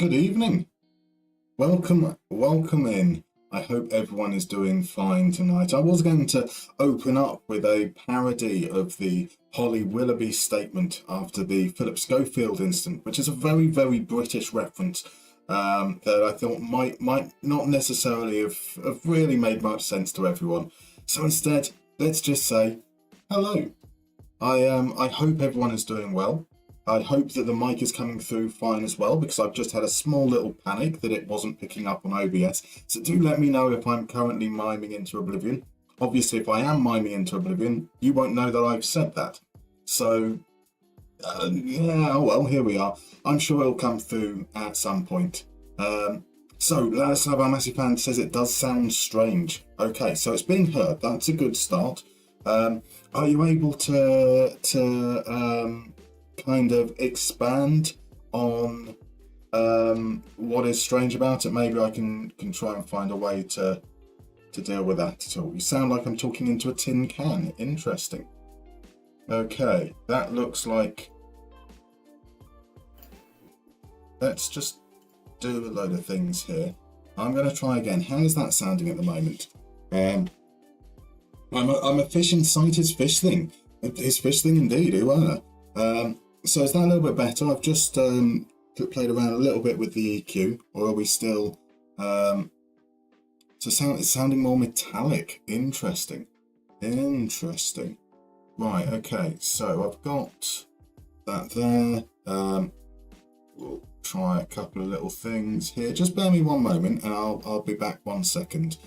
Good evening. Welcome in. I hope everyone is doing fine tonight. I was going to open up with a parody of the Holly Willoughby statement after the Philip Schofield incident, which is a very, very British reference that I thought might not necessarily have really made much sense to everyone. So instead, let's just say hello. I hope everyone is doing well. I hope that the mic is coming through fine as well, because I've just had a small little panic that it wasn't picking up on OBS. So do let me know if I'm currently miming into oblivion. Obviously, if I am miming into oblivion, you won't know that I've said that. So, yeah, well, here we are. I'm sure it'll come through at some point. So, Ladislav, our massive fan, says it does sound strange. Okay, so it's being heard. That's a good start. Are you able to kind of expand on what is strange about it? Maybe I can try and find a way to deal with that at all. You sound like I'm talking into a tin can. Interesting. Okay, that looks like... Let's just do a load of things here. I'm going to try again. How is that sounding at the moment? I'm a fishing site is fish thing. It's fish thing indeed, so is that a little bit better? I've just played around a little bit with the EQ, or are we still... it's sounding more metallic. Interesting. Right, okay, so I've got that there. We'll try a couple of little things here. Just bear me one moment and I'll be back 1 second.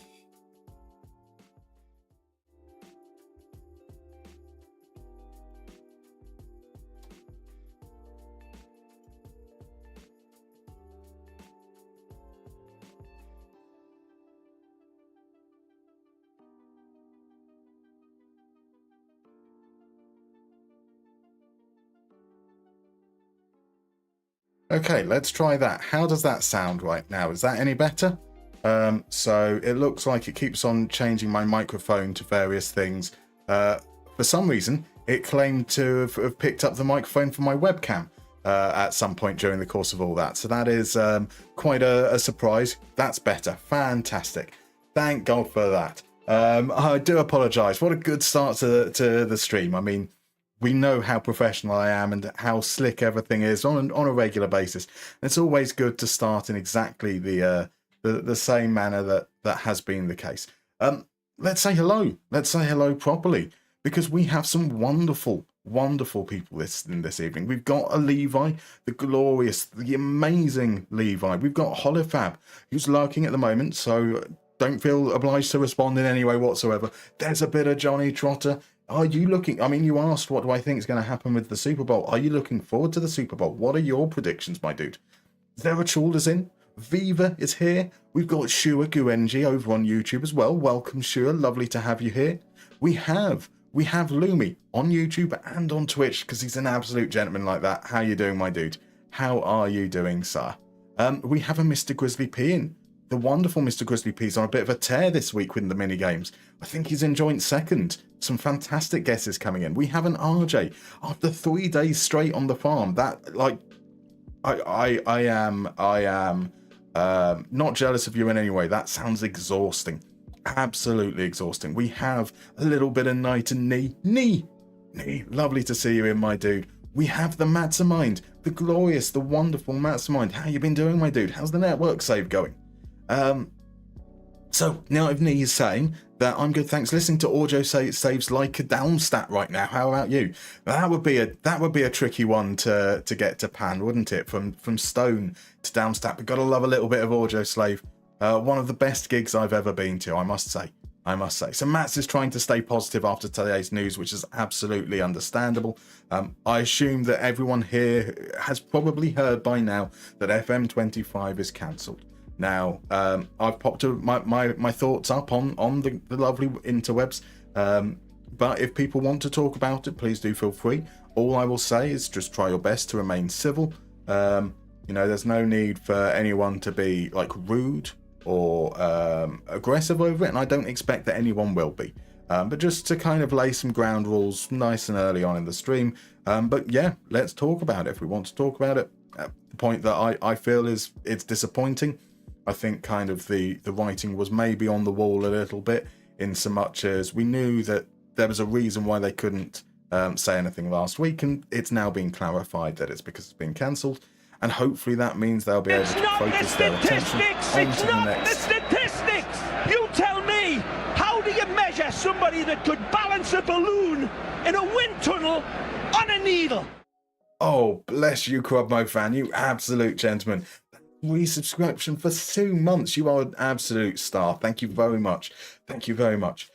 Okay, let's try that. How does that sound right now? Is that any better? So it looks like it keeps on changing my microphone to various things. For some reason, it claimed to have picked up the microphone from my webcam at some point during the course of all that. So that is quite a surprise. That's better. Fantastic. Thank God for that. I do apologise. What a good start to the stream. I mean, we know how professional I am and how slick everything is on a regular basis. And it's always good to start in exactly the same manner that has been the case. Let's say hello. Let's say hello properly, because we have some wonderful, wonderful people this evening. We've got a Levi, the glorious, the amazing Levi. We've got Holifab, who's lurking at the moment, so don't feel obliged to respond in any way whatsoever. There's a bit of Johnny Trotter. Are you looking... I mean, you asked what do I think is going to happen with the Super Bowl. Are you looking forward to the Super Bowl? What are your predictions, my dude? Zera Chalders in. Viva is here. We've got Shua Guenji over on YouTube as well. Welcome, Shua. Lovely to have you here. We have Lumi on YouTube and on Twitch, because he's an absolute gentleman like that. How you doing, my dude? How are you doing, sir? We have a Mr. Grizzly P in. The wonderful Mr. Grizzly P's on a bit of a tear this week with the mini games. I think he's in joint second. Some fantastic guesses coming in. We have an RJ after 3 days straight on the farm. That, like, I am not jealous of you in any way. That sounds exhausting. Absolutely exhausting. We have a little bit of Night and Knee. Lovely to see you in, my dude. We have the Mastermind, the glorious, the wonderful Mastermind. How you been doing, my dude? How's the network save going? So now if Nee is saying that I'm good, thanks. Listening to audio saves like a Darmstadt right now. How about you? That would be a tricky one to get to pan, wouldn't it? From Stone to Darmstadt. But gotta love a little bit of audio slave. One of the best gigs I've ever been to, I must say. So Mats is trying to stay positive after today's news, which is absolutely understandable. I assume that everyone here has probably heard by now that FM25 is cancelled. Now, I've popped my thoughts up on the lovely interwebs, but if people want to talk about it, please do feel free. All I will say is just try your best to remain civil. There's no need for anyone to be like rude or aggressive over it, and I don't expect that anyone will be. But just to kind of lay some ground rules nice and early on in the stream. But yeah, let's talk about it if we want to talk about it. at the point that I feel it's disappointing. I think kind of the writing was maybe on the wall a little bit, in so much as we knew that there was a reason why they couldn't say anything last week, and it's now been clarified that it's because it's been cancelled, and hopefully that means they'll be able to focus their attention onto the next. The statistics! You tell me! How do you measure somebody that could balance a balloon in a wind tunnel on a needle? Oh, bless you, Crubmo fan, you absolute gentleman. Resubscription for 2 months. You are an absolute star. Thank you very much. Thank you very much.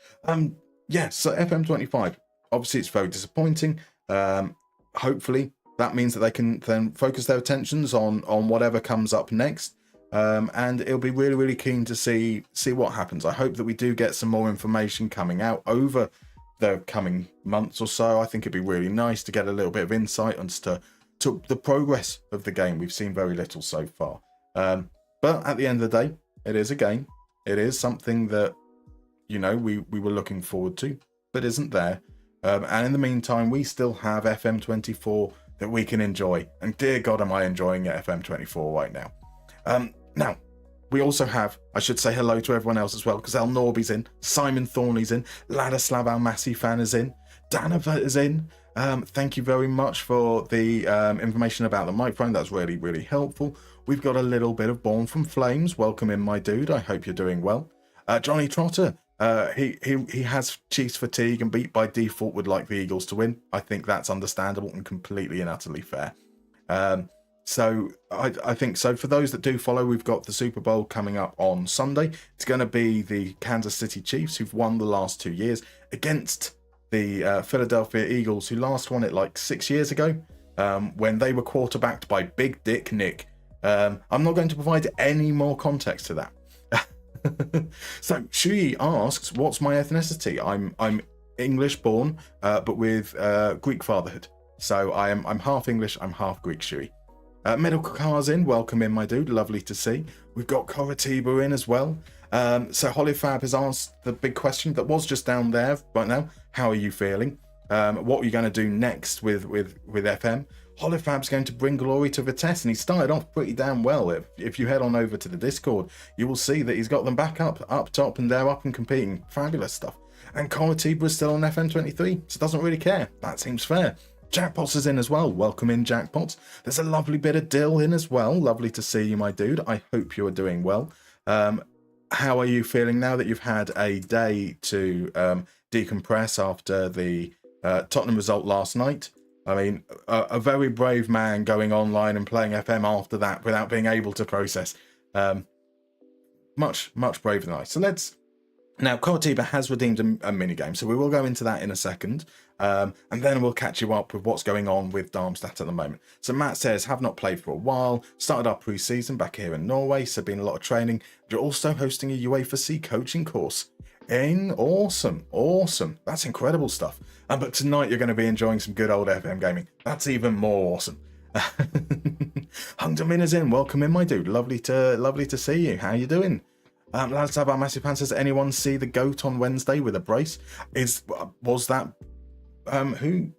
Yeah, so FM25. Obviously, it's very disappointing. Hopefully, that means that they can then focus their attentions on whatever comes up next. And it'll be really, really keen to see what happens. I hope that we do get some more information coming out over the coming months or so. I think it'd be really nice to get a little bit of insight onto the progress of the game. We've seen very little so far. But at the end of the day, it is a game. It is something that, you know, we were looking forward to, but isn't there. And in the meantime, we still have FM24 that we can enjoy. And dear God, am I enjoying FM24 right now. Now, we also have, I should say hello to everyone else as well, because El Norby's in, Simon Thornley's in, Ladislav Almasi fan is in, Danova is in. Thank you very much for the information about the microphone. That's really, really helpful. We've got a little bit of Born from Flames. Welcome in, my dude. I hope you're doing well. Johnny Trotter, he has Chiefs fatigue and by default would like the Eagles to win. I think that's understandable and completely and utterly fair. So I think so. For those that do follow, we've got the Super Bowl coming up on Sunday. It's going to be the Kansas City Chiefs, who've won the last 2 years, against the Philadelphia Eagles, who last won it like 6 years ago, when they were quarterbacked by Big Dick Nick. I'm not going to provide any more context to that. So Shui asks, what's my ethnicity? I'm English born, but with Greek fatherhood. So I'm half English, I'm half Greek, Shui. Medical Cars in, welcome in, my dude, lovely to see. We've got Coritiba in as well. So Hollyfab has asked the big question that was just down there right now. How are you feeling? What are you going to do next with FM? Hollyfab's going to bring glory to Vitesse, and he started off pretty damn well. If you head on over to the Discord, you will see that he's got them back up top, and they're up and competing. Fabulous stuff. And Coritiba is still on FM23, so doesn't really care. That seems fair. Jackpots is in as well. Welcome in, Jackpots. There's a lovely bit of Dill in as well. Lovely to see you, my dude. I hope you are doing well. How are you feeling now that you've had a day to decompress after the Tottenham result last night? I mean, a very brave man going online and playing FM after that without being able to process. Much braver than I. So now, Coritiba has redeemed a minigame, so we will go into that in a second. And then we'll catch you up with what's going on with Darmstadt at the moment. So Matt says, have not played for a while, started our pre-season back here in Norway, so been a lot of training. You're also hosting a UEFA C coaching course. Awesome. That's incredible stuff. But tonight you're going to be enjoying some good old FM gaming. That's even more awesome. Hungdamin is in. Welcome in, my dude. Lovely to see you. How you doing? Ladislav Massive Pan says, anyone see the GOAT on Wednesday with a brace? Was that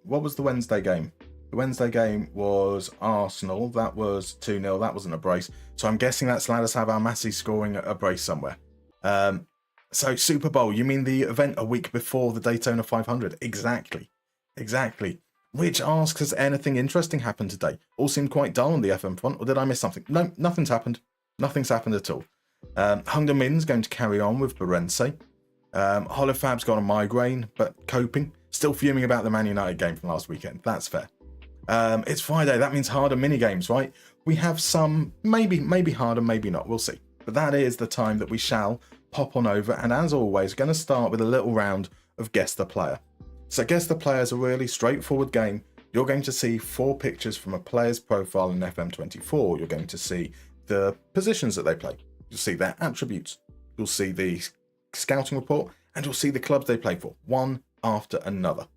what was the Wednesday game? The Wednesday game was Arsenal. That was 2-0. That wasn't a brace. So I'm guessing that's Ladislav Almasi scoring a brace somewhere. So Super Bowl, you mean the event a week before the Daytona 500? Exactly. Rich asks, has anything interesting happened today? All seemed quite dull on the FM front, or did I miss something? No, nothing's happened. Nothing's happened at all. Hungda Min's going to carry on with Barense. Holofab's got a migraine, but coping. Still fuming about the Man United game from last weekend. That's fair. It's Friday. That means harder mini-games, right? We have some, maybe harder, maybe not. We'll see. But that is the time that we shall pop on over. And as always, we're going to start with a little round of Guess the Player. So Guess the Player is a really straightforward game. You're going to see 4 pictures from a player's profile in FM24. You're going to see the positions that they play. You'll see their attributes. You'll see the scouting report. And you'll see the clubs they play for, one after another.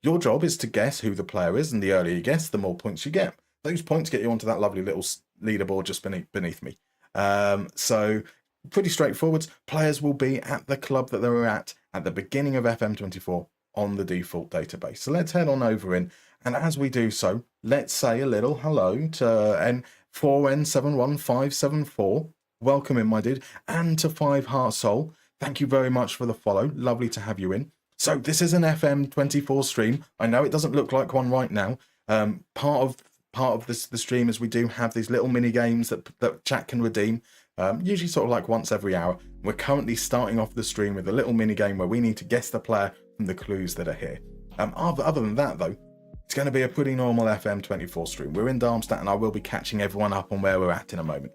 Your job is to guess who the player is, and the earlier you guess, the more points you get. Those points get you onto that lovely little leaderboard just beneath me. So pretty straightforward. Players will be at the club that they're at the beginning of FM24 on the default database. So let's head on over in And as we do so, let's say a little hello to N4N71574. Welcome in, my dude. And to 5 Heart Soul. Thank you very much for the follow. Lovely to have you in. So this is an FM24 stream. I know it doesn't look like one right now. Part of the stream is we do have these little mini games that chat can redeem. Usually sort of like once every hour. We're currently starting off the stream with a little mini game where we need to guess the player from the clues that are here. Other than that, though, it's going to be a pretty normal FM24 stream. We're in Darmstadt, and I will be catching everyone up on where we're at in a moment.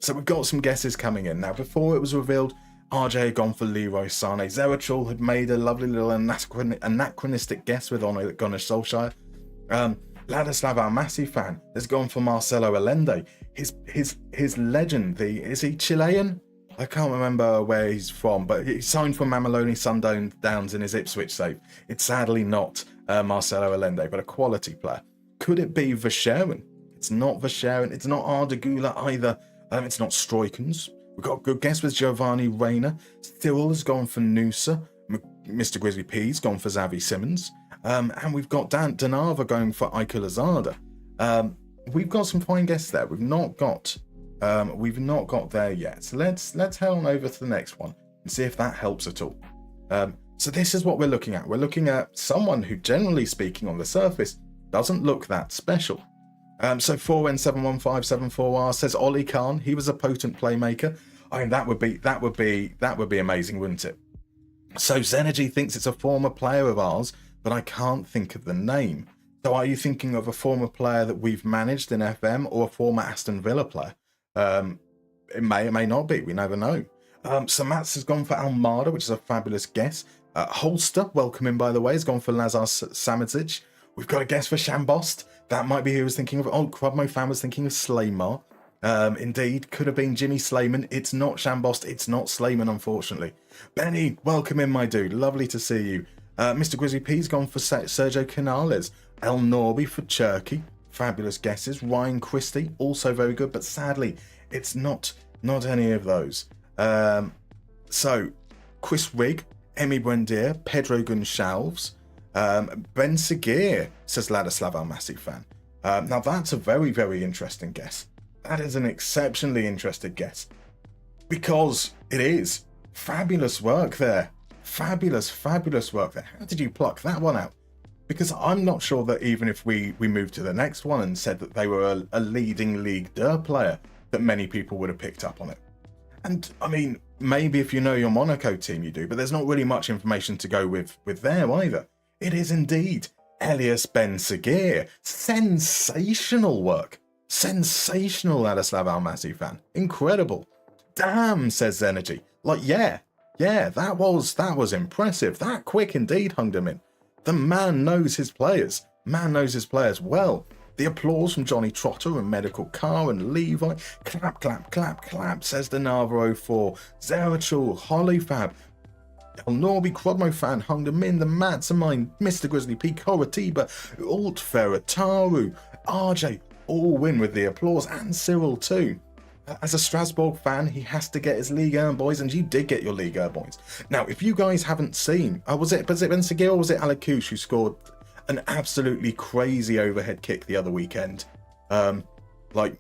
So we've got some guesses coming in. Now, before it was revealed, RJ had gone for Leroy Sané. Zerachul had made a lovely little anachronistic guess with Ole Gunnar Solskjaer. Ladislav, our massive fan, has gone for Marcelo Allende. His legend, is he Chilean? I can't remember where he's from, but he signed for Mameloni Sundowns in his Ipswich save. It's sadly not Marcelo Allende, but a quality player. Could it be Verscheren? It's not Verscheren. It's not Ardegula either. It's not Stroikens. We've got a good guess with Giovanni Reina. Cyril has gone for Noosa. Mr. Grizzly P's gone for Xavi Simmons. And we've got Danava going for Ike Lazada. We've got some fine guests there. We've not got there yet. So let's head on over to the next one and see if that helps at all. So this is what we're looking at. We're looking at someone who, generally speaking, on the surface, doesn't look that special. So 4N71574R says Ollie Kahn. He was a potent playmaker. I mean, that would be amazing, wouldn't it? So Zenergy thinks it's a former player of ours, but I can't think of the name. So are you thinking of a former player that we've managed in FM, or a former Aston Villa player? It may not be. We never know. So Mats has gone for Almada, which is a fabulous guess. Holster, welcome in by the way, has gone for Lazar Samidzic. We've got a guess for Shambost. That might be who was thinking of. Oh, Crudmo fan was thinking of Slaymar. Indeed, could have been Jimmy Slayman. It's not Shambost. It's not Slayman, unfortunately. Benny, welcome in, my dude. Lovely to see you. Mr. Grizzly P's gone for Sergio Canales. El Norby for Cherky. Fabulous guesses. Ryan Christie, also very good, but sadly, it's not any of those. So, Chris Rigg, Emi Buendia, Pedro Gonçalves, Ben Seguir, says Ladislav, our massive fan. Now, that's a very, very interesting guess. That is an exceptionally interesting guess. Because it is. Fabulous work there. Fabulous work there. How did you pluck that one out? Because I'm not sure that even if we moved to the next one and said that they were a leading Ligue 2 player, that many people would have picked up on it. And, I mean, maybe if you know your Monaco team you do, but there's not really much information to go with there either. It is indeed Elias Ben Seguir. Sensational work. Sensational, Ladislav Almaty fan. Incredible. Damn, says Zenergy. Like, yeah, that was impressive. That quick indeed, Hungdermin. The man knows his players. Man knows his players well. The applause from Johnny Trotter and Medical Car and Levi. Clap, clap, clap, clap, says the Navarro 4. Zerachul, Hollyfab, El Norby, Crodmo fan, Hungdermin, the Matzamine, Mr. Grizzly P, Koratiba, Alt Ferrataru, RJ, all win with the applause, and Cyril too. As a Strasbourg fan, he has to get his Ligue 1 boys, and you did get your Ligue 1 boys. Now, if you guys haven't seen, was it Ben Seguir or was it Alakouche who scored an absolutely crazy overhead kick the other weekend? Like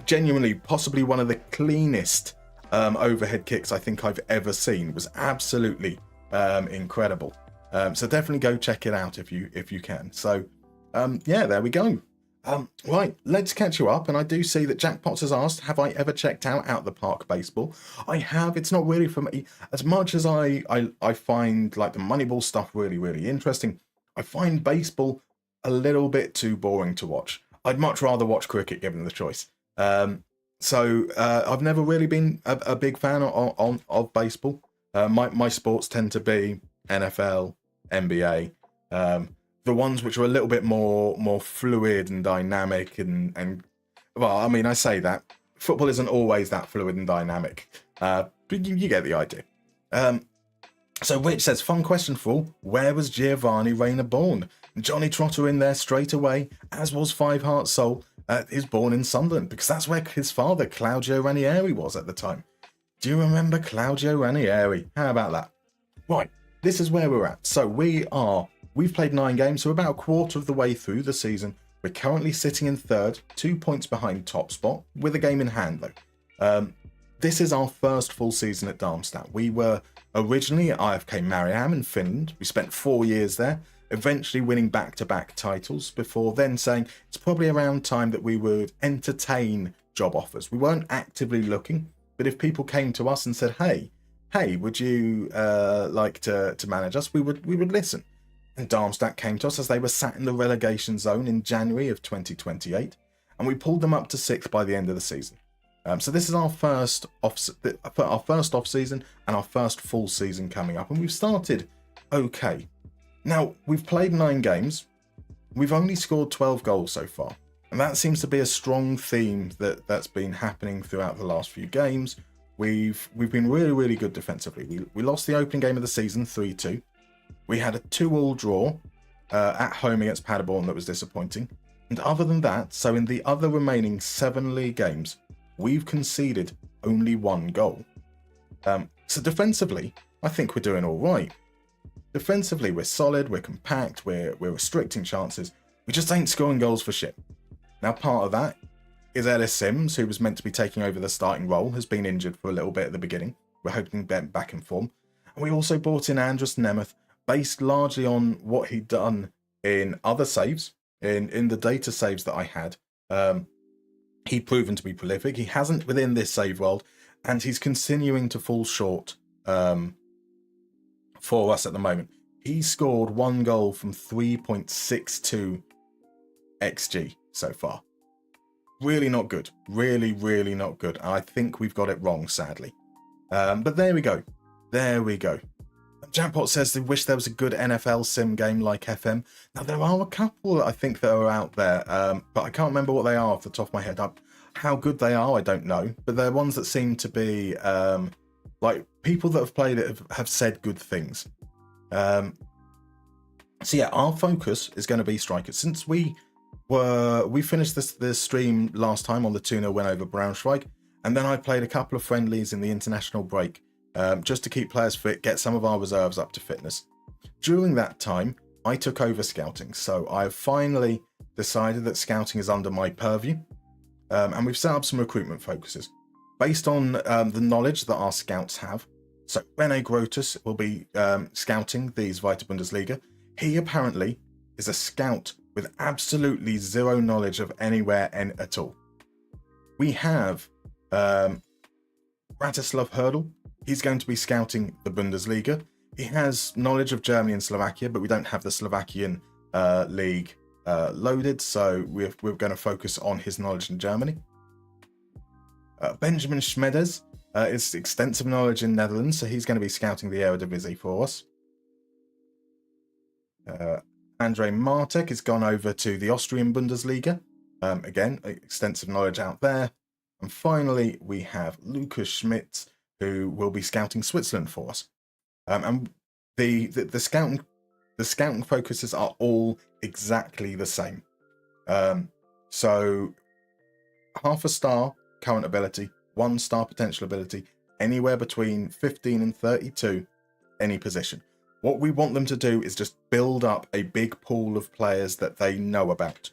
genuinely, possibly one of the cleanest overhead kicks I think I've ever seen. It was absolutely incredible. So definitely go check it out if you can. So yeah, there we go. Right, let's catch you up. And I do see that Jack Potts has asked, have I ever checked out the Park baseball? I have. It's not really for me. As much as I find like the Moneyball stuff really, really interesting, I find baseball a little bit too boring to watch. I'd much rather watch cricket given the choice. So I've never really been a big fan of baseball. My sports tend to be NFL, NBA, the ones which are a little bit more fluid and dynamic and well, I mean, I say that football isn't always that fluid and dynamic, but you get the idea. So Rich says, fun question for where was Giovanni Reina born? Johnny Trotter in there straight away, as was Five Heart Soul. Is born in Sunderland because that's where his father Claudio Ranieri was at the time. Do you remember Claudio Ranieri? How about that? Right, this is where we're at. So we are We've played 9 games, so about a quarter of the way through the season. We're currently sitting in third, 2 points behind top spot, with a game in hand though. This is our first full season at Darmstadt. We were originally at IFK Mariam in Finland. We spent 4 years there, eventually winning back-to-back titles before then saying it's probably around time that we would entertain job offers. We weren't actively looking, but if people came to us and said, hey, would you like to manage us? We would listen. And Darmstadt came to us as they were sat in the relegation zone in January of 2028, and we pulled them up to 6th by the end of the season. So this is our first off season and our first full season coming up, and we've started okay. Now, we've played 9 games. We've only scored 12 goals so far, and that seems to be a strong theme that's been happening throughout the last few games. We've been really, really good defensively. We lost the opening game of the season 3-2. We had a 2-2 draw at home against Paderborn that was disappointing. And other than that, so in the other remaining 7 league games, we've conceded only 1 goal. So defensively, I think we're doing all right. Defensively, we're solid, we're compact, we're restricting chances. We just ain't scoring goals for shit. Now, part of that is Ellis Sims, who was meant to be taking over the starting role, has been injured for a little bit at the beginning. We're hoping to get back in form. And we also brought in Andrus Nemeth, based largely on what he'd done in other saves, in the data saves that I had. He'd proven to be prolific. He hasn't within this save world, and he's continuing to fall short for us at the moment. He scored 1 goal from 3.62 XG so far. Really not good. Really, really not good. I think we've got it wrong, sadly. But there we go. There we go. Jackpot says they wish there was a good NFL sim game like FM. Now, there are a couple that I think that are out there, but I can't remember what they are off the top of my head. How good they are, I don't know. But they're ones that seem to be, like, people that have played it have said good things. So yeah, our focus is going to be strikers. Since we finished this stream last time on the 2-0 win over Braunschweig, and then I played a couple of friendlies in the international break, just to keep players fit, get some of our reserves up to fitness. During that time, I took over scouting, so I've finally decided that scouting is under my purview, and we've set up some recruitment focuses based on the knowledge that our scouts have. So Rene Grotus will be scouting the Zweite Bundesliga. He apparently is a scout with absolutely zero knowledge of anywhere at all. We have Bratislav Hurdle. He's going to be scouting the Bundesliga. He has knowledge of Germany and Slovakia, but we don't have the Slovakian league loaded, so we're going to focus on his knowledge in Germany. Benjamin Schmedes is extensive knowledge in Netherlands, so he's going to be scouting the Eredivisie for us. Andrej Martek has gone over to the Austrian Bundesliga. Again, extensive knowledge out there. And finally, we have Lukas Schmitz, who will be scouting Switzerland for us. And the scouting focuses are all exactly the same. So 0.5 star current ability, 1 star potential ability, anywhere between 15 and 32, any position. What we want them to do is just build up a big pool of players that they know about.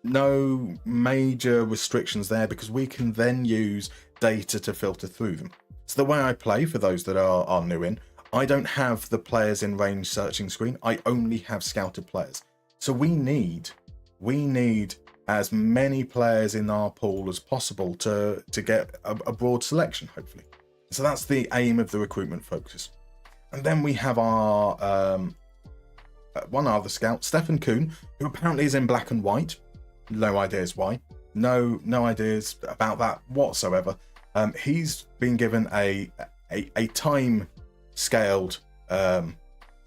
No major restrictions there, because we can then use data to filter through them. So the way I play, for those that are new in, I don't have the players in range searching screen. I only have scouted players. So we need as many players in our pool as possible to get a broad selection, hopefully. So that's the aim of the recruitment focus. And then we have our one other scout, Stefan Kuhn, who apparently is in black and white. No ideas why. No ideas about that whatsoever. He's been given a time-scaled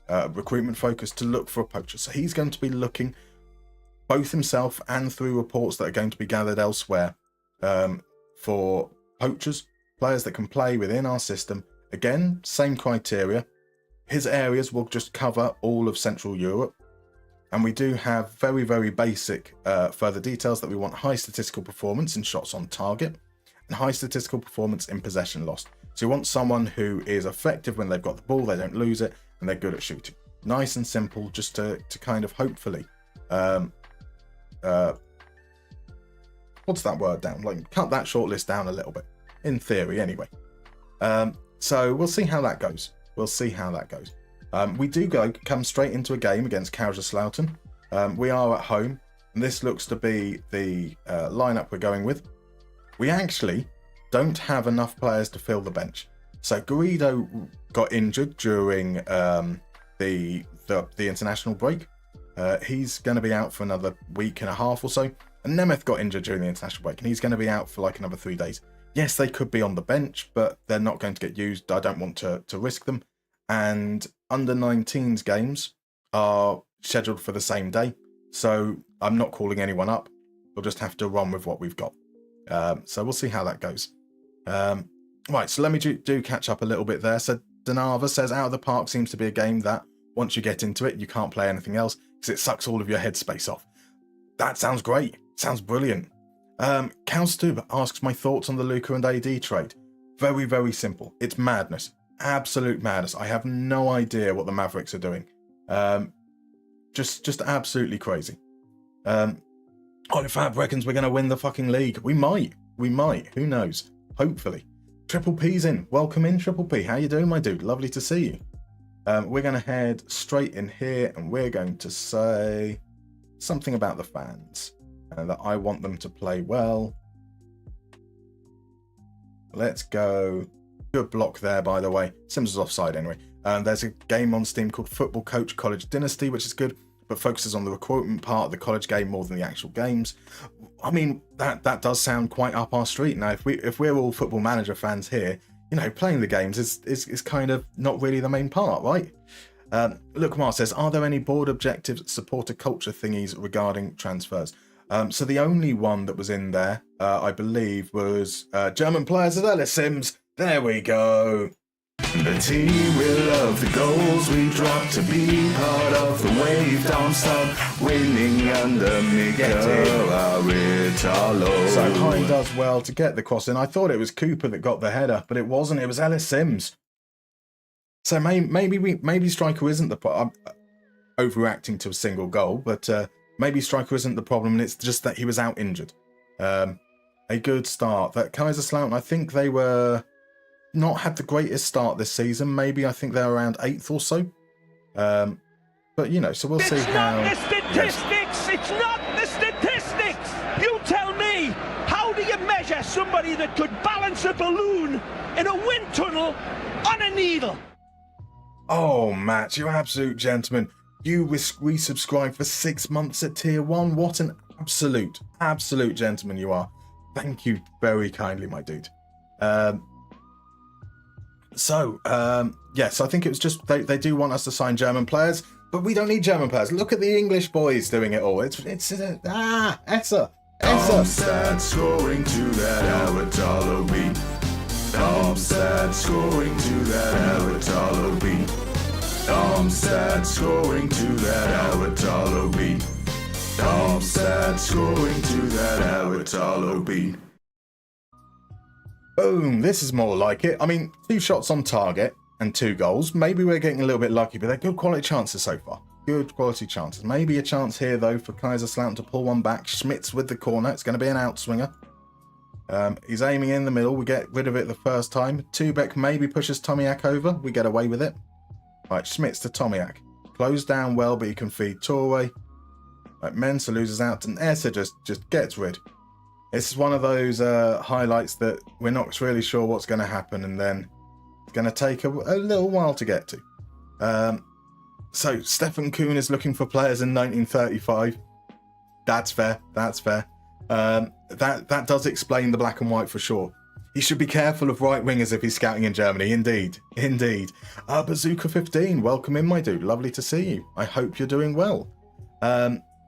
recruitment focus to look for a poacher. So he's going to be looking both himself and through reports that are going to be gathered elsewhere for poachers, players that can play within our system. Again, same criteria. His areas will just cover all of Central Europe. And we do have very, very basic further details that we want high statistical performance in shots on target and high statistical performance in possession lost. So you want someone who is effective when they've got the ball, they don't lose it, and they're good at shooting. Nice and simple, just to kind of hopefully, what's that word down? Like cut that shortlist down a little bit, in theory anyway. So we'll see how that goes. We'll see how that goes. We do come straight into a game against Kaiserslautern. We are at home, and this looks to be the lineup we're going with. We actually don't have enough players to fill the bench. So Garrido got injured during the international break. He's going to be out for another week and a half or so. And Nemeth got injured during the international break, and he's going to be out for like another 3 days. Yes, they could be on the bench, but they're not going to get used. I don't want to risk them. And under 19s games are scheduled for the same day. So I'm not calling anyone up. We'll just have to run with what we've got. So we'll see how that goes. Right, so let me do catch up a little bit there. So Danava says, Out of the Park seems to be a game that once you get into it, you can't play anything else because it sucks all of your headspace off. That sounds great. Sounds brilliant. Kaustub asks my thoughts on the Luka and AD trade. Very, very simple. It's madness. Absolute madness. I have no idea what the Mavericks are doing. Just absolutely crazy. Fab reckons we're going to win the fucking league. We might. Who knows? Hopefully. Triple P's in. Welcome in, Triple P. How you doing, my dude? Lovely to see you. We're going to head straight in here, and we're going to say something about the fans. That I want them to play well. Let's go. Good block there, by the way. Sims is offside anyway. There's a game on Steam called Football Coach College Dynasty, which is good, but focuses on the recruitment part of the college game more than the actual games. I mean, that does sound quite up our street. Now, if we're all Football Manager fans here, you know, playing the games is kind of not really the main part, right? Look, Mar says, are there any board objectives, supporter culture thingies regarding transfers? So the only one that was in there, I believe, was German players at Ellis Sims. There we go. The team will love the goals we drop to be part of the wave. Darmstadt winning under Miguel Aritalo. So Hine does well to get the cross in. I thought it was Cooper that got the header, but it wasn't. It was Ellis Sims. So maybe striker isn't the problem. I'm overreacting to a single goal, but maybe striker isn't the problem, and it's just that he was out injured. A good start. That Kaiserslautern, I think they were not had the greatest start this season. Maybe I think they're around 8th or so. But you know, so we'll see how. It's not the statistics. It's not the statistics. You tell me, how do you measure somebody that could balance a balloon in a wind tunnel on a needle? Oh, Matt, you absolute gentleman. You resubscribed for 6 months at Tier 1. What an absolute gentleman you are. Thank you very kindly, my dude. Yes, I think it was just they do want us to sign German players, but we don't need German players. Look at the English boys doing it all. It's Essa. Darmstadt scoring to that Aritalo beat. Darmstadt scoring to that Aritalo beat. Darmstadt scoring to that Aritalo beat. Darmstadt scoring to that Aritalo beat. Boom, this is more like it. I mean, 2 shots on target and 2 goals. Maybe we're getting a little bit lucky, but they're good quality chances so far. Good quality chances. Maybe a chance here, though, for Kaiserslautern to pull one back. Schmitz with the corner. It's going to be an outswinger. He's aiming in the middle. We get rid of it the first time. Tubek maybe pushes Tomiak over. We get away with it. Right, Schmitz to Tomiak. Closed down well, but he can feed Torre. Right, Mensah loses out, and Essa just gets rid. It's one of those highlights that we're not really sure what's going to happen, and then it's going to take a little while to get to. So Stefan Kuhn is looking for players in 1935. That's fair. That does explain the black and white for sure. He should be careful of right wingers if he's scouting in Germany. Indeed. Bazooka 15, welcome in, my dude. Lovely to see you. I hope you're doing well.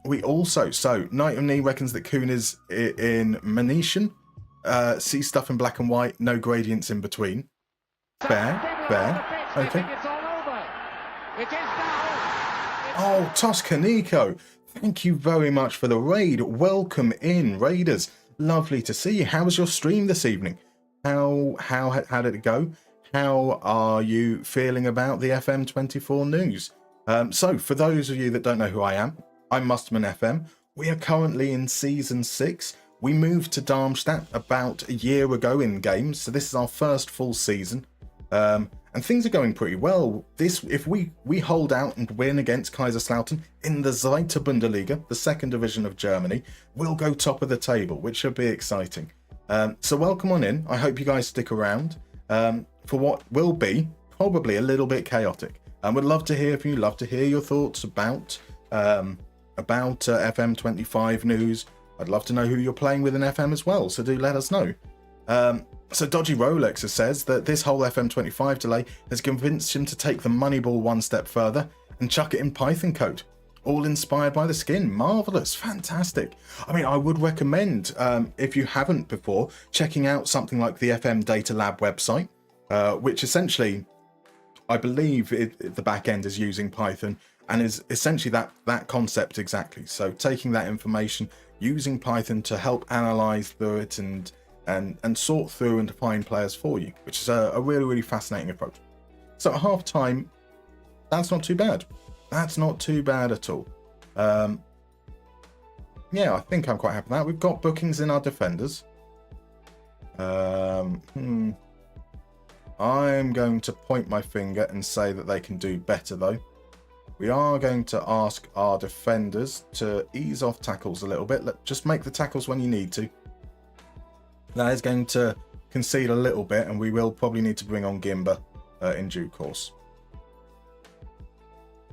We also, so Night of Knee reckons that Kuhn is in Manetian. See stuff in black and white, no gradients in between. Fair. Okay. Oh, Toscanico. Thank you very much for the raid. Welcome in, Raiders. Lovely to see you. How was your stream this evening? How did it go? how are you feeling about the FM24 news? So, for those of you that don't know who I am, I'm MustermannFM. We are currently in Season 6. We moved to Darmstadt about a year ago in games, so this is our first full season. And things are going pretty well. If we hold out and win against Kaiserslautern in the Zweite Bundesliga, the second division of Germany, we'll go top of the table, which should be exciting. So welcome on in. I hope you guys stick around for what will be probably a little bit chaotic. And would love to hear from you. Love to hear your thoughts about FM25 news. I'd love to know who you're playing with in FM as well. So do let us know. So Dodgy Rolex says that this whole FM25 delay has convinced him to take the Moneyball one step further and chuck it in Python code. All inspired by the skin. Marvelous. Fantastic. I mean, I would recommend, if you haven't before, checking out something like the FM Data Lab website, which essentially, I believe the back end is using Python and is essentially that concept exactly. So taking that information, using Python to help analyze through it and sort through and define players for you, which is a really, really fascinating approach. So at half time, that's not too bad. That's not too bad at all. Yeah, I think I'm quite happy with that. We've got bookings in our defenders. I'm going to point my finger and say that they can do better, though. We are going to ask our defenders to ease off tackles a little bit. Just make the tackles when you need to. That is going to concede a little bit, and we will probably need to bring on Gimba in due course.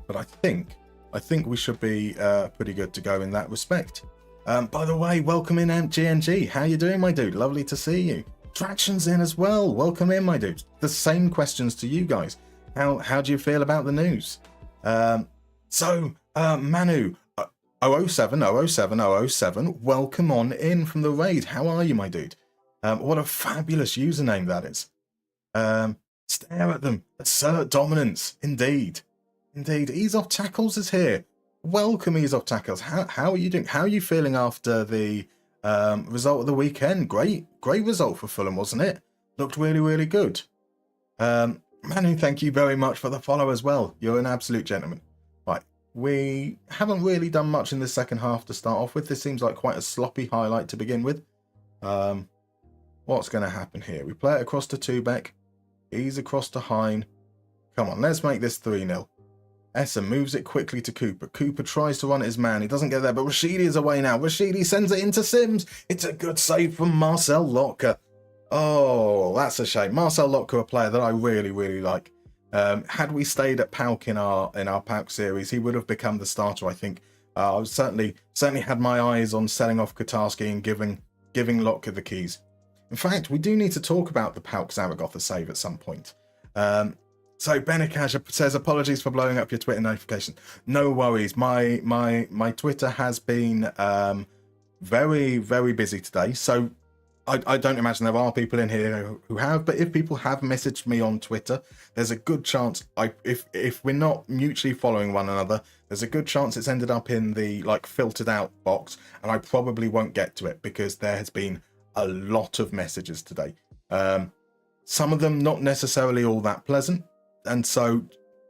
But I think we should be pretty good to go in that respect. By the way, welcome in GNG. How you doing, my dude? Lovely to see you. Traction's in as well. Welcome in, my dude. The same questions to you guys. How do you feel about the news? Manu 007, welcome on in from the raid. How are you, my dude? What a fabulous username that is. Stare at them. Assert dominance. Indeed. Ease off tackles is here. Welcome, Ease off tackles. How are you doing? How are you feeling after the result of the weekend? Great result for Fulham, wasn't it? Looked really, really good. Manu, thank you very much for the follow as well. You're an absolute gentleman. Right, we haven't really done much in the second half to start off with. This seems like quite a sloppy highlight to begin with. What's going to happen here? We play it across to Tubek. Ease across to Hine. Come on, let's make this 3-0. Essa moves it quickly to Cooper. Cooper tries to run at his man. He doesn't get there, but Rashidi is away now. Rashidi sends it into Sims. It's a good save from Marcel Lotka. Oh, that's a shame. Marcel Lotka, a player that I really, really like. Had we stayed at Pauk in our Pauk series, he would have become the starter, I think. I was certainly had my eyes on selling off Katarski and giving Lotka the keys. In fact, we do need to talk about the Pauk Zaragoza save at some point. So Benikash says, apologies for blowing up your Twitter notification. No worries. My Twitter has been very, very busy today. So I don't imagine there are people in here who have, but if people have messaged me on Twitter, there's a good chance if we're not mutually following one another, there's a good chance it's ended up in the filtered out box, and I probably won't get to it because there has been a lot of messages today. Some of them not necessarily all that pleasant. And so,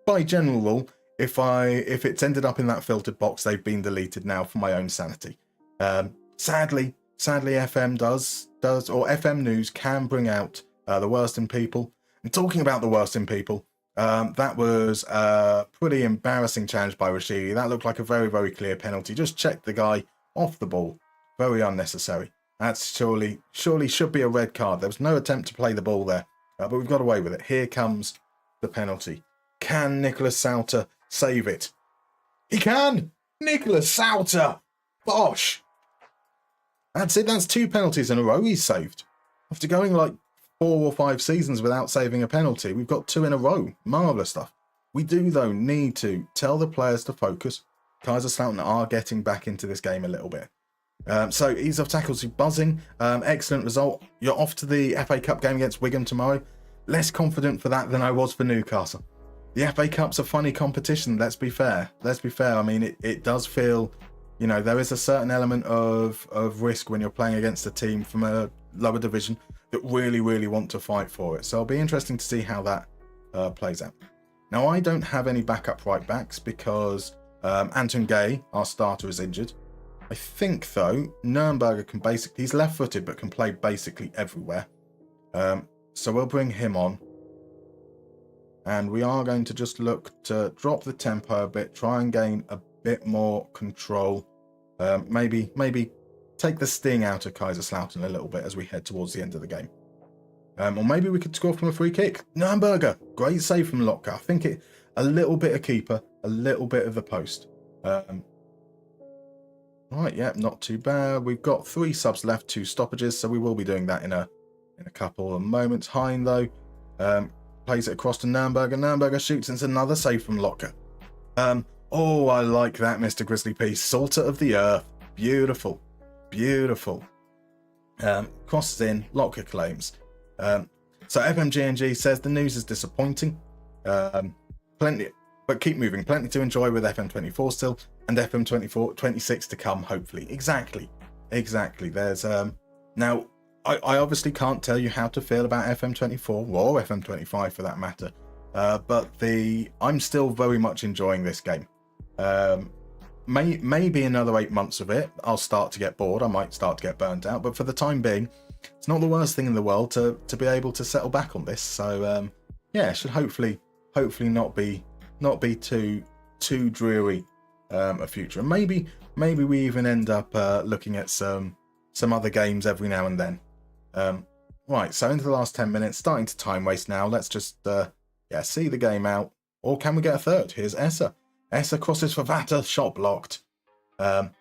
by general rule, if it's ended up in that filtered box, they've been deleted now for my own sanity. Sadly, FM does, or FM News can bring out the worst in people. And talking about the worst in people, that was a pretty embarrassing challenge by Rashidi. That looked like a very, very clear penalty. Just checked the guy off the ball. Very unnecessary. That's surely should be a red card. There was no attempt to play the ball there, but we've got away with it. Here comes the penalty. Can Nicholas Sauter save it? He can! Nicholas Sauter! Bosh! That's it. That's 2 penalties in a row he's saved. After going 4 or 5 seasons without saving a penalty, we've got 2 in a row. Marvellous stuff. We do, though, need to tell the players to focus. Kaiserslautern are getting back into this game a little bit. So, ease of tackles, buzzing. Excellent result. You're off to the FA Cup game against Wigan tomorrow. Less confident for that than I was for Newcastle. The FA Cup's a funny competition, let's be fair. I mean, it does feel, there is a certain element of risk when you're playing against a team from a lower division that really want to fight for it. So it'll be interesting to see how that plays out. Now, I don't have any backup right backs because Anton Gay, our starter, is injured. I think, though, Nürnberger can basically... He's left-footed, but can play basically everywhere. So we'll bring him on. And we are going to just look to drop the tempo a bit, try and gain a bit more control. Maybe take the sting out of Kaiserslautern a little bit as we head towards the end of the game. Or maybe we could score from a free kick. Nürnberger, great save from Lotka. I think a little bit of keeper, a little bit of the post. Right, yeah, not too bad. We've got 3 subs left, 2 stoppages, so we will be doing that in a couple of moments. Hein, though, plays it across to Nürnberger. Nürnberger shoots, and it's another save from Lotka. Oh, I like that, Mr. Grizzly P. Salter of the earth. Beautiful. Beautiful. Crosses in, Lotka claims. So FMGNG says the news is disappointing. Plenty, but keep moving. Plenty to enjoy with FM24 still, and FM24 26 to come, hopefully. Exactly. There's now I obviously can't tell you how to feel about FM24 or FM25 for that matter. But I'm still very much enjoying this game. Maybe another 8 months of it, I'll start to get bored. I might start to get burnt out. But for the time being, it's not the worst thing in the world to be able to settle back on this. So yeah, it should hopefully not be too dreary a future. And maybe we even end up looking at some other games every now and then. Right, so into the last 10 minutes, starting to time waste now. Let's just see the game out. Or can we get a third? Here's Essa. Essa crosses for Vatter, shot blocked. Now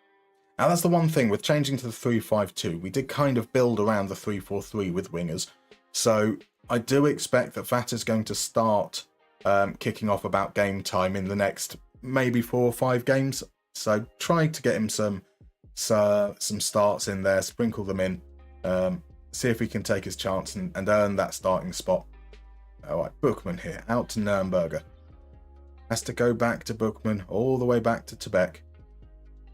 that's the one thing with changing to the 3-5-2. We did kind of build around the 3-4-3 with wingers. So I do expect that Vatter's going to start kicking off about game time in the next maybe 4 or 5 games. So try to get him some starts in there, sprinkle them in, see if he can take his chance and earn that starting spot. All right, Bookman here, out to Nürnberger. Has to go back to Bookman, all the way back to Tebek.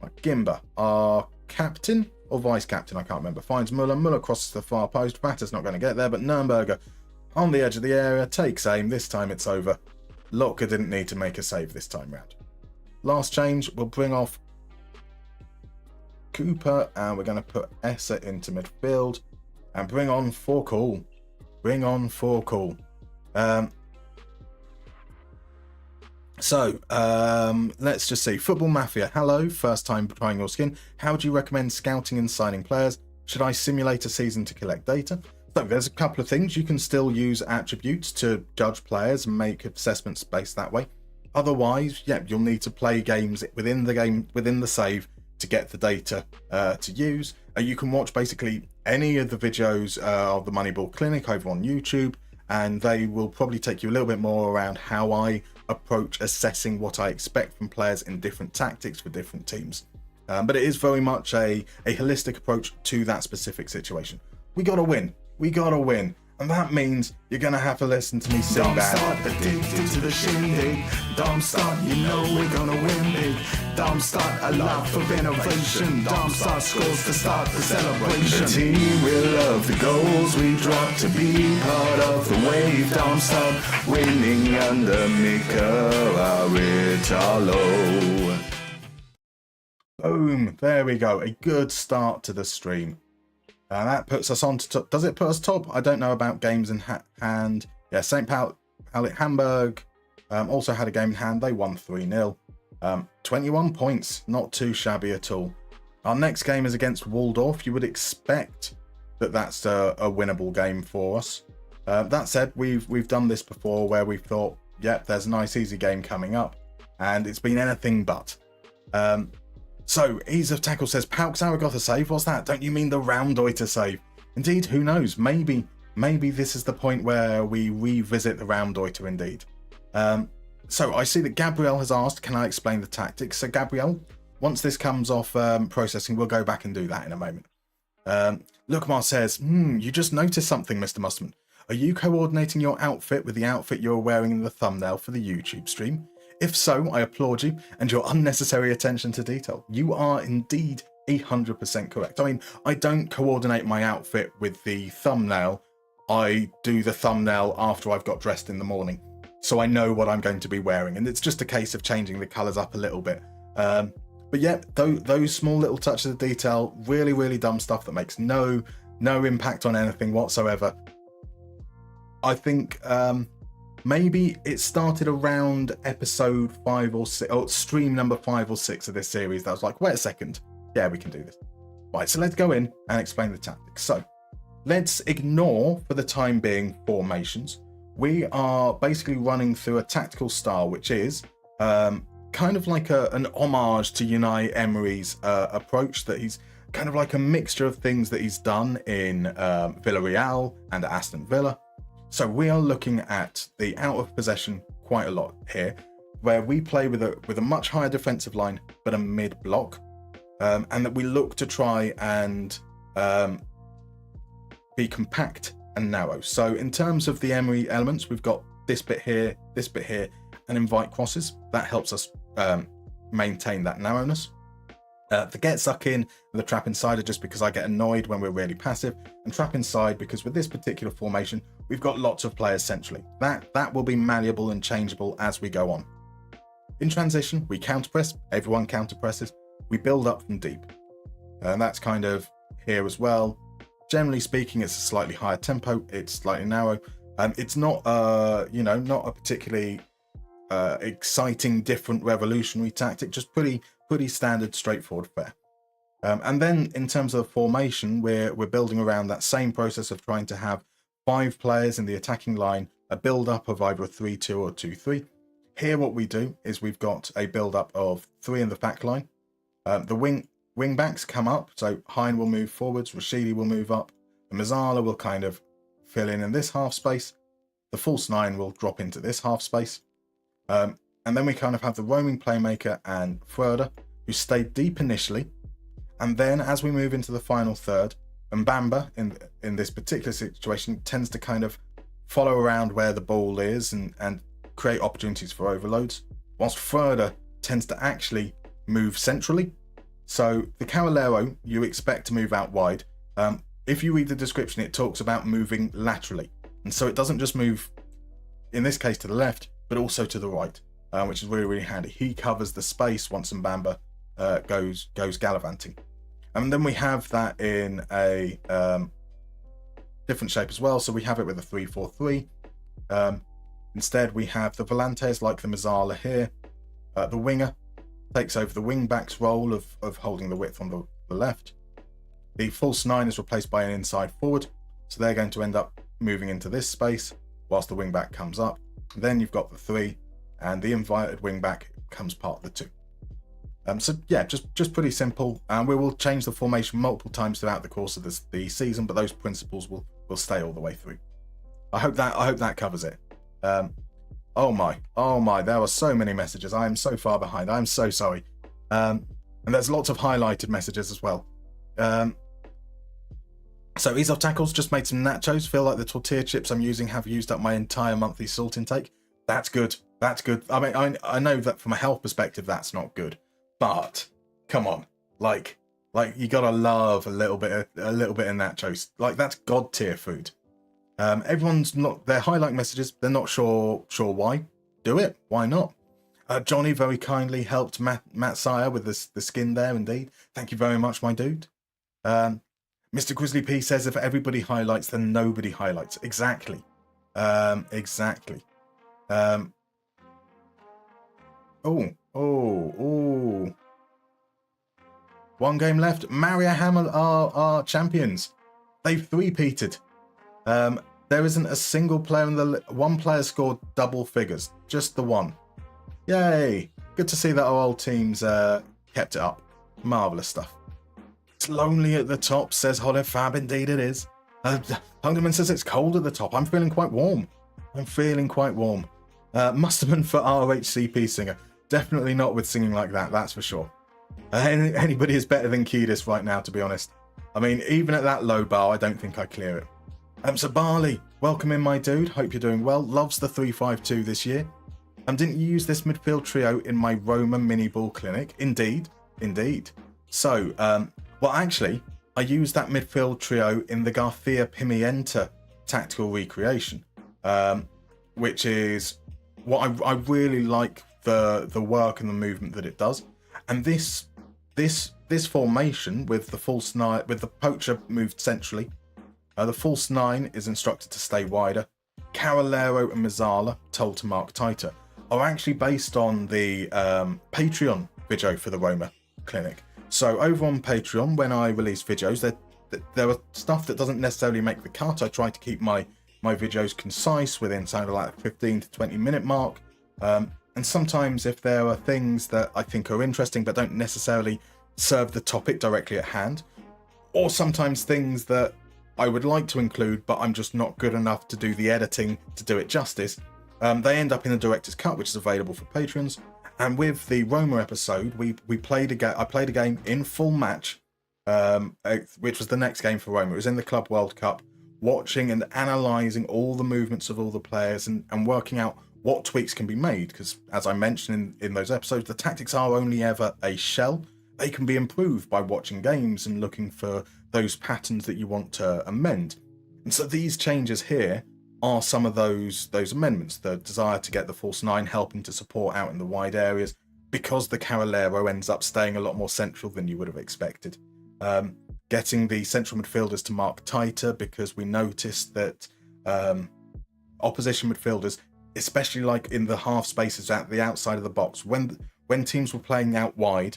Right, Gimba, our captain or vice-captain, I can't remember, finds Muller. Muller crosses the far post. Vatter's not going to get there, but Nürnberger on the edge of the area, takes aim. This time it's over. Lotka didn't need to make a save this time round. Last change, we'll bring off Cooper, and we're going to put Essa into midfield and bring on Forkall. So, let's just see. Football Mafia, hello, first time trying your skin. How do you recommend scouting and signing players? Should I simulate a season to collect data? So, there's a couple of things. You can still use attributes to judge players and make assessments based that way. Otherwise, yeah, you'll need to play games within the save to get the data to use. You can watch basically any of the videos of the Moneyball Clinic over on YouTube, and they will probably take you a little bit more around how I approach assessing what I expect from players in different tactics for different teams. But it is very much a holistic approach to that specific situation. We gotta win, and that means you're gonna have to listen to me sing bad. Darmstadt addicted to the shindig. Darmstadt, you know we're gonna win big. Darmstadt, a love of innovation. Darmstadt scores to start the celebration. The team will love the goals we drop to be part of the wave. Darmstadt winning under Mika Aritalo. Boom, there we go. A good start to the stream. And that puts us on to top. Does it put us top? I don't know about games in hand. Yeah, St. Paul, Hamburg also had a game in hand. They won 3-0. 21 points, not too shabby at all. Our next game is against Waldorf. You would expect that that's a winnable game for us. That said, we've done this before where we've thought, yep, there's a nice easy game coming up, and it's been anything but. So, Ease of Tackle says, Pauk Zaragoza save, what's that? Don't you mean the Raumdeuter save? Indeed, who knows? Maybe this is the point where we revisit the Raumdeuter indeed. So, I see that Gabriel has asked, can I explain the tactics? So, Gabriel, once this comes off processing, we'll go back and do that in a moment. Lukmar says, you just noticed something, Mr. Musterman. Are you coordinating your outfit with the outfit you're wearing in the thumbnail for the YouTube stream? If so, I applaud you and your unnecessary attention to detail. You are indeed 100% correct. I mean, I don't coordinate my outfit with the thumbnail I do the thumbnail after I've got dressed in the morning, so I know what I'm going to be wearing, and it's just a case of changing the colours up a little bit. But yeah, those small little touches of detail, really, really dumb stuff that makes no impact on anything whatsoever. I think maybe it started around episode 5 or 6, or stream number 5 or 6 of this series, that I was like, wait a second, yeah, we can do this. Right, so let's go in and explain the tactics. So let's ignore, for the time being, formations. We are basically running through a tactical style, which is kind of like an homage to Unai Emery's approach, that he's kind of like a mixture of things that he's done in Villarreal and Aston Villa. So we are looking at the out of possession quite a lot here, where we play with a much higher defensive line but a mid block, and that we look to try and be compact and narrow. So in terms of the Emery elements, we've got this bit here, and invite crosses. That helps us maintain that narrowness. The get stuck in and the trap inside are just because I get annoyed when we're really passive, and trap inside because with this particular formation we've got lots of players centrally. That will be malleable and changeable as we go on. In transition, we counter press. Everyone counter presses. We build up from deep, and that's kind of here as well. Generally speaking, it's a slightly higher tempo. It's slightly narrow. It's not not a particularly exciting, different, revolutionary tactic. Just pretty standard, straightforward fare. And then in terms of formation, we're building around that same process of trying to have 5 players in the attacking line, a build-up of either a 3-2 or 2-3. Here what we do is we've got a build-up of 3 in the back line. The wing backs come up, so Hein will move forwards, Rashidi will move up, the Mazzala will kind of fill in this half space, the false 9 will drop into this half space, and then we kind of have the roaming playmaker and Fröder, who stay deep initially, and then as we move into the final third, Mbamba in this particular situation tends to kind of follow around where the ball is and create opportunities for overloads, whilst Fröder tends to actually move centrally. So the Cavallero you expect to move out wide. If you read the description, it talks about moving laterally, and so it doesn't just move, in this case, to the left, but also to the right, which is really, really handy. He covers the space once Mbamba goes gallivanting. And then we have that in a different shape as well. So we have it with a 3-4-3. Instead, we have the volantes like the Mazzala here. The winger takes over the wing back's role of holding the width on the left. The false 9 is replaced by an inside forward. So they're going to end up moving into this space whilst the wing back comes up. Then you've got the 3, and the invited wing back becomes part of the 2. So yeah, just pretty simple. And we will change the formation multiple times throughout the course of the season, but those principles will stay all the way through. I hope that covers it. Oh my, there are so many messages. I am so far behind. I'm so sorry. And there's lots of highlighted messages as well. So Ease Off Tackles just made some nachos. Feel like the tortilla chips I'm using have used up my entire monthly salt intake. That's good. I mean, I know that from a health perspective, that's not good. But come on, like you gotta love a little bit of nachos. Like, that's god tier food. Everyone's not, they're highlight messages. They're not sure why. Do it. Why not? Johnny very kindly helped Matt Sire with the skin there. Indeed. Thank you very much, my dude. Mr. Grizzly P says if everybody highlights, then nobody highlights. Exactly. Exactly. Oh. One game left. Maria Hamel are champions. They've three-peated. There isn't a single player in the... One player scored double figures. Just the one. Yay. Good to see that our old teams kept it up. Marvellous stuff. It's lonely at the top, says Holofab. Indeed it is. Hungerman says it's cold at the top. I'm feeling quite warm. Musterman for RHCP singer. Definitely not with singing like that, that's for sure. Anybody is better than Kiedis right now, to be honest. I mean, even at that low bar, I don't think I clear it. So Barley, welcome in, my dude. Hope you're doing well. Loves the 352 this year. Didn't you use this midfield trio in my Roma mini ball clinic? Indeed. So, well, actually, I used that midfield trio in the Garcia Pimienta tactical recreation, which is what I really like the work and the movement that it does. And this formation with the false nine, with the poacher moved centrally, the false nine is instructed to stay wider. Carolero and Mazzala, told to mark tighter, are actually based on the Patreon video for the Roma clinic. So over on Patreon, when I release videos, there are stuff that doesn't necessarily make the cut. I try to keep my videos concise within something like 15 to 20 minute mark. And sometimes if there are things that I think are interesting but don't necessarily serve the topic directly at hand, or sometimes things that I would like to include but I'm just not good enough to do the editing to do it justice, they end up in the director's cut, which is available for patrons. And with the Roma episode, I played a game in full match, which was the next game for Roma. It was in the Club World Cup, watching and analysing all the movements of all the players and working out what tweaks can be made. Because as I mentioned in those episodes, the tactics are only ever a shell. They can be improved by watching games and looking for those patterns that you want to amend. And so these changes here are some of those amendments. The desire to get the false nine helping to support out in the wide areas, because the Carolero ends up staying a lot more central than you would have expected. Getting the central midfielders to mark tighter, because we noticed that opposition midfielders, especially like in the half spaces at the outside of the box, when teams were playing out wide,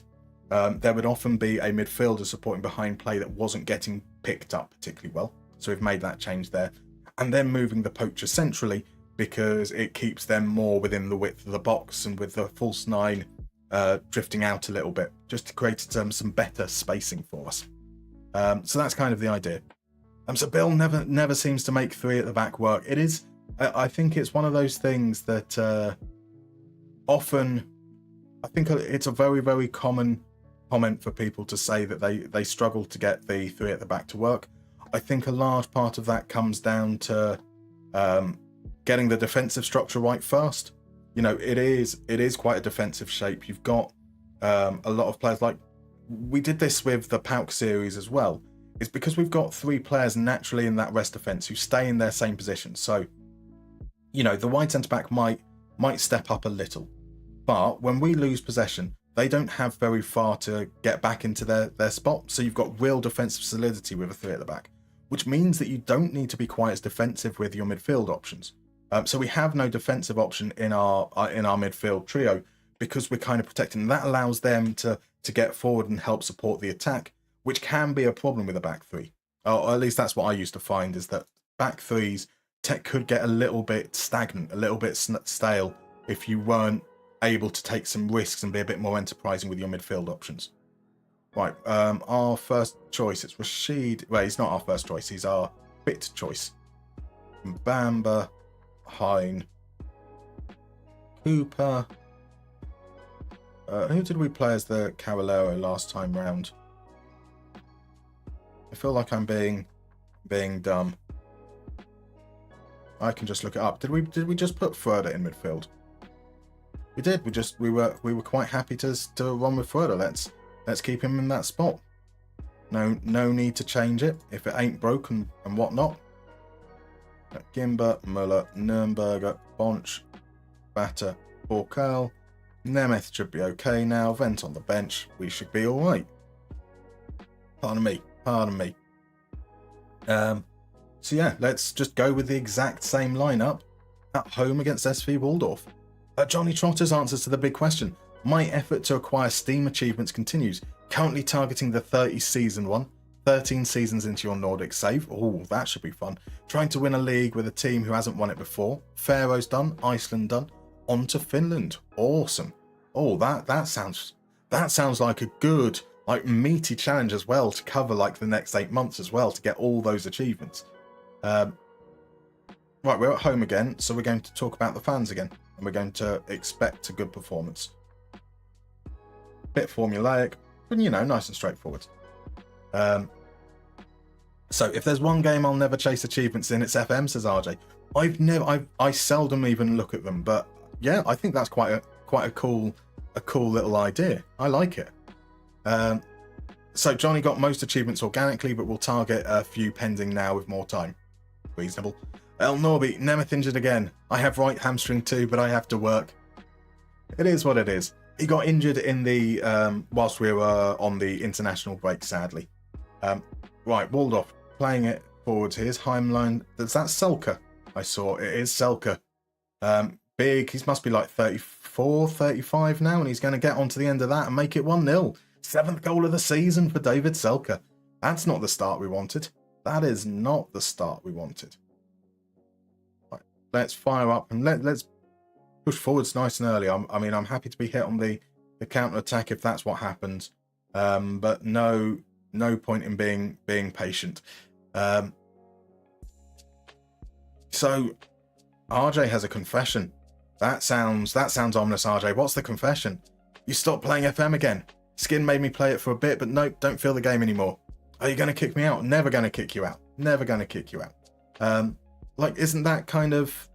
there would often be a midfielder supporting behind play that wasn't getting picked up particularly well. So we've made that change there. And then moving the poacher centrally, because it keeps them more within the width of the box, and with the false nine drifting out a little bit, just to create some better spacing for us. So that's kind of the idea. So Bill never seems to make three at the back work. It is, I think it's one of those things that often, I think it's a very, very common comment for people to say that they struggle to get the three at the back to work. I think a large part of that comes down to getting the defensive structure right first. You know, it is quite a defensive shape. You've got a lot of players, like we did this with the Pauk series as well. It's because we've got three players naturally in that rest defense who stay in their same position. So, you know, the wide centre back might step up a little, but when we lose possession, they don't have very far to get back into their spot. So you've got real defensive solidity with a three at the back, which means that you don't need to be quite as defensive with your midfield options. So we have no defensive option in our midfield trio, because we're kind of protecting. That allows them to get forward and help support the attack, which can be a problem with a back three. Or at least that's what I used to find, is that back threes could get a little bit stagnant, a little bit stale, if you weren't able to take some risks and be a bit more enterprising with your midfield options. Right, our first choice, it's Rashid. Well, he's not our first choice, he's our fifth choice. Bamba, Hine, Cooper. Who did we play as the Carolero last time round? I feel like I'm being dumb. I can just look it up. Did we just put Froeder in midfield? We did. We were quite happy to run with Froeder. Let's keep him in that spot. No need to change it if it ain't broken and whatnot. Gimba, Muller, Nürnberger, Bonch, Batter, Borkel. Nemeth should be okay now. Vent on the bench. We should be all right. Pardon me. So yeah, let's just go with the exact same lineup at home against SV Waldorf. Johnny Trotter's answers to the big question. My effort to acquire Steam achievements continues. Currently targeting the 30 season one. 13 seasons into your Nordic save. Oh, that should be fun. Trying to win a league with a team who hasn't won it before. Faroes done. Iceland done. On to Finland. Awesome. Oh, that sounds like a good, like, meaty challenge as well, to cover like the next 8 months as well, to get all those achievements. Right, we're at home again, so we're going to talk about the fans again, and we're going to expect a good performance. Bit formulaic, but you know, nice and straightforward. So if there's one game I'll never chase achievements in, it's FM, says RJ. I seldom even look at them, but yeah, I think that's quite a cool little idea. I like it. So Johnny got most achievements organically, but we'll target a few pending now with more time. reasonable. El Norby, Nemeth injured again. I have right hamstring too, but I have to work. It is what it is. He got injured in the whilst we were on the international break, sadly. Right, Waldorf playing it forwards. Here's Heimlein. That's Selke. I saw it is Selke. Big. He must be like 34, 35 now, and he's going to get onto the end of that and make it 1-0. 7th goal of the season for David Selke. That's not the start we wanted. That is not the start we wanted. Right, let's fire up and let's push forwards nice and early. I mean, I'm happy to be hit on the counter-attack if that's what happens. But no point in being patient. So RJ has a confession. That sounds ominous, RJ. What's the confession? You stopped playing FM again. Skin made me play it for a bit, but nope, don't feel the game anymore. Are you going to kick me out? Never going to kick you out. Never going to kick you out. Like, isn't that kind of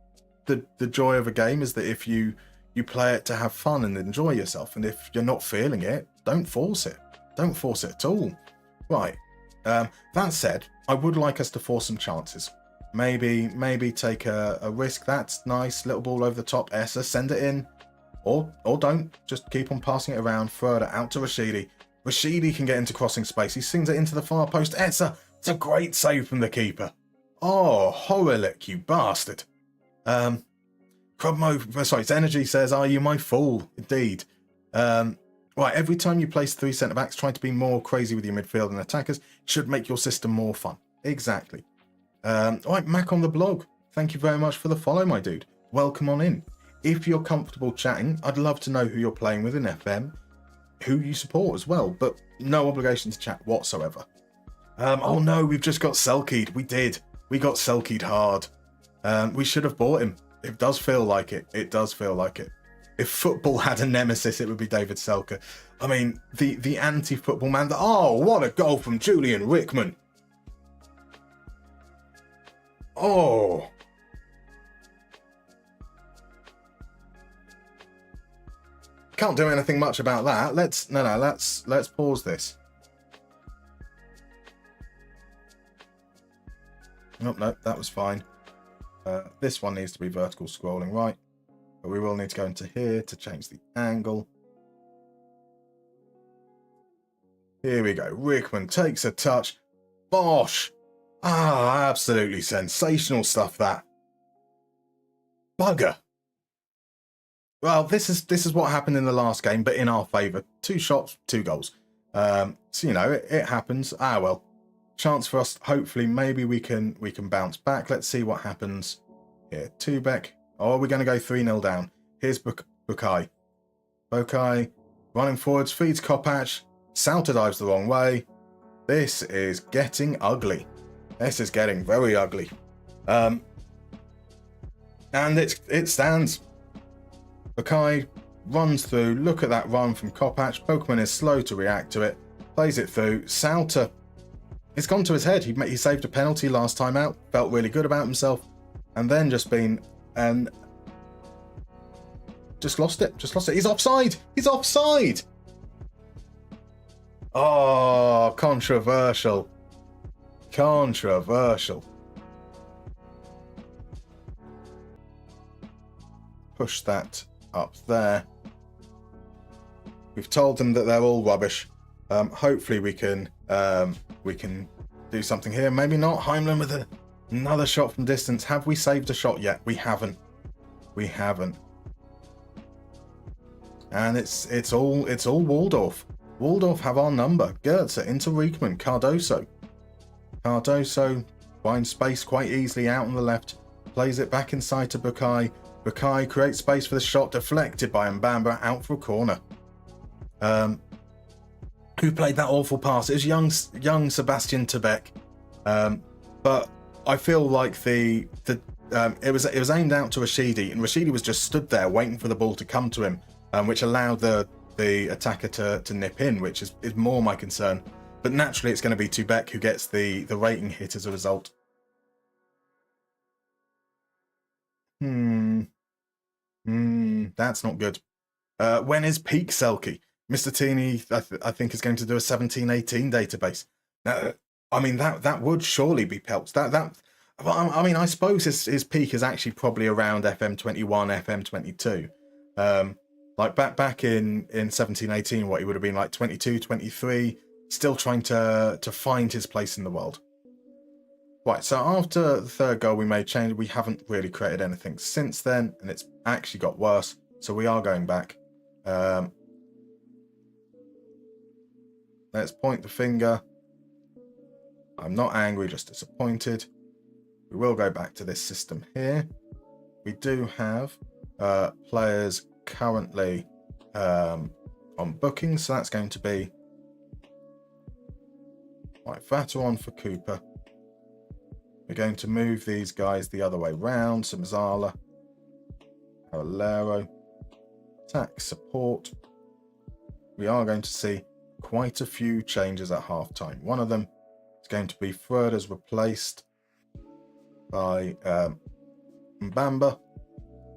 the joy of a game, is that if you play it to have fun and enjoy yourself, and if you're not feeling it, don't force it. Don't force it at all. Right. That said, I would like us to force some chances. Maybe take a risk. That's nice. Little ball over the top. Essa, send it in. Or don't. Just keep on passing it around. Throw it out to Rashidi. Rashidi can get into crossing space. He swings it into the far post. Essa, it's a great save from the keeper. Oh, Horilik, you bastard. It's Energy says, are you my fool? Indeed. Right, every time you place 3 centre-backs, try to be more crazy with your midfield and attackers. Should make your system more fun. Exactly. Right, Mac on the blog. Thank you very much for the follow, my dude. Welcome on in. If you're comfortable chatting, I'd love to know who you're playing with in FM, who you support as well, but no obligation to chat whatsoever. Oh no, we've just got Selkied. We did. We got Selkied hard. We should have bought him. It does feel like it. It does feel like it. If football had a nemesis, it would be David Selke. I mean, the anti-football man. Oh, what a goal from Julian Rickman. Oh. Can't do anything much about that. Let's pause this. Nope, that was fine. This one needs to be vertical scrolling, right? But we will need to go into here to change the angle. Here we go. Rickman takes a touch. Bosh! Ah, absolutely sensational stuff, that. Bugger. Well, this is what happened in the last game, but in our favour. 2 shots, 2 goals. So, you know, it happens. Ah, well. Chance for us, hopefully, maybe we can bounce back. Let's see what happens here. Tubek. Oh, we're going to go 3-0 down. Here's Bukai. Bukai running forwards, feeds Kopach. Salter dives the wrong way. This is getting ugly. This is getting very ugly. And it stands. Bukai runs through. Look at that run from Kopach. Pokemon is slow to react to it. Plays it through. Salter. It's gone to his head. He saved a penalty last time out. Felt really good about himself. And then just been... Just lost it. He's offside. He's offside. Oh, controversial. Controversial. Push that up there. We've told them that they're all rubbish. Hopefully we can do something here. Maybe not. Heimlin with another shot from distance. Have we saved a shot yet? We haven't. We haven't. And it's all Waldorf. Waldorf have our number. Goetze into Riekman. Cardoso finds space quite easily out on the left. Plays it back inside to Bukai. Bukai creates space for the shot, deflected by Mbamba, out for a corner. Who played that awful pass? It was young Sebastian Tebek. But I feel like it was aimed out to Rashidi, and Rashidi was just stood there waiting for the ball to come to him, which allowed the attacker to nip in, which is more my concern. But naturally, it's going to be Tubek who gets the rating hit as a result. That's not good. When is peak Selkie? Mr. Teeny, I think, is going to do a 17-18 database. Now, I mean, that would surely be Pelts. That Well, I mean, I suppose his peak is actually probably around FM21, FM22. Like back in 17, 18, what he would have been like 22, 23, still trying to find his place in the world. Right, so after the third goal we made change, we haven't really created anything since then, and it's actually got worse. So we are going back. Let's point the finger. I'm not angry, just disappointed. We will go back to this system here. We do have players currently on booking, so that's going to be right, Vateron for Cooper. We're going to move these guys the other way round. Simzala, Aralero, attack, support. We are going to see quite a few changes at half-time. One of them is going to be Froeder's replaced by Mbamba.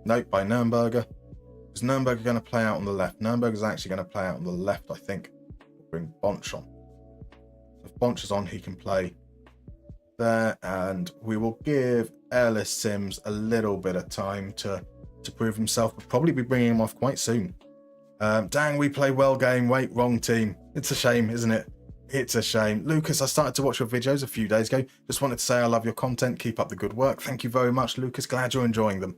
Nope, by Nürnberger. Is Nürnberger going to play out on the left? Nürnberger is actually going to play out on the left, I think. We'll bring Bonch on. If Bonch is on, he can play there, and we will give Airless Sims a little bit of time to prove himself. We'll probably be bringing him off quite soon. Dang, we play well game. Wait, wrong team. It's a shame, isn't it? It's a shame. Lucas, I started to watch your videos a few days ago. Just wanted to say I love your content. Keep up the good work. Thank you very much, Lucas. Glad you're enjoying them.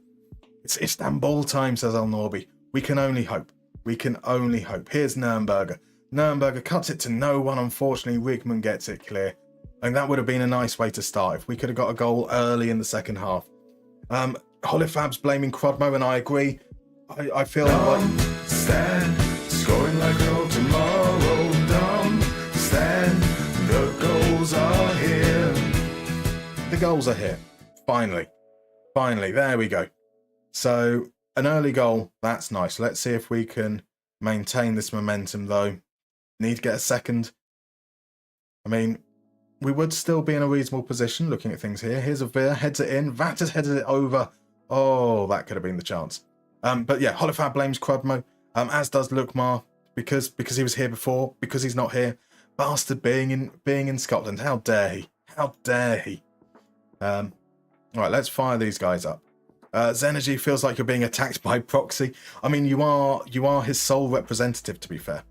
It's Istanbul time, says El Norby. We can only hope. We can only hope. Here's Nürnberger. Nürnberger cuts it to no one. Unfortunately, Wigman gets it clear. And that would have been a nice way to start if we could have got a goal early in the second half. Holifab's blaming Crodmo, and I agree. I feel like... Stand, scoring like no tomorrow. Dumb, stand, the goals are here. The goals are here. Finally. Finally, there we go. So, an early goal, that's nice. Let's see if we can maintain this momentum, though. Need to get a second. I mean, we would still be in a reasonable position looking at things here. Here's a Veer, heads it in. Vat has headed it over. Oh, that could have been the chance. But yeah, Holifab blames Crodmo, as does Lukmar, because he was here before, because he's not here. Bastard being in Scotland. How dare he? How dare he? All right, let's fire these guys up. Zenergy feels like you're being attacked by proxy. I mean, you are his sole representative, to be fair.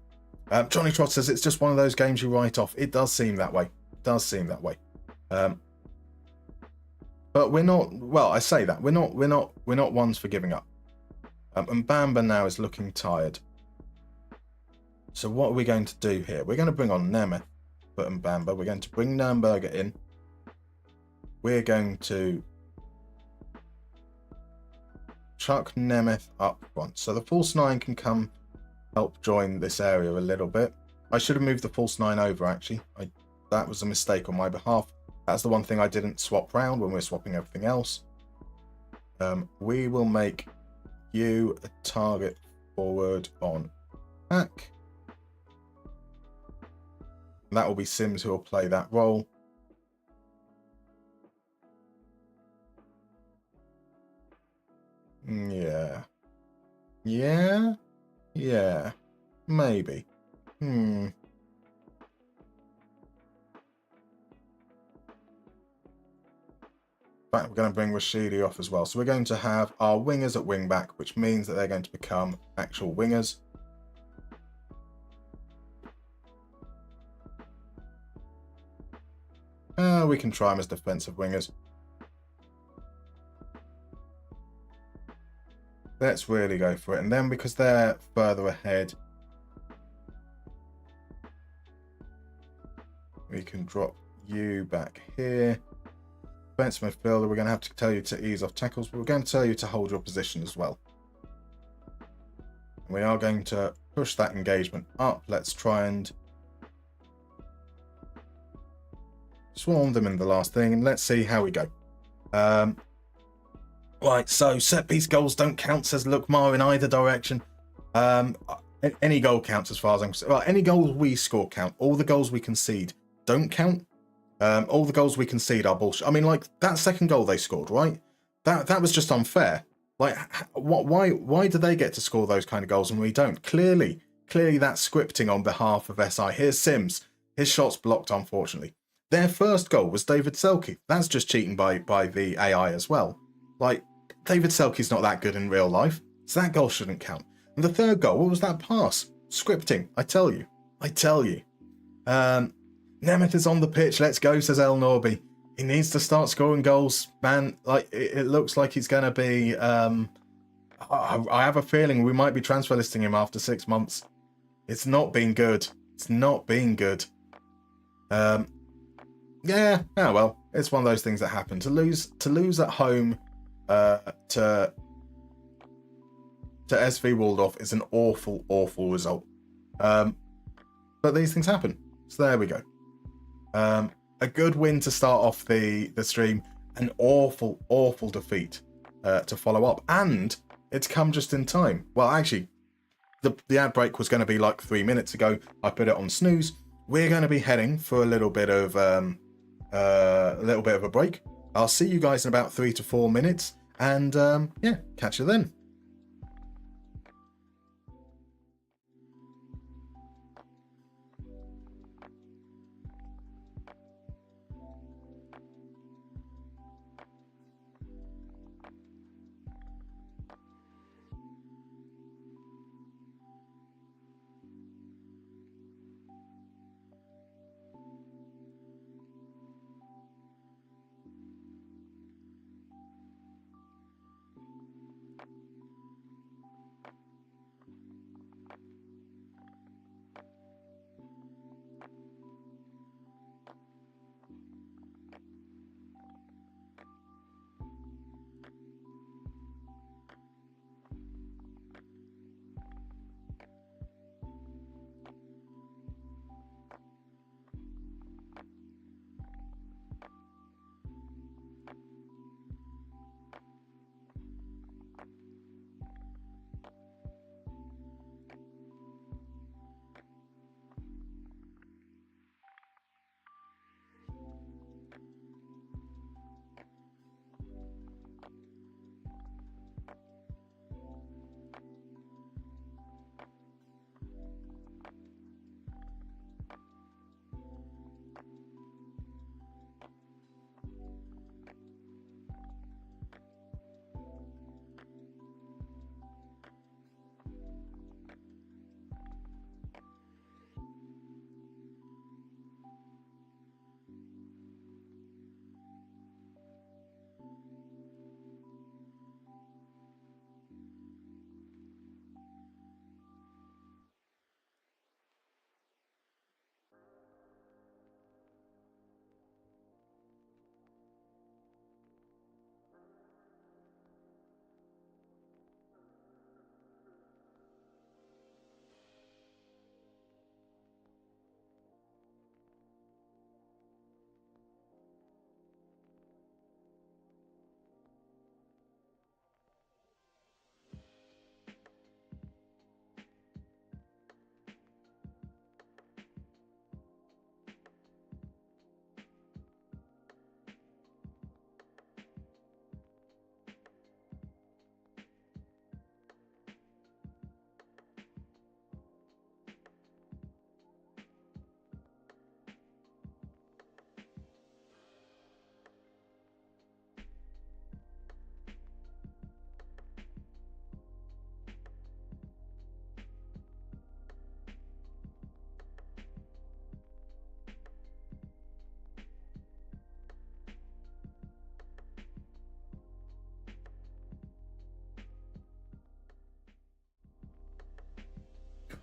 Johnny Trot says it's just one of those games you write off. It does seem that way. It does seem that way. But we're not. Well, I say that we're not ones for giving up. And Bamba now is looking tired. So what are we going to do here? We're going to bring on Nemeth and Bamba. We're going to bring Nürnberger in. We're going to chuck Nemeth up front. So the false 9 can come help join this area a little bit. I should have moved the false 9 over, actually. That was a mistake on my behalf. That's the one thing I didn't swap round when we were swapping everything else. We will make you a target forward on attack. That will be Sims who will play that role. Yeah. Yeah? Yeah. Maybe. In fact, we're going to bring Rashidi off as well. So we're going to have our wingers at wing back, which means that they're going to become actual wingers. We can try them as defensive wingers. Let's really go for it. And then because they're further ahead, we can drop you back here. Defensive midfielder, we're going to have to tell you to ease off tackles, but we're going to tell you to hold your position as well. And we are going to push that engagement up. Let's try and swarm them in the last thing, and let's see how we go. Right, so set piece goals don't count, says Lukmar, in either direction. Any goal counts as far as I'm concerned. Well, any goals we score count. All the goals we concede don't count. All the goals we concede are bullshit. I mean, like, that second goal they scored, right? That was just unfair. Like, why do they get to score those kind of goals and we don't? Clearly that's scripting on behalf of SI. Here's Sims. His shot's blocked, unfortunately. Their first goal was David Selke. That's just cheating by the AI as well. Like, David Selke's not that good in real life, so that goal shouldn't count. And the third goal, what was that pass? Scripting, I tell you. Nemeth is on the pitch, let's go, says El Norby. He needs to start scoring goals, man. Like, it looks like he's going to be... I have a feeling we might be transfer listing him after 6 months. It's not been good. Yeah, oh well, it's one of those things that happen. To lose at home to SV Waldorf is an awful result. But these things happen. So there we go. A good win to start off the stream. An awful defeat to follow up. And it's come just in time. Well, actually, the ad break was going to be like 3 minutes ago. I put it on snooze. We're going to be heading for a little bit of a break. I'll see you guys in about 3 to 4 minutes. And yeah, catch you then.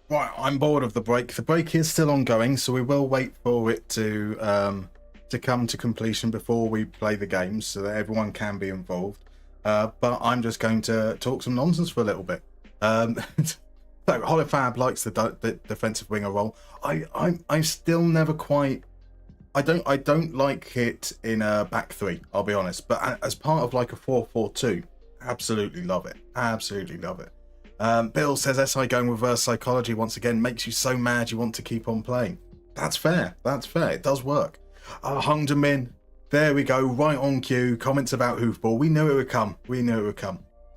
Right, I'm bored of the break. The break is still ongoing, so we will wait for it to come to completion before we play the games, so that everyone can be involved. But I'm just going to talk some nonsense for a little bit. So Holofab likes the defensive winger role. I still never quite. I don't like it in a back three. I'll be honest, but as part of like a 4-4-2, absolutely love it. Absolutely love it. Bill says SI going reverse psychology once again makes you so mad you want to keep on playing. That's fair. It does work. Hung to Min. There we go. Right on cue. Comments about hoofball. We knew it would come.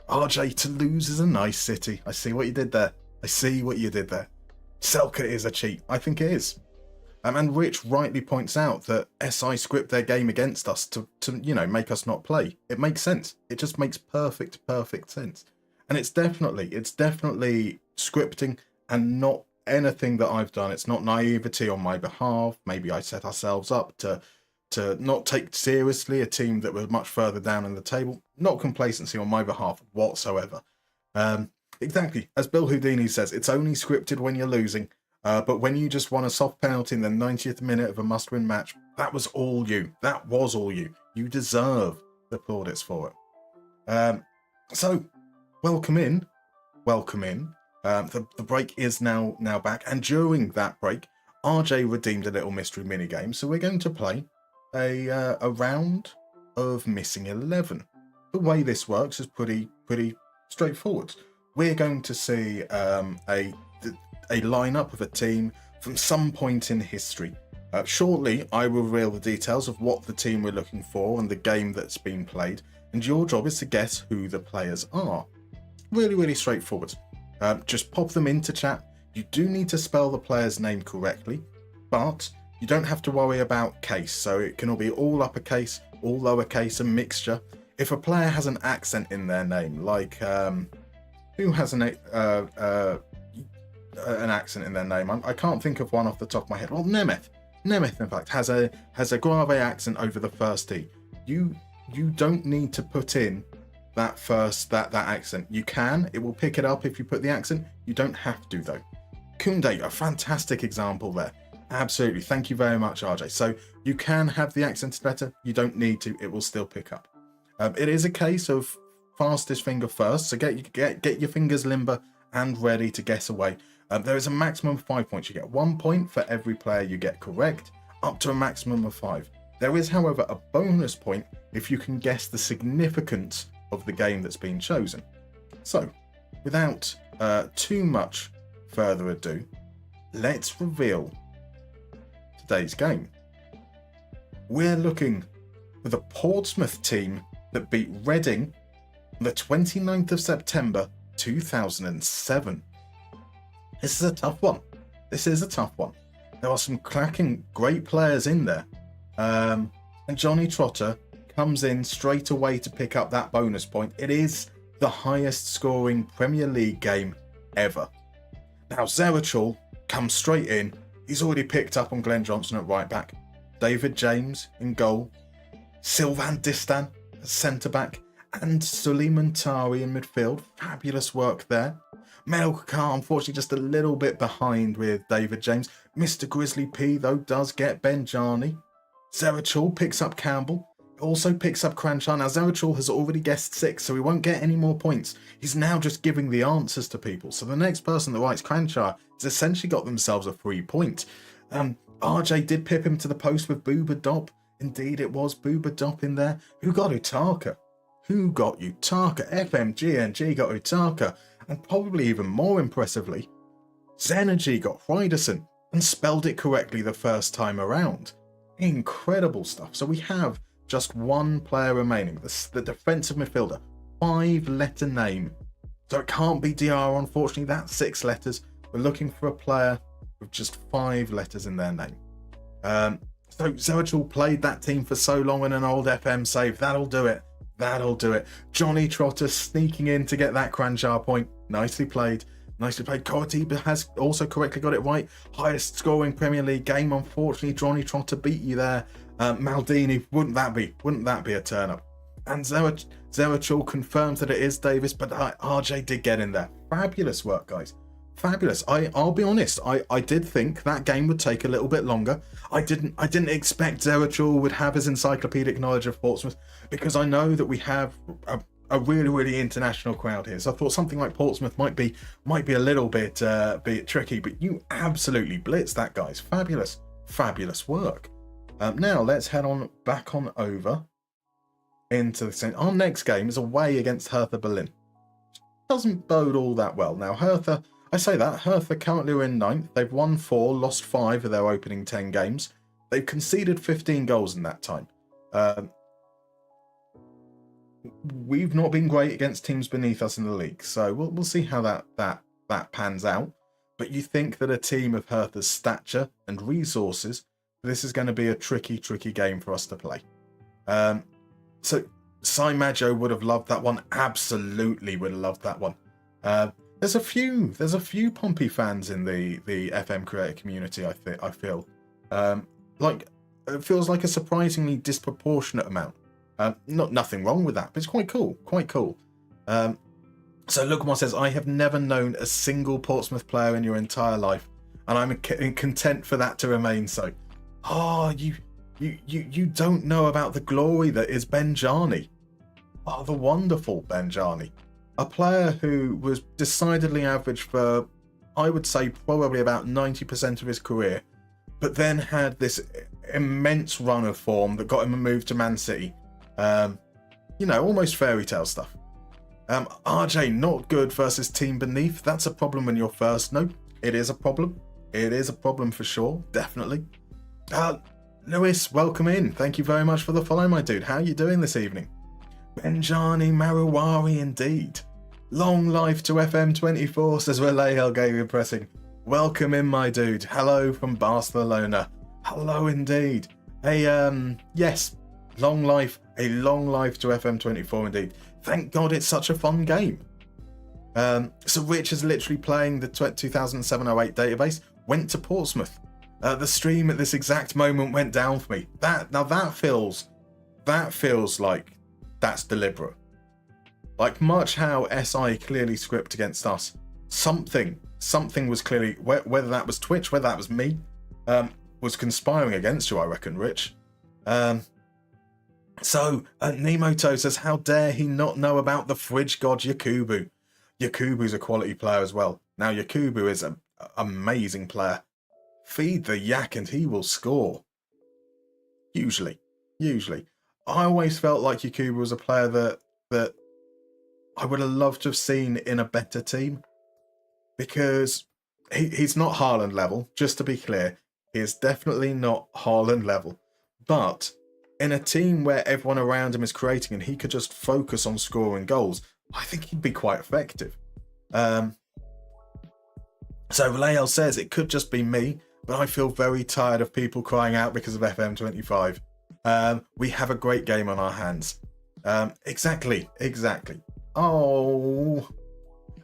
RJ, Toulouse is a nice city. I see what you did there. Selke is a cheat. I think it is. And Rich rightly points out that SI script their game against us to make us not play. It makes sense. It just makes perfect sense. And it's definitely scripting and not anything that I've done. It's not naivety on my behalf. Maybe I set ourselves up to not take seriously a team that was much further down in the table. Not complacency on my behalf whatsoever. Exactly. As Bill Houdini says, it's only scripted when you're losing. But when you just won a soft penalty in the 90th minute of a must-win match, that was all you. That was all you. You deserve the plaudits for it. So, welcome in. The break is now back, and during that break, RJ redeemed a little mystery minigame. So we're going to play a round of Missing 11. The way this works is pretty straightforward. We're going to see a lineup of a team from some point in history. Shortly, I will reveal the details of what the team we're looking for and the game that's been played, and your job is to guess who the players are. Really straightforward. Just pop them into chat. You do need to spell the player's name correctly, but you don't have to worry about case, so it can all be all uppercase, all lowercase, a mixture. If a player has an accent in their name, like who has an accent in their name? I can't think of one off the top of my head. Well, Nemeth, in fact, has a grave accent over the first E. You don't need to put in that accent. You can. It will pick it up if you put the accent. You don't have to, though. Kunde, a fantastic example there. Absolutely. Thank you very much, RJ. So you can have the accented letter. You don't need to. It will still pick up. It is a case of fastest finger first. So get your fingers limber and ready to guess away. There is a maximum of 5 points. You get 1 point for every player you get correct, up to a maximum of 5. There is, however, a bonus point if you can guess the significance of the game that's been chosen. So, without too much further ado, let's reveal today's game. We're looking for the Portsmouth team that beat Reading on the 29th of September 2007. This is a tough one. There are some cracking great players in there. And Johnny Trotter comes in straight away to pick up that bonus point. It is the highest scoring Premier League game ever. Now Zerachul comes straight in. He's already picked up on Glenn Johnson at right back, David James in goal, Sylvan Distan at centre back, and Suleiman Tari in midfield. Fabulous work there. Mel Kakar, unfortunately, just a little bit behind with David James. Mr. Grizzly P, though, does get Benjani. Zerachul picks up Campbell. Also picks up Cranchar. Now, Zerachul has already guessed 6, so he won't get any more points. He's now just giving the answers to people. So the next person that writes Cranchar has essentially got themselves a free point. RJ did pip him to the post with Booba Dop. Indeed, it was Booba Dop in there. Who got Utaka? FMGNG got Utaka. And probably even more impressively, Zenergy got Ryderson and spelled it correctly the first time around. Incredible stuff. So we have just one player remaining, the defensive midfielder, 5-letter name. So it can't be DR, unfortunately. That's 6 letters. We're looking for a player with just 5 letters in their name. So Zerachul played that team for so long in an old FM save. That'll do it. Johnny Trotter sneaking in to get that Cranchar point. Nicely played. Coritiba has also correctly got it right. Highest scoring Premier League game. Unfortunately, Johnny Trotter beat you there. Maldini, wouldn't that be a turn up? And Zerachul confirms that it is Davis, but RJ did get in there. Fabulous work, guys. Fabulous. I'll be honest. I did think that game would take a little bit longer. I didn't expect Zerachul would have his encyclopedic knowledge of Portsmouth, because I know that we have a really international crowd here. So I thought something like Portsmouth might be a little bit tricky. But you absolutely blitzed that, guys. Fabulous work. Now let's head on back on over into the scene. Our next game is away against Hertha Berlin. Doesn't bode all that well. Now Hertha currently are in 9th. They've won 4, lost 5 of their opening 10 games. They've conceded 15 goals in that time. We've not been great against teams beneath us in the league, so we'll see how that pans out. but you think that a team of Hertha's stature and resources, this is going to be a tricky game for us to play. So Sai Maggio would have loved that one. Absolutely would have loved that one. There's a few Pompey fans in the FM creator community. I feel like it feels like a surprisingly disproportionate amount. Nothing wrong with that, but it's quite cool. So Lukmar says, I have never known a single Portsmouth player in your entire life, and I'm content for that to remain so. Oh, you don't know about the glory that is Benjani. Oh, the wonderful Benjani. A player who was decidedly average for, I would say, probably about 90% of his career, but then had this immense run of form that got him a move to Man City. Almost fairy tale stuff. RJ, not good versus team beneath. That's a problem when you're first. No, it is a problem. It is a problem for sure, definitely. Lewis, welcome in. Thank you very much for the follow, my dude. How are you doing this evening? Benjani Marouari, indeed. Long life to FM24, says Relay Algeria Pressing. Welcome in, my dude. Hello from Barcelona. Hello, indeed. Yes, a long life to FM24, indeed. Thank God it's such a fun game. So Rich is literally playing the 2007-08 database, went to Portsmouth. The stream at this exact moment went down for me. That feels like that's deliberate. Like much how SI clearly script against us. Something was clearly, whether that was Twitch, whether that was me, was conspiring against you, I reckon, Rich. So Nemoto says, how dare he not know about the fridge god Yakubu? Yakubu's a quality player as well. Now Yakubu is an amazing player. Feed the yak and he will score. Usually. I always felt like Yakubu was a player that I would have loved to have seen in a better team. Because he's not Haaland level, just to be clear. He is definitely not Haaland level. But in a team where everyone around him is creating and he could just focus on scoring goals, I think he'd be quite effective. So Lael says, it could just be me, but I feel very tired of people crying out because of FM25. We have a great game on our hands. Exactly. Oh.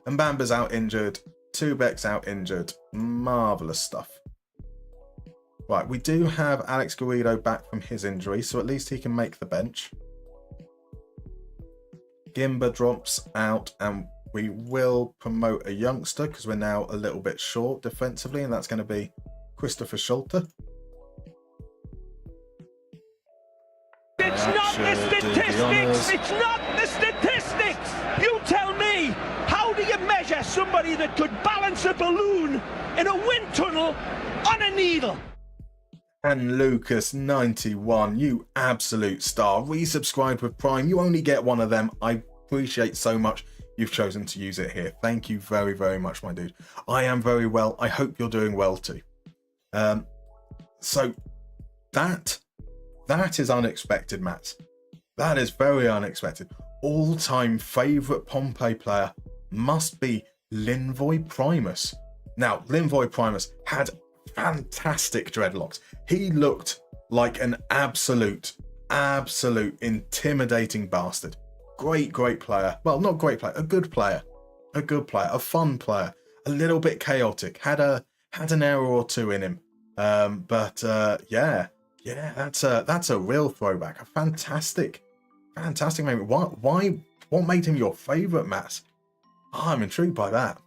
And Bamba's out injured. Tubek's out injured. Marvellous stuff. Right, we do have Alex Garrido back from his injury, so at least he can make the bench. Gimba drops out, and we will promote a youngster because we're now a little bit short defensively, and that's going to be Christopher Schulte. It's not the statistics! It's not the statistics! You tell me! How do you measure somebody that could balance a balloon in a wind tunnel on a needle? And Lucas 91, you absolute star. Resubscribed with Prime. You only get one of them. I appreciate so much you've chosen to use it here. Thank you very, very much, my dude. I am very well. I hope you're doing well too. So that is unexpected, Matt. That is very unexpected. All-time favourite Pompey player must be Linvoy Primus. Now, Linvoy Primus had fantastic dreadlocks. He looked like an absolute intimidating bastard. Great player. Well, not great player, a good player, a fun player, a little bit chaotic, had an error or two in him. But yeah, that's a real throwback. A fantastic moment. What made him your favourite, Matt? Oh, I'm intrigued by that.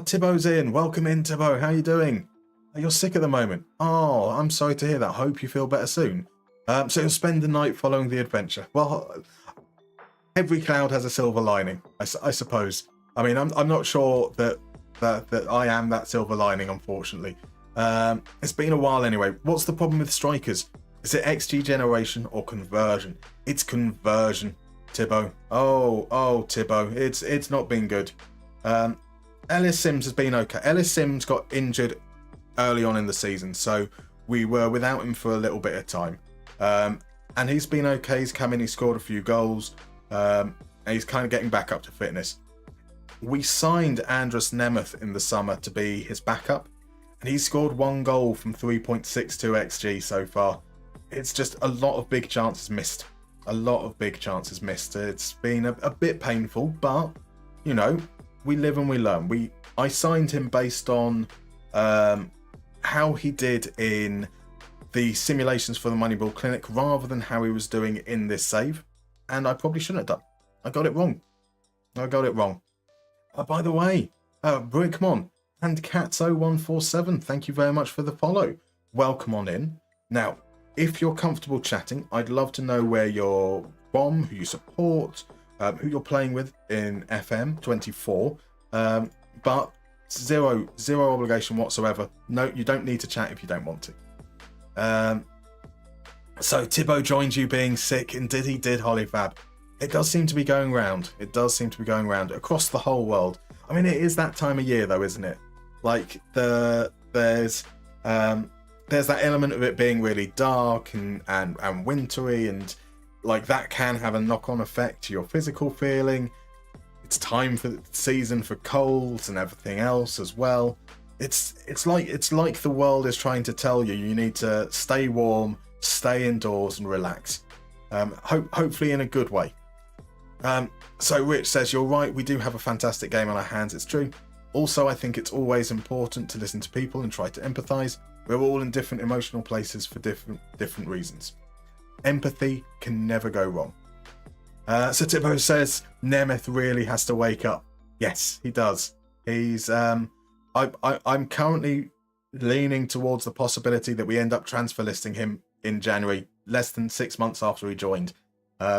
Thibaut's in. Welcome in, Thibaut. How you doing? You're sick at the moment. Oh, I'm sorry to hear that. Hope you feel better soon. So you'll spend the night following the adventure. Well, every cloud has a silver lining, I suppose. I mean, I'm not sure that I am that silver lining, unfortunately. It's been a while anyway. What's the problem with strikers? Is it XG generation or conversion? It's conversion, Thibaut. Oh, Thibaut. It's not been good. Ellis Sims has been okay. Ellis Sims got injured early on in the season, so we were without him for a little bit of time. And he's been okay. He's come in, he scored a few goals, and he's kind of getting back up to fitness. we signed Andrus Nemeth in the summer to be his backup, and he's scored 1 goal from 3.62 XG so far. It's just a lot of big chances missed. A lot of big chances missed. It's been a bit painful, but, you know, we live and we learn. I signed him based on how he did in the simulations for the Moneyball Clinic rather than how he was doing in this save, and I probably shouldn't have done. I got it wrong. By the way, Brickmon and Cats0147, thank you very much for the follow. Welcome on in. Now, if you're comfortable chatting, I'd love to know where you're from, who you support, who you're playing with in FM24, but zero obligation whatsoever. No, you don't need to chat if you don't want to. So Tibbo joined you being sick, and he did, Hollyfab. It does seem to be going round. It does seem to be going round across the whole world. I mean, it is that time of year though, isn't it? Like there's that element of it being really dark and wintry, and like that can have a knock-on effect to your physical feeling. It's time for the season for colds and everything else as well. It's like the world is trying to tell you need to stay warm, stay indoors, and relax. Hopefully in a good way. So Rich says, you're right, we do have a fantastic game on our hands, it's true. Also, I think it's always important to listen to people and try to empathise. We're all in different emotional places for different reasons. Empathy can never go wrong. So Tippo says, Nemeth really has to wake up. Yes, he does. He's I'm currently leaning towards the possibility that we end up transfer listing him in January, less than 6 months after he joined.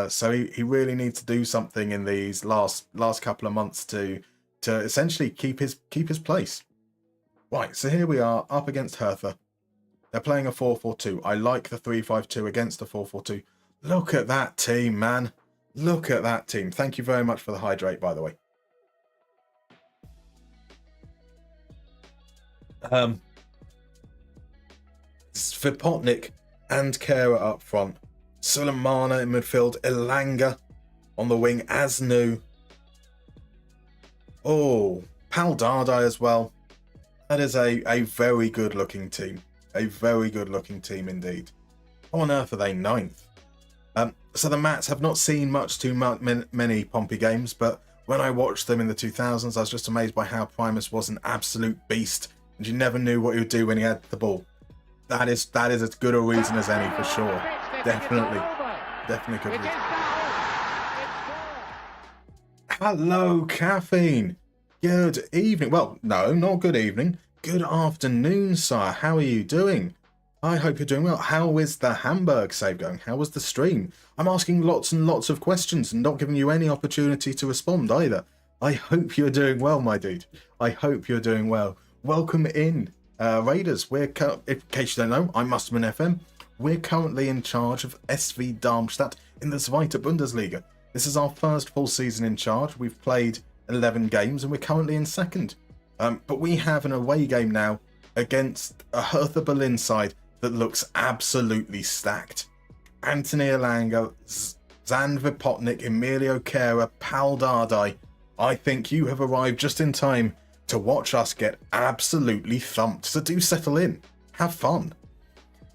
So he really needs to do something in these last couple of months to essentially keep his place. Right, so here we are up against Hertha. They're playing a 4-4-2. I like the 3-5-2 against a 4-4-2. Look at that team, man. Look at that team. Thank you very much for the hydrate, by the way. Svipotnik and Kara up front. Sulemana in midfield. Elanga on the wing. Asnu. Oh, Pal Dardai as well. That is a very good looking team. A very good looking team indeed. How on earth are they 9th? So the Mats have not seen many Pompey games, but when I watched them in the 2000s, I was just amazed by how Primus was an absolute beast, and you never knew what he would do when he had the ball. That is as good a reason as any, for sure. Definitely good reason. Hello, Caffeine. Good evening. Well, no, not good evening. Good afternoon, sire. How are you doing? I hope you're doing well. How is the Hamburg save going? How was the stream? I'm asking lots and lots of questions and not giving you any opportunity to respond either. I hope you're doing well, my dude. I hope you're doing well. Welcome in, Raiders. In case you don't know, I'm MustermannFM. We're currently in charge of SV Darmstadt in the Zweite Bundesliga. This is our first full season in charge. We've played 11 games and we're currently in second. But we have an away game now against a Hertha Berlin side that looks absolutely stacked. Anthony Elanga, Zan Vipotnik, Emilio Kera, Pal Dardai. I think you have arrived just in time to watch us get absolutely thumped. So do settle in. Have fun.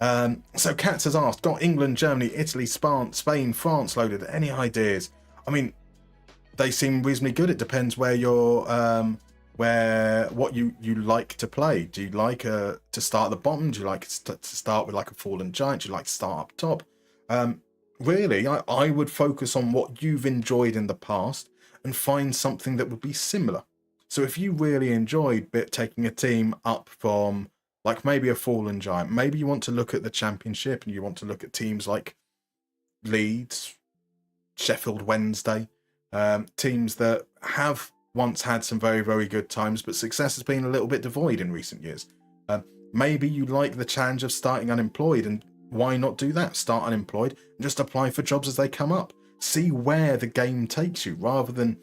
So Katz has asked, got England, Germany, Italy, Spain, France loaded. Any ideas? I mean, they seem reasonably good. It depends where you're, what you like to play. Do you like to start at the bottom? Do you like to start with like a fallen giant? Do you like to start up top? Really, I would focus on what you've enjoyed in the past and find something that would be similar. So if you really enjoyed taking a team up from like maybe a fallen giant, maybe you want to look at the Championship and you want to look at teams like Leeds, Sheffield Wednesday, teams that have once had some very, very good times, but success has been a little bit devoid in recent years. Maybe you like the challenge of starting unemployed, and why not do that? Start unemployed and just apply for jobs as they come up. See where the game takes you rather than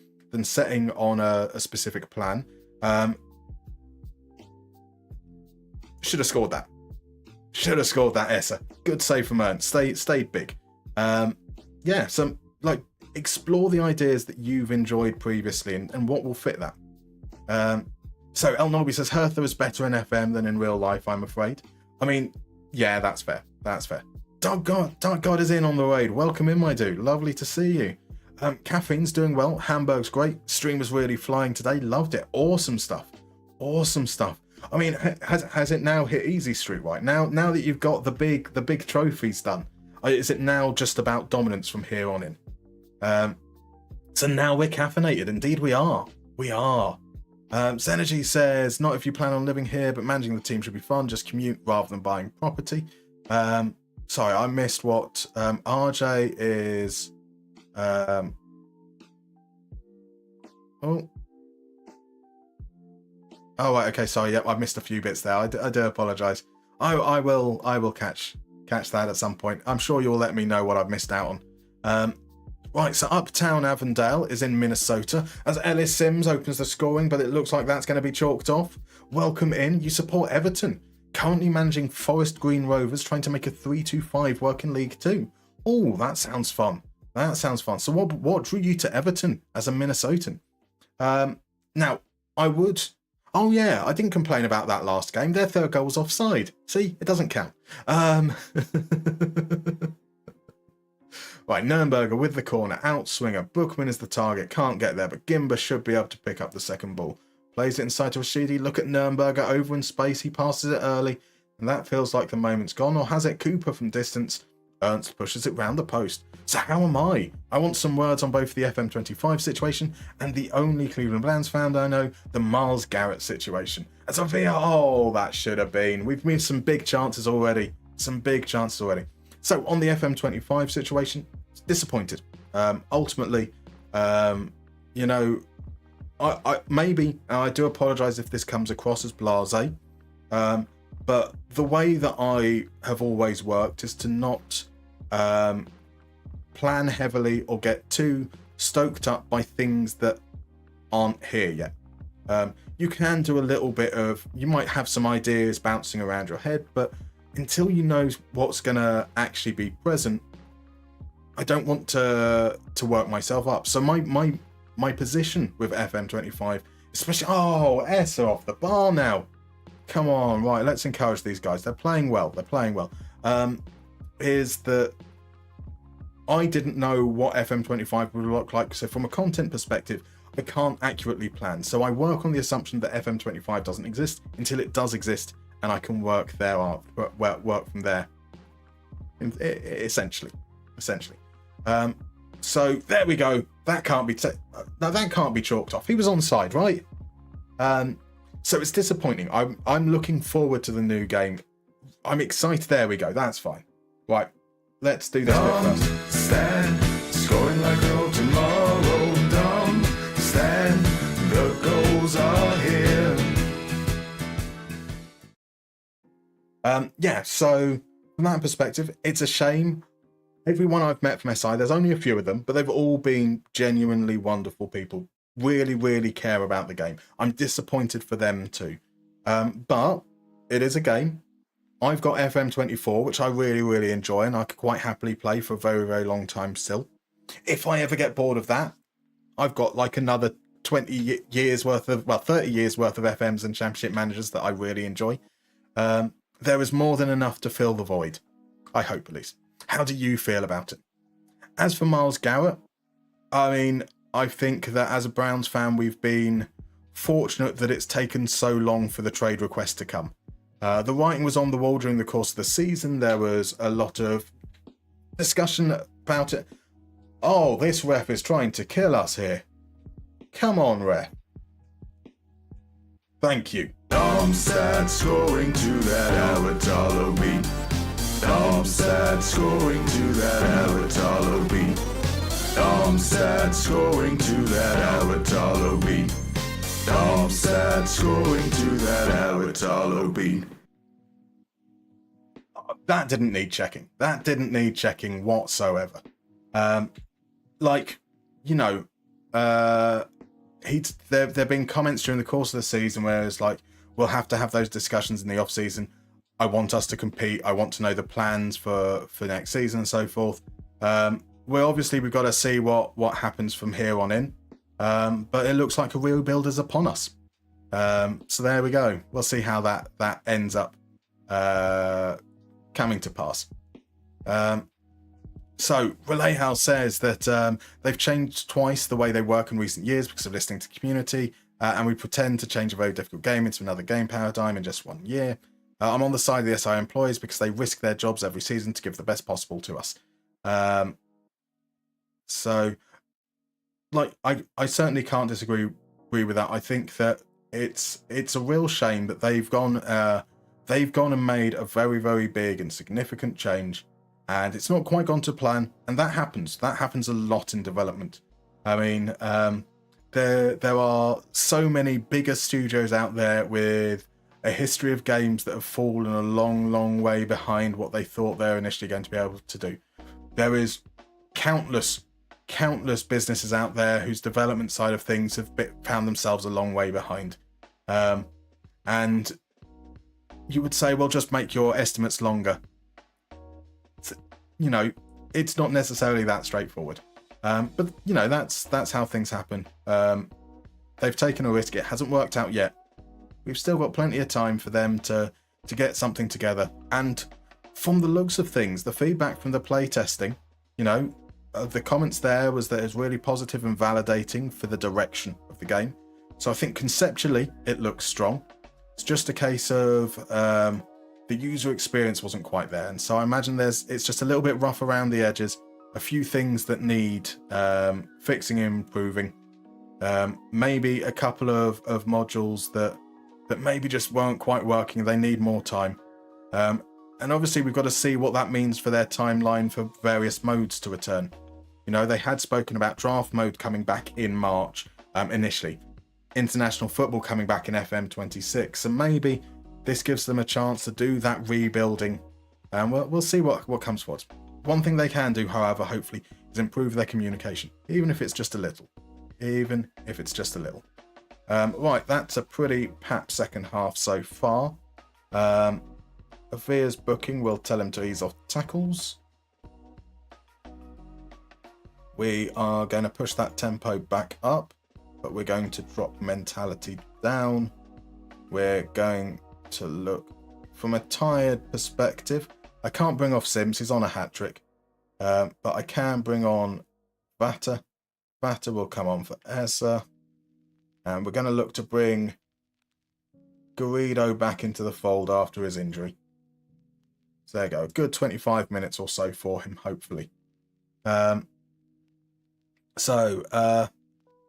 setting on a specific plan. Should have scored that. Should have scored that, Essa. Good save from Ernst. Stayed big. Yeah, so like explore the ideas that you've enjoyed previously and what will fit that. So El Nobby says, Hertha is better in FM than in real life, I'm afraid. I mean, yeah, that's fair. That's fair. Dark God is in on the raid. Welcome in, my dude. Lovely to see you. Caffeine's doing well. Hamburg's great. Stream was really flying today. Loved it. Awesome stuff. Awesome stuff. I mean, has it now hit easy street right now that you've got the big trophies done? Is it now just about dominance from here on in? So now we're caffeinated. Indeed, we are. We are. Zenergy says, not if you plan on living here, but managing the team should be fun. Just commute rather than buying property. Sorry, I missed what RJ is. Oh, right, okay. Sorry, yep, I missed a few bits there. I do apologise. I will catch that at some point. I'm sure you'll let me know what I've missed out on. Right, so Uptown Avondale is in Minnesota as Ellis Sims opens the scoring, but it looks like that's going to be chalked off. Welcome in. You support Everton. Currently managing Forest Green Rovers, trying to make a 3-2-5 work in League 2. Oh, that sounds fun. That sounds fun. So what drew you to Everton as a Minnesotan? Now, I would... Oh, yeah, I didn't complain about that last game. Their third goal was offside. See, it doesn't count. Right, Nürnberger with the corner, outswinger. Bookman is the target, can't get there, but Gimba should be able to pick up the second ball. Plays it inside to Rashidi. Look at Nürnberger over in space. He passes it early, and that feels like the moment's gone. Or has it? Cooper from distance. Ernst pushes it round the post. So how am I? I want some words on both the FM25 situation and the only Cleveland Browns fan I know, the Myles Garrett situation. As a VR, oh, that should have been. We've missed some big chances already. So on the FM25 situation, disappointed. Ultimately, you know, I do apologise if this comes across as blasé, but the way that I have always worked is to not plan heavily or get too stoked up by things that aren't here yet. You can do a little bit of, you might have some ideas bouncing around your head, but until you know what's going to actually be present, I don't want to work myself up. So my position with FM25, especially, S are off the bar now. Come on, right, let's encourage these guys. They're playing well. Is that I didn't know what FM25 would look like. So from a content perspective, I can't accurately plan. So I work on the assumption that FM25 doesn't exist until it does exist, and I can work from there. Essentially. So there we go. That can't be that can't be chalked off. He was onside, right? So it's disappointing. I'm looking forward to the new game. I'm excited. There we go. That's fine. Right. Let's do this bit first. Stand, scoring like no tomorrow. Dumb, stand, the goals are here. So from that perspective, it's a shame. Everyone I've met from SI, there's only a few of them, but they've all been genuinely wonderful people. Really, really care about the game. I'm disappointed for them too. But it is a game. I've got FM24, which I really, really enjoy, and I could quite happily play for a very, very long time still. If I ever get bored of that, I've got like another 30 years worth of FMs and Championship managers that I really enjoy. There is more than enough to fill the void. I hope, at least. How do you feel about it? As for Myles Garrett, I mean, I think that as a Browns fan, we've been fortunate that it's taken so long for the trade request to come. The writing was on the wall during the course of the season. There was a lot of discussion about it. Oh, this ref is trying to kill us here. Come on, ref. Thank you. Darmstadt scoring to that Aratalo beat. Darmstadt scoring to that Aratalo beat. Darmstadt scoring to that Aratalo beat. Darmstadt scoring to that Aratalo beat. That didn't need checking. That didn't need checking whatsoever. There've been comments during the course of the season where it's like, we'll have to have those discussions in the off season. I want us to compete. I want to know the plans for next season and so forth. we've got to see what happens from here on in. But it looks like a rebuild is upon us. So there we go. We'll see how that ends up coming to pass. So Relay House says that they've changed twice the way they work in recent years because of listening to the community, and we pretend to change a very difficult game into another game paradigm in just 1 year. I'm on the side of the SI employees because they risk their jobs every season to give the best possible to us. So, like, I certainly can't disagree with that. I think that it's a real shame that they've gone and made a very, very big and significant change, and it's not quite gone to plan. And that happens. That happens a lot in development. I mean, there are so many bigger studios out there with a history of games that have fallen a long, long way behind what they thought they were initially going to be able to do. There is countless businesses out there whose development side of things have found themselves a long way behind. And you would say, well, just make your estimates longer. You know, it's not necessarily that straightforward. But, you know, that's how things happen. They've taken a risk. It hasn't worked out yet. We've still got plenty of time for them to get something together. And from the looks of things, the feedback from the playtesting, you know, the comments there was that it's really positive and validating for the direction of the game. So I think conceptually it looks strong. It's just a case of the user experience wasn't quite there. And so I imagine it's just a little bit rough around the edges, a few things that need fixing and improving. Maybe a couple of modules that maybe just weren't quite working. They need more time. And obviously we've got to see what that means for their timeline for various modes to return. You know, they had spoken about draft mode coming back in March initially. International football coming back in FM26. So maybe this gives them a chance to do that rebuilding. And we'll see what comes forward. One thing they can do, however, hopefully, is improve their communication. Even if it's just a little. Right, that's a pretty pap second half so far. Avir's booking will tell him to ease off tackles. We are going to push that tempo back up, but we're going to drop mentality down. We're going to look from a tired perspective. I can't bring off Sims, he's on a hat-trick. But I can bring on Vata. Vata will come on for Essa. And we're going to look to bring Garrido back into the fold after his injury. So there you go. A good 25 minutes or so for him, hopefully.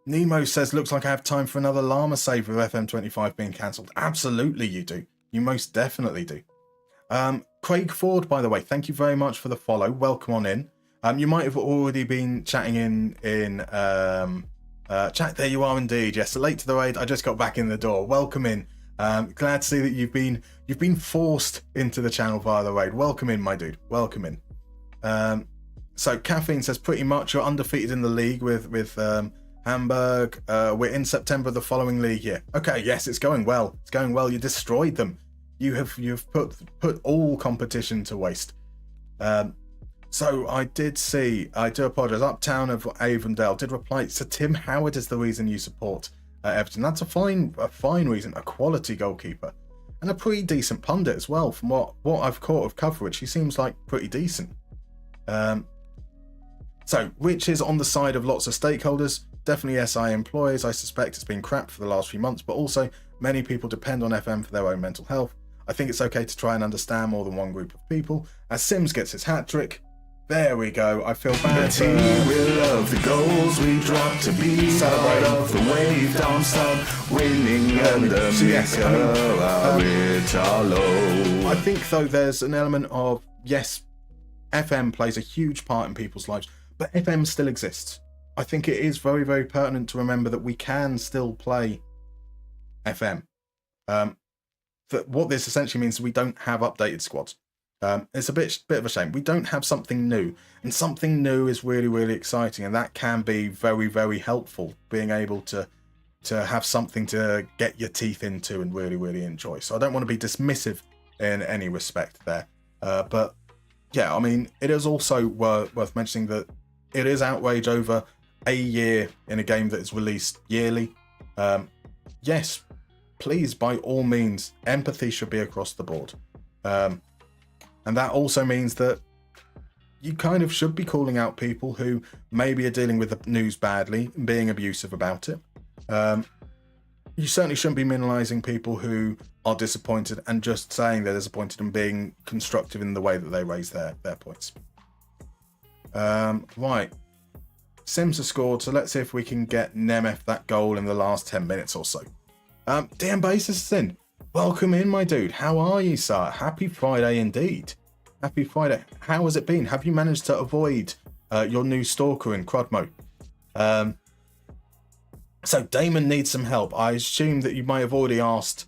Nemo says, looks like I have time for another llama save with FM25 being cancelled. Absolutely you do. You most definitely do. Craig Ford, by the way, thank you very much for the follow. Welcome on in. You might have already been chatting in chat. There you are indeed. Yes, late to the raid. I just got back in the door. Welcome in. Glad to see that you've been forced into the channel via the raid. Welcome in, my dude. Welcome in. So Caffeine says, pretty much you're undefeated in the league with Hamburg. We're in September of the following league year. Okay, yes, it's going well. It's going well. You destroyed them. You've put all competition to waste. So I did see, I do apologise, Uptown of Avondale did reply, so Tim Howard is the reason you support Everton. That's a fine reason, a quality goalkeeper. And a pretty decent pundit as well, from what I've caught of coverage. He seems like pretty decent. So, Rich is on the side of lots of stakeholders, definitely SI employees. I suspect it's been crap for the last few months, but also many people depend on FM for their own mental health. I think it's okay to try and understand more than one group of people. As Sims gets his hat-trick, there we go. I feel bad. The team will love the goals we drop to be part of the wave. Darmstadt winning and the Italo. I think though there's an element of, yes, FM plays a huge part in people's lives, but FM still exists. I think it is very, very pertinent to remember that we can still play FM. That what this essentially means is we don't have updated squads. It's a bit of a shame. We don't have something new, and something new is really, really exciting, and that can be very, very helpful, being able to have something to get your teeth into and really, really enjoy. So I don't want to be dismissive in any respect there. But yeah, I mean, it is also worth mentioning that it is outrage over a year in a game that is released yearly. Yes, please, by all means, empathy should be across the board. And that also means that you kind of should be calling out people who maybe are dealing with the news badly and being abusive about it. You certainly shouldn't be minimalising people who are disappointed and just saying they're disappointed and being constructive in the way that they raise their points. Right. Sims has scored, so let's see if we can get Nemeth that goal in the last 10 minutes or so. DM Basis is in. Welcome in, my dude. How are you, sir? Happy Friday indeed. Happy Friday. How has it been? Have you managed to avoid your new stalker in Crudmo? So Damon needs some help. I assume that you might have already asked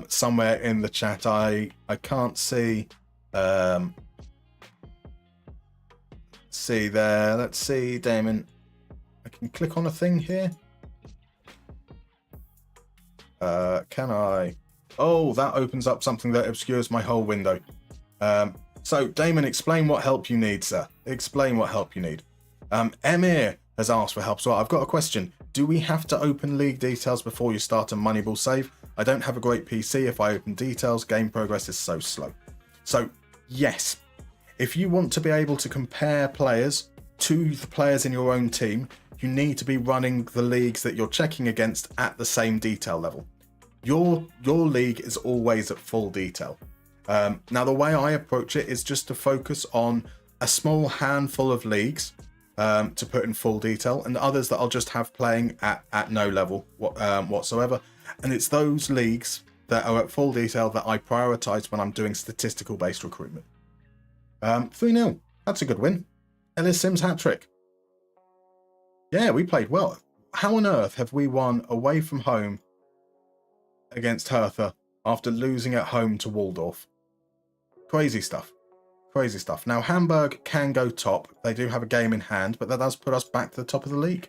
somewhere in the chat. I can't see. See there. Let's see, Damon. I can click on a thing here. Can I? Oh, that opens up something that obscures my whole window. So, Damon, explain what help you need, sir. Explain what help you need. Emir has asked for help. So, I've got a question. Do we have to open league details before you start a Moneyball save? I don't have a great PC. If I open details, game progress is so slow. So, yes. If you want to be able to compare players to the players in your own team, you need to be running the leagues that you're checking against at the same detail level. Your league is always at full detail. Now, the way I approach it is just to focus on a small handful of leagues to put in full detail, and others that I'll just have playing at no level whatsoever. And it's those leagues that are at full detail that I prioritize when I'm doing statistical-based recruitment. 3-0. That's a good win. Ellis Sims hat-trick. Yeah, we played well. How on earth have we won away from home against Hertha after losing at home to Waldorf? Crazy stuff. Crazy stuff. Now, Hamburg can go top. They do have a game in hand, but that does put us back to the top of the league.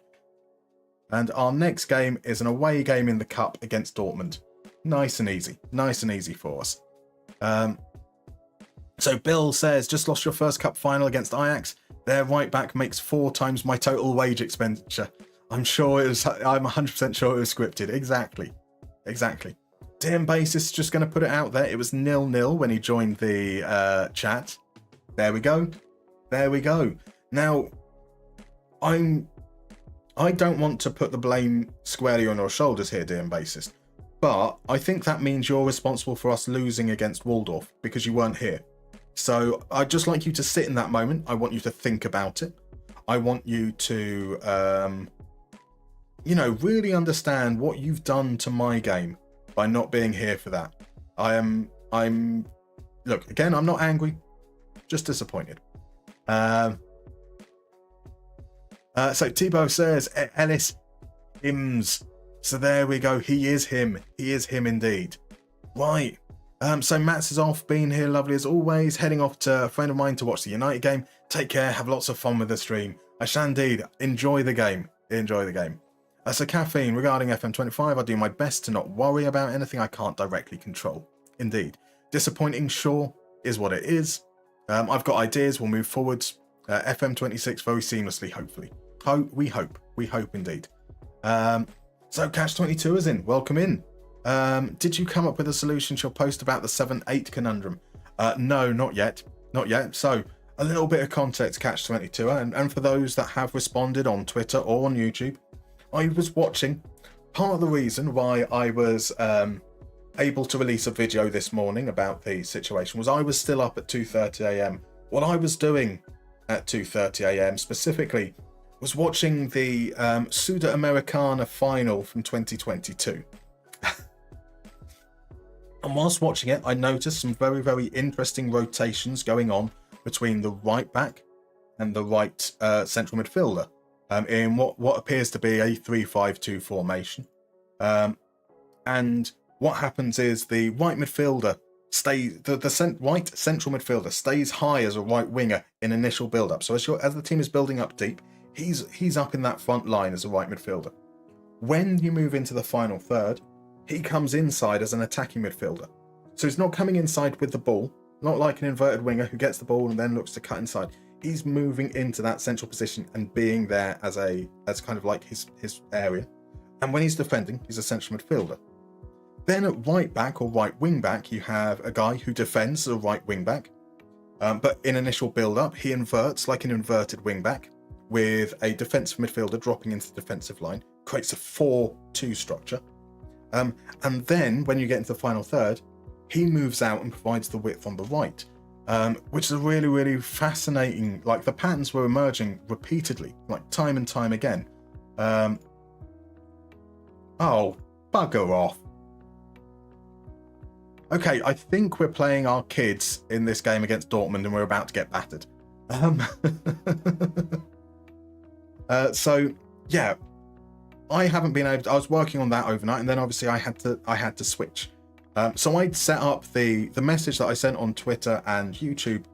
And our next game is an away game in the Cup against Dortmund. Nice and easy. Nice and easy for us. So Bill says, just lost your first Cup final against Ajax. Their right back makes 4 times my total wage expenditure. I'm 100% sure it was scripted. Exactly. DM Basis just going to put it out there. It was 0-0 when he joined the chat. There we go. Now, I don't want to put the blame squarely on your shoulders here, DM Basis, but I think that means you're responsible for us losing against Waldorf because you weren't here. So I'd just like you to sit in that moment. I want you to think about it. I want you to, really understand what you've done to my game by not being here for that. Look, again, I'm not angry, just disappointed. So Tebow says, Ellis Hims. So there we go. He is him. He is him indeed. Right. So Mats is off, being here lovely as always, heading off to a friend of mine to watch the United game. Take care, have lots of fun with the stream. I shall indeed. Enjoy the game. So Caffeine, regarding FM25, I do my best to not worry about anything I can't directly control. Indeed. Disappointing, sure, is what it is. I've got ideas, we'll move forwards. FM26 very seamlessly, hopefully. We hope indeed. So Catch22 is in, welcome in. Did you come up with a solution to your post about the 7-8 conundrum? No, not yet. So, a little bit of context, Catch22, and for those that have responded on Twitter or on YouTube, I was watching. Part of the reason why I was able to release a video this morning about the situation was I was still up at 2:30 a.m. What I was doing at 2:30 a.m. specifically was watching the Sudamericana final from 2022. And whilst watching it, I noticed some very, very interesting rotations going on between the right back and the right central midfielder in what appears to be a 3-5-2 formation. And what happens is the right midfielder stays, right central midfielder stays high as a right winger in initial build-up. So as the team is building up deep, he's up in that front line as a right midfielder. When you move into the final third, he comes inside as an attacking midfielder. So he's not coming inside with the ball, not like an inverted winger who gets the ball and then looks to cut inside. he's moving into that central position and being there as kind of like his area. And when he's defending, he's a central midfielder. Then at right back or right wing back, you have a guy who defends as a right wing back. But in initial build-up, he inverts like an inverted wing back with a defensive midfielder dropping into the defensive line, creates a 4-2 structure. And then when you get into the final third, he moves out and provides the width on the right, which is a really, really fascinating, like the patterns were emerging repeatedly, like time and time again. Oh, bugger off. Okay, I think we're playing our kids in this game against Dortmund and we're about to get battered. So, yeah, I haven't been able to, I was working on that overnight, and then obviously I had to switch. So I'd set up the message that I sent on Twitter and YouTube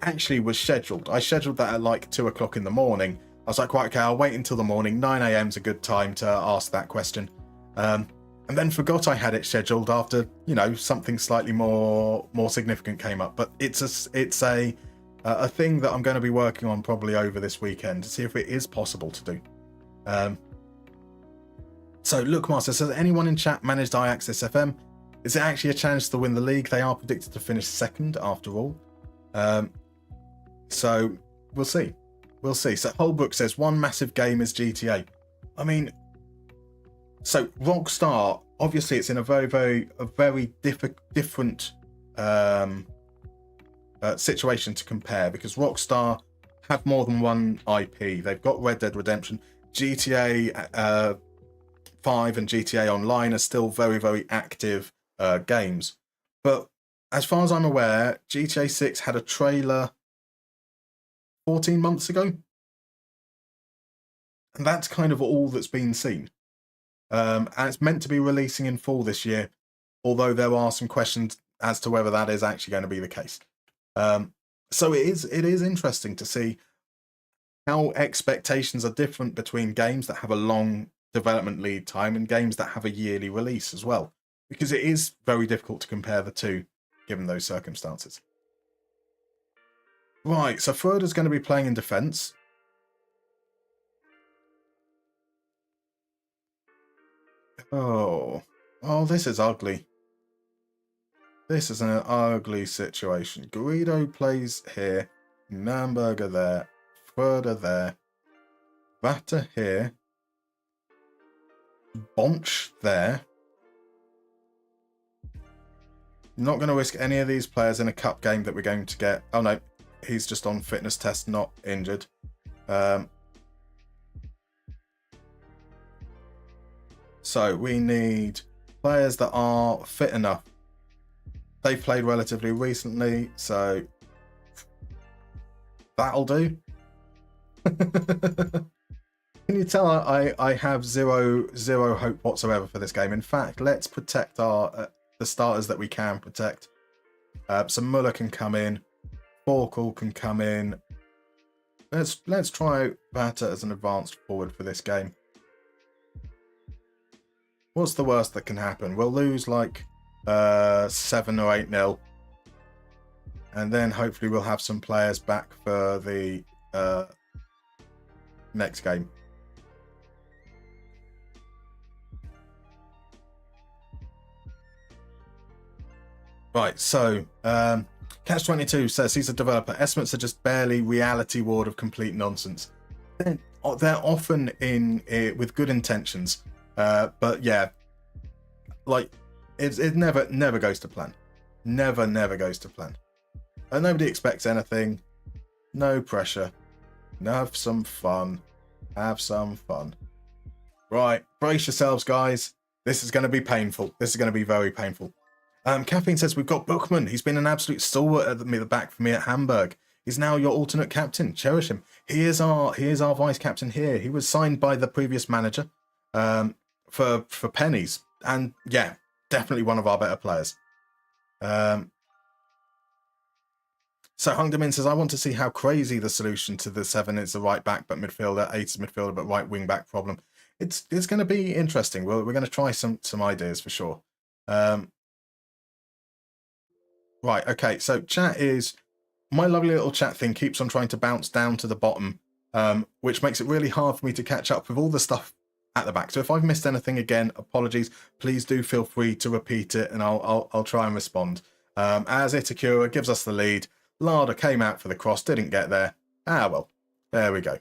actually was scheduled. I scheduled that at like 2 o'clock in the morning. I was like, right, okay, I'll wait until the morning. 9 a.m. is a good time to ask that question. And then forgot I had it scheduled after, you know, something slightly more significant came up. But it's a thing that I'm going to be working on probably over this weekend to see if it is possible to do. So Look Master says, anyone in chat managed Ajax this FM? Is it actually a challenge to win the league? They are predicted to finish second after all. So we'll see. We'll see. So Holbrook says, one massive game is GTA. I mean, so Rockstar, obviously it's in a very different situation to compare, because Rockstar have more than one IP. They've got Red Dead Redemption. GTA 5 and GTA Online are still very active games. But as far as I'm aware, GTA 6 had a trailer 14 months ago. And that's kind of all that's been seen. And it's meant to be releasing in fall this year, although there are some questions as to whether that is actually going to be the case. So it is interesting to see how expectations are different between games that have a long development lead time and games that have a yearly release as well, because it is very difficult to compare the two given those circumstances. Right, so Froda's going to be playing in defence. Oh, this is ugly. This is an ugly situation. Guido plays here, Nürnberger there, Froda there, Vatter here, Bonch there. Not going to risk any of these players in a cup game that we're going to get. Oh no, he's just on fitness test, not injured. So we need players that are fit enough. They've played relatively recently, so that'll do. Can you tell I have zero hope whatsoever for this game? In fact, let's protect the starters that we can protect. So Muller can come in, Forkel can come in. Let's try Vatter as an advanced forward for this game. What's the worst that can happen? We'll lose like 7 or 8-0. And then hopefully we'll have some players back for the next game. Right, so Catch22 says he's a developer. Estimates are just barely reality ward of complete nonsense. They're often in with good intentions. But yeah, like it never goes to plan. Never goes to plan. And nobody expects anything. No pressure. Have some fun. Have some fun. Right, brace yourselves, guys. This is going to be painful. This is going to be very painful. Caffeine says we've got Bookman. He's been an absolute stalwart at the back for me at Hamburg. He's now your alternate captain. Cherish him. He is our vice captain here. He was signed by the previous manager. For pennies, and yeah, definitely one of our better players. So Hungdamin says, I want to see how crazy the solution to the 7 is the right back but midfielder, 8 is midfielder but right wing back problem. It's going to be interesting. We're going to try some ideas for sure. Right, okay, so chat is my lovely little chat thing keeps on trying to bounce down to the bottom, which makes it really hard for me to catch up with all the stuff at the back. So if I've missed anything again, apologies. Please do feel free to repeat it, and I'll try and respond. As Itakura gives us the lead, Larder came out for the cross, didn't get there. Well, there we go.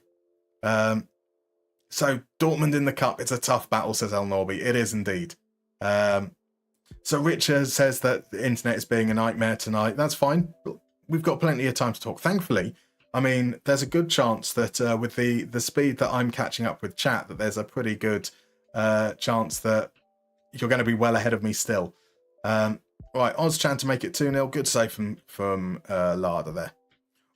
So Dortmund in the cup, it's a tough battle, says El Norby. It is indeed. So Richard says that the internet is being a nightmare tonight. That's fine. We've got plenty of time to talk. Thankfully, I mean, there's a good chance that with the speed that I'm catching up with chat, that there's a pretty good chance that you're going to be well ahead of me still. Right, Ozchan to make it 2-0. Good save from Larder there.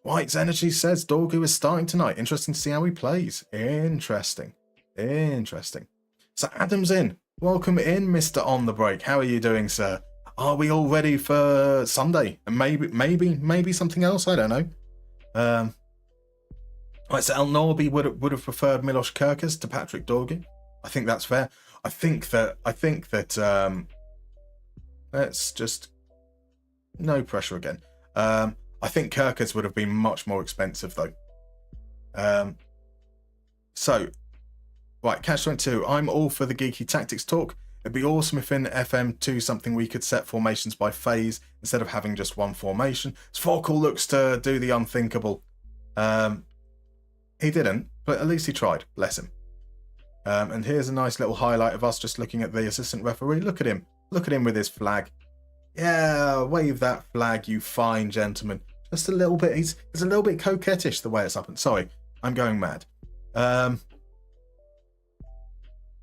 White's Energy says Dorgu is starting tonight. Interesting to see how he plays. Interesting. So Adam's in. Welcome in, Mr. On the Break. How are you doing, sir? Are we all ready for Sunday? And maybe something else? I don't know. Right, so El Norby would have preferred Milos Kerkez to Patrick Dorgu. I think that's fair. I think that let's just no pressure again. I think Kerkez would have been much more expensive though. So right, Catch 22. I'm all for the geeky tactics talk. It'd be awesome if in FM2 something we could set formations by phase instead of having just one formation. Sforkel looks to do the unthinkable. He didn't, but at least he tried. Bless him. And here's a nice little highlight of us just looking at the assistant referee. Look at him. Look at him with his flag. Yeah, wave that flag, you fine gentleman. Just a little bit. He's a little bit coquettish the way it's up. And sorry, I'm going mad.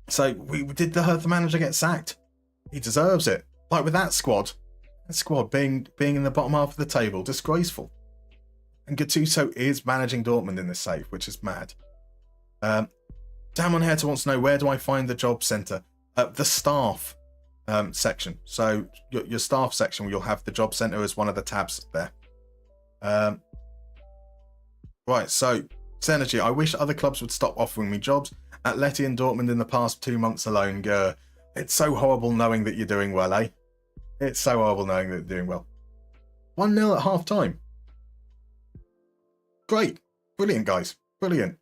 So did the manager get sacked? He deserves it. Like with that squad being in the bottom half of the table, disgraceful. And Gattuso is managing Dortmund in this save, which is mad. Damon Herter wants to know, where do I find the job centre? The staff section. So your staff section, you'll have the job centre as one of the tabs there. Right, so Synergy, I wish other clubs would stop offering me jobs. Atleti and Dortmund in the past 2 months alone, grr. It's so horrible knowing that you're doing well, eh? It's so horrible knowing that you're doing well. 1-0 at half time. Great. Brilliant, guys. Brilliant.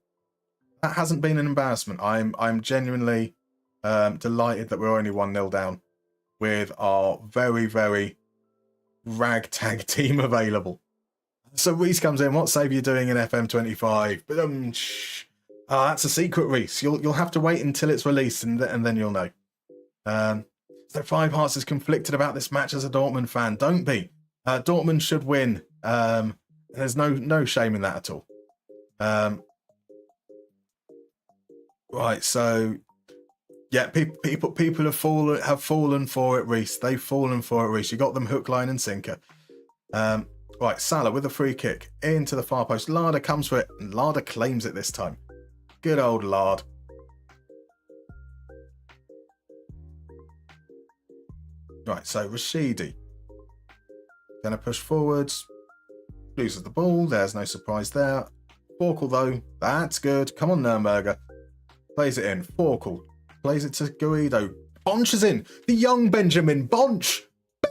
That hasn't been an embarrassment. I'm genuinely delighted that we're only 1-0 down with our very, very ragtag team available. So Reese comes in. What save are you doing in FM25? That's a secret, Reese. You'll have to wait until it's released and then you'll know. So Five Hearts is conflicted about this match as a Dortmund fan. Don't be. Dortmund should win. There's no shame in that at all. Right, so yeah, people have fallen for it, Reese. They've fallen for it, Reese. You got them hook, line, and sinker. Right, Salah with a free kick into the far post. Larder comes for it, and Larder claims it this time. Good old Lard. Right, so Rashidi gonna push forwards. Loses the ball. There's no surprise there. Forkel though, that's good. Come on, Nürnberger. Plays it in. Forkel plays it to Guido. Bonch is in. The young Benjamin Bonch.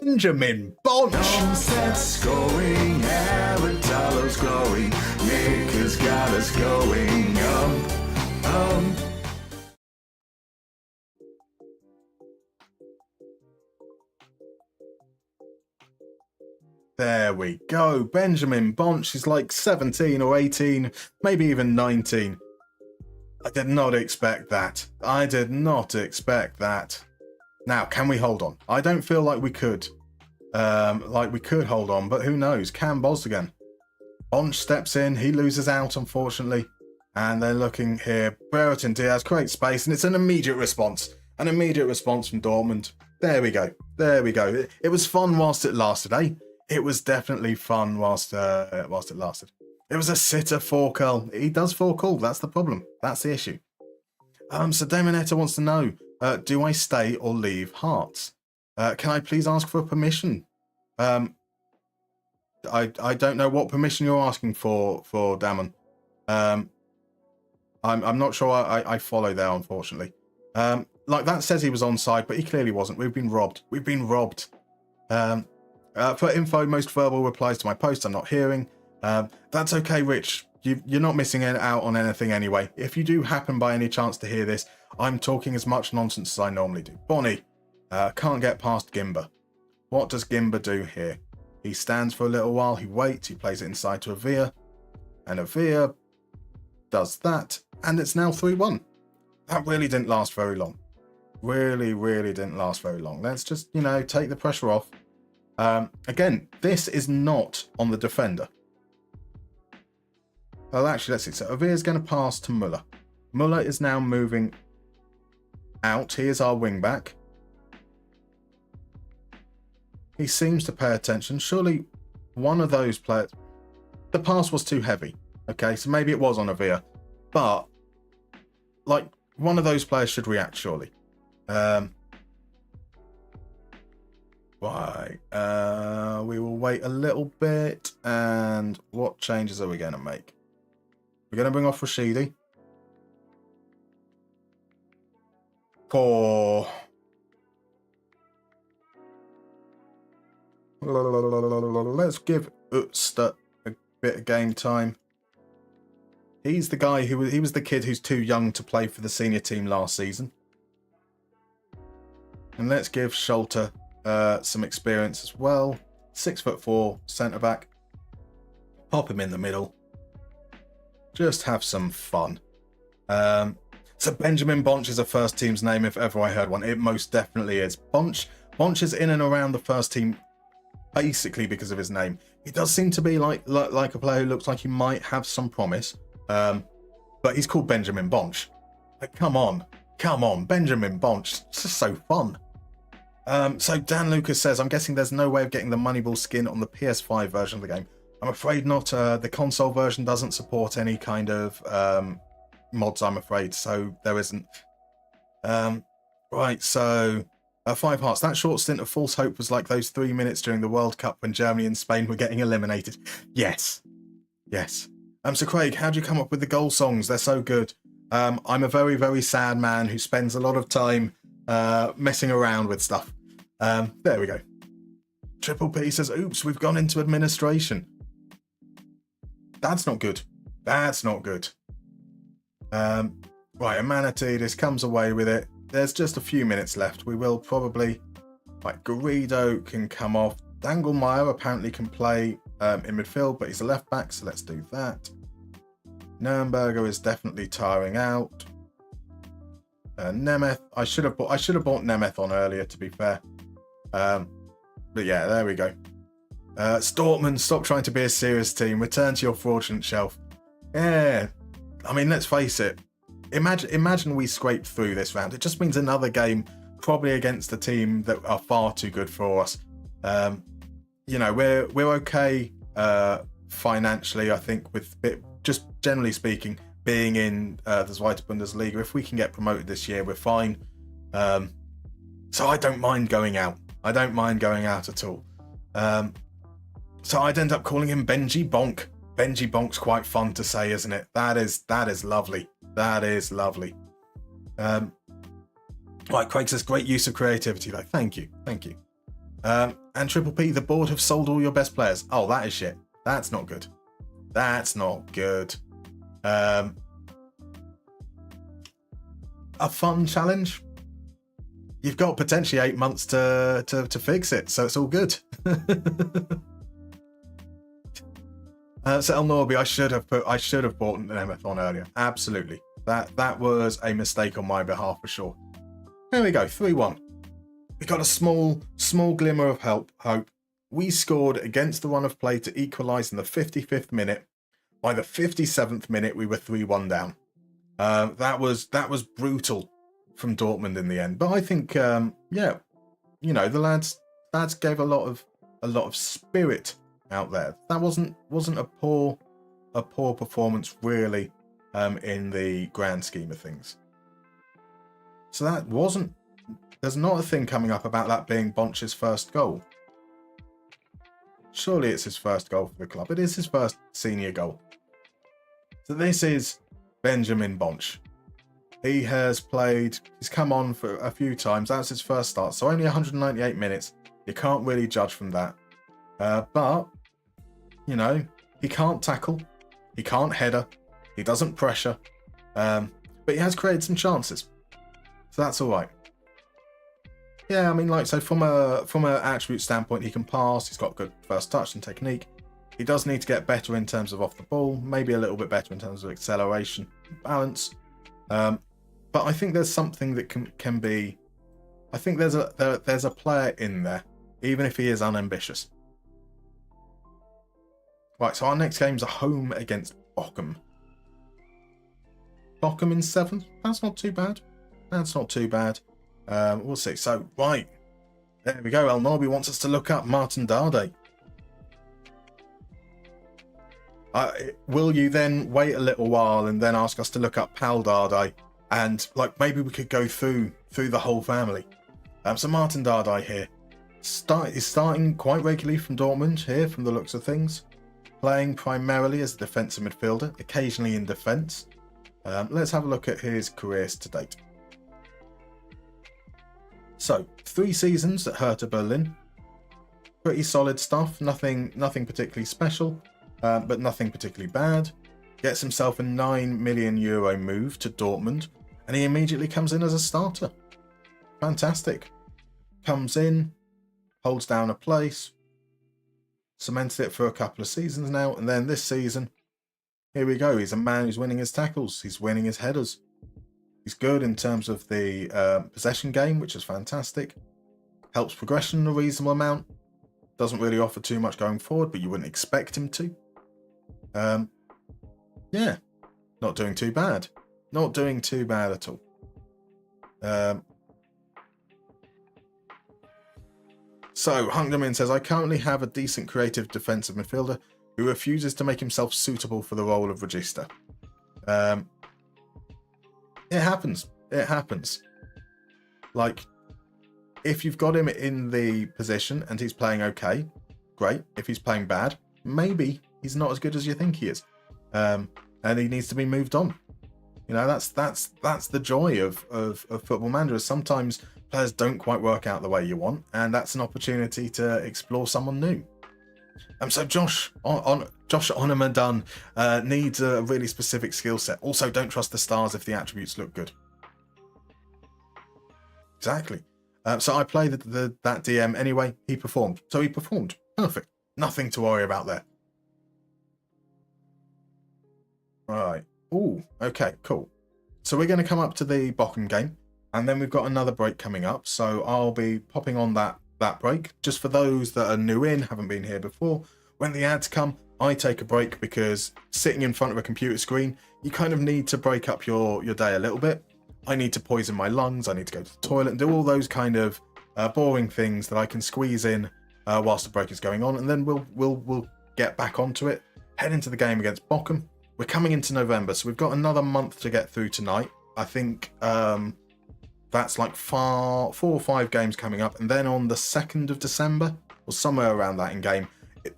Benjamin Bonch. Darmstadt's going, Aradalo's glowing, Nick has got us going. There we go. Benjamin Bonch is like 17 or 18, maybe even 19. I did not expect that. Now, can we hold on? I don't feel like we could. Hold on, but who knows? Cam Bosdogan. Bonch steps in. He loses out, unfortunately. And they're looking here. Brereton Diaz creates space, and it's an immediate response. An immediate response from Dortmund. There we go. It was fun whilst it lasted, eh? It was definitely fun whilst it lasted. It was a sitter Forkel. He does Forkel. That's the problem. That's the issue. So Damonetta wants to know, do I stay or leave Hearts? Can I please ask for permission? I don't know what permission you're asking for Damon. I'm not sure I follow there, unfortunately. Like that says he was onside, but he clearly wasn't. We've been robbed. For info, most verbal replies to my post I'm not hearing. That's okay, Rich. You're not missing out on anything anyway. If you do happen by any chance to hear this, I'm talking as much nonsense as I normally do. Bonnie, can't get past Gimba. What does Gimba do here? He stands for a little while, he waits, he plays it inside to Avia, and Avia does that, and it's now 3-1. That really didn't last very long. Really didn't last very long. Let's just, take the pressure off. Again, this is not on the defender. Well, actually, let's see. So Avia's going to pass to Muller. Muller is now moving out. He is our wing back. He seems to pay attention. Surely one of those players... The pass was too heavy. Okay, so maybe it was on Avia. But, one of those players should react, surely. Right. We will wait a little bit. And what changes are we going to make? We're going to bring off Rashidi. For... Let's give Utsta a bit of game time. He's the guy he was the kid who's too young to play for the senior team last season. And let's give Schulte some experience as well. 6'4" centre back. Pop him in the middle. Just have some fun. So Benjamin Bonch is a first team's name if ever I heard one. It most definitely is. Bonch is in and around the first team basically because of his name. He does seem to be like a player who looks like he might have some promise. But he's called Benjamin Bonch. Come on, Benjamin Bonch. It's just so fun. So Dan Lucas says, I'm guessing there's no way of getting the Moneyball skin on the PS5 version of the game. I'm afraid not. The console version doesn't support any kind of mods, I'm afraid, so there isn't. Right, so 5 hearts. That short stint of false hope was like those 3 minutes during the World Cup when Germany and Spain were getting eliminated. Yes. So Craig, how do you come up with the goal songs? They're so good. I'm a very, very sad man who spends a lot of time messing around with stuff. There we go. Triple P says, oops, we've gone into administration. That's not good. Right, Amanatidis comes away with it. There's just a few minutes left. We will probably... Right, Garrido can come off. Dangelmeyer apparently can play in midfield, but he's a left back, so let's do that. Nürnberger is definitely tiring out. Nemeth, I should have bought Nemeth on earlier, to be fair. But yeah, there we go. Stortman, stop trying to be a serious team. Return to your fraudulent shelf. Yeah, I mean, let's face it. Imagine we scrape through this round. It just means another game, probably against a team that are far too good for us. We're okay financially, I think, with just generally speaking, being in the Zweite Bundesliga. If we can get promoted this year, we're fine. So I don't mind going out. I don't mind going out at all. So I'd end up calling him Benji Bonk. Benji Bonk's quite fun to say, isn't it? That is lovely. That is lovely. Right, Craig says, great use of creativity. Like, thank you. And Triple P, the board have sold all your best players. Oh, that is shit. That's not good. A fun challenge. You've got potentially 8 months to fix it, so it's all good. So El Norby, I should have bought an Nemeth on earlier. Absolutely. That was a mistake on my behalf for sure. There we go, 3-1. We got a small glimmer of hope. We scored against the run of play to equalise in the 55th minute. By the 57th minute, we were 3-1 down. That was brutal from Dortmund in the end. But I think, the lads gave a lot of spirit out there. That wasn't a poor performance really, in the grand scheme of things. So there's not a thing coming up about that being Bonch's first goal. Surely it's his first goal for the club. It is his first senior goal. So this is Benjamin Bonch. He's come on for a few times. That's his first start. So only 198 minutes. You can't really judge from that. But, He can't tackle, he can't header, he doesn't pressure, but he has created some chances, so that's all right. Yeah, I mean, like, so from a attribute standpoint, he can pass. He's got good first touch and technique. He does need to get better in terms of off the ball, maybe a little bit better in terms of acceleration, balance. But I think there's something that can be. I think there's a player in there, even if he is unambitious. Right, so our next game's a home against Bochum. Bochum in 7th. That's not too bad. That's not too bad. We'll see. So, right. There we go. El Norby wants us to look up Martin Dardai. Will you then wait a little while and then ask us to look up Pal Dardai? And, like, maybe we could go through the whole family. So Martin Dardai here is starting quite regularly from Dortmund here, from the looks of things. Playing primarily as a defensive midfielder, occasionally in defence. Let's have a look at his careers to date. So, 3 seasons at Hertha Berlin. Pretty solid stuff. Nothing particularly special, but nothing particularly bad. Gets himself a €9 million move to Dortmund, and he immediately comes in as a starter. Fantastic. Comes in, holds down a place, cemented it for a couple of seasons now, and then this season, here we go. He's a man who's winning his tackles. He's winning his headers. He's good in terms of the possession game, which is fantastic. Helps progression a reasonable amount. Doesn't really offer too much going forward, but you wouldn't expect him to. Yeah, not doing too bad. Not doing too bad at all. So, Hungerman says, I currently have a decent creative defensive midfielder who refuses to make himself suitable for the role of regista. It happens. It happens. Like, if you've got him in the position and he's playing okay, great. If he's playing bad, maybe he's not as good as you think he is. And he needs to be moved on. You know, that's the joy of Football Manager. Sometimes players don't quite work out the way you want, and that's an opportunity to explore someone new. So Josh Onamadun needs a really specific skill set. Also, don't trust the stars if the attributes look good. Exactly. So I played that DM anyway. He performed. So he performed. Perfect. Nothing to worry about there. Right. Ooh, okay, cool. So we're going to come up to the Bochum game, and then we've got another break coming up. So I'll be popping on that break. Just for those that are new in, haven't been here before, when the ads come, I take a break because sitting in front of a computer screen, you kind of need to break up your day a little bit. I need to poison my lungs, I need to go to the toilet and do all those kind of boring things that I can squeeze in whilst the break is going on, and then we'll get back onto it, head into the game against Bochum. We're coming into November, so we've got another month to get through tonight. I think that's like 4 or 5 games coming up, and then on the 2nd of December, or somewhere around that in game,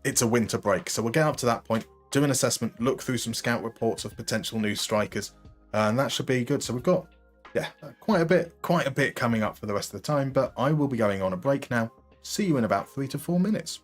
it's a winter break. So we'll get up to that point, do an assessment, look through some scout reports of potential new strikers, and that should be good. So we've got, quite a bit coming up for the rest of the time, but I will be going on a break now. See you in about 3 to 4 minutes.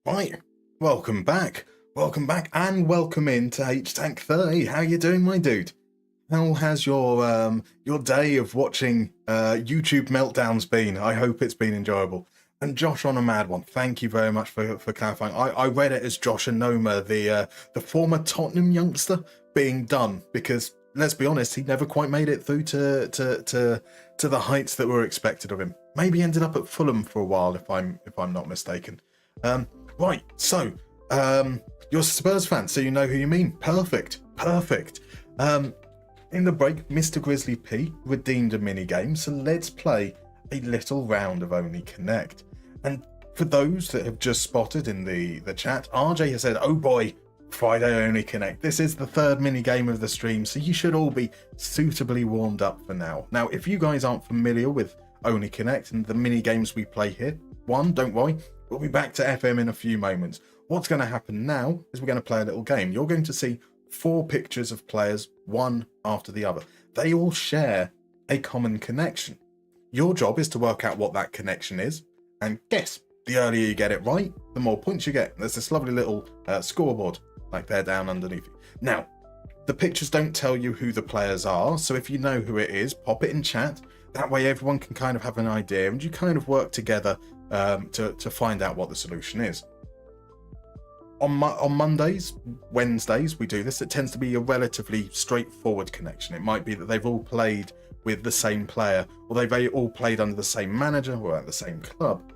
Right, welcome back, and welcome in to H-Tank 30. How you doing, my dude? How has your day of watching YouTube meltdowns been? I hope it's been enjoyable. And Josh on a mad one, thank you very much for clarifying. I read it as Josh Anoma, the former Tottenham youngster, being done, because let's be honest, he never quite made it through to the heights that were expected of him. Maybe ended up at Fulham for a while, if I'm not mistaken. Right, so you're a Spurs fan, so you know who you mean. Perfect. In the break, Mr. Grizzly P redeemed a mini game, so let's play a little round of Only Connect. And for those that have just spotted in the chat, RJ has said, "Oh boy, Friday Only Connect. This is the third mini game of the stream, so you should all be suitably warmed up for now." Now, if you guys aren't familiar with Only Connect and the mini games we play here, don't worry, we'll be back to FM in a few moments. What's going to happen now is we're going to play a little game. You're going to see 4 pictures of players, one after the other. They all share a common connection. Your job is to work out what that connection is, and guess. The earlier you get it right, the more points you get. There's this lovely little scoreboard, like they're down underneath you. Now, the pictures don't tell you who the players are, so if you know who it is, pop it in chat. That way everyone can kind of have an idea, and you kind of work together to find out what the solution is. On Mondays, Wednesdays, we do this. It tends to be a relatively straightforward connection. It might be that they've all played with the same player, or they've all played under the same manager or at the same club.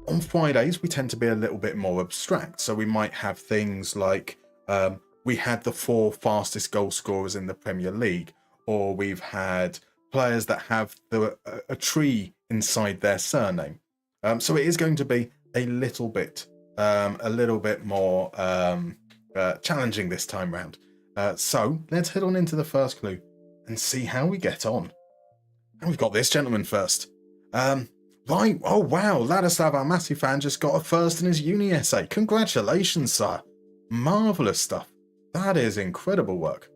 On Fridays, we tend to be a little bit more abstract. So we might have things like we had the 4 fastest goal scorers in the Premier League, or we've had players that have a tree inside their surname. So it is going to be a little bit more challenging this time round. So let's head on into the first clue and see how we get on. And we've got this gentleman first. Right, oh wow, Ladislav, our massive fan, just got a first in his uni essay. Congratulations, sir. Marvellous stuff. That is incredible work.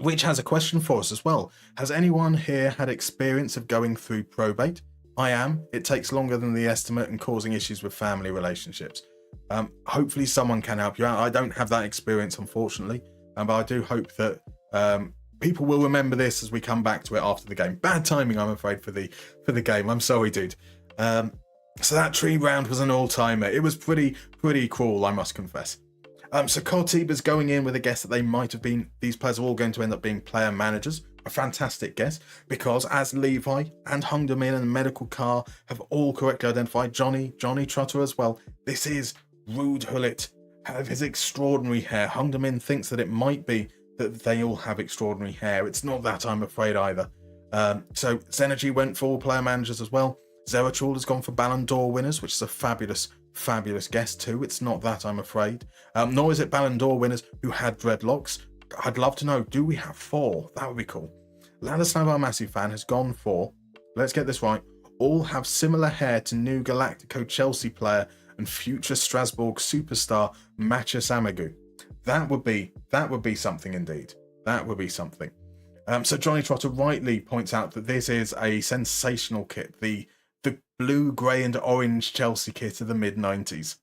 Which has a question for us as well. Has anyone here had experience of going through probate? I am. It takes longer than the estimate and causing issues with family relationships. Hopefully someone can help you out. I don't have that experience, unfortunately, but I do hope that people will remember this as we come back to it after the game. Bad timing, I'm afraid, for the game. I'm sorry, dude. So that tree round was an all-timer. It was pretty cool, I must confess. So Cortiba's going in with a guess that they might have been, these players are all going to end up being player managers. A fantastic guess, because as Levi and Hung Min and Medical Car have all correctly identified, Johnny Trotter as well, this is Ruud Gullit, have his extraordinary hair. Hung Min thinks that it might be that they all have extraordinary hair. It's not that, I'm afraid, either. So Zenergy went for all player managers as well. Zeratul has gone for Ballon d'Or winners, which is a fabulous guess too. It's not that, I'm afraid. Nor is it Ballon d'Or winners who had dreadlocks. I'd love to know, do we have 4? That would be cool. Ladislav, our massive fan, has gone for, let's get this right, all have similar hair to new Galactico Chelsea player and future Strasbourg superstar Mathias Amagu. That would be something indeed. That would be something. So Johnny Trotter rightly points out that this is a sensational kit, the blue, grey and orange Chelsea kit of the mid-90s.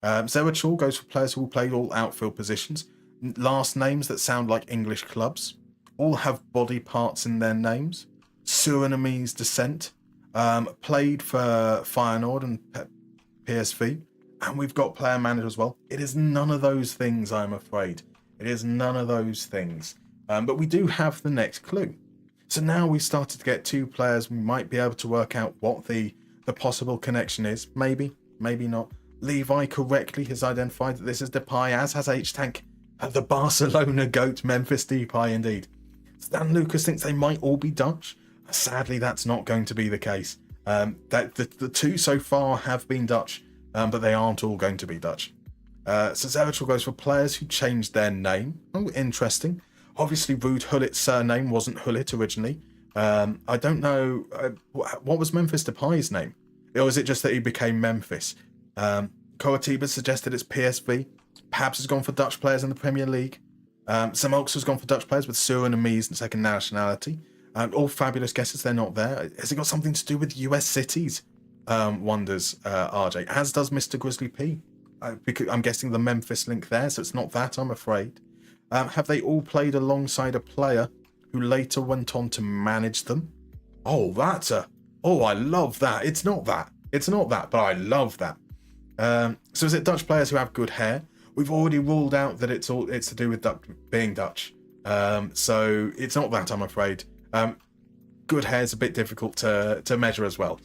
Zeratul goes for players who will play all outfield positions. Last names that sound like English clubs. All have body parts in their names. Surinamese descent. Played for Feyenoord and PSV. And we've got player manager as well. It is none of those things, I'm afraid. It is none of those things. But we do have the next clue. So now we've started to get 2 players. We might be able to work out what the possible connection is. Maybe not. Levi correctly has identified that this is Depay, as has H-Tank. The Barcelona GOAT, Memphis Depay, indeed. Stan Lucas thinks they might all be Dutch. Sadly, that's not going to be the case. The 2 so far have been Dutch, but they aren't all going to be Dutch. So Zeratul goes for players who changed their name. Oh, interesting. Obviously, Ruud Gullit's surname wasn't Gullit originally. I don't know, what was Memphis Depay's name? Or is it just that he became Memphis? Coritiba suggested it's PSV. Pabs has gone for Dutch players in the Premier League. Samolks has gone for Dutch players with Surinamese and second nationality. All fabulous guesses, they're not there. Has it got something to do with US cities? wonders, RJ, as does Mr. Grizzly P. Because I'm guessing the Memphis link there, so it's not that, I'm afraid. Have they all played alongside a player who later went on to manage them? Oh, I love that. It's not that, but I love that. So is it Dutch players who have good hair? We've already ruled out that it's to do with being Dutch. So it's not that, I'm afraid. Good hair is a bit difficult to measure as well.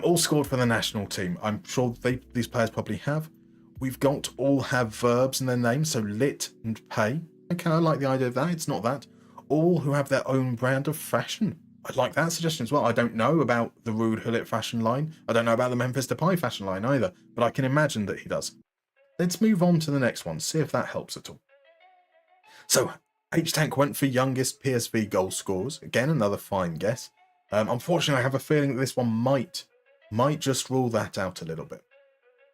All scored for the national team. I'm sure these players probably have. We've got all have verbs in their names, so lit and pay. Okay, I like the idea of that. It's not that. All who have their own brand of fashion. I like that suggestion as well. I don't know about the Rude Hullet fashion line. I don't know about the Memphis Depay fashion line either, but I can imagine that he does. Let's move on to the next one, see if that helps at all. So, H-Tank went for youngest PSV goal scorers. Again, another fine guess. Unfortunately, I have a feeling that this one might just rule that out a little bit.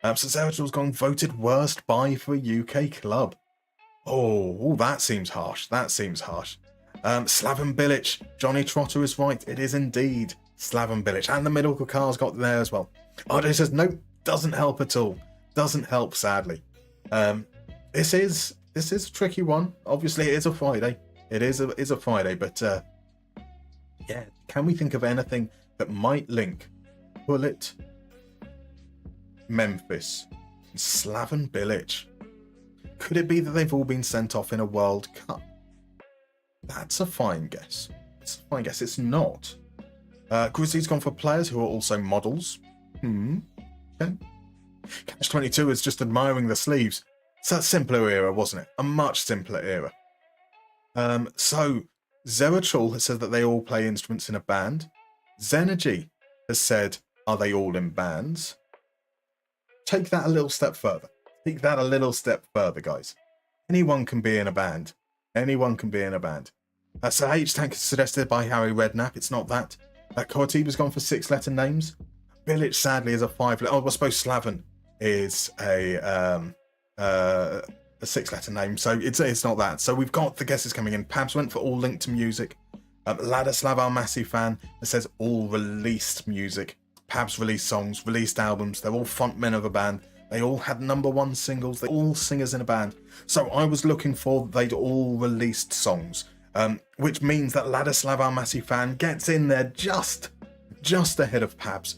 So Zerachil's gone voted worst buy for a UK club. Oh, that seems harsh. Slaven Bilic. Johnny Trotter is right. It is indeed Slaven Bilic. And the middle car's got there as well. RJ says, nope, doesn't help at all. Doesn't help, sadly. This is a tricky one. Obviously, it is a Friday. It is a Friday, but yeah, can we think of anything that might link Hullet, Memphis, and Slaven Bilic? Could it be that they've all been sent off in a World Cup? That's a fine guess. It's not. Grizzly's gone for players who are also models. Okay. Catch 22 is just admiring the sleeves. It's a simpler era, wasn't it? A much simpler era. So Zerachul has said that they all play instruments in a band. Zenergy has said, are they all in bands? Take that a little step further. Guys. Anyone can be in a band. So H-Tank is suggested by Harry Redknapp. It's not that. Koratiba's gone for 6-letter names. Bilic, sadly, is a 5-letter. Oh, I suppose Slaven is a 6-letter name. So it's not that. So we've got the guesses coming in. Pabs went for all linked to music. Ladislav, our massive fan, that says all released music. Pabs released songs, released albums. They're all frontmen of a band. They all had #1 singles. They're all singers in a band. So I was looking for they'd all released songs, which means that Ladislav, our massive fan, gets in there just ahead of Pabs.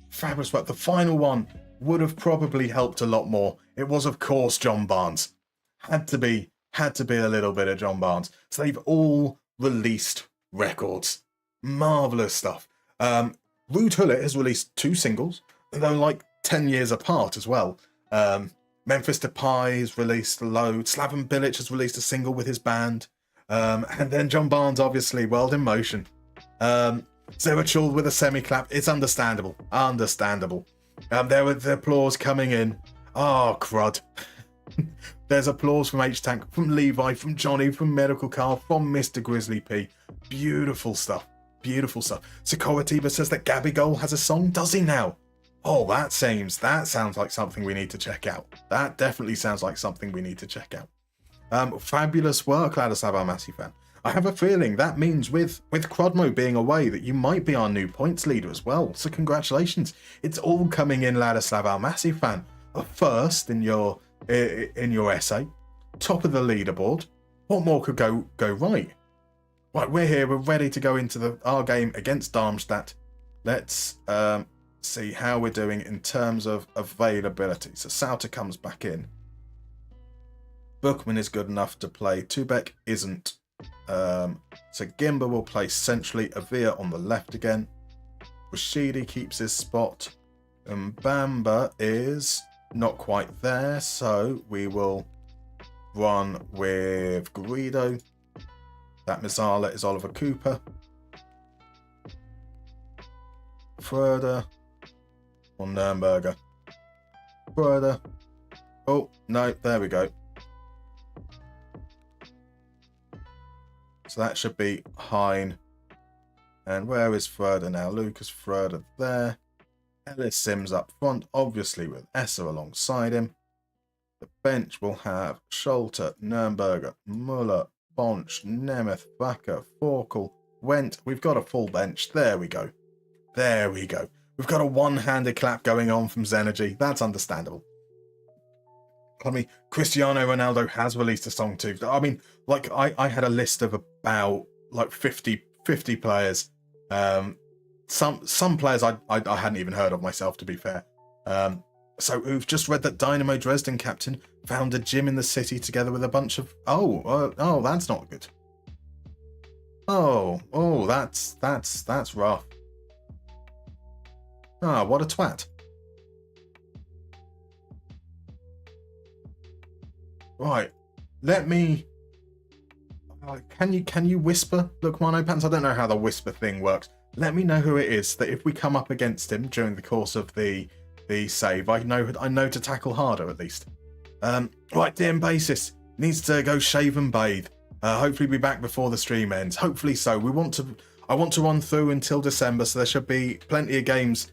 Fabulous work. The final one would have probably helped a lot more. It was, of course, John Barnes. Had to be a little bit of John Barnes. So they've all released records. Marvellous stuff. Rude Hullet has released 2 singles. They're like 10 years apart as well. Memphis Depay has released a load. Slaven Bilic has released a single with his band. And then John Barnes, obviously, World in Motion. Zerachul with a semi-clap. It's understandable. There were the applause coming in. Oh, crud. There's applause from H-Tank, from Levi, from Johnny, from Medical Carl, from Mr. Grizzly P. Beautiful stuff. So Koratiba says that Gabigol has a song. Does he now? Oh, that sounds like something we need to check out. That definitely sounds like something we need to check out. Fabulous work, Ladislav, our massive fan. I have a feeling that means with Crodmo being away that you might be our new points leader as well. So congratulations. It's all coming in, Ladislav, our massive fan. First in your essay, top of the leaderboard. What more could go right? Right, we're here. We're ready to go into our game against Darmstadt. Let's see how we're doing in terms of availability. So Sauter comes back in. Bookman is good enough to play. Tubek isn't. So Gimba will play centrally. Avia on the left again. Rashidi keeps his spot. And Bamba is not quite there. So we will run with Guido. That Mizala is Oliver Cooper. Further on Nürnberger. Further. Oh, no, there we go. So that should be Hein. And where is Further now? Lucas Further there. Ellis Sims up front, obviously with Esser alongside him. The bench will have Scholter, Nürnberger, Muller, Bonch, Nemeth, Bakker, Forkel, Wendt. We've got a full bench. There we go. There we go. We've got a one-handed clap going on from Zenergy. That's understandable. I mean, Cristiano Ronaldo has released a song too. I mean, like, I had a list of about, like, 50 players. Some players I hadn't even heard of myself, to be fair. So we've just read that Dynamo Dresden captain found a gym in the city together with a bunch of... Oh, that's not good. Oh, that's rough. Ah, what a twat. Right, let me... Can you whisper, Look, Mono Pants? I don't know how the whisper thing works. Let me know who it is, that if we come up against him during the course of the save, I know to tackle harder at least. Right, DM Basis needs to go shave and bathe. Hopefully be back before the stream ends. Hopefully so. I want to run through until December, so there should be plenty of games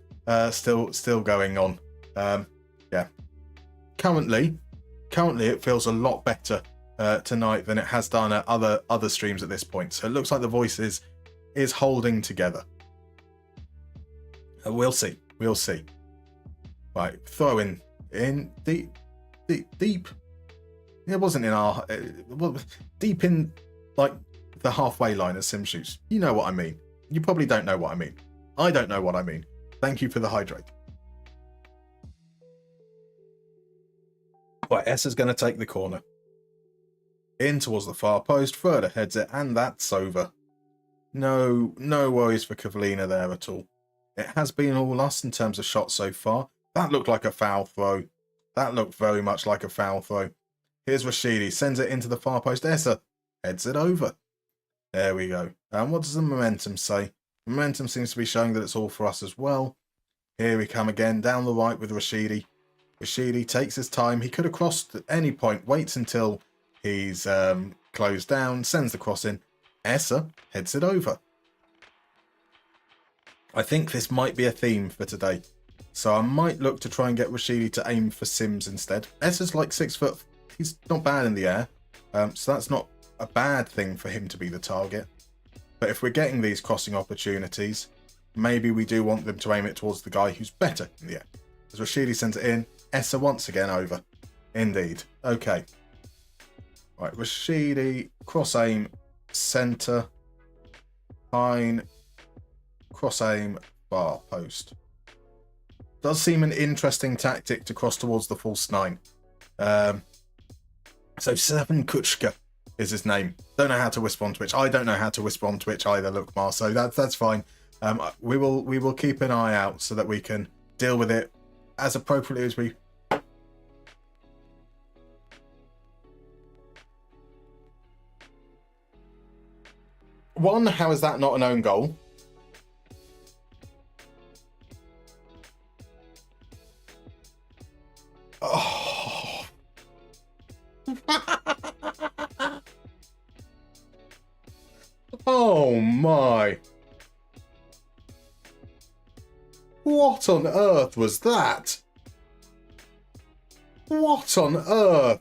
still going on. Yeah. Currently it feels a lot better tonight than it has done at other streams at this point. So it looks like the voice is holding together. We'll see. Right, throw in deep. It wasn't in our deep in, like, the halfway line of sim shoots. You know what I mean. You probably don't know what I mean. I don't know what I mean. Thank you for the hydrate. Right, S is going to take the corner. In towards the far post, further heads it, and that's over. No worries for Cavallina there at all. It has been all us in terms of shots so far. That looked like a foul throw. That looked very much like a foul throw. Here's Rashidi, sends it into the far post. Essa heads it over. There we go. And what does the momentum say? Momentum seems to be showing that it's all for us as well. Here we come again, down the right with Rashidi. Rashidi takes his time. He could have crossed at any point, waits until he's closed down, sends the cross in. Essa heads it over. I think this might be a theme for today. So I might look to try and get Rashidi to aim for Sims instead. Essa's like 6 foot. He's not bad in the air. So that's not a bad thing for him to be the target. But if we're getting these crossing opportunities, maybe we do want them to aim it towards the guy who's better in the air. As Rashidi sends it in, Essa once again over. Indeed. Okay. Right, Rashidi, cross aim, centre, Pine, cross aim, bar post. Does seem an interesting tactic to cross towards the false 9. So 7 Kuchka is his name. Don't know how to whisper on Twitch. I don't know how to whisper on Twitch either, Lookmar, so that's fine. We will keep an eye out so that we can deal with it as appropriately as we... One, how is that not an own goal? Oh. Oh my. What on earth was that? What on earth?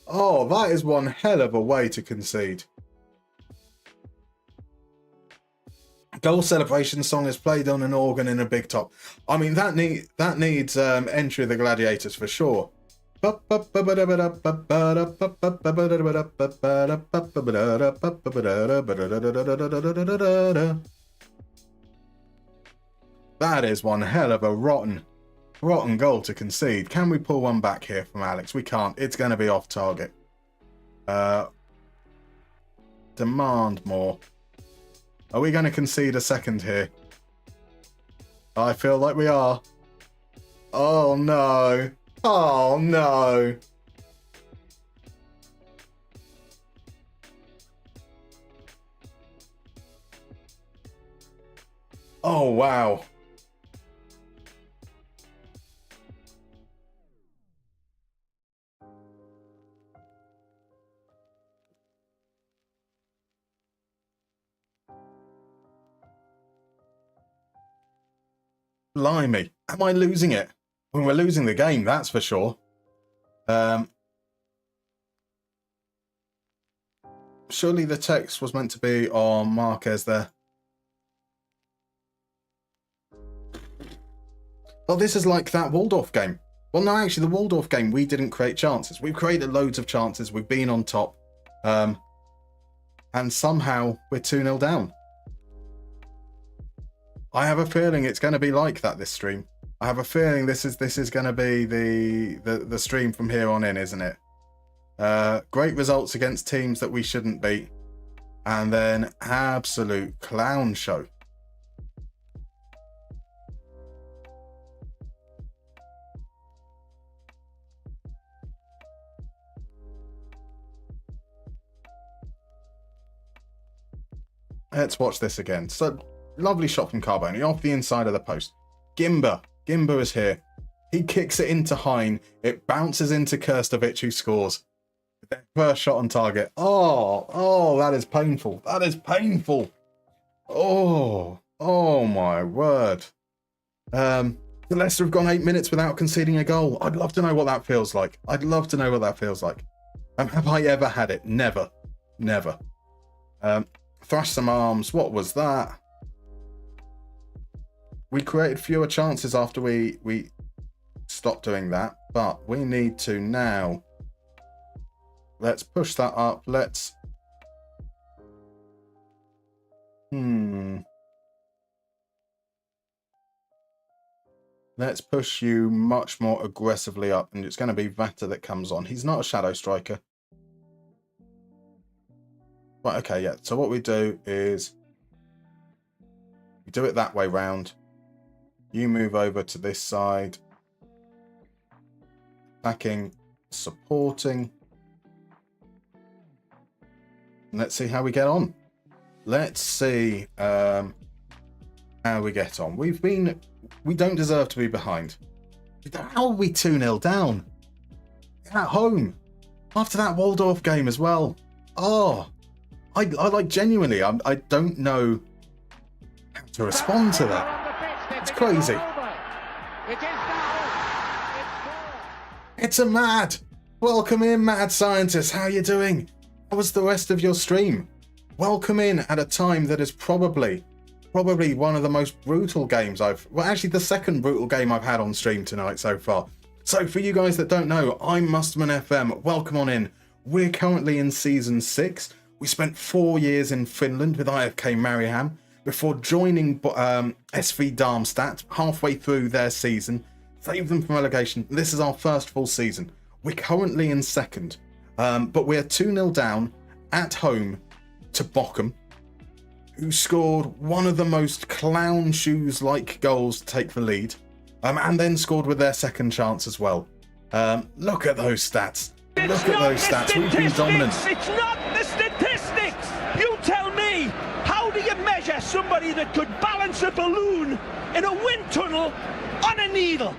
Oh, that is one hell of a way to concede. Goal celebration song is played on an organ in a big top. I mean, that needs Entry of the Gladiators for sure. That is one hell of a rotten goal to concede. Can we pull one back here from Alex? We can't. It's going to be off target. Demand more. Are we going to concede a second here? I feel like we are. Oh no. Oh no. Oh wow. Blimey, am I losing it? Well, we're losing the game, that's for sure. Surely the text was meant to be on Marquez there. Oh, this is like that Waldorf game. Well, no, actually, the Waldorf game, we didn't create chances. We've created loads of chances. We've been on top. And somehow we're 2-0 down. I have a feeling it's going to be like that this stream. I have a feeling this is going to be the stream from here on in, isn't it? Great results against teams that we shouldn't beat. And then absolute clown show. Let's watch this again. So, lovely shot from Carboni off the inside of the post. Gimba is here. He kicks it into Hein. It bounces into Kirstovic, who scores. Their first shot on target. Oh, that is painful. That is painful. Oh my word. Leicester have gone 8 minutes without conceding a goal. I'd love to know what that feels like. Have I ever had it? Never. Thrash some arms. What was that? We created fewer chances after we stopped doing that, but we need to now. Let's push that up. Let's push you much more aggressively up, and it's going to be Vata that comes on. He's not a shadow striker. Right, okay, yeah. So what we do is we do it that way round. You move over to this side. Attacking, supporting. Let's see how we get on. Let's see how we get on. We don't deserve to be behind. How are we 2-0 down? At home. After that Waldorf game as well. Oh, I like genuinely, I don't know how to respond to that. It's crazy. It's a mad. Welcome in, mad scientist. How are you doing? How was the rest of your stream? Welcome in at a time that is probably one of the most brutal games actually the second brutal game I've had on stream tonight so far. So for you guys that don't know, I'm MustermannFM. Welcome on in. We're currently in season 6. We spent 4 years in Finland with IFK Mariehamn before joining SV Darmstadt halfway through their season, saved them from relegation. This is our first full season. We're currently in second, but we're 2-0 down at home to Bochum, who scored one of the most clown shoes-like goals to take the lead, and then scored with their second chance as well. Look at those stats. We've been dominant. It's not the statistics. You tell me, how do you measure somebody that could balance a balloon in a wind tunnel on a needle?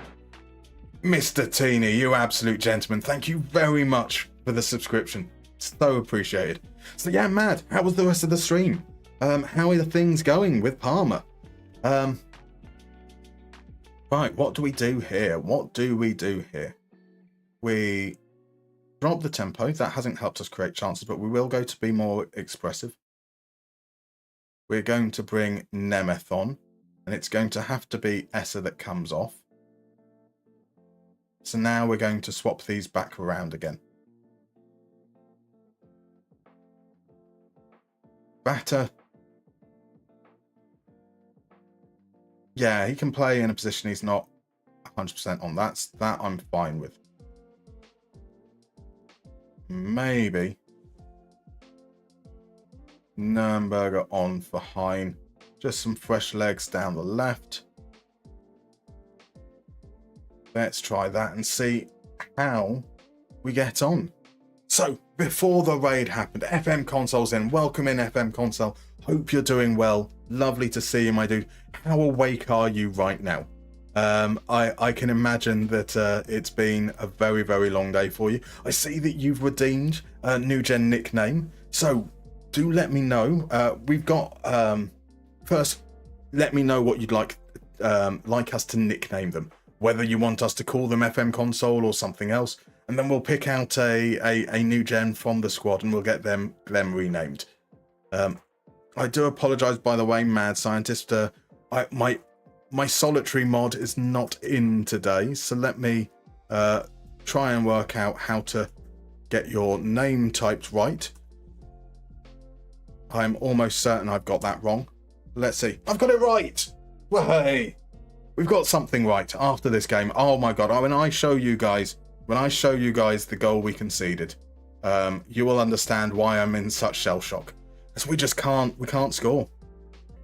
Mr. Teeny, you absolute gentleman. Thank you very much for the subscription. So appreciated. So yeah, Mad, how was the rest of the stream? How are the things going with Parma? Right, what do we do here? We drop the tempo. That hasn't helped us create chances, but we will go to be more expressive. We're going to bring Nemeth on, and it's going to have to be Essa that comes off. So now we're going to swap these back around again. Batter. Yeah, he can play in a position he's not 100% on. That I'm fine with. Maybe Nürnberger on for Hein. Just some fresh legs down the left. Let's try that and see how we get on. So, before the raid happened, FM Console's in. Welcome in, FM Console. Hope you're doing well. Lovely to see you, my dude. How awake are you right now? I can imagine that it's been a very, very long day for you. I see that you've redeemed a new gen nickname. So, do let me know. We've got... first, let me know what you'd like us to nickname them. Whether you want us to call them FM Console or something else. And then we'll pick out a new gen from the squad and we'll get them renamed. I do apologise, by the way, Mad Scientist. my solitary mod is not in today, so let me try and work out how to get your name typed right. I'm almost certain I've got that wrong. Let's see. I've got it right! Way! We've got something right after this game. Oh my god, when I show you guys the goal we conceded, you will understand why I'm in such shell shock. Because we can't score.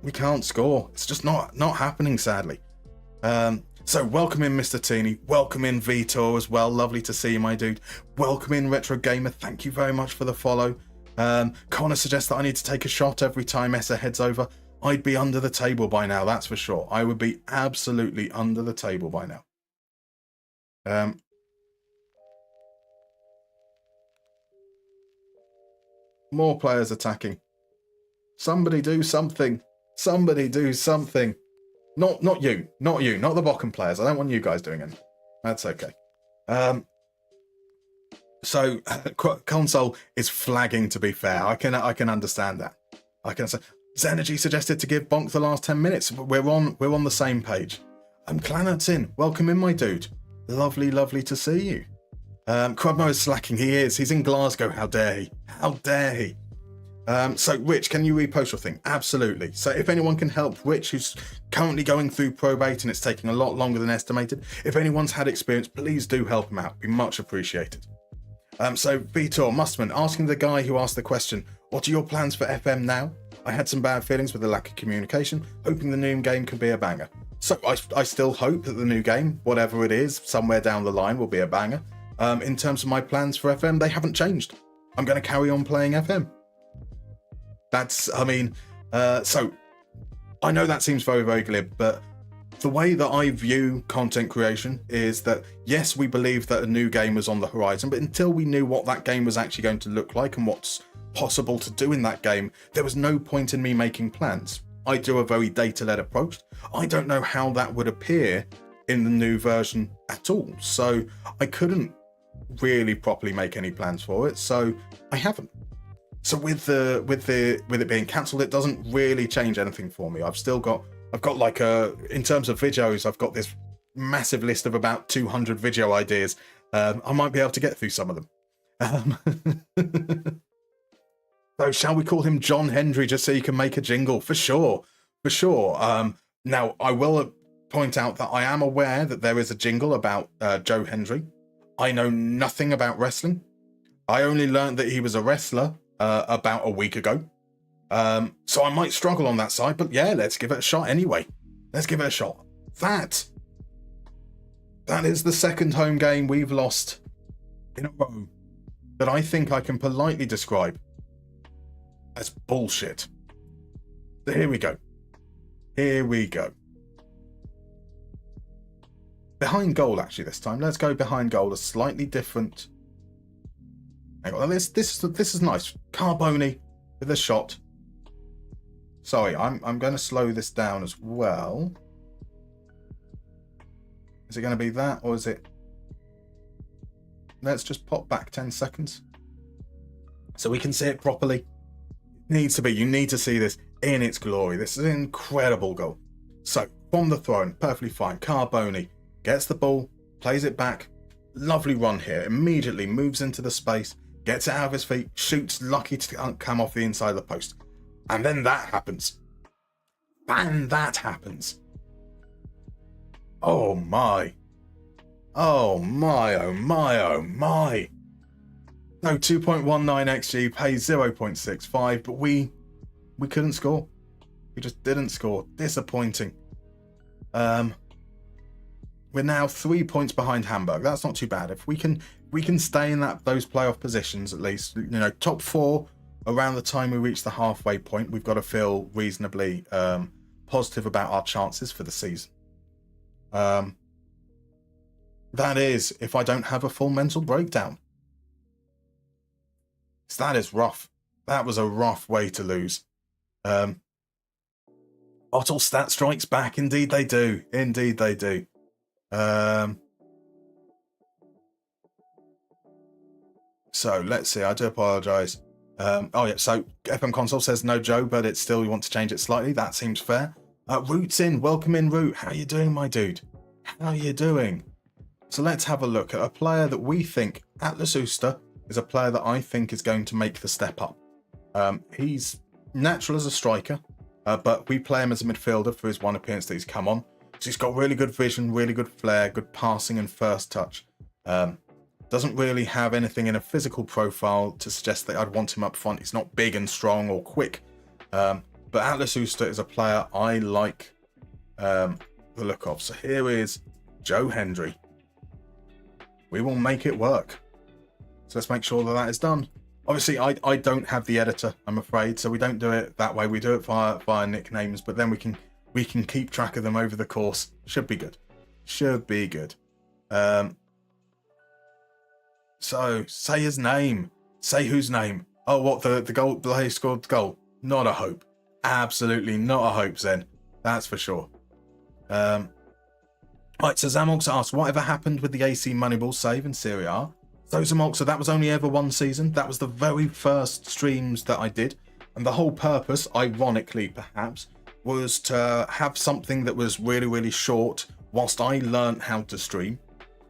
We can't score. It's just not happening, sadly. So welcome in Mr. Teeny. Welcome in Vitor as well. Lovely to see you, my dude. Welcome in Retro Gamer. Thank you very much for the follow. Connor suggests that I need to take a shot every time Essa heads over. I'd be under the table by now, that's for sure. I would be absolutely under the table by now. More players attacking. Somebody do something. Somebody do something. Not you. Not you. Not the Bochum players. I don't want you guys doing anything. That's okay. So console is flagging, to be fair. I can understand that. I can say Zenergy suggested to give Bonk the last 10 minutes. We're on the same page. Clanat's in. Welcome in, my dude. Lovely to see you. Crubmo is slacking. He is. He's in Glasgow. How dare he? How dare he? So, Rich, can you repost your thing? Absolutely. So if anyone can help Rich, who's currently going through probate and it's taking a lot longer than estimated, if anyone's had experience, please do help him out. Be much appreciated. So, Vitor Musterman, asking the guy who asked the question, what are your plans for FM now? I had some bad feelings with the lack of communication, hoping the new game can be a banger. So, I still hope that the new game, whatever it is, somewhere down the line will be a banger. In terms of my plans for FM, they haven't changed. I'm going to carry on playing FM. So I know that seems very, very glib, but the way that I view content creation is that, yes, we believe that a new game was on the horizon, but until we knew what that game was actually going to look like and what's possible to do in that game, there was no point in me making plans. I do a very data-led approach. I don't know how that would appear in the new version at all, so I couldn't really properly make any plans for it, so I haven't. So with it being cancelled, it doesn't really change anything for me. I've got like in terms of videos, I've got this massive list of about 200 video ideas. I might be able to get through some of them. So shall we call him John Hendry just so you can make a jingle? For sure. Now I will point out that I am aware that there is a jingle about Joe Hendry. I know nothing about wrestling. I only learned that he was a wrestler about a week ago. So I might struggle on that side, but yeah, let's give it a shot anyway. Let's give it a shot. That is the second home game we've lost in a row that I think I can politely describe as bullshit. So here we go. Behind goal, actually, this time. Let's go behind goal, a slightly different... Hang on, this is nice. Carboni with a shot. Sorry, I'm going to slow this down as well. Is it going to be that, or is it... Let's just pop back 10 seconds so we can see it properly. It needs to be. You need to see this in its glory. This is an incredible goal. So, from the throne, perfectly fine. Carboni gets the ball, plays it back. Lovely run here. Immediately moves into the space. Gets it out of his feet, shoots, lucky to come off the inside of the post. And then that happens. Oh my. Oh my. No, 2.19 XG, pays 0.65, but we couldn't score. We just didn't score. Disappointing. We're now 3 points behind Hamburg. That's not too bad. If we can stay in those playoff positions, at least, top 4 around the time we reach the halfway point, we've got to feel reasonably positive about our chances for the season. That is, if I don't have a full mental breakdown. So that is rough. That was a rough way to lose. Otto Stat strikes back. Indeed they do. So let's see. I do apologise. So FM Console says no Joe, but it's still you want to change it slightly. That seems fair. Root's in. Welcome in, Root. How you doing, my dude? How you doing? So let's have a look at a player that we think, Atlas Uster, is a player that I think is going to make the step up. He's natural as a striker, but we play him as a midfielder for his one appearance that he's come on. So he's got really good vision, really good flair, good passing and first touch. Doesn't really have anything in a physical profile to suggest that I'd want him up front. He's not big and strong or quick. But Atlas Uster is a player I like the look of. So here is Joe Hendry. We will make it work. So let's make sure that that is done. Obviously, I don't have the editor, I'm afraid, so we don't do it that way. We do it via nicknames, but then we can keep track of them over the course. Should be good. Should be good. So say his name. Say whose name? Oh, what the goal? The player scored the goal. Not a hope. Absolutely not a hope, Zen. That's for sure. Right, so Zamox asks, whatever happened with the AC Moneyball save in Serie A? So Zamox, that was only ever one season. That was the very first streams that I did. And the whole purpose, ironically perhaps, was to have something that was really, really short whilst I learned how to stream.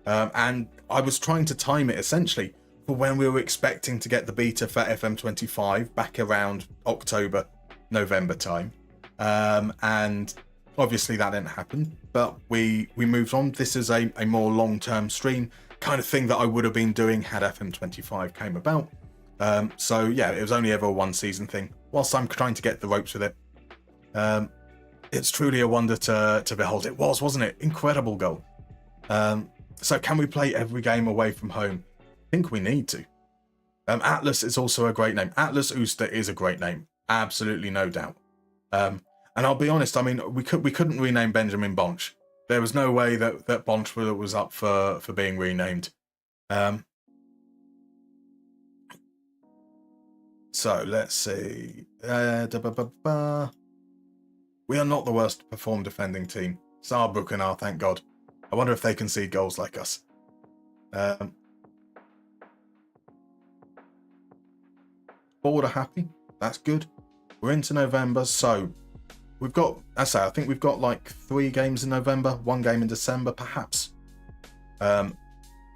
And I was trying to time it essentially for when we were expecting to get the beta for FM25 back around October, November time. And obviously that didn't happen, but we moved on. This is a more long-term stream kind of thing that I would have been doing had FM25 came about. So yeah, it was only ever a one season thing whilst I'm trying to get the ropes with it. It's truly a wonder to behold. It was, wasn't it? Incredible goal. So can we play every game away from home? I think we need to. Atlas is also a great name. Atlas Uster is a great name. Absolutely no doubt. And I'll be honest, I mean, we couldn't rename Benjamin Bonch. There was no way that Bonch was up for being renamed. So let's see. We are not the worst performed defending team. Saarbrücken are, thank God. I wonder if they concede goals like us. Board are happy. That's good. We're into November, so we've got, I think we've got like 3 games in November, 1 game in December, perhaps. And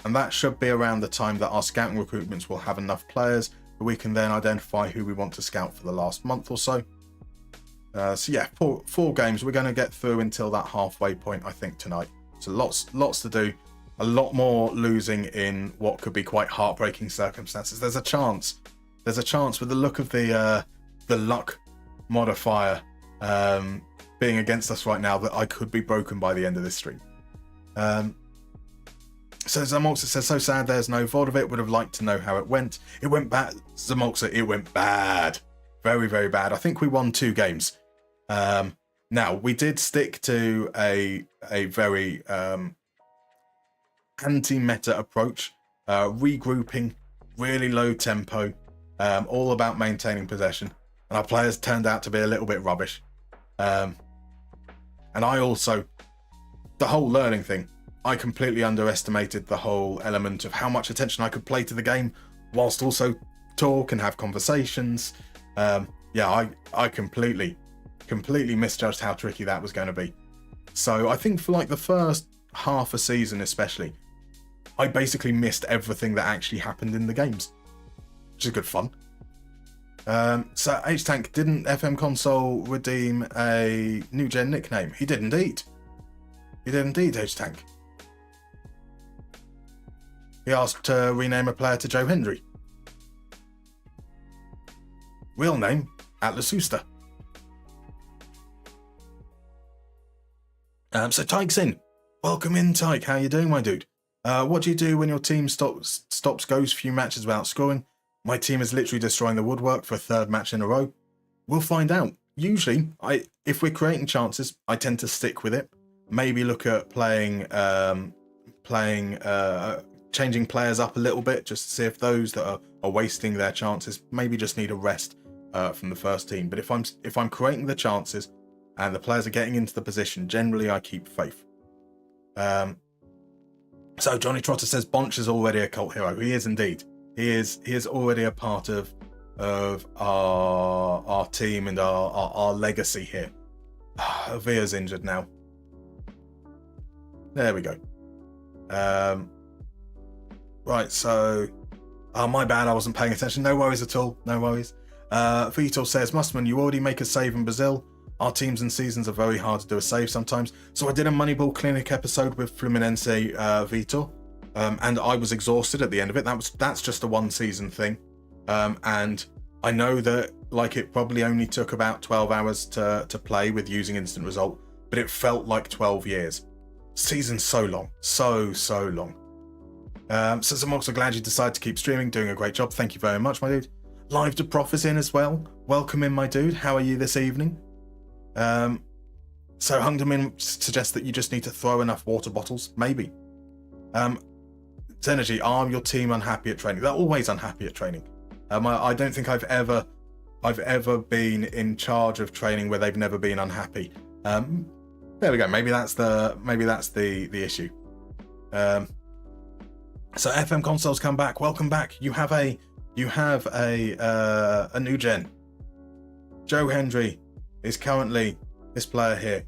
that should be around the time that our scouting recruitments will have enough players that we can then identify who we want to scout for the last month or so. So yeah, 4 games. We're going to get through until that halfway point, I think, tonight. So lots to do. A lot more losing in what could be quite heartbreaking circumstances. There's a chance with the look of the luck modifier being against us right now that I could be broken by the end of this stream. So Zamolxa says, so sad there's no VOD of it. Would have liked to know how it went. It went bad. Zamolxa, it went bad. Very, very bad. I think we won 2 games. Now, we did stick to a very anti-meta approach, regrouping, really low tempo, all about maintaining possession. And our players turned out to be a little bit rubbish. And I also, the whole learning thing, I completely underestimated the whole element of how much attention I could play to the game whilst also talk and have conversations. Yeah, I completely misjudged how tricky that was going to be. So I think for like the first half a season especially, I basically missed everything that actually happened in the games, which is good fun. So H-Tank, didn't FM Console redeem a new gen nickname? He did indeed. He did indeed, H-Tank. He asked to rename a player to Joe Hendry. Real name, Atlas Uster. So Tyke's in. Welcome in, Tyke. How you doing, my dude? What do you do when your team stops goes few matches without scoring? My team is literally destroying the woodwork for a 3rd match in a row. We'll find out. Usually, if we're creating chances, I tend to stick with it. Maybe look at changing players up a little bit, just to see if those that are wasting their chances maybe just need a rest from the first team. But if I'm creating the chances and the players are getting into the position, generally I keep faith. So Johnny Trotter says Bonch is already a cult hero. He is indeed. He is already a part of our team and our legacy here. Via's injured now. There we go. Right, so... Oh, my bad, I wasn't paying attention. No worries at all, no worries. Vitor says, Musterman, you already make a save in Brazil. Our teams and seasons are very hard to do a save sometimes. So I did a Moneyball Clinic episode with Fluminense, Vitor. And I was exhausted at the end of it. That's just a one season thing. And I know that like it probably only took about 12 hours to play with using instant result, but it felt like 12 years. Season's so long, so long. So I'm also glad you decided to keep streaming, doing a great job. Thank you very much, my dude. Live to Prof is in as well. Welcome in, my dude. How are you this evening? So Hungderman suggests that you just need to throw enough water bottles. Maybe. Zenergy, are your team unhappy at training? They're always unhappy at training. I don't think I've ever been in charge of training where they've never been unhappy. There we go. Maybe that's the issue. So FM consoles come back. Welcome back. You have a new gen. Joe Hendry is currently this player here.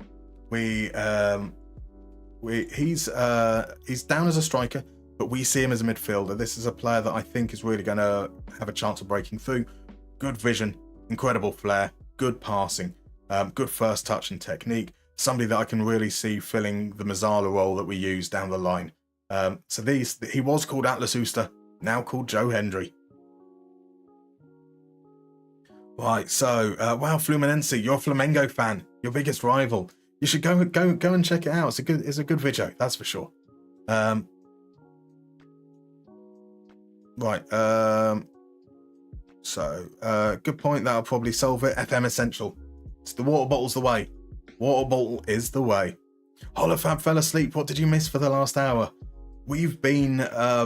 He's down as a striker, but we see him as a midfielder. This is a player that I think is really going to have a chance of breaking through. Good vision, incredible flair, good passing, good first touch and technique. Somebody that I can really see filling the Mazzala role that we use down the line. So he was called Atlas Ooster, now called Joe Hendry. Right, so wow, Fluminense, you're a Flamengo fan, your biggest rival. You should go and check it out. It's a good video, that's for sure. Right, so good point. That'll probably solve it. FM Essential. It's the water bottle's the way. Water bottle is the way. Holofab fell asleep. What did you miss for the last hour? We've been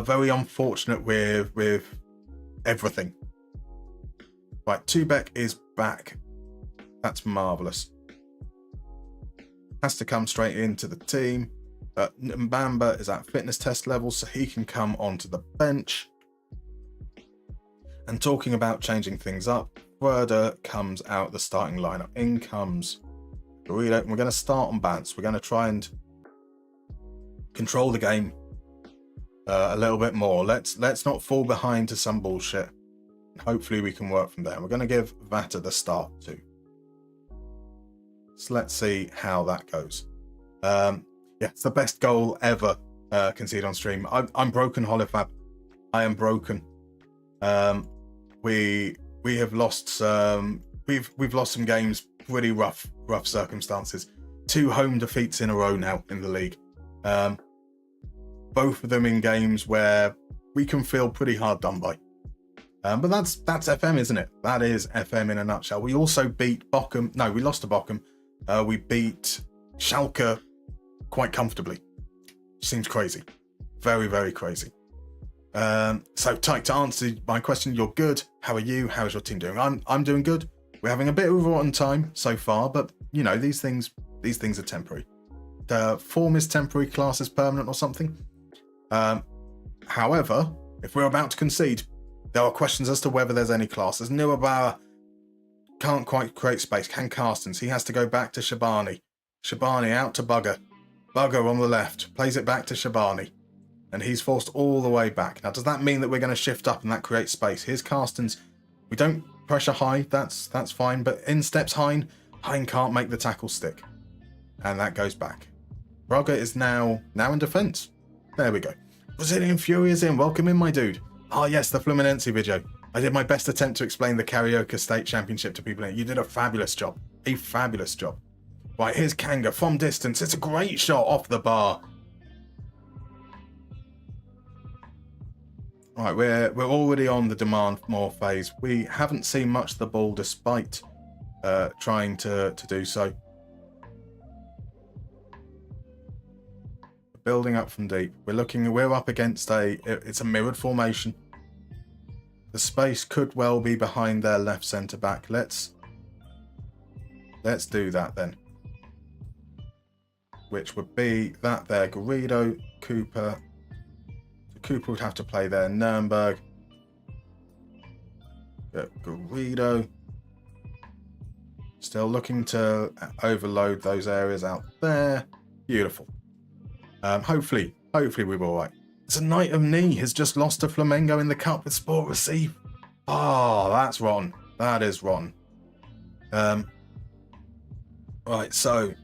very unfortunate with everything. Right, Tubek is back. That's marvellous. Has to come straight into the team. Mbamba is at fitness test level, so he can come onto the bench. And talking about changing things up, Werder comes out the starting lineup. In comes Guido. We're going to start on Bance. We're going to try and control the game a little bit more. Let's not fall behind to some bullshit. Hopefully we can work from there. We're going to give Vata the start too. So let's see how that goes. Yeah, it's the best goal ever conceded on stream. I'm broken, Holofab. I am broken. We have lost some. We've lost some games. Pretty rough circumstances. 2 home defeats in a row now in the league. Both of them in games where we can feel pretty hard done by. But that's FM, isn't it? That is FM in a nutshell. We also beat Bochum. No, we lost to Bochum. We beat Schalke quite comfortably. Seems crazy. Very, very crazy. So, Tyke, to answer my question, you're good. How are you? How's your team doing? I'm doing good. We're having a bit of a rotten time so far, but you know, these things are temporary. The form is temporary, class is permanent or something. However, if we're about to concede, there are questions as to whether there's any classes. Nirabara can't quite create space. Can Carstens? He has to go back to Shabani. Shabani out to Bugger. Bugger on the left. Plays it back to Shabani. And he's forced all the way back. Now, does that mean that we're going to shift up and that creates space? Here's Carstens. We don't pressure High. That's fine. But in steps Hein. Hein can't make the tackle stick. And that goes back. Braga is now in defence. There we go. Brazilian Fury is in. Welcome in, my dude. Ah, yes, the Fluminense video. I did my best attempt to explain the Carioca State Championship to people. You did a fabulous job. A fabulous job. Right, here's Kanga from distance. It's a great shot off the bar. Right, we're already on the demand more phase. We haven't seen much of the ball despite trying to do so. Building up from deep. We're up against it's a mirrored formation. The space could well be behind their left centre back. Let's do that then. Which would be that there. Garrido, Cooper. Cooper would have to play there. Nürnberg. Garrido. Still looking to overload those areas out there. Beautiful. Hopefully we're all right. It's a Knight of Knee has just lost to Flamengo in the cup with Sport Receive. Oh, that's wrong. That is wrong. Right, so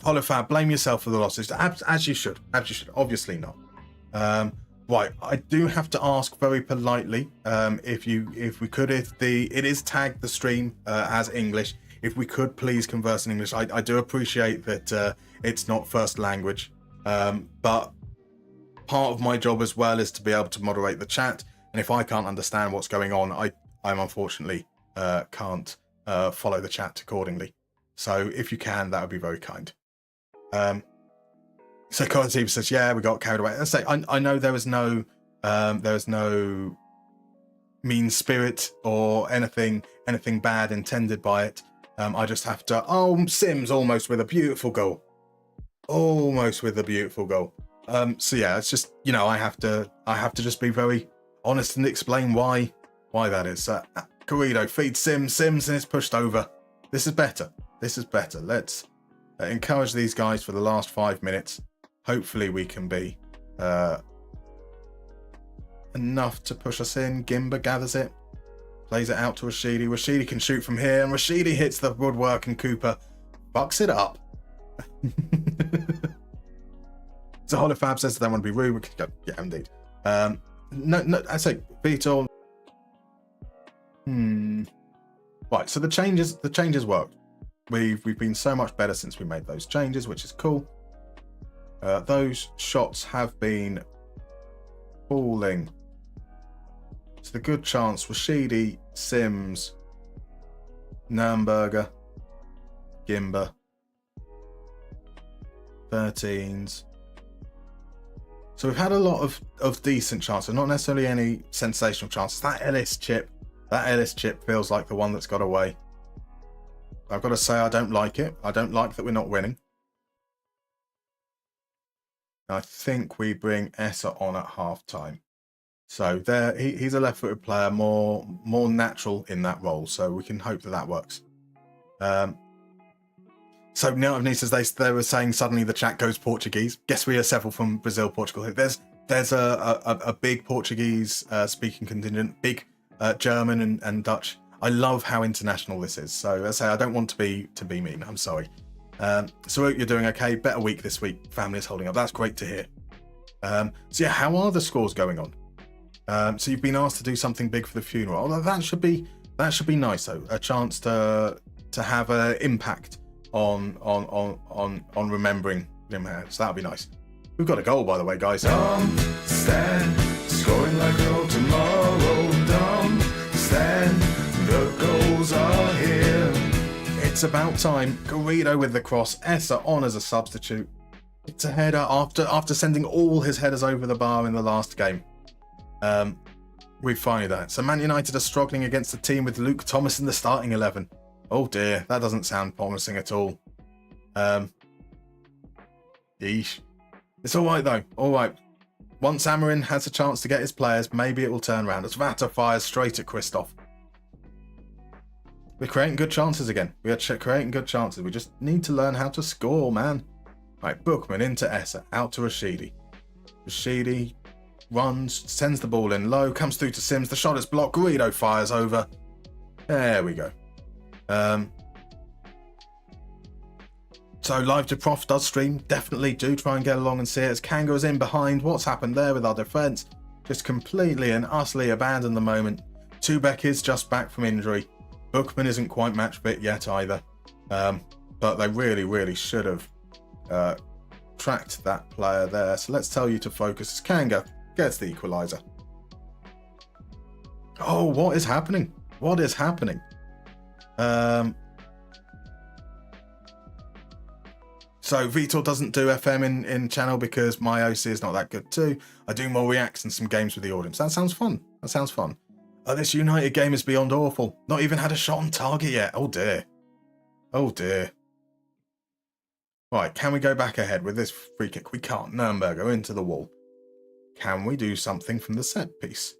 Holofab, blame yourself for the losses, as you should. Obviously not. Right, I do have to ask very politely, if it is tagged the stream as English, if we could please converse in English. I do appreciate that it's not first language, but part of my job as well is to be able to moderate the chat, and if I can't understand what's going on, I'm unfortunately can't follow the chat accordingly. So if you can, that would be very kind. So Colin Steve says, yeah, we got carried away. I know there was no mean spirit or anything bad intended by it. I just have to. Oh, Sims almost with a beautiful goal. So yeah, it's just, you know, I have to just be very honest and explain why that is. Corrido feeds Sims and it's pushed over. This is better. Let's encourage these guys for the last 5 minutes. Hopefully we can be enough to push us in. Gimba gathers it, plays it out to Rashidi. Rashidi can shoot from here, and Rashidi hits the woodwork, and Cooper fucks it up. So Holofab says, I don't want to be rude. We could go, yeah, indeed. No, I say Vitor. Right, so the changes worked. We've been so much better since we made those changes, which is cool. Those shots have been falling. It's a good chance. Rashidi, Sims, Nurnberger, Gimba, 13s. So we've had a lot of decent chances, not necessarily any sensational chances. That Ellis chip feels like the one that's got away. I've got to say, I don't like it. I don't like that we're not winning. I think we bring Essa on at half-time. So there, he's a left-footed player, more natural in that role. So we can hope that works. So now they were saying suddenly the chat goes Portuguese. Guess we are several from Brazil, Portugal. There's a big Portuguese speaking contingent, big German and Dutch. I love how international this is. So I say I don't want to be mean. I'm sorry. So you're doing okay. Better week this week. Family is holding up. That's great to hear. So yeah, how are the scores going on? So you've been asked to do something big for the funeral. Although that should be nice though. A chance to have an impact on remembering him. So that'll be nice. We've got a goal, by the way, guys. Stand, scoring like no tomorrow. Stand, the goals are here. It's about time. Garrido with the cross. Essa on as a substitute. It's a header after sending all his headers over the bar in the last game. We've finally done it. So Man United are struggling against a team with Luke Thomas in the starting 11. Oh dear, that doesn't sound promising at all. Yeesh. It's all right though. All right. Once Amarin has a chance to get his players, maybe it will turn around. As Vata fires straight at Christoph. We're creating good chances again. We are creating good chances. We just need to learn how to score, man. Right, Bookman into Essa, out to Rashidi. Rashidi runs, sends the ball in low, comes through to Sims. The shot is blocked. Garrido fires over. There we go. So Live to Prof does stream. Definitely do try and get along and see it. As Kanga's in behind. What's happened there with our defence? Just completely and utterly abandoned the moment. Tubek is just back from injury. Bookman isn't quite match fit yet either. But they really should have tracked that player there. So let's tell you to focus as Kanga gets the equaliser. Oh, what is happening? What is happening? So Vitor doesn't do FM in channel because my OC is not that good too. I do more reacts and some games with the audience. That sounds fun. That sounds fun. This United game is beyond awful. Not even had a shot on target yet. Oh dear. Oh dear. Right, can we go back ahead with this free kick? We can't. Nurnberger into the wall. Can we do something from the set piece?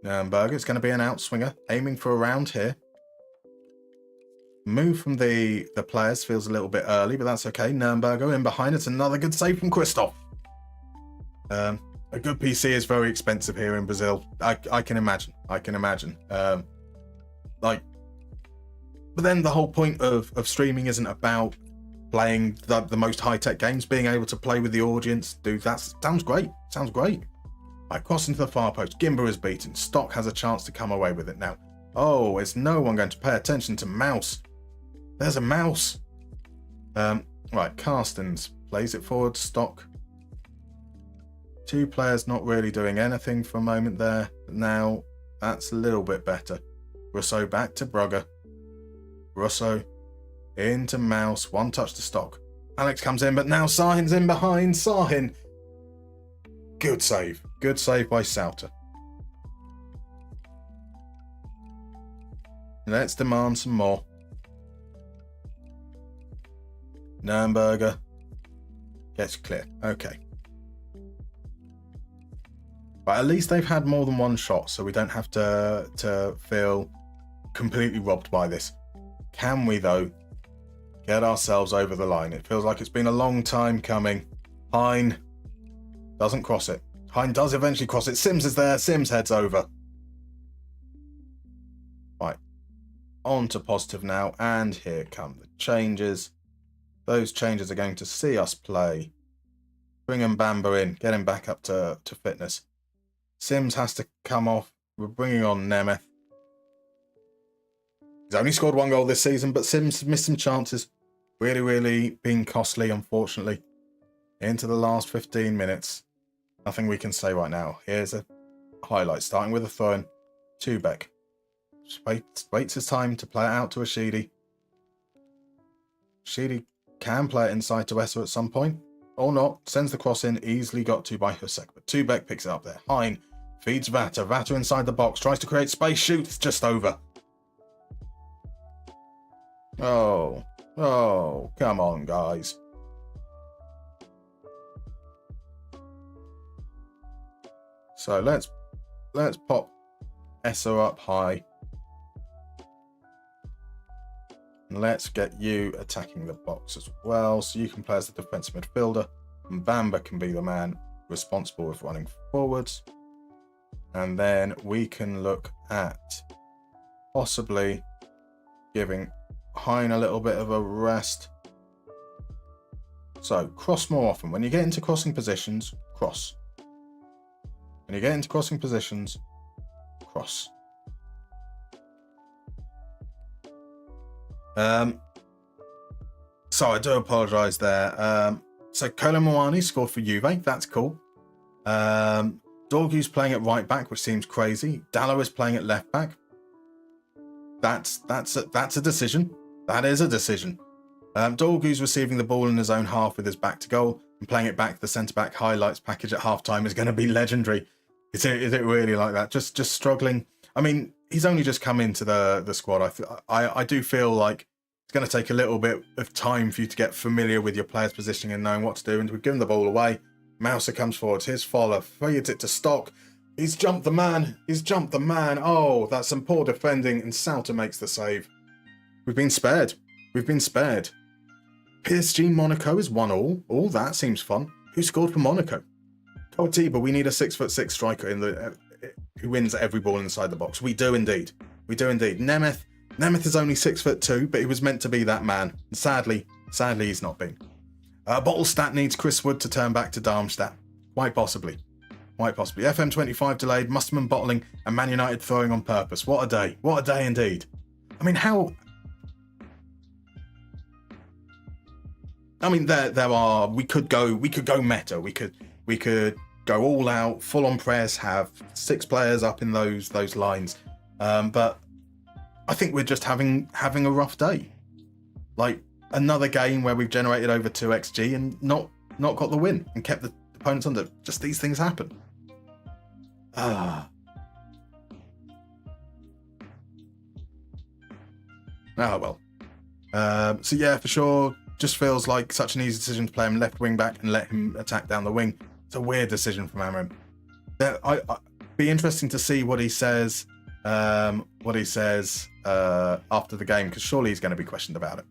Nurnberger, it's going to be an outswinger, aiming for around here. Move from the players feels a little bit early, but that's okay. Nürnberger in behind. It's another good save from Christoph. A good PC is very expensive here in Brazil. I can imagine. But then the whole point of streaming isn't about playing the most high-tech games, being able to play with the audience. Dude, that sounds great. Right, cross into the far post. Gimber is beaten. Stock has a chance to come away with it now. Oh, is no one going to pay attention to Mouse? There's a Mouse. Right, Carstens plays it forward. Stock. Two players not really doing anything for a moment there. Now, that's a little bit better. Russo back to Brugger. Russo into Mouse. One touch to Stock. Alex comes in, but now Sahin's in behind. Sahin. Good save. Good save by Sauter. Let's demand some more. Nürnberger gets clear. Okay. But at least they've had more than one shot, so we don't have to feel completely robbed by this. Can we, though, get ourselves over the line? It feels like it's been a long time coming. Hein doesn't cross it. Hein does eventually cross it. Sims is there. Sims heads over. Right. On to positive now. And here come the changes. Those changes are going to see us play. Bring Mbamba in. Get him back up to fitness. Sims has to come off. We're bringing on Nemeth. He's only scored one goal this season, but Sims missed some chances. Really, really been costly, unfortunately. Into the last 15 minutes. Nothing we can say right now. Here's a highlight, starting with a throw-in. Tubeck. Waits his time to play it out to Ashidi. Ashidi can play it inside to Esser at some point. Or not. Sends the cross in. Easily got to by Husek. But Tubeck picks it up there. Hein feeds Vata. Vata inside the box. Tries to create space. Shoots. Just over. Oh, come on, guys. So let's pop Esser up high. And let's get you attacking the box as well, so you can play as the defensive midfielder. And Bamba can be the man responsible with running forwards. And then we can look at possibly giving Hein a little bit of a rest. So cross more often. When you get into crossing positions, cross. When you get into crossing positions, cross. So I do apologise there. So Kolo Muani scored for Juve. That's cool. Dorgu's playing at right back, which seems crazy. Dallo is playing at left back. That's a decision. That is a decision. Dorgu's receiving the ball in his own half with his back to goal and playing it back to the centre-back highlights package at half-time is going to be legendary. Is it really like that? Just struggling. I mean, he's only just come into the squad. I do feel like it's going to take a little bit of time for you to get familiar with your players' positioning and knowing what to do. And we've given the ball away. Mouser comes forward. Here's Fowler. Feeds it to Stock. He's jumped the man. Oh, that's some poor defending. And Sauter makes the save. We've been spared. PSG Monaco is 1-1. Oh, that seems fun. Who scored for Monaco? But we need a 6'6" striker who wins every ball inside the box. We do indeed. Nemeth is only 6'2", but he was meant to be that man. Sadly, he's not been. Bottlestat needs Chris Wood to turn back to Darmstadt. Quite possibly. FM25 delayed, Mustermann bottling, and Man United throwing on purpose. What a day. What a day indeed. I mean, how... I mean, there are... We could go meta. We could go all out, full on press, have 6 players up in those lines. But I think we're just having a rough day. Like another game where we've generated over 2 XG and not got the win and kept the opponents under. Just these things happen. Oh well. So yeah, for sure. Just feels like such an easy decision to play him left wing back and let him attack down the wing. It's a weird decision from Amram. I'd be interesting to see what he says what he says after the game, because surely he's going to be questioned about it.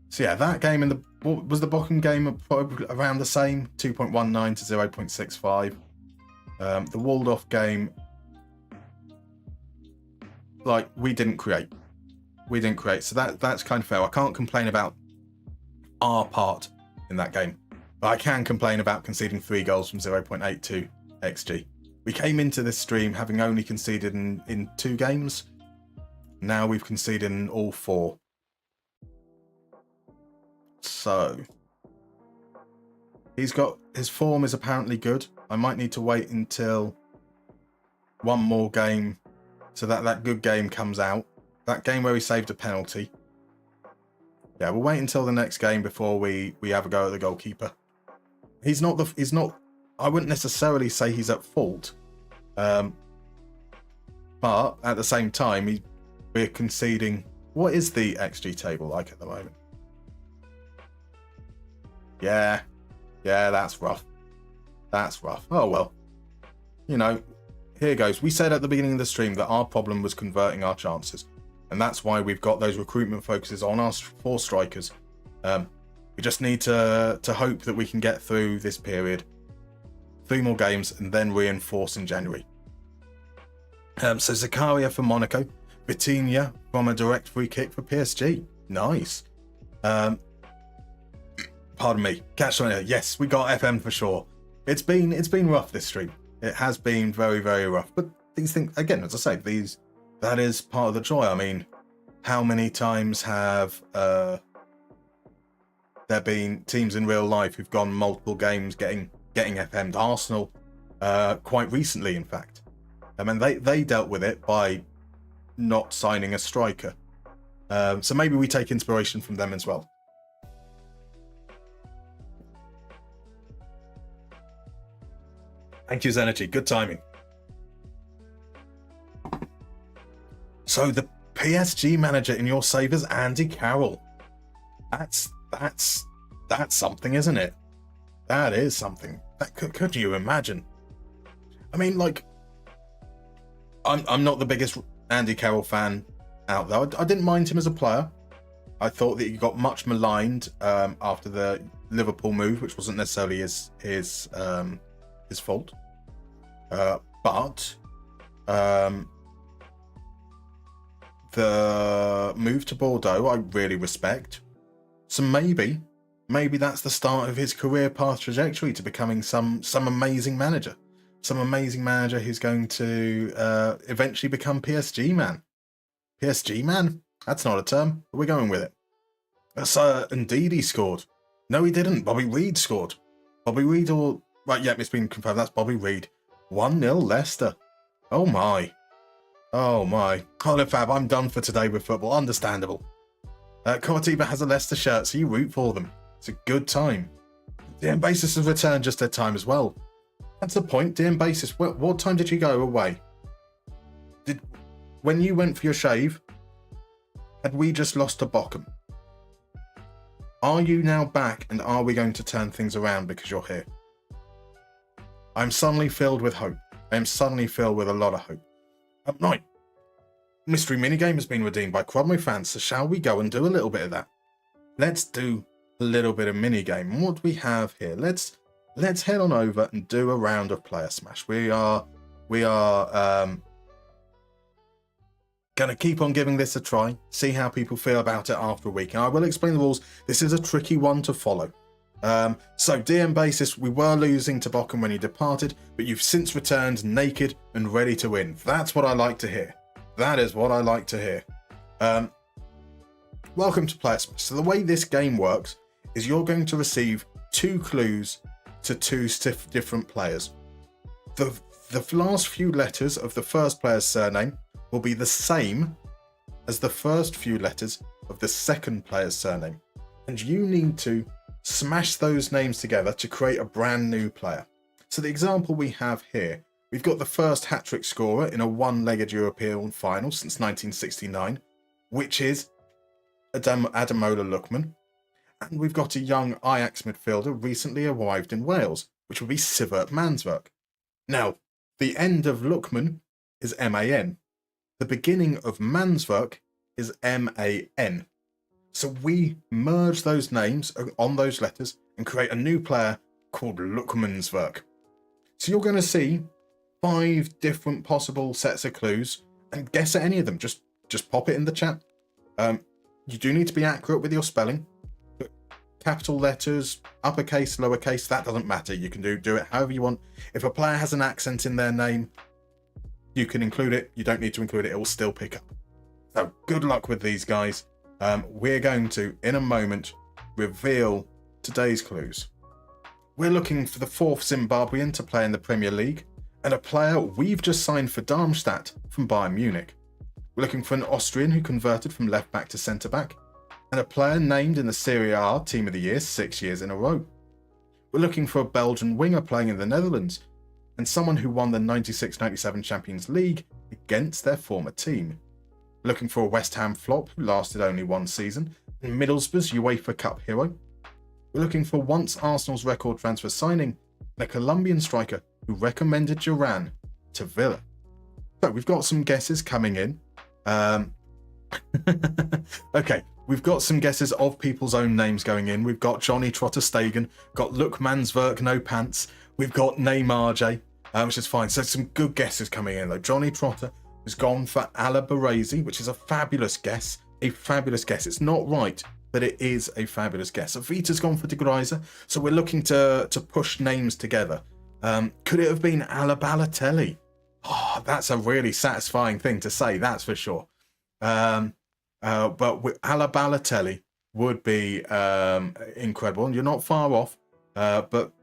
So yeah, that game in the was the Bochum game probably around the same, 2.19 to 0.65. The Waldorf game, like, we didn't create, so that's kind of fair. I can't complain about our part in that game, but I can complain about conceding 3 goals from 0.82 xg. We came into this stream having only conceded in 2 games. Now we've conceded in all 4. So his form is apparently good. I might need to wait until one more game so that good game comes out. That game where he saved a penalty. Yeah, we'll wait until the next game before we have a go at the goalkeeper. He's not I wouldn't necessarily say he's at fault. But at the same time, we're conceding. What is the XG table like at the moment? Yeah, that's rough. Oh well. You know, here goes. We said at the beginning of the stream that our problem was converting our chances. And that's why we've got those recruitment focuses on our 4 strikers. We just need to hope that we can get through this period. 3 more games and then reinforce in January. So Zakaria for Monaco. Vitinha from a direct free kick for PSG. Nice. Pardon me. Catch on here. Yes, we got FM for sure. It's been rough this stream. It has been very, very rough. But these things, again, as I say, that is part of the joy. I mean, how many times have there been teams in real life who've gone multiple games getting FM'd? Arsenal, quite recently, in fact. I mean, they dealt with it by not signing a striker. So maybe we take inspiration from them as well. Thank you, Zenergy. Good timing. So the PSG manager in your savers, Andy Carroll. That's something, isn't it? That is something. Could you imagine? I mean, like, I'm not the biggest Andy Carroll fan out there. I didn't mind him as a player. I thought that he got much maligned after the Liverpool move, which wasn't necessarily his fault. But the move to Bordeaux, I really respect. So maybe that's the start of his career path trajectory to becoming some amazing manager. Some amazing manager who's going to eventually become PSG man. PSG man? That's not a term, but we're going with it. Indeed he scored. No, he didn't. Bobby Reid scored. Bobby Reid Right, yeah, it's been confirmed. That's Bobby Reid. 1-0 Leicester. Oh my. Colin Fab, I'm done for today with football. Understandable. Cortiba has a Leicester shirt, so you root for them. It's a good time. DM Basis has returned just at time as well. That's the point. DM Basis, what time did you go away? When you went for your shave, had we just lost to Bochum? Are you now back, and are we going to turn things around because you're here? I'm suddenly filled with hope. I am suddenly filled with a lot of hope. Right. Mystery minigame has been redeemed by Cromwell fans, so shall we go and do a little bit of that? Let's do a little bit of minigame. What do we have here? Let's head on over and do a round of Player Smash. We are going to keep on giving this a try, see how people feel about it after a week. And I will explain the rules. This is a tricky one to follow. So DM Basis, we were losing to Bochum when you departed, but you've since returned naked and ready to win. That's what I like to hear. That is what I like to hear. Welcome to Player Smash. So the way this game works is you're going to receive 2 clues to 2 different players. The last few letters of the first player's surname will be the same as the first few letters of the second player's surname. And you need to smash those names together to create a brand new player. So the example we have here, we've got the first hat-trick scorer in a one-legged European final since 1969, which is Ademola Lookman. And we've got a young Ajax midfielder recently arrived in Wales, which will be Sivert Manswerk. Now, The end of Lookman is MAN. The beginning of Manswerk is MAN. So we merge those names on those letters and create a new player called Lookmanswerk. So you're going to see 5 different possible sets of clues and guess at any of them. Just pop it in the chat. You do need to be accurate with your spelling. Capital letters, uppercase, lowercase, that doesn't matter. You can do it however you want. If a player has an accent in their name, you can include it. You don't need to include it. It will still pick up. So good luck with these guys. We're going to, in a moment, reveal today's clues. We're looking for the 4th Zimbabwean to play in the Premier League and a player we've just signed for Darmstadt from Bayern Munich. We're looking for an Austrian who converted from left back to centre back and a player named in the Serie A Team of the Year 6 years in a row. We're looking for a Belgian winger playing in the Netherlands and someone who won the 96-97 Champions League against their former team. We're looking for a West Ham flop who lasted only 1 season and Middlesbrough's UEFA Cup hero. We're looking for once Arsenal's record transfer signing and a Colombian striker who recommended Duran to Villa. So we've got some guesses coming in. Okay, we've got some guesses of people's own names going in. We've got Johnny Trotter Stegen, got Lookmanswerk No Pants, we've got Neymar J, which is fine. So some good guesses coming in though. Johnny Trotter has gone for Ala Baresi, which is a fabulous guess. A fabulous guess. It's not right, but it is a fabulous guess. Avita's gone for De Greiser, so we're looking to push names together. Could it have been Ala Balotelli? Oh, that's a really satisfying thing to say, that's for sure. But Ala Balotelli would be incredible, and you're not far off, but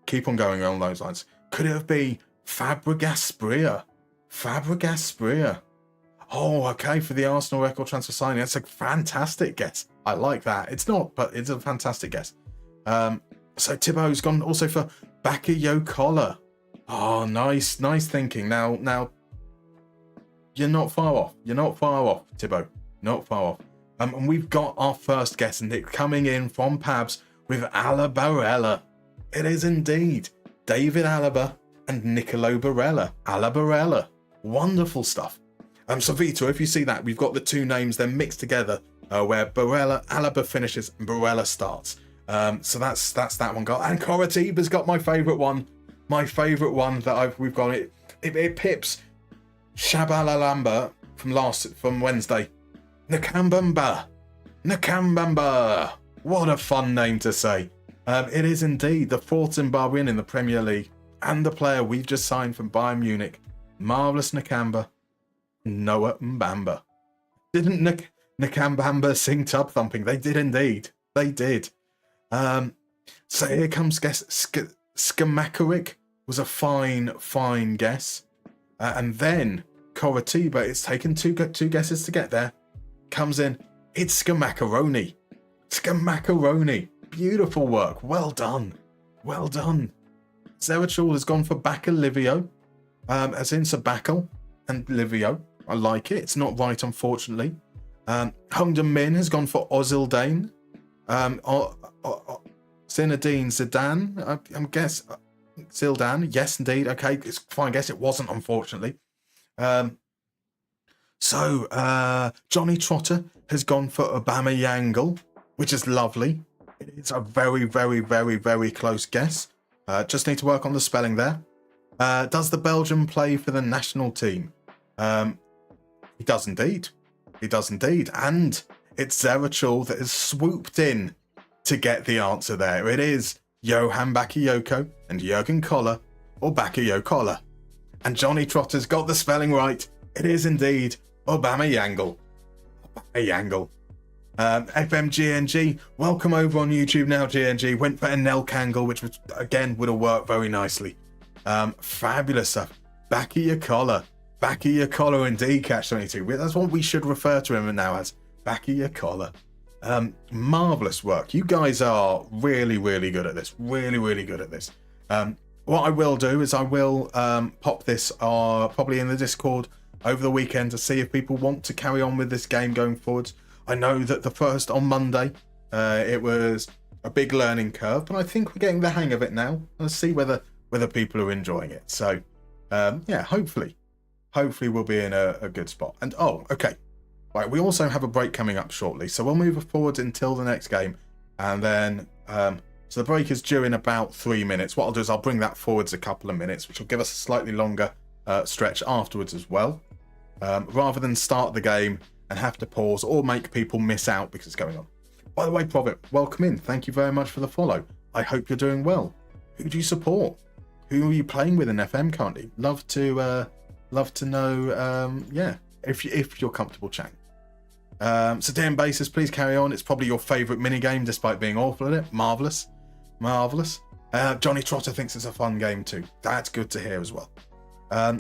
keep on going along those lines. Could it have been Fabregas Bria? Fabregas Bria. Oh, okay, for the Arsenal record transfer signing. That's a fantastic guess. I like that. It's not, but it's a fantastic guess. So Thibaut's gone also for Bakayoko Collar. Oh, nice thinking. Now, you're not far off. You're not far off, Thibaut. Not far off. And we've got our first guess, and it coming in from Pabs with Ala Barella. It is indeed David Alaba and Nicolo Barella. Ala Barella. Wonderful stuff. So Vito, if you see that, we've got the 2 names, they're mixed together, where Alaba finishes and Barella starts. So that's that one got. And Coritiba's got my favourite one. My favourite one that we've got. It pips Shabalalamba from Wednesday. Nakambamba. What a fun name to say. It is indeed the 4th Zimbabwean in the Premier League and the player we've just signed from Bayern Munich. Marvellous Nakamba. Noah Mbamba. Didn't Nakambamba sing Tub Thumping? They did indeed. They did. So here comes guess. Skamakarik was a fine guess. And then Coritiba, it's taken two guesses to get there. Comes in. It's Skamakaroni. Skamakaroni. Beautiful work. Well done. Well done. Zerachal has gone for Bakalivio, as in Sabakal and Livio. I like it. It's not right, unfortunately. Hungdam Min has gone for Ozildane. Zinedine Zidane. I'm guess Zidane. Yes, indeed. Okay, it's a fine guess. It wasn't, unfortunately. So Johnny Trotter has gone for Obama Yangle, which is lovely. It's a very, very, very, very close guess. Just need to work on the spelling there. Does the Belgian play for the national team? He does indeed. He does indeed. And it's Zerachal that has swooped in to get the answer there. It is Johan Bakayoko and Jurgen Koller, or Bakayoko Koller. And Johnny Trotter's got the spelling right. It is indeed Obama Yangle. Obama Yangle. FMGNG, welcome over on YouTube now, GNG. Went for Enel Kangle, which was, again, would have worked very nicely. Fabulous stuff. Back of your collar. Back of your collar indeed, Catch 22. That's what we should refer to him now as. Back of your collar. Marvellous work. You guys are really, really good at this. Really, really good at this. What I will do is I will pop this probably in the Discord over the weekend to see if people want to carry on with this game going forwards. I know that the first on Monday, it was a big learning curve, but I think we're getting the hang of it now. Let's see whether people are enjoying it. So Yeah, hopefully we'll be in a good spot. And oh, okay. Right, we also have a break coming up shortly, so we'll move forward until the next game, and then so the break is due in about 3 minutes. What I'll do is I'll bring that forwards a couple of minutes, which will give us a slightly longer stretch afterwards as well, rather than start the game and have to pause or make people miss out because it's going on. By the way, Prophet, welcome in. Thank you very much for the follow. I hope you're doing well. Who do you support? Who are you playing with in FM currently? Love to know. Yeah, if you're comfortable chatting. So DM Basis, please carry on. It's probably your favourite minigame, despite being awful at it. Marvellous. Johnny Trotter thinks it's a fun game too. That's good to hear as well.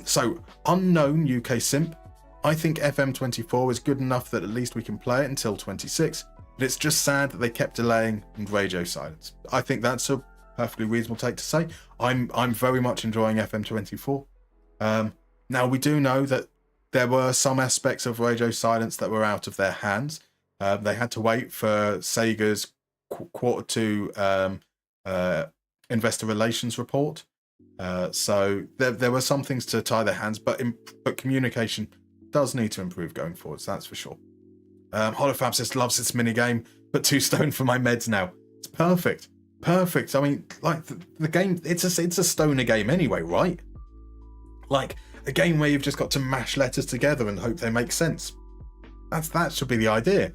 So, unknown UK simp. I think FM24 is good enough that at least we can play it until 26, but it's just sad that they kept delaying and radio silence. I think that's a perfectly reasonable take to say. I'm very much enjoying FM24. Now, we do know that there were some aspects of radio silence that were out of their hands. They had to wait for Sega's Q2 investor relations report. So there were some things to tie their hands, but communication does need to improve going forwards, that's for sure. Holofab says loves this minigame, but 2 stone for my meds now. It's perfect. I mean, like the game, it's a stoner game anyway, right? Like a game where you've just got to mash letters together and hope they make sense. That should be the idea.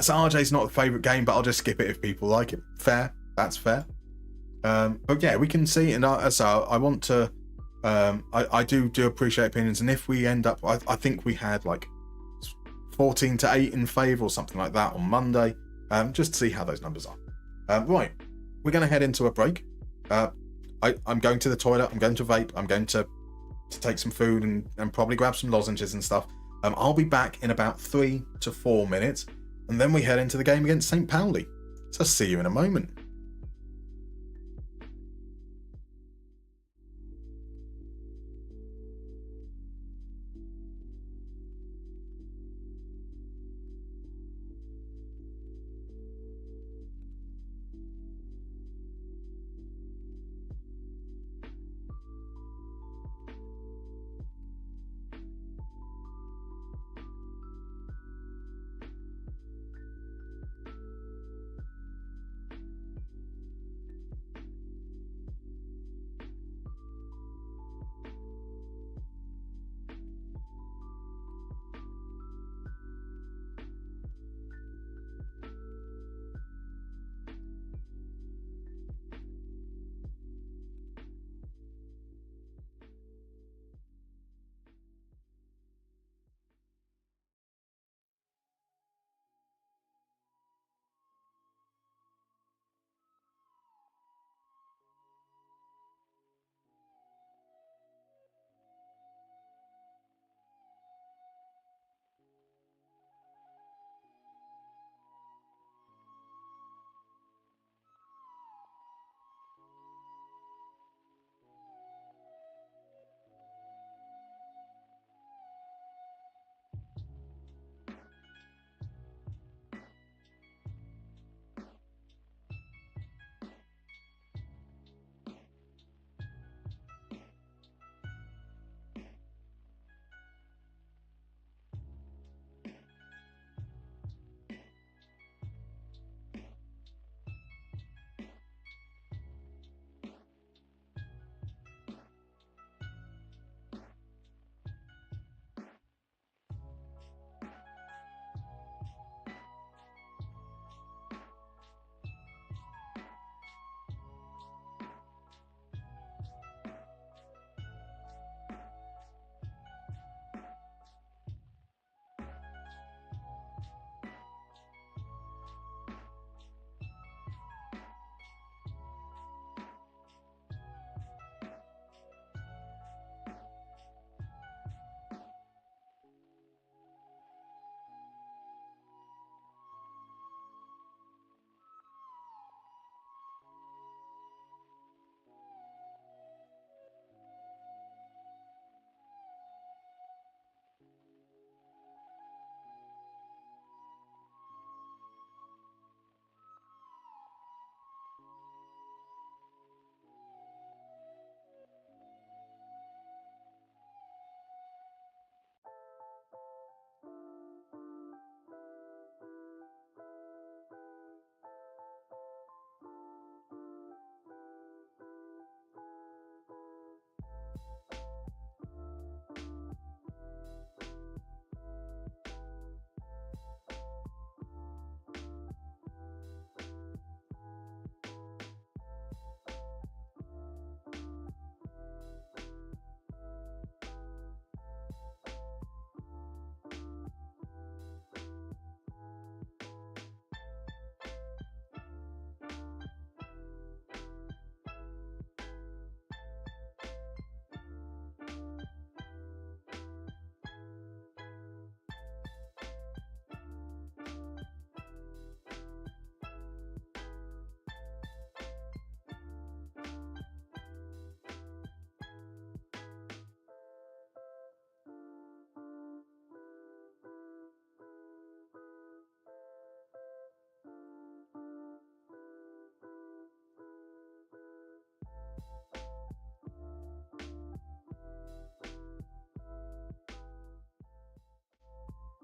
So RJ's not a favourite game, but I'll just skip it if people like it. Fair, that's fair. But yeah, we can see, and so I want to. I do appreciate opinions, and if we end up, I think we had like 14-8 in favour or something like that on Monday. Just to see how those numbers are. Right, we're going to head into a break. I'm going to the toilet. I'm going to vape. I'm going to take some food and probably grab some lozenges and stuff. I'll be back in about 3 to 4 minutes, and then we head into the game against St. Pauli. So see you in a moment.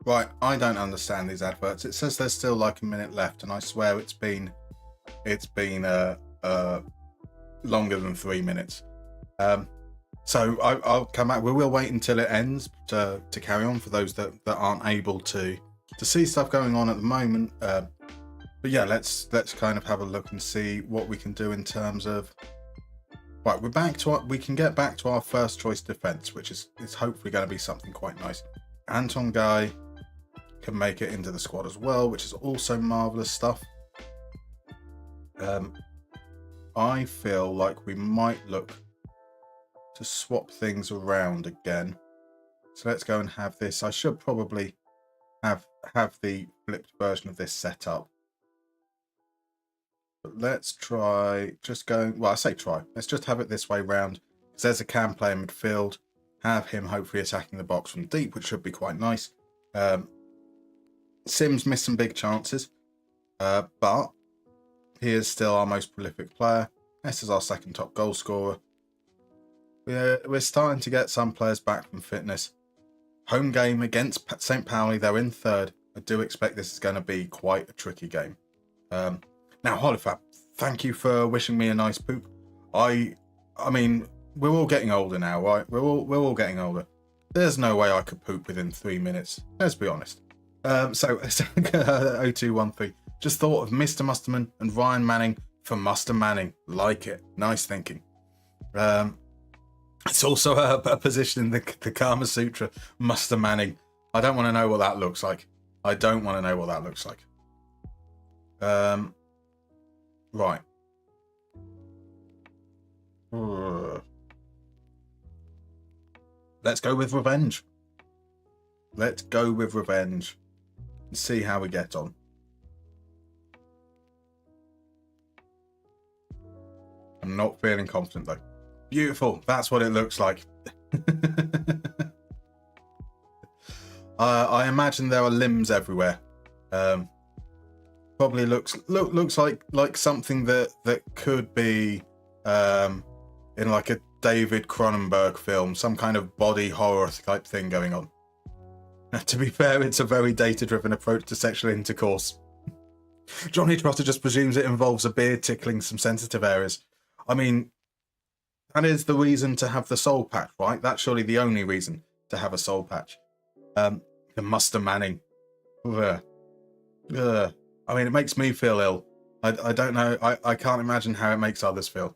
Right, I don't understand these adverts. It says there's still like a minute left, and I swear it's been longer than 3 minutes. So I'll come back. We will wait until it ends to carry on for those that aren't able to see stuff going on at the moment. But yeah, let's kind of have a look and see what we can do in terms of. Right, we can get back to our first choice defense, which is hopefully going to be something quite nice. Anton Guy can make it into the squad as well, which is also marvelous stuff. I feel like we might look to swap things around again. So let's go and have this. I should probably have the flipped version of this set up. But let's try just going, well, I say try. Let's just have it this way round. Because there's a cam player in midfield. Have him hopefully attacking the box from deep, which should be quite nice. Sims missed some big chances. But he is still our most prolific player. This is our second top goal scorer. We're starting to get some players back from fitness. Home game against St. Pauli, they're in third. I do expect this is going to be quite a tricky game. Now, Holifab, thank you for wishing me a nice poop. I mean, we're all getting older now, right? We're all getting older. There's no way I could poop within 3 minutes. Let's be honest. So 0213. Just thought of Mr. Musterman and Ryan Manning for Muster Manning. Like it. Nice thinking. It's also a position in the Kama Sutra, Muster Manning. I don't want to know what that looks like. Right. Let's go with revenge. And see how we get on. I'm not feeling confident though. Beautiful. That's what it looks like. I imagine there are limbs everywhere. Probably looks like something that could be in like a David Cronenberg film, some kind of body horror type thing going on. To be fair, it's a very data-driven approach to sexual intercourse. Johnny Trotter just presumes it involves a beard tickling some sensitive areas. I mean, that is the reason to have the soul patch, right? That's surely the only reason to have a soul patch. The Muster Manning. I mean, it makes me feel ill. I don't know. I can't imagine how it makes others feel.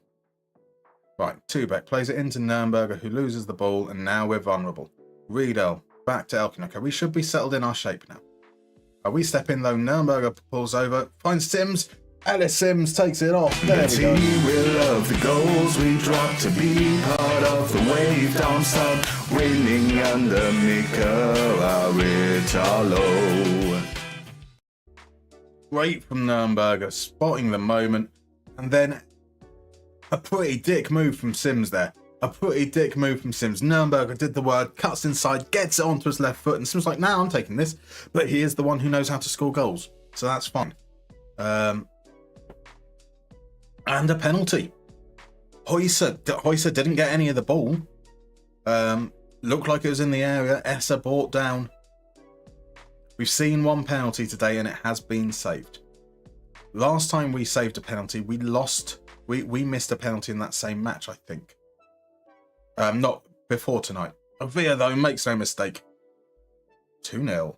Right, Tubeck plays it into Nürnberger, who loses the ball, and now we're vulnerable. Riedel, back to Elkin. Okay, we should be settled in our shape now. We step in though, Nürnberger pulls over, finds Sims. Ellis Sims takes it off. There we go. We love the goals we drop to be part of the wave. Darmstadt winning under Mika Aritalo. Great from Nürnberger, spotting the moment, and then a pretty dick move from Sims there. Nürnberger did the word, cuts inside, gets it onto his left foot, and Sims like, nah, I'm taking this. But he is the one who knows how to score goals, so that's fine. And a penalty. Heusser didn't get any of the ball. Looked like it was in the area. Esser brought down. We've seen one penalty today and it has been saved. Last time we saved a penalty, we lost. We missed a penalty in that same match, I think. Not before tonight. Avia, though, makes no mistake. 2-0.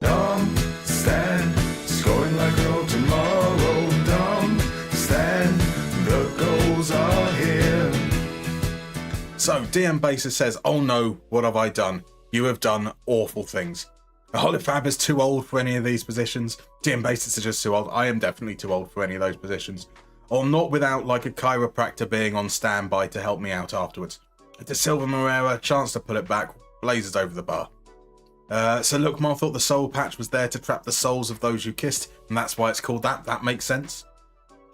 Darmstadt scoring like no tomorrow. Darmstadt, the goals are here. So DM Basis says, "Oh no, what have I done? You have done awful things." Holifab is too old for any of these positions. DM Basis is just too old. I am definitely too old for any of those positions. Or not without like a chiropractor being on standby to help me out afterwards. De Silva Moreira, chance to pull it back, blazes over the bar. So look, Mar thought the soul patch was there to trap the souls of those you kissed, and that's why it's called that. That makes sense.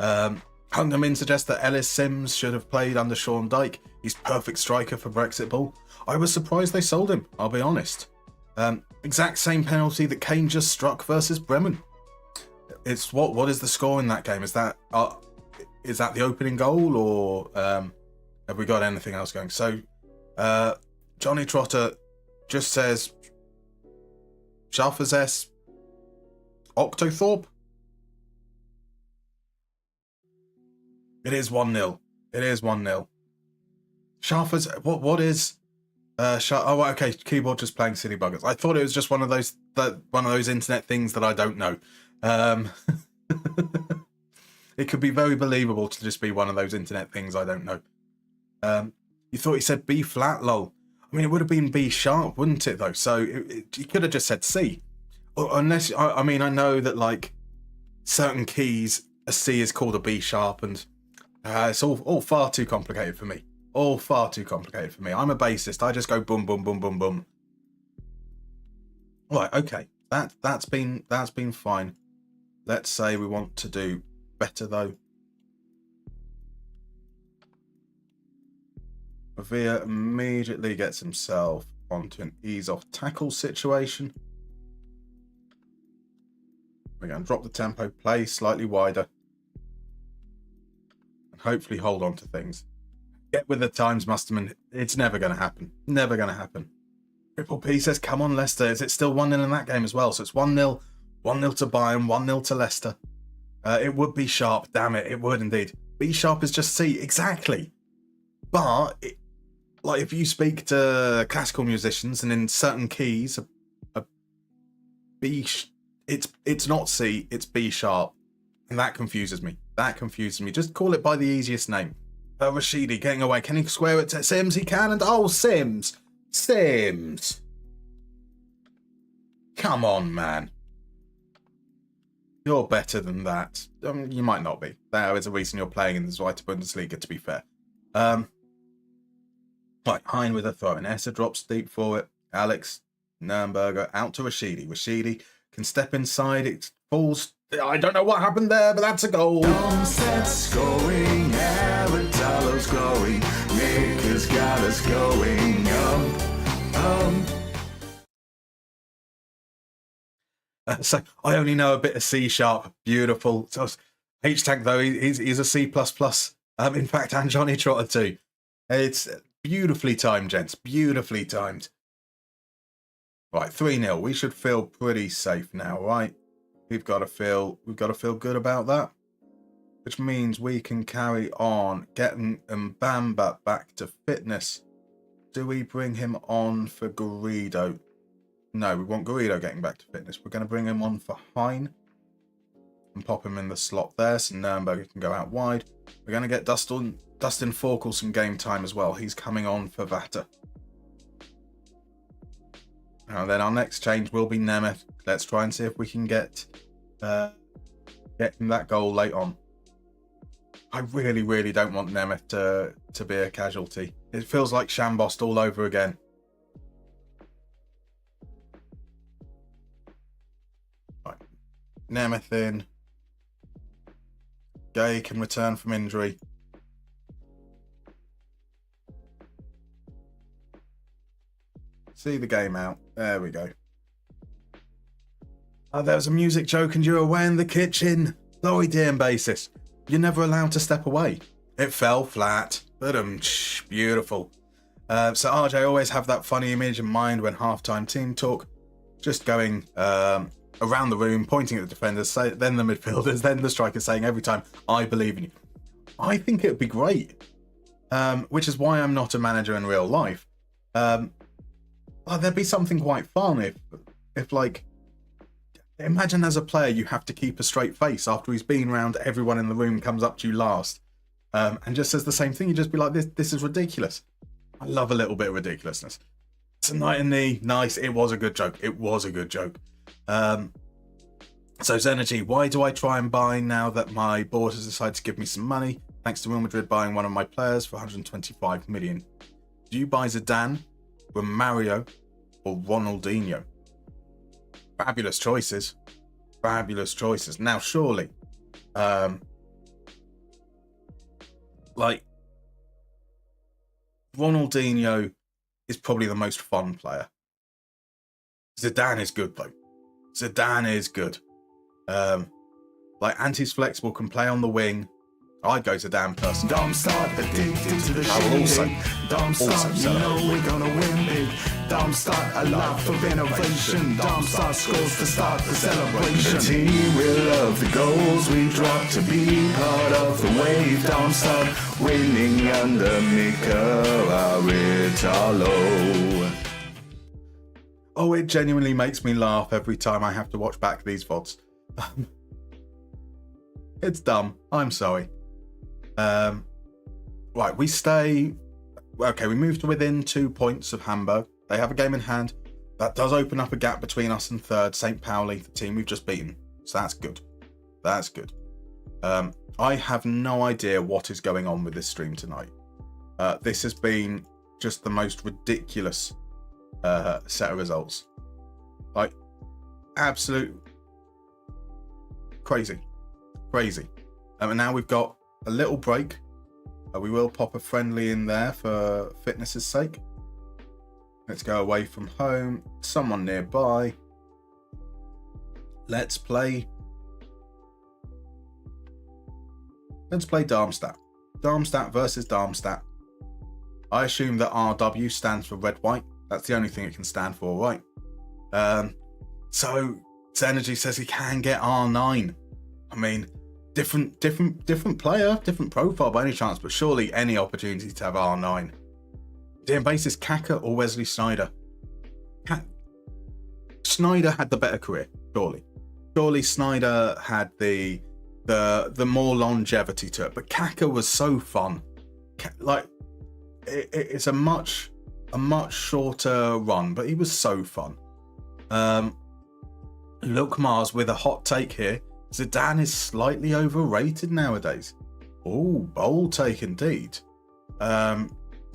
Hunger Min suggests that Ellis Sims should have played under Sean Dyche. He's perfect striker for Brexit Ball. I was surprised they sold him, I'll be honest. Exact same penalty that Kane just struck versus Bremen. It's what is the score in that game? Is that the opening goal, or have we got anything else going? So Johnny Trotter just says Schaffers S. Octothorpe. It is 1-0. It is 1-0. Schaffers, what is... oh, okay, keyboard just playing silly buggers. I thought it was just one of those internet things that I don't know. It could be very believable to just be one of those internet things I don't know. You thought he said B flat, lol. I mean, it would have been B sharp, wouldn't it, though? So he could have just said C. Or, unless, I mean, I know that, like, certain keys, a C is called a B sharp, and it's all far too complicated for me. All far too complicated for me. I'm a bassist. I just go boom, boom, boom, boom, boom. Right, okay. That's been fine. Let's say we want to do better, though. Villa immediately gets himself onto an ease-off tackle situation. We're going to drop the tempo, play slightly wider, and hopefully hold on to things. Get with the times, Musterman. It's never going to happen. Never going to happen. Triple P says, come on, Leicester. Is it still 1-0 in that game as well? So it's 1-0. 1-0 to Bayern, 1-0 to Leicester. It would be sharp. Damn it. It would indeed. B sharp is just C. Exactly. But, like, if you speak to classical musicians and in certain keys, a B, it's not C, it's B sharp. And that confuses me. That confuses me. Just call it by the easiest name. Rashidi getting away. Can he square it to Sims? He can. And oh, Sims. Sims. Come on, man. You're better than that. You might not be. There is a reason you're playing in the Zweite Bundesliga, to be fair. Right, Hein with a throw. And Essa drops deep for it. Alex Nurnberger out to Rashidi. Rashidi can step inside. It falls. I don't know what happened there, but that's a goal. Darmstadt scoring, Aradalo's glowing, Nick has got us going So I only know a bit of C sharp. Beautiful. So H-Tank, though, he's a C++. In fact, and Johnny Trotter too. It's beautifully timed, gents. Beautifully timed. Right, 3-0. We should feel pretty safe now, right? We've got to feel good about that, which means we can carry on getting Mbamba back to fitness. Do we bring him on for Garrido? No, we want Garrido getting back to fitness. We're going to bring him on for Hein and pop him in the slot there, so Nurnberger can go out wide. We're going to get Dustin Forkel some game time as well. He's coming on for Vata. And then our next change will be Nemeth. Let's try and see if we can get him that goal late on. I really, really don't want Nemeth to be a casualty. It feels like Shambost all over again. Right. Nemeth in. Gay can return from injury. See the game out. There we go. Oh, there was a music joke and you were away in the kitchen. Sorry, dear bassist. You're never allowed to step away. It fell flat. Beautiful. So RJ always have that funny image in mind when halftime team talk. Just going around the room, pointing at the defenders, then the midfielders, then the strikers, saying every time, I believe in you. I think it would be great. Which is why I'm not a manager in real life. There'd be something quite fun if like, imagine as a player you have to keep a straight face after he's been round, everyone in the room comes up to you last and just says the same thing. You just be like, this is ridiculous. I love a little bit of ridiculousness. Tonight in the nice, it was a good joke. It was a good joke. So Zenergy, why do I try and buy now that my board has decided to give me some money? Thanks to Real Madrid buying one of my players for 125 million. Do you buy Zidane, Romario, or Ronaldinho? Fabulous choices. Fabulous choices. Now, surely, like, Ronaldinho is probably the most fun player. Zidane is good, though. Zidane is good. Like, Anti's flexible, can play on the wing. I'd go to Dan personally. Darmstadt addicted to the I will also shindig. Darmstadt, you know we're gonna win big. Darmstadt, a life of innovation. Darmstadt scores to start the celebration. The team will love the goals we drop to be part of the wave. Darmstadt winning under Mika Aritalo. Oh, it genuinely makes me laugh every time I have to watch back these VODs. It's dumb. I'm sorry. Right, we stay... Okay, we move to within 2 points of Hamburg. They have a game in hand. That does open up a gap between us and third, St. Pauli, the team we've just beaten. So that's good. That's good. I have no idea what is going on with this stream tonight. This has been just the most ridiculous set of results. Like, absolute crazy. And now we've got a little break. We will pop a friendly in there for fitness's sake. Let's go away from home. Someone nearby. Let's play Darmstadt. Darmstadt versus Darmstadt. I assume that RW stands for red white. That's the only thing it can stand for, right? So Energy says he can get R9. I mean, different player, different profile by any chance, but surely any opportunity to have R9. The basis Kaka or Wesley Sneijder? Sneijder had the better career, surely. Surely Sneijder had the more longevity to it, but Kaka was so fun. Like, it's a much shorter run, but he was so fun. Look, Mars with a hot take here. Zidane is slightly overrated nowadays. Oh, bold take indeed.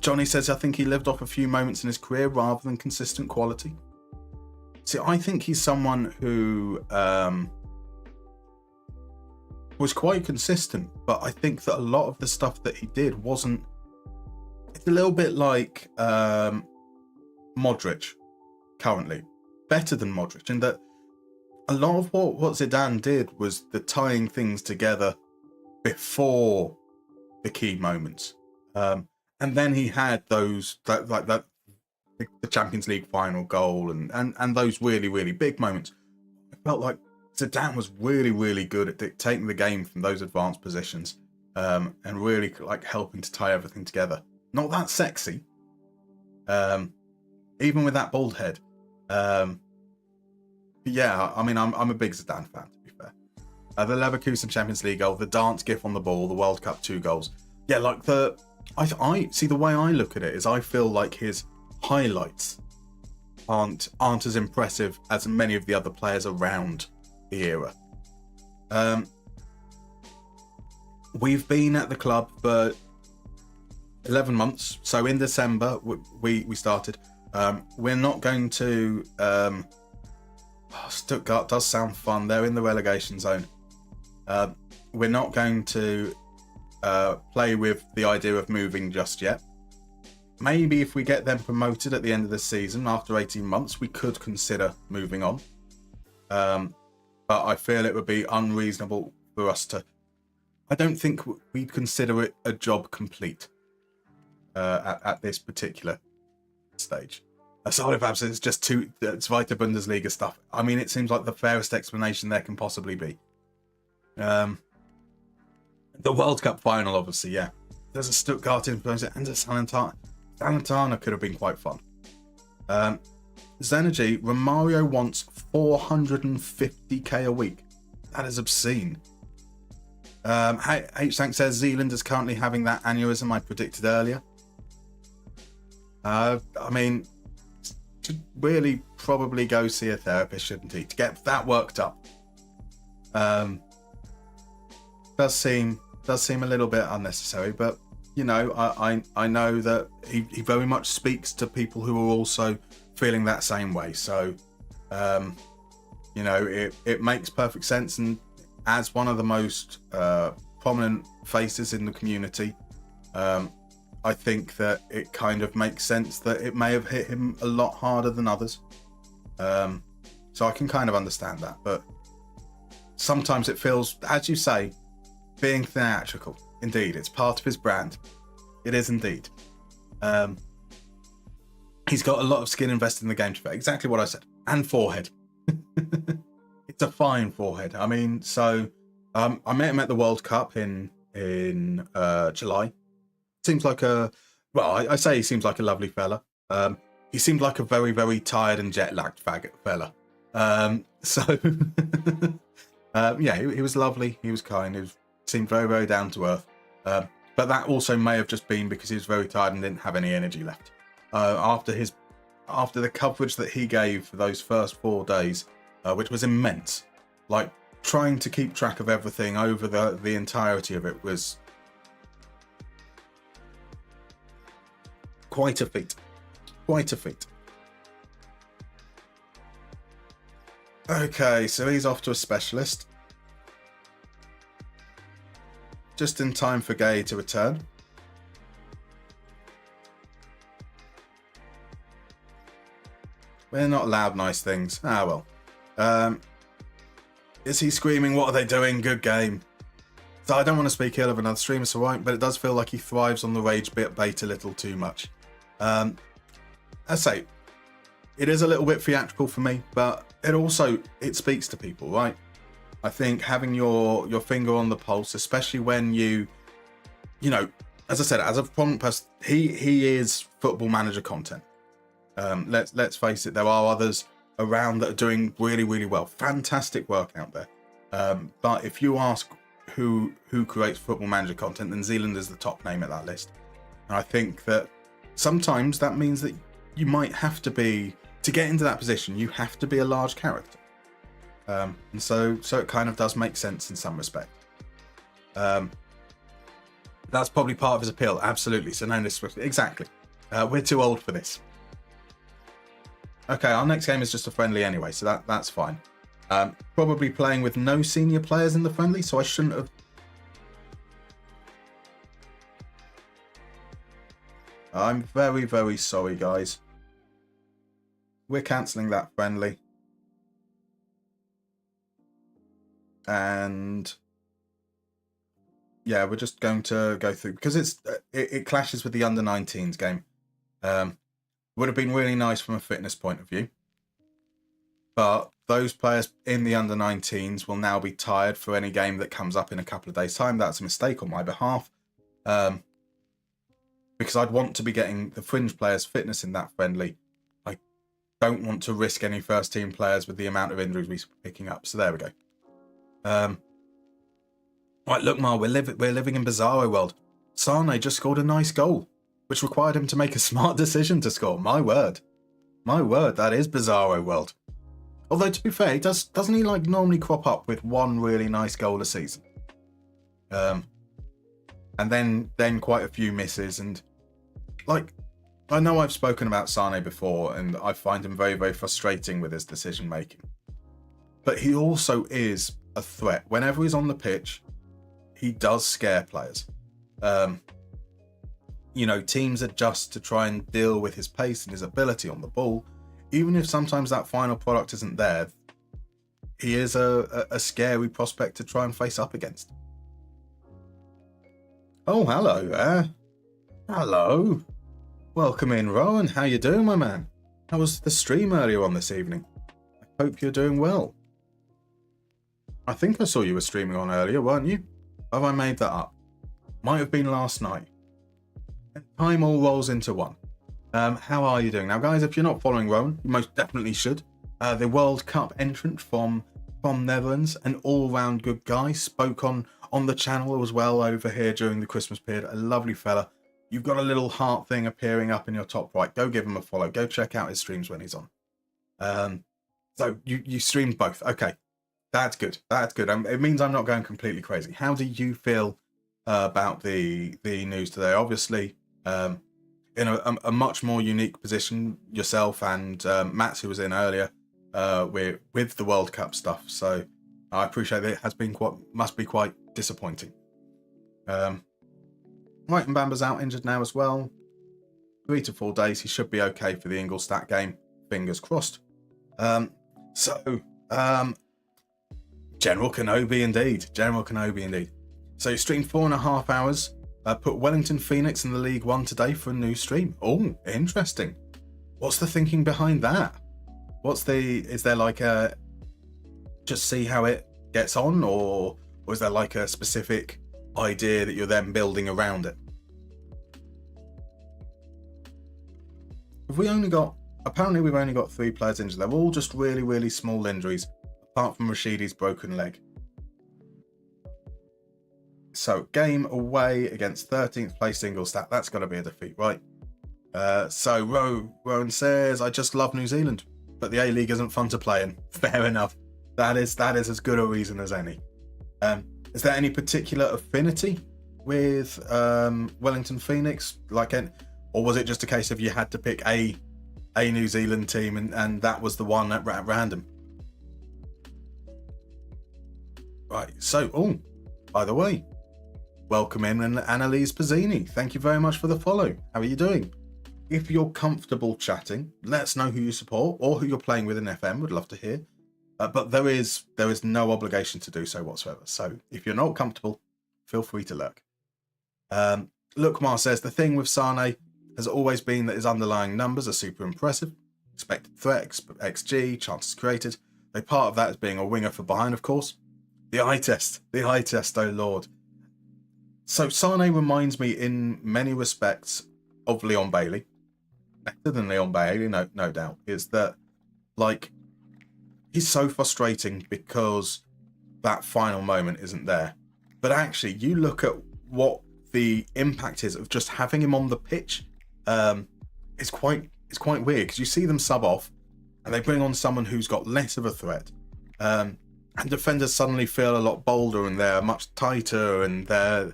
Johnny says, I think he lived off a few moments in his career rather than consistent quality. See, I think he's someone who was quite consistent, but I think that a lot of the stuff that he did wasn't... It's a little bit like Modric currently. Better than Modric in that a lot of what Zidane did was the tying things together before the key moments. And then he had those, the Champions League final goal and those really, really big moments. I felt like Zidane was really, really good at dictating the game from those advanced positions and really like helping to tie everything together. Not that sexy, even with that bald head. Yeah, I mean, I'm a big Zidane fan, to be fair. The Leverkusen Champions League goal, the dance gif on the ball, the World Cup 2 goals. Yeah, like I see, the way I look at it is I feel like his highlights aren't as impressive as many of the other players around the era. We've been at the club for 11 months. So in December, we started. We're not going to... Stuttgart does sound fun. They're in the relegation zone. We're not going to play with the idea of moving just yet. Maybe if we get them promoted at the end of the season, after 18 months, we could consider moving on. But I feel it would be unreasonable for us to... I don't think we'd consider it a job complete at this particular stage. Sorry, perhaps it's just Zweite Bundesliga stuff. I mean, it seems like the fairest explanation there can possibly be. The World Cup final, obviously, yeah. There's a Stuttgart influence and a Salernitana could have been quite fun. Zenergy, Romario wants 450k a week. That is obscene. H-Tank says Zealand is currently having that aneurysm I predicted earlier. I mean... should really probably go see a therapist, shouldn't he, to get that worked up. Does seem a little bit unnecessary, but you know, I know that he very much speaks to people who are also feeling that same way. So you know, it makes perfect sense, and as one of the most prominent faces in the community, I think that it kind of makes sense that it may have hit him a lot harder than others. So I can kind of understand that. But sometimes it feels, as you say, being theatrical. Indeed, it's part of his brand. It is indeed. He's got a lot of skin invested in the game, exactly what I said. And forehead. It's a fine forehead. I mean, so I met him at the World Cup in July. Seems like I say he seems like a lovely fella. He seemed like a very, very tired and jet-lagged faggot fella. Yeah, he was lovely. He was kind. He seemed very, very down to earth. But that also may have just been because he was very tired and didn't have any energy left. After the coverage that he gave for those first 4 days, which was immense, like trying to keep track of everything over the entirety of it was quite a feat. Quite a feat. Okay, so he's off to a specialist. Just in time for Gay to return. We're not allowed nice things. Ah, well. Is he screaming, what are they doing? Good game. So I don't want to speak ill of another streamer, so right, but it does feel like he thrives on the rage bait a little too much. I say, it is a little bit theatrical for me, but it speaks to people, right? I think having your finger on the pulse, especially when you know, as I said, as a prominent person, he is Football Manager content. Let's face it, there are others around that are doing really, really well. Fantastic work out there. But if you ask who creates Football Manager content, then Zealand is the top name at that list. And I think that sometimes that means that you might have to be, to get into that position, you have to be a large character. And so it kind of does make sense in some respect. That's probably part of his appeal, absolutely. So no disrespect. Exactly. We're too old for this. Okay, our next game is just a friendly anyway, so that's fine. Probably playing with no senior players in the friendly, so I shouldn't have. I'm very, very sorry, guys. We're cancelling that friendly. And yeah, we're just going to go through, because it clashes with the under-19s game. Would have been really nice from a fitness point of view, but those players in the under-19s will now be tired for any game that comes up in a couple of days' time. That's a mistake on my behalf, because I'd want to be getting the fringe players' fitness in that friendly. I don't want to risk any first-team players with the amount of injuries we're picking up. So there we go. Right, look, Mar, we're living in Bizarro world. Sane just scored a nice goal, which required him to make a smart decision to score. My word, that is Bizarro world. Although to be fair, doesn't he like normally crop up with one really nice goal a season, and then quite a few misses, and like I know I've spoken about Sane before, and I find him very, very frustrating with his decision making. But he also is a threat. Whenever he's on the pitch, he does scare players. You know, teams adjust to try and deal with his pace and his ability on the ball. Even if sometimes that final product isn't there, he is a scary prospect to try and face up against. Oh, hello there. Hello. Welcome in, Rowan. How you doing, my man? How was the stream earlier on this evening? I hope you're doing well. I think I saw you were streaming on earlier, weren't you? Have I made that up? Might have been last night. Time all rolls into one. How are you doing? Now, guys, if you're not following Rowan, you most definitely should. The World Cup entrant from Netherlands, an all-round good guy, spoke on the channel as well over here during the Christmas period. A lovely fella. You've got a little heart thing appearing up in your top right. Go give him a follow. Go check out his streams when he's on. So you streamed both. Okay. That's good. That's good. It means I'm not going completely crazy. How do you feel about the news today? Obviously, in a much more unique position, yourself and Matt, who was in earlier, with the World Cup stuff. So I appreciate that it has been must be quite disappointing. Right, and Bamba's out injured now as well. 3 to 4 days. He should be okay for the Ingolstadt game. Fingers crossed. General Kenobi indeed. General Kenobi indeed. So you streamed 4.5 hours. Put Wellington Phoenix in the League One today for a new stream. Oh, interesting. What's the thinking behind that? Is there like a just see how it gets on, or is there like a specific idea that you're then building around it? Apparently we've only got 3 players injured. They're all just really, really small injuries, apart from Rashidi's broken leg. So game away against 13th place Ingolstadt. That's got to be a defeat, right? So Rowan says, I just love New Zealand, but the A-League isn't fun to play in. Fair enough. That is as good a reason as any. Is there any particular affinity with Wellington Phoenix? Or was it just a case of you had to pick a New Zealand team and that was the one at random? Right, so, by the way, welcome in Annalise Pizzini. Thank you very much for the follow. How are you doing? If you're comfortable chatting, let us know who you support or who you're playing with in FM. Would love to hear. But there is no obligation to do so whatsoever. So if you're not comfortable, feel free to lurk. Lookmar says, the thing with Sane has always been that his underlying numbers are super impressive. Expected threat, XG, chances created. Though part of that is being a winger for behind, of course. The eye test, oh lord. So Sane reminds me in many respects of Leon Bailey. Better than Leon Bailey, no doubt. Is that, he's so frustrating because that final moment isn't there. But actually, you look at what the impact is of just having him on the pitch. It's quite weird because you see them sub off and they bring on someone who's got less of a threat. And defenders suddenly feel a lot bolder and they're much tighter, and there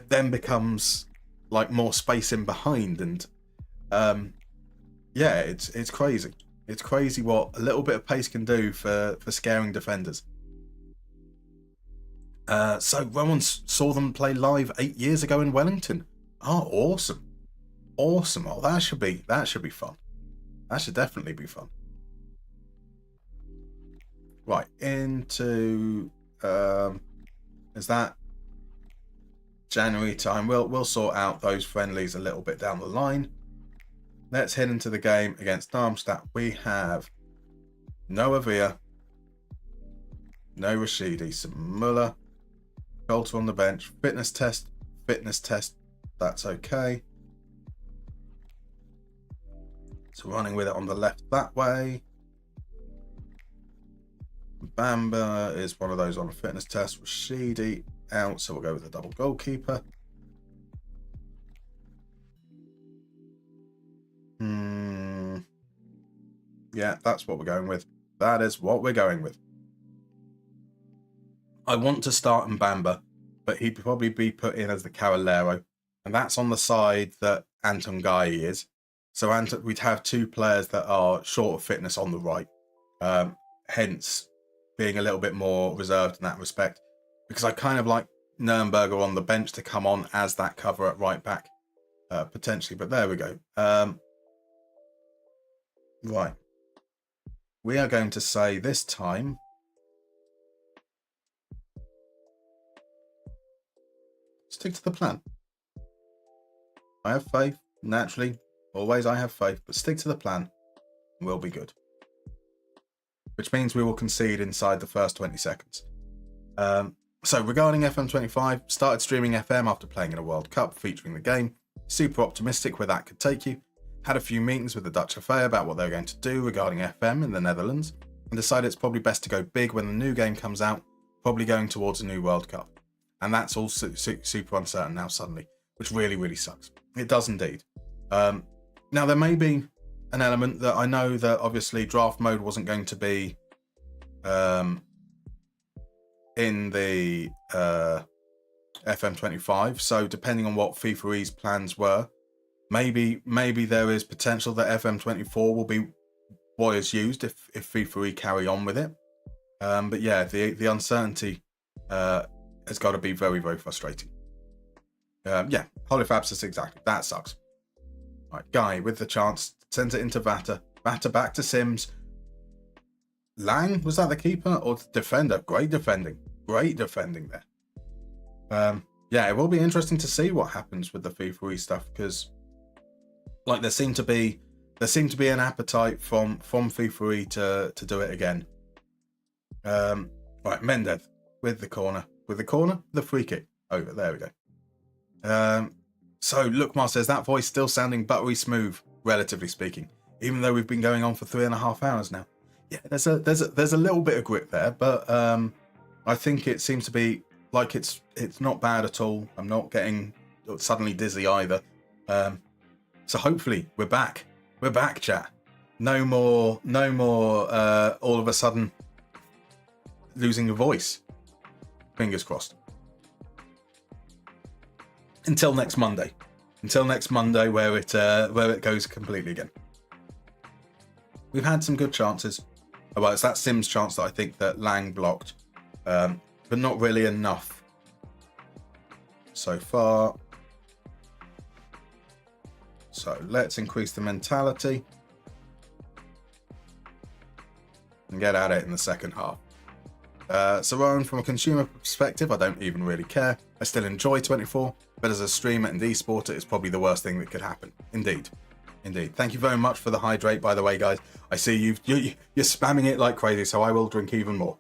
then becomes more space in behind, and it's crazy. It's crazy what a little bit of pace can do for scaring defenders. So Rowan saw them play live 8 years ago in Wellington. Oh, awesome. Oh, that should be fun. That should definitely be fun. Right, into is that January time? We'll sort out those friendlies a little bit down the line. Let's head into the game against Darmstadt. We have no Avia, no Rashidi, some Muller, Coulter on the bench. Fitness test. That's okay. So running with it on the left that way. Bamba is one of those on a fitness test. Rashidi out, so we'll go with the double goalkeeper. Yeah, that's what we're going with. That is what we're going with. I want to start Mbamba, but he'd probably be put in as the Carolero, and that's on the side that Anton Gai is. So we'd have 2 players that are short of fitness on the right, hence being a little bit more reserved in that respect, because I kind of like Nürnberger on the bench to come on as that cover at right back, potentially. But there we go. Right. We are going to say this time stick to the plan. I have faith, naturally. Always I have faith, but stick to the plan and we'll be good. Which means we will concede inside the first 20 seconds. So regarding FM25, started streaming FM after playing in a World Cup featuring the game. Super optimistic where that could take you. Had a few meetings with the Dutch FA about what they were going to do regarding FM in the Netherlands, and decided it's probably best to go big when the new game comes out, probably going towards a new World Cup. And that's all super uncertain now suddenly, which really, really sucks. It does indeed. Now, there may be an element that I know that obviously draft mode wasn't going to be in the FM25, so depending on what FIFA E's plans were, maybe there is potential that FM24 will be what is used if FIFA E carry on with it. But yeah, the uncertainty has got to be very, very frustrating. Yeah, Holifabsis, exactly. That sucks. Right, Guy with the chance, sends it into Vata. Vata back to Sims. Lang, was that the keeper or the defender? Great defending there. Yeah, it will be interesting to see what happens with the FIFA stuff, because like there seemed to be an appetite from FIFA to do it again. Right, Mendez with the corner, the free kick over. There we go. So Lookmar says that voice still sounding buttery smooth, relatively speaking, even though we've been going on for 3.5 hours now. Yeah, there's a little bit of grit there, but I think it seems to be like it's not bad at all. I'm not getting suddenly dizzy either. So hopefully we're back, chat. No more all of a sudden losing your voice. Fingers crossed. Until next Monday, where it goes completely again. We've had some good chances. Well, it's that Sims chance that I think that Lang blocked, but not really enough so far. So let's increase the mentality and get at it in the second half. So Rowan, from a consumer perspective, I don't even really care. I still enjoy 24, but as a streamer and esporter, it's probably the worst thing that could happen. Indeed. Thank you very much for the hydrate, by the way, guys. I see you're spamming it like crazy, so I will drink even more.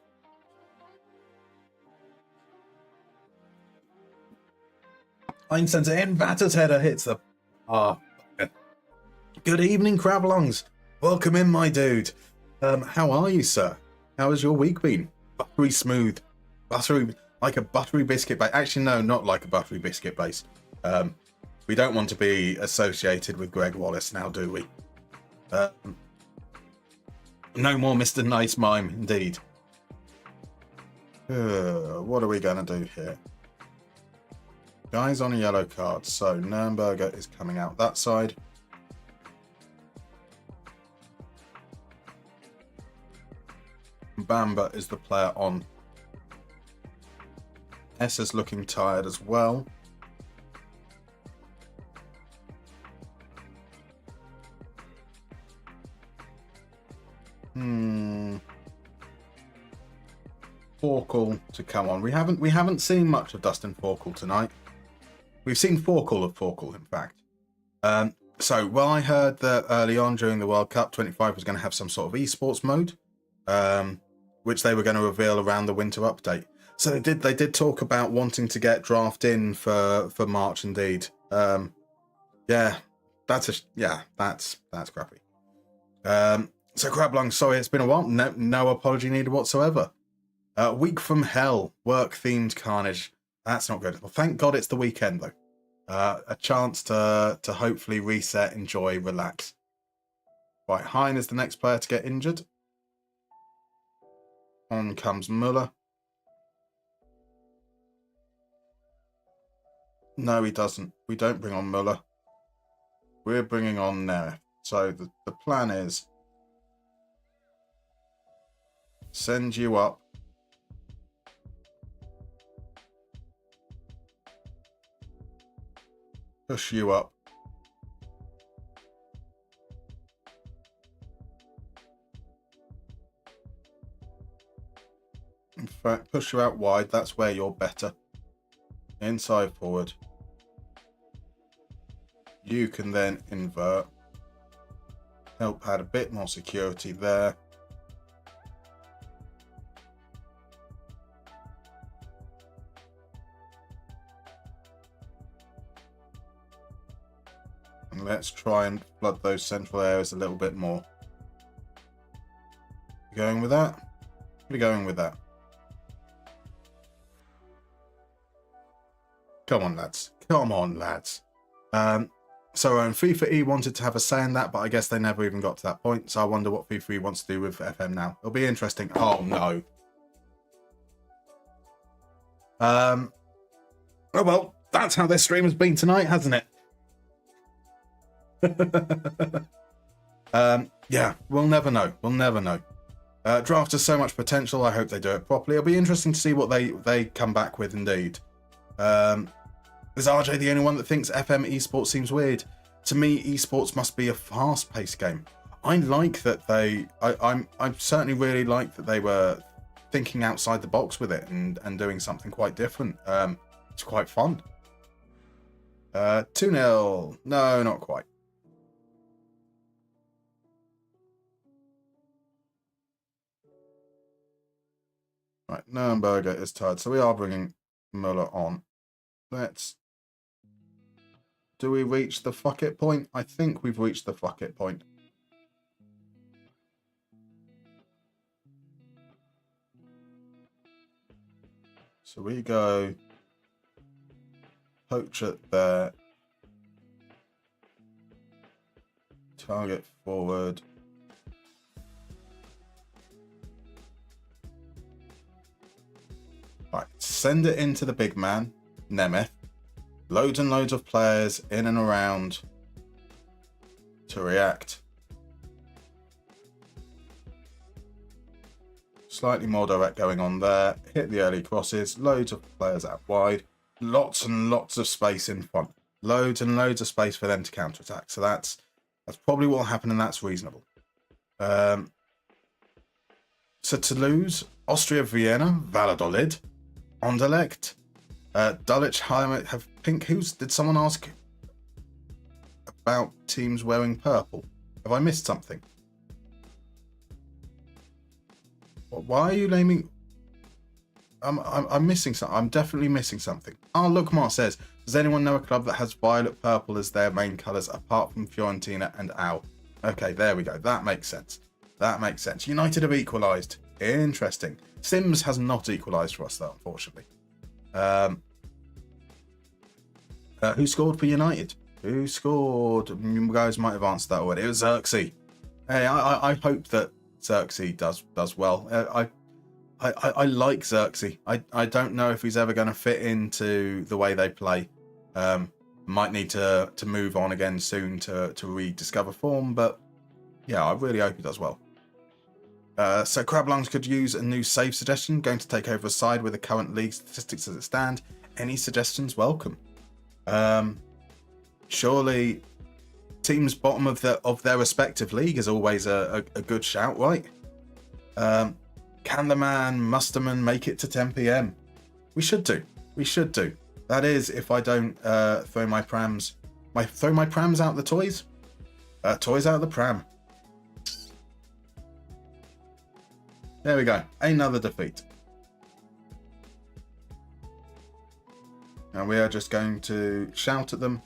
Einstein in, Batter's header hits the... Good evening, Crabblongs. Welcome in, my dude. How are you, sir? How has your week been? Buttery smooth. Buttery, like a buttery biscuit base. Actually, no, not like a buttery biscuit base. We don't want to be associated with Greg Wallace now, do we? No more Mr. Nice Mime, indeed. What are we going to do here? Guys on a yellow card. So Nürnberger is coming out that side. Bamba is the player on. S is looking tired as well. Forkle to come on. We haven't seen much of Dustin Forkle tonight. We've seen Forkle of Forkle, in fact. So I heard that early on during the World Cup, 25 was going to have some sort of esports mode, which they were going to reveal around the winter update. So they did talk about wanting to get draft in for March, indeed. Yeah, that's crappy. So Crablung, sorry, it's been a while. No apology needed whatsoever. Week from hell, work-themed carnage. That's not good. Well, thank God it's the weekend, though. A chance to hopefully reset, enjoy, relax. Right, Hein is the next player to get injured. On comes Muller. No, he doesn't. We don't bring on Muller. We're bringing on Neref. So the plan is send you up. Push you up. In fact, push you out wide. That's where you're better. Inside forward. You can then invert. Help add a bit more security there. And let's try and flood those central areas a little bit more. You going with that? We're going with that. Come on, lads. Come on, lads. So FIFA E wanted to have a say in that, but I guess they never even got to that point. So I wonder what FIFA E wants to do with FM now. It'll be interesting. Oh, no. Oh, well, that's how this stream has been tonight, hasn't it? Yeah, we'll never know. We'll never know. Draft has so much potential. I hope they do it properly. It'll be interesting to see what they come back with, indeed. Is RJ the only one that thinks FM esports seems weird? To me, esports must be a fast-paced game. I like that I certainly really like that they were thinking outside the box with it and doing something quite different. It's quite fun. 2-0. No, not quite. Right, Nürnberger is tired, so we are bringing Müller on. Do we reach the fuck it point? I think we've reached the fuck it point. So we go poacher there. Target forward. Right, send it into the big man, Nemeth. Loads and loads of players in and around to react. Slightly more direct going on there. Hit the early crosses. Loads of players out wide. Lots and lots of space in front. Loads and loads of space for them to counter-attack. So that's probably what will happen, and that's reasonable. So Toulouse, Austria Vienna, Valladolid, Anderlecht, Dulwich, have pink. Did someone ask about teams wearing purple? Have I missed something? Why are you naming? I'm missing something. I'm definitely missing something. Oh, look, Mark says, does anyone know a club that has violet purple as their main colours apart from Fiorentina and Au? Okay, there we go. That makes sense. That makes sense. United have equalised. Interesting. Sims has not equalised for us, though, unfortunately. Who scored for United? Who scored? You guys might have answered that already. It was Xerxes. Hey, I hope that Xerxes does well. I like Xerxes. I don't know if he's ever going to fit into the way they play. Might need to move on again soon to rediscover form, but yeah, I really hope he does well. So Crablungs could use a new save suggestion, going to take over a side with the current league statistics as it stand. Any suggestions welcome. Surely teams bottom of their respective league is always a good shout, right? Can the man Musterman make it to 10 PM? We should do. That is, if I don't throw my prams out the toys. Toys out the pram. There we go. Another defeat. And we are just going to shout at them.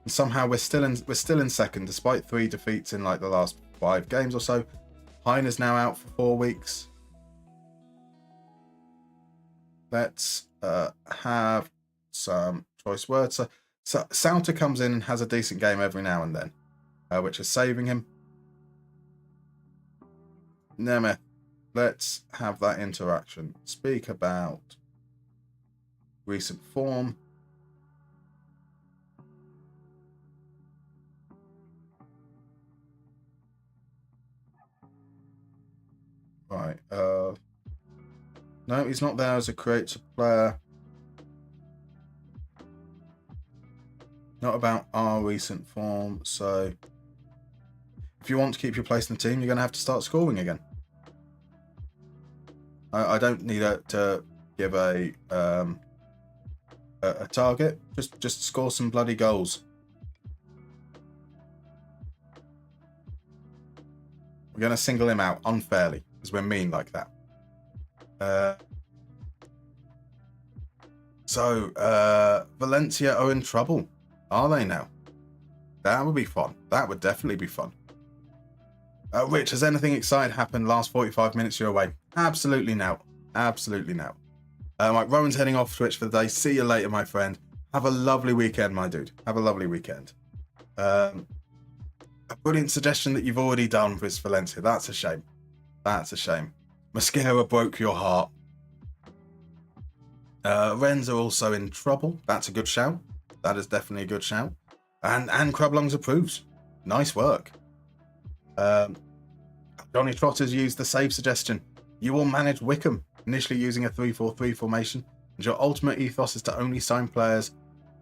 And somehow we're still in second, despite 3 defeats in like the last 5 games or so. Hein is now out for 4 weeks. Let's have some choice words. So Sauter comes in and has a decent game every now and then, which is saving him. Nemeth, let's have that interaction. Speak about recent form. Right. No, he's not there as a creative player. Not about our recent form. So if you want to keep your place in the team, you're going to have to start scoring again. I don't need to give a target. Just score some bloody goals. We're going to single him out unfairly because we're mean like that. So Valencia are in trouble. Are they now? That would be fun. That would definitely be fun. Rich, has anything exciting happened last 45 minutes you're away? Absolutely now. Absolutely now. Right, Rowan's heading off Twitch for the day. See you later, my friend. Have a lovely weekend, my dude. Have a lovely weekend. A brilliant suggestion that you've already done with Valencia. That's a shame. That's a shame. Mascara broke your heart. Wrens are also in trouble. That's a good shout. That is definitely a good shout. And Crablungs approves. Nice work. Johnny Trotters used the save suggestion. You will manage Wickham, initially using a 3-4-3 formation, and your ultimate ethos is to only sign players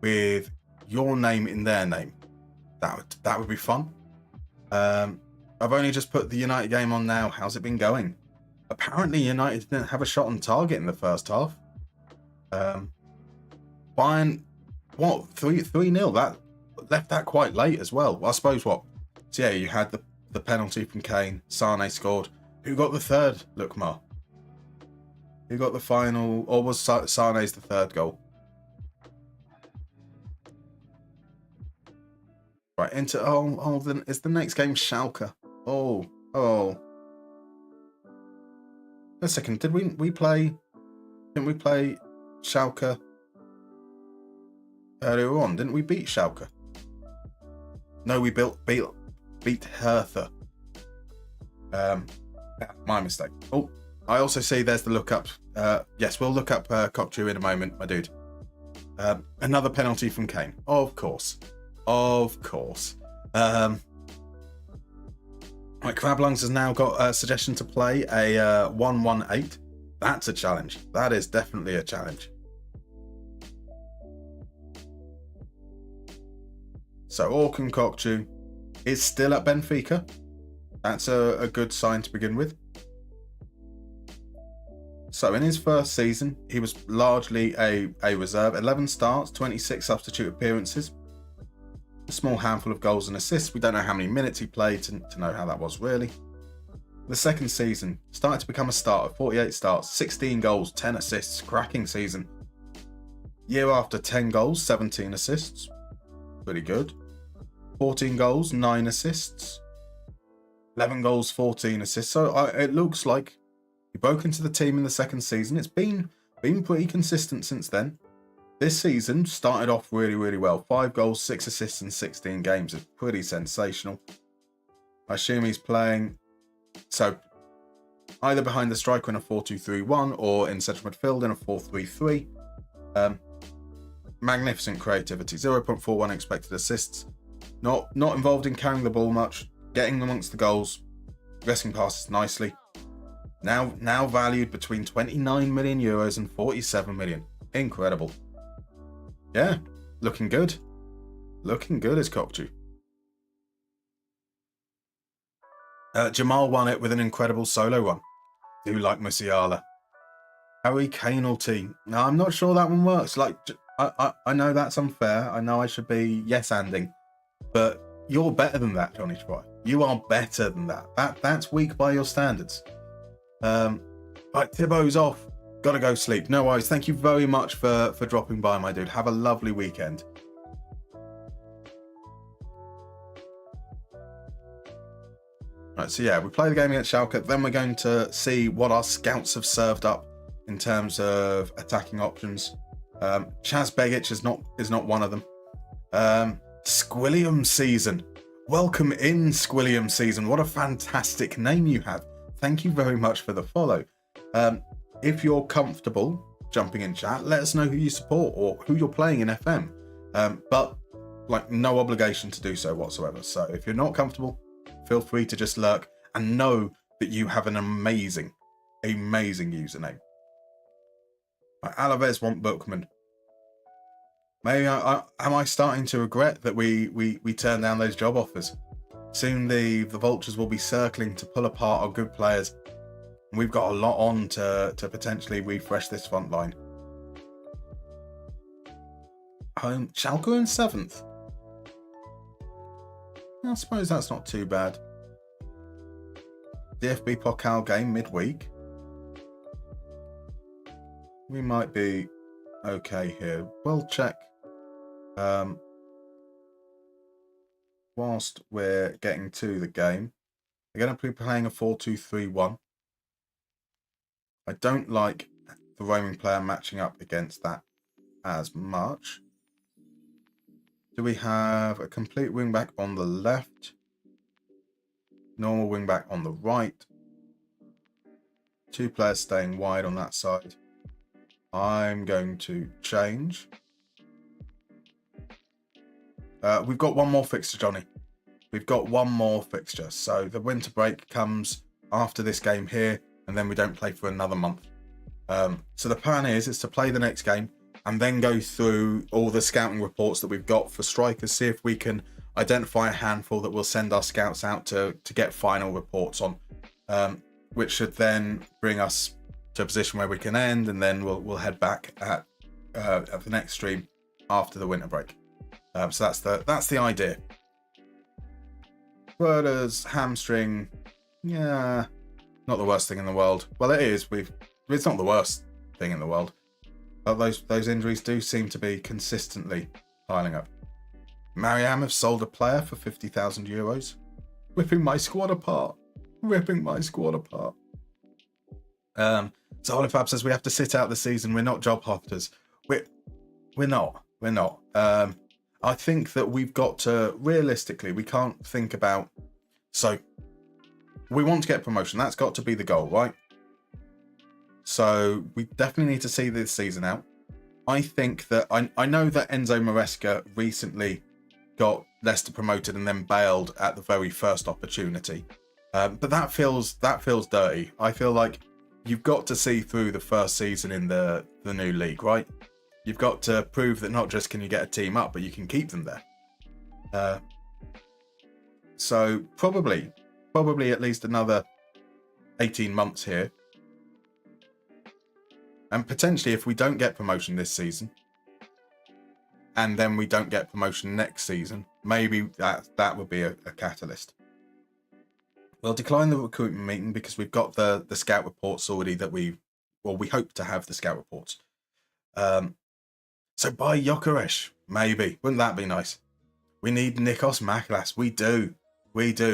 with your name in their name. That would be fun. I've only just put the United game on now. How's it been going? Apparently United didn't have a shot on target in the first half. Bayern, what, 3-0? That left that quite late as well. I suppose what? So yeah, you had the penalty from Kane. Sane scored. Who got the third? Look, Mar. Who got the final? Or was Sane's the third goal? Right, into then is the next game Schalke? Oh. A second, didn't we play Schalke earlier on? Didn't we beat Schalke? No, we beat Hertha. My mistake. Oh, I also see there's the look up. Yes, we'll look up Kokchu in a moment, my dude. Another penalty from Kane. Of course. Right, Crablungs has now got a suggestion to play a 1-1-8. That's a challenge. That is definitely a challenge. So Orkun Kokchu is still at Benfica. That's a good sign to begin with. So in his first season, he was largely a reserve. 11 starts, 26 substitute appearances. A small handful of goals and assists. We don't know how many minutes he played to know how that was really. The second season started to become a starter. 48 starts, 16 goals, 10 assists. Cracking season. Year after, 10 goals, 17 assists. Pretty good. 14 goals, 9 assists. 11 goals, 14 assists. So it looks like he broke into the team in the second season. It's been pretty consistent since then. This season started off really, really well. 5 goals, 6 assists in 16 games is pretty sensational. I assume he's playing so either behind the striker in a 4-2-3-1 or in central midfield in a 4-3-3. Magnificent creativity. 0.41 expected assists. Not involved in carrying the ball much. Getting amongst the goals. Progressing passes nicely. Now valued between 29 million euros and 47 million. Incredible. Yeah, looking good. Looking good is Kokchu. Jamal won it with an incredible solo run. Do like Musiala. Harry Kane ulti. No, I'm not sure that one works. Like, I know that's unfair. I know I should be yes-anding. But you're better than that, Johnny Troy. You are better than that. That's weak by your standards. Right, Thibaut's off. Gotta go sleep. No worries. Thank you very much for dropping by, my dude. Have a lovely weekend. Right, so yeah, we play the game against Schalke. Then we're going to see what our scouts have served up in terms of attacking options. Chaz Begic is not one of them. Squilliam season. Welcome in, Squilliam season. What a fantastic name you have. Thank you very much for the follow. If you're comfortable jumping in chat, let us know who you support or who you're playing in FM. But like no obligation to do so whatsoever. So if you're not comfortable, feel free to just lurk and know that you have an amazing username. Right, Alaves want Bookman. Maybe am I starting to regret that we turned down those job offers? Soon the vultures will be circling to pull apart our good players. We've got a lot on to potentially refresh this front line. Schalke in 7th. I suppose that's not too bad. DFB Pokal game midweek. We might be okay here. We'll check. Whilst we're getting to the game, they're going to be playing a 4-2-3-1. I don't like the roaming player matching up against that as much. Do we have a complete wing back on the left? Normal wing back on the right. 2 players staying wide on that side. I'm going to change. We've got one more fixture, Johnny. We've got one more fixture. So the winter break comes after this game here, and then we don't play for another month. So the plan is to play the next game and then go through all the scouting reports that we've got for strikers, see if we can identify a handful that we'll send our scouts out to get final reports on, which should then bring us to a position where we can end, and then we'll head back at of the next stream after the winter break. So that's the idea. Werder's hamstring, yeah, not the worst thing in the world. Well, it is. It's not the worst thing in the world, but those injuries do seem to be consistently piling up. Mariam have sold a player for €50,000, ripping my squad apart. So Olifab says we have to sit out the season. We're not job hoppers. We're not. I think that we've got to, realistically, we can't think about, so we want to get promotion. That's got to be the goal, right? So we definitely need to see this season out. I think that, I know that Enzo Maresca recently got Leicester promoted and then bailed at the very first opportunity. But that feels dirty. I feel like you've got to see through the first season in the new league, right? You've got to prove that not just can you get a team up, but you can keep them there. So probably at least another 18 months here. And potentially if we don't get promotion this season, and then we don't get promotion next season, maybe that would be a catalyst. We'll decline the recruitment meeting because we've got the scout reports already that we hope to have the scout reports. So buy Gyökeres, maybe. Wouldn't that be nice? We need Nikos Maklas. We do.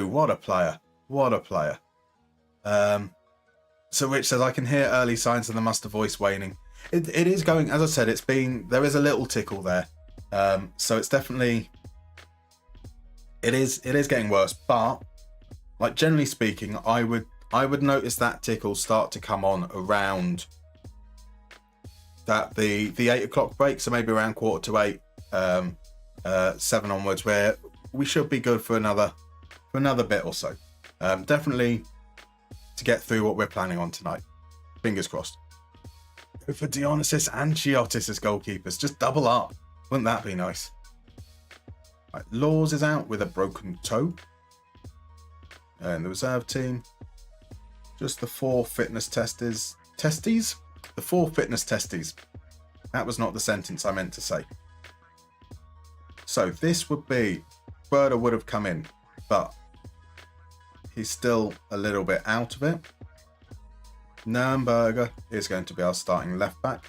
What a player. So Rich says, I can hear early signs of the Muster voice waning. It is going, as I said, there is a little tickle there. So it's definitely, it is getting worse. But, like, generally speaking, I would notice that tickle start to come on around that the 8 o'clock break, so maybe around 7:45, 7 onwards, where we should be good for another bit or so. Definitely to get through what we're planning on tonight. Fingers crossed. Go for Dionysus and Chiotis as goalkeepers. Just double up. Wouldn't that be nice? Right, Laws is out with a broken toe. And the reserve team. Just the 4 fitness testes. The 4 fitness testes. That was not the sentence I meant to say. So this would be, Berda would have come in, but he's still a little bit out of it. Nürnberger is going to be our starting left back.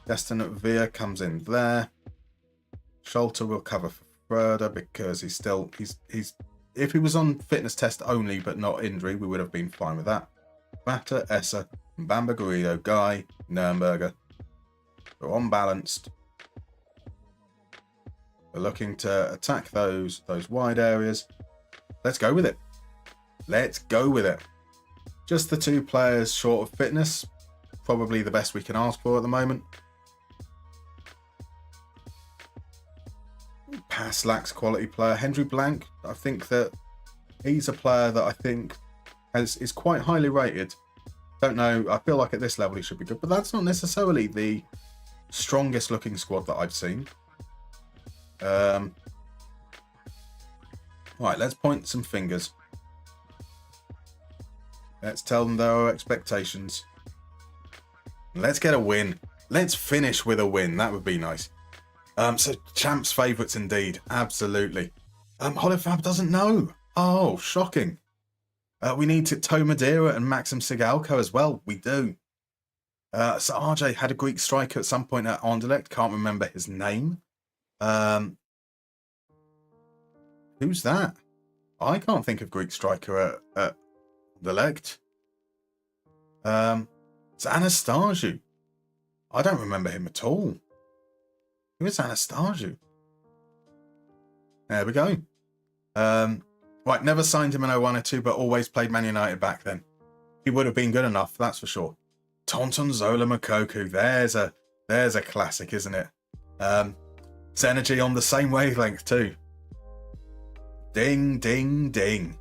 Destin Villa comes in there. Scholter will cover for Berda because he's if he was on fitness test only but not injury, we would have been fine with that. Batter, Esser, Bamba Garrido, Guy, Nürnberger. We're unbalanced. We're looking to attack those wide areas. Let's go with it. Just the 2 players short of fitness. Probably the best we can ask for at the moment. Pass lacks quality player. Henry Blank, I think that he's a player that I think is quite highly rated. Don't know, I feel like at this level he should be good, but that's not necessarily the strongest looking squad that I've seen. Right, let's point some fingers. Let's tell them there are expectations. Let's get a win. Let's finish with a win. That would be nice. So champs favourites indeed. Absolutely. Holifab doesn't know. Oh, shocking. We need Toe Madeira and Maxim Sigalko as well. We do. So RJ had a Greek striker at some point at Anderlecht. Can't remember his name. Who's that? I can't think of Greek striker at Anderlecht. It's Anastasiou. I don't remember him at all. Who is Anastasiou? There we go. Right, never signed him in 01-02, but always played Man United back then. He would have been good enough, that's for sure. Tonton Zola Mokoku. There's a classic, isn't it? It's energy on the same wavelength too. Ding, ding, ding.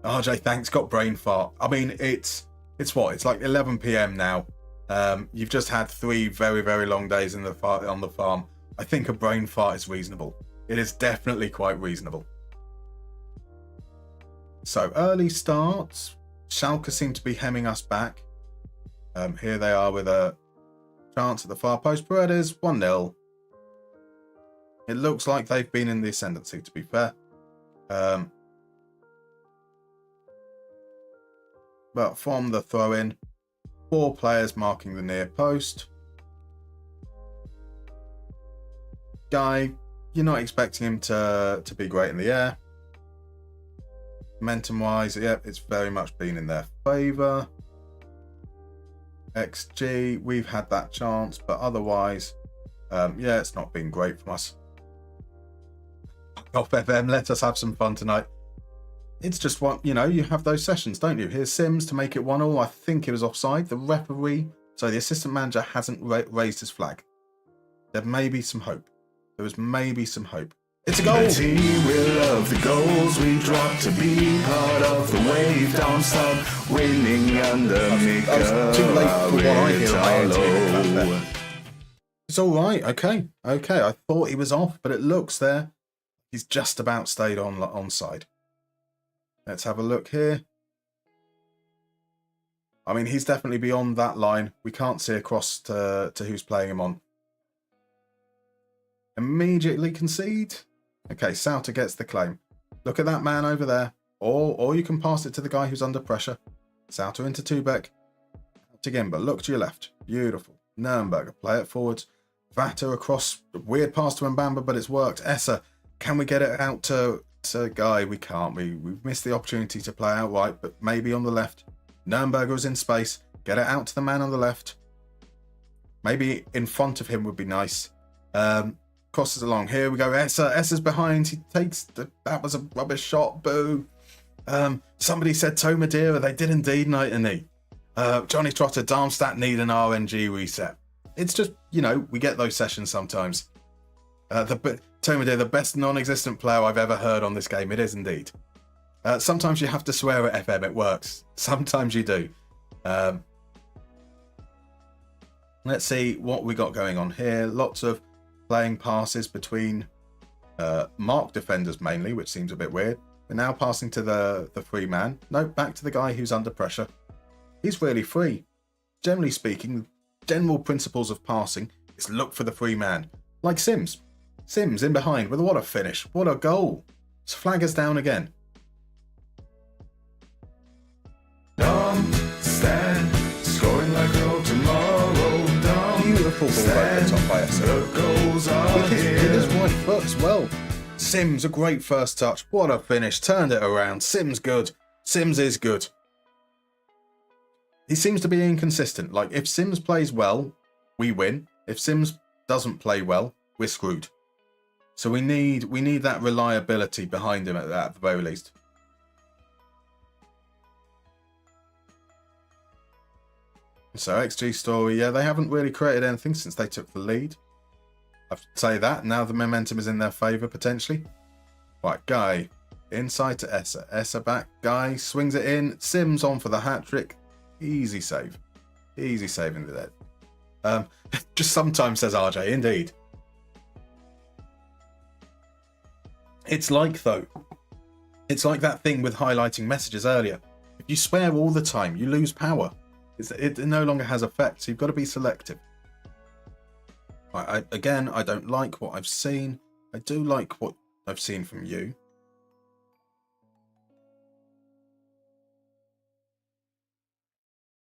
RJ, thanks, got brain fart. I mean, it's what? It's like 11 PM now. You've just had 3 very, very long days on the farm. I think a brain fart is reasonable. It is definitely quite reasonable. So, early starts. Schalke seem to be hemming us back. Here they are with a Chance at the far post. Paredes, 1-0. It looks like they've been in the ascendancy, to be fair. But from the throw-in, 4 players marking the near post. Guy, you're not expecting him to be great in the air. Momentum-wise, yeah, it's very much been in their favour. XG, we've had that chance, but otherwise, yeah, it's not been great from us. Off FM, let us have some fun tonight. It's just what, you have those sessions, don't you? Here's Sims to make it 1-1. I think it was offside. The referee, so the assistant manager hasn't raised his flag. There may be some hope. There was maybe some hope. It's a goal! The team will love the goals we drop to be part of the wave. Darmstadt winning under I was too late for what I hear on my end. It's all right. Okay. I thought he was off, but it looks there. He's just about stayed onside. Let's have a look here. I mean, he's definitely beyond that line. We can't see across to who's playing him on. Immediately concede. Okay, Sauter gets the claim. Look at that man over there. Or you can pass it to the guy who's under pressure. Sauter into Tubeck. To Gimba. Look to your left. Beautiful. Nürnberger. Play it forwards. Vatter across. Weird pass to Mbamba, but it's worked. Esser. Can we get it out to Guy? We can't. We've missed the opportunity to play out right, but maybe on the left. Nürnberger's in space. Get it out to the man on the left. Maybe in front of him would be nice. Crosses along. Here we go. Esser's behind. He takes that was a rubbish shot. Boo. Somebody said Toe Madeira. They did indeed, Night and Knee. Johnny Trotter, Darmstadt need an RNG reset. It's just, we get those sessions sometimes. Toe Madeira, the best non-existent player I've ever heard on this game. It is indeed. Sometimes you have to swear at FM. It works. Sometimes you do. Let's see what we got going on here. Lots of playing passes between mark defenders mainly, which seems a bit weird. We're now passing to the free man. No, back to the guy who's under pressure. He's really free. Generally speaking, general principles of passing is look for the free man. Like Sims. Sims in behind with what a finish. What a goal. Let's flag us down again. Stand, scoring like no tomorrow. Beautiful ball over the top by Esser. With his right foot as well. Sims, a great first touch. What a finish. Turned it around. Sims good. Sims is good. He seems to be inconsistent. Like, if Sims plays well, we win. If Sims doesn't play well, we're screwed. So we need that reliability behind him at the very least. So XG story, yeah, they haven't really created anything since they took the lead. I have to say that. Now the momentum is in their favour, potentially. Right, Guy. Inside to Esser. Esser back. Guy swings it in. Sims on for the hat-trick. Easy save. Easy saving the dead. Just sometimes, says RJ. Indeed. It's like that thing with highlighting messages earlier. If you swear all the time, you lose power. It no longer has effect, so you've got to be selective. Again, I don't like what I've seen. I do like what I've seen from you.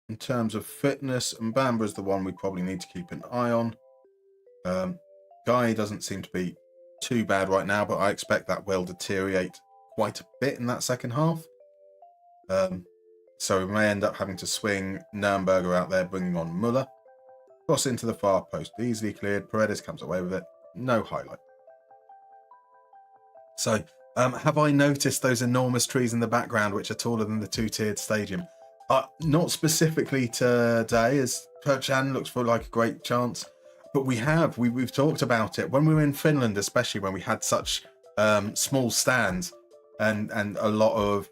In terms of fitness, Mbamba is the one we probably need to keep an eye on. Guy doesn't seem to be too bad right now, but I expect that will deteriorate quite a bit in that second half. So we may end up having to swing Nürnberger out there, bringing on Müller. Cross into the far post, easily cleared. Paredes comes away with it. No highlight. So, have I noticed those enormous trees in the background, which are taller than the two-tiered stadium? Not specifically today, as Perchan looks for like a great chance. But we've talked about it. When we were in Finland, especially when we had such small stands and a lot of...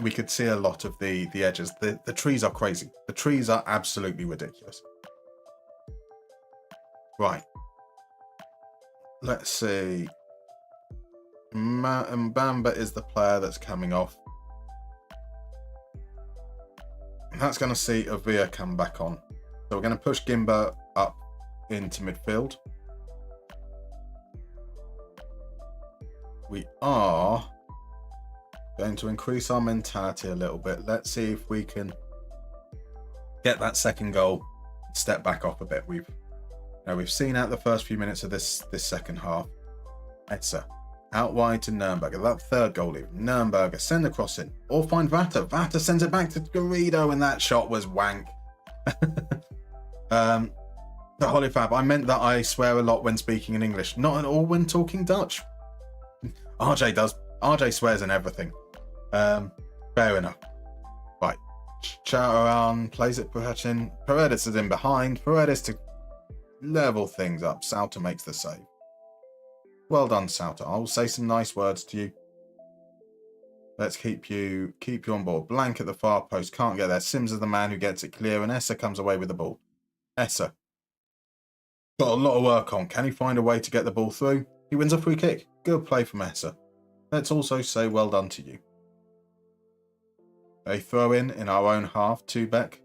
We could see a lot of the edges. The trees are crazy. The trees are absolutely ridiculous. Right. Let's see. Mbamba is the player that's coming off. That's going to see Avia come back on. So we're going to push Gimba up into midfield. We are going to increase our mentality a little bit. Let's see if we can get that second goal, step back off a bit. We've seen out the first few minutes of this second half. Etzer out wide to Nürnberger. That third goal even. Nürnberger send the cross in, or find Vata. Vata sends it back to Garrido, and that shot was wank. The Hollyfab. I meant that I swear a lot when speaking in English, not at all when talking Dutch. RJ does. RJ swears in everything. Fair enough. Right. Charan plays it Puhachin. Paredes is in behind. Paredes to level things up. Sauter makes the save. Well done, Sauter. I will say some nice words to you. Let's keep you on board. Blank at the far post. Can't get there. Sims is the man who gets it clear, and Essa comes away with the ball. Essa. Got a lot of work on. Can he find a way to get the ball through? He wins a free kick. Good play from Essa. Let's also say well done to you. A throw in our own half. Tubeck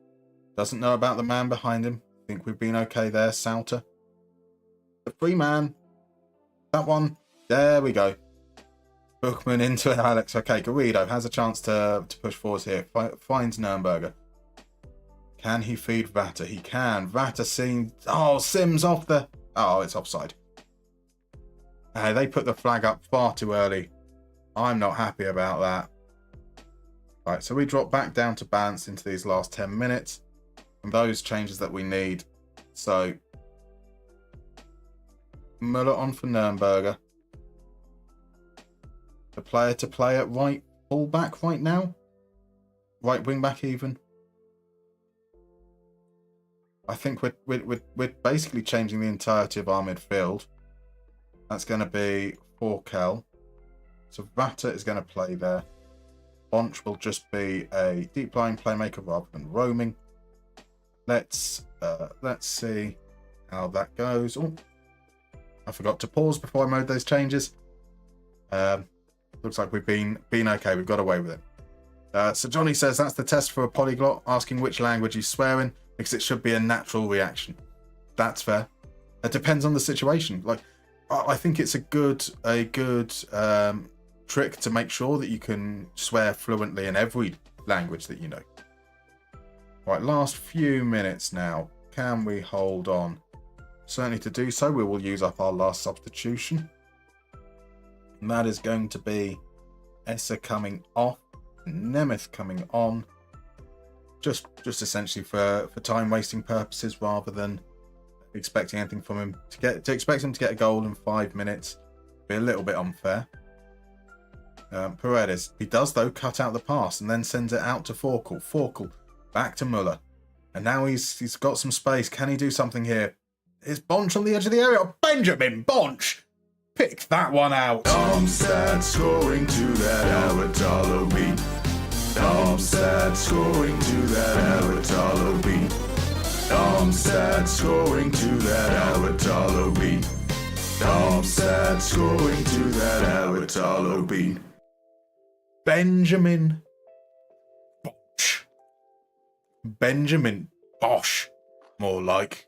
doesn't know about the man behind him. Think we've been okay there, Sauter. The free man. That one. There we go. Bookman into Alex. Okay, Garrido has a chance to push forwards here. Finds Nürnberger. Can he feed Vata? He can. Vata seen. Oh, Sims off the. Oh, it's offside. They put the flag up far too early. I'm not happy about that. Right, so we drop back down to balance into these last 10 minutes. And those changes that we need. So, Müller on for Nürnberger. The player to play at right fullback right now. Right wing back even. I think we're basically changing the entirety of our midfield. That's going to be Forkel. So Vata is going to play there. Bonch will just be a deep line playmaker rather than roaming. Let's see how that goes. Oh, I forgot to pause before I made those changes. Looks like we've been okay. We've got away with it. So Johnny says that's the test for a polyglot, asking which language he's swearing because it should be a natural reaction. That's fair. It depends on the situation. Like, I think it's a good trick to make sure that you can swear fluently in every language that you know. Right, last few minutes now. Can we hold on? Certainly to do so, we will use up our last substitution. And that is going to be Essa coming off, Nemeth coming on. Just essentially for time wasting purposes rather than expecting anything from him. To expect him to get a goal in 5 minutes be a little bit unfair. Paredes, he does though cut out the pass and then sends it out to Forkel. Forkel back to Müller, and now he's got some space. Can he do something here? Is Bonch on the edge of the area? Benjamin Bonch, pick that one out. Darmstadt scoring to that Aratalo beat. Darmstadt scoring to that Aratalo beat. Darmstadt scoring to that Aratalo beat. Darmstadt scoring to that Aratalo beat. Benjamin Bosch. Benjamin Bosch, more like.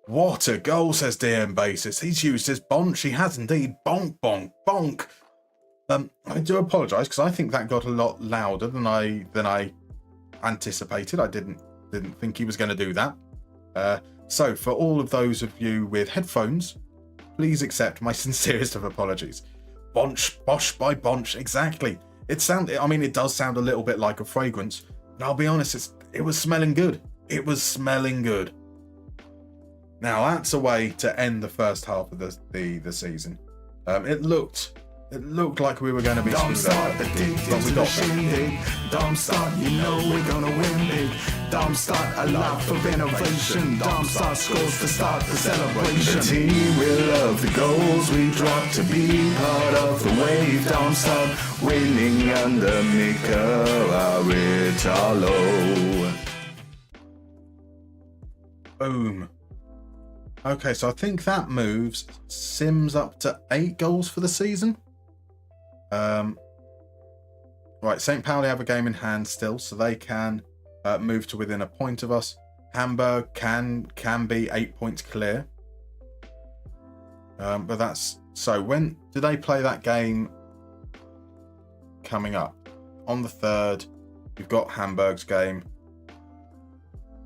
What a goal, says DM Basis. He's used his bonch. He has indeed. Bonk, bonk, bonk. I do apologise because I think that got a lot louder than I anticipated. I didn't think he was going to do that. So for all of those of you with headphones, please accept my sincerest of apologies. Bonch, Bosch by Bonch, exactly. It does sound a little bit like a fragrance, but I'll be honest, it was smelling good. It was smelling good. Now that's a way to end the first half of the season. It looked like we were going to be Darmstadt addicted to the shindig. Darmstadt, you know we're gonna win big. Darmstadt, a life of innovation. Darmstadt scores to start the celebration. The team will love the goals we drop to be part of the wave. Darmstadt winning under Mikel Aritalo. Boom. Okay, so I think that moves Sims up to 8 goals for the season. Right, St. Pauli have a game in hand still, so they can move to within a point of us. Hamburg can be 8 points clear. But that's... So when do they play that game coming up? On the 3rd, we've got Hamburg's game.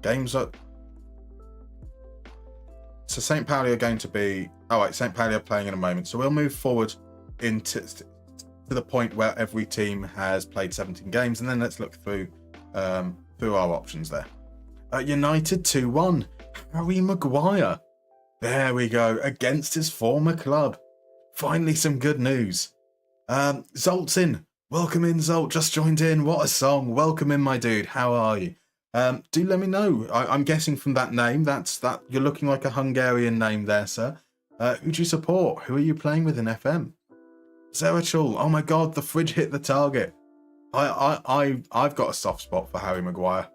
Games are... So St. Pauli are going to be... Oh, wait, St. Pauli are playing in a moment. So we'll move forward into to the point where every team has played 17 games, and then let's look through our options there. United 2-1. Harry Maguire. There we go. Against his former club. Finally some good news. Zolt's in. Welcome in, Zolt. Just joined in. What a song. Welcome in, my dude. How are you? Do let me know. I'm guessing from that name, that you're looking like a Hungarian name there, sir. Who do you support? Who are you playing with in FM? Zerachul. Oh my god, the fridge hit the target. I've got a soft spot for Harry Maguire.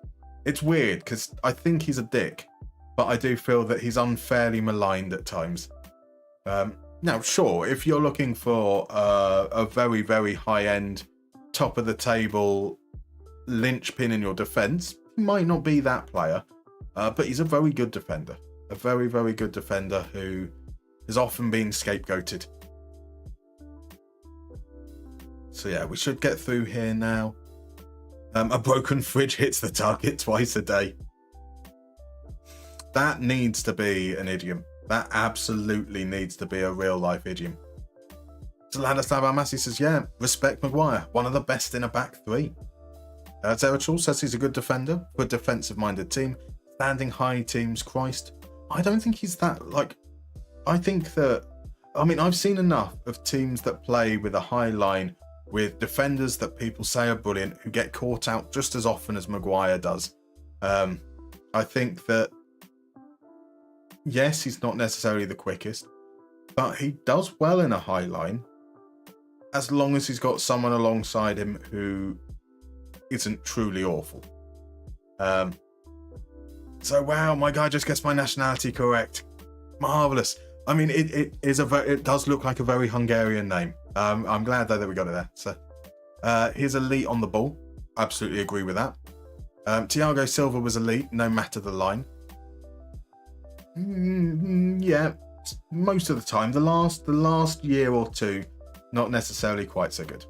It's weird because I think he's a dick, but I do feel that he's unfairly maligned at times. Now, sure, if you're looking for a very, very high-end, top-of-the-table linchpin in your defence, he might not be that player, but he's a very good defender. A very, very good defender who has often been scapegoated. So yeah, we should get through here now. A broken fridge hits the target twice a day. That needs to be an idiom. That absolutely needs to be a real-life idiom. Ladislav Armasi says, yeah, respect Maguire. One of the best in a back three. Zerachul says he's a good defender. Good defensive-minded team. Standing high teams, Christ. I don't think he's that, like... I think that... I mean, I've seen enough of teams that play with a high line with defenders that people say are brilliant, who get caught out just as often as Maguire does. I think that, yes, he's not necessarily the quickest, but he does well in a high line, as long as he's got someone alongside him who isn't truly awful. So, wow, my guy just gets my nationality correct. Marvellous. I mean, it does look like a very Hungarian name. I'm glad though that we got it there. So here's elite on the ball. Absolutely agree with that. Thiago Silva was elite, no matter the line. Yeah, most of the time. The last year or two, not necessarily quite so good.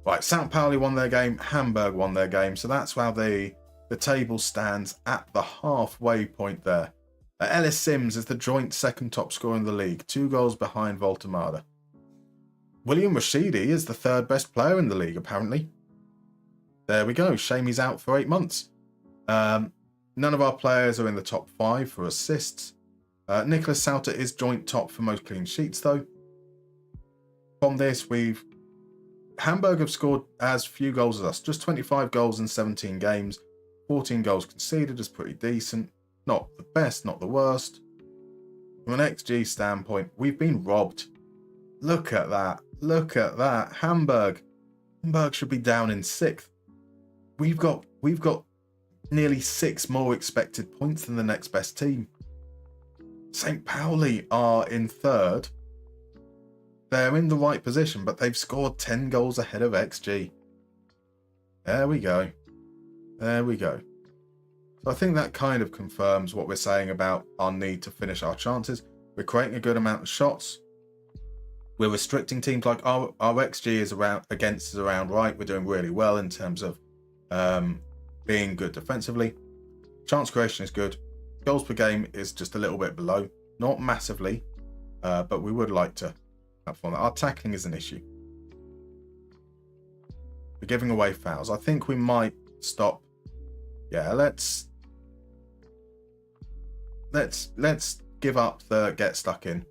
Right, St. Pauli won their game. Hamburg won their game. So that's how the table stands at the halfway point there. Ellis Sims is the joint second top scorer in the league, 2 goals behind Voltemada. William Rashidi is the 3rd best player in the league, apparently. There we go. Shame he's out for 8 months. None of our players are in the top 5 for assists. Nicholas Sauter is joint top for most clean sheets, though. From this, Hamburg have scored as few goals as us. Just 25 goals in 17 games. 14 goals conceded is pretty decent. Not the best, not the worst. From an XG standpoint, we've been robbed. Look at that. Look at that. Hamburg should be down in 6th. We've got nearly 6 more expected points than the next best team. St. Pauli are in 3rd. They're in the right position, but they've scored 10 goals ahead of XG. There we go. There we go. So I think that kind of confirms what we're saying about our need to finish our chances. We're creating a good amount of shots. We're restricting teams. Like our XG is around right. We're doing really well in terms of being good defensively. Chance creation is good. Goals per game is just a little bit below. Not massively, but we would like to have fun. Our tackling is an issue. We're giving away fouls. I think we might stop. Yeah, let's give up the get stuck in,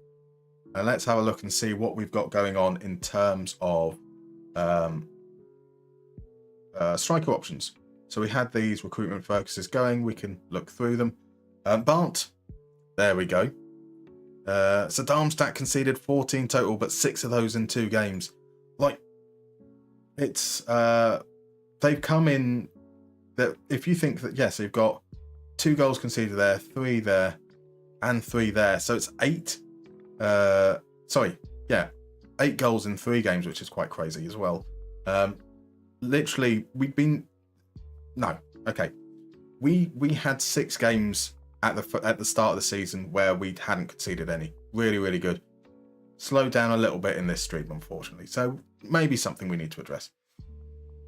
and let's have a look and see what we've got going on in terms of striker options. So we had these recruitment focuses going. We can look through them. But there we go. So Darmstadt conceded 14 total, but 6 of those in 2 games. Like, it's they've come in. That if you think that, yes, you've got 2 goals conceded there, 3 there, and 3 there, so it's 8. 8 goals in 3 games, which is quite crazy as well. Literally, we had 6 games at the start of the season where we hadn't conceded any. Really, really good. Slowed down a little bit in this stream, unfortunately. So maybe something we need to address,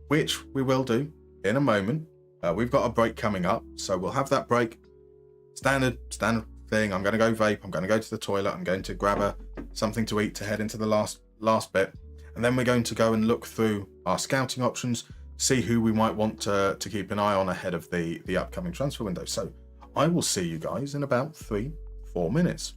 which we will do in a moment. We've got a break coming up, so we'll have that break. Standard thing. I'm going to go vape. I'm going to go to the toilet. I'm going to grab something to eat to head into the last bit, and then we're going to go and look through our scouting options, see who we might want to keep an eye on ahead of the upcoming transfer window. So I will see you guys in about 3-4 minutes.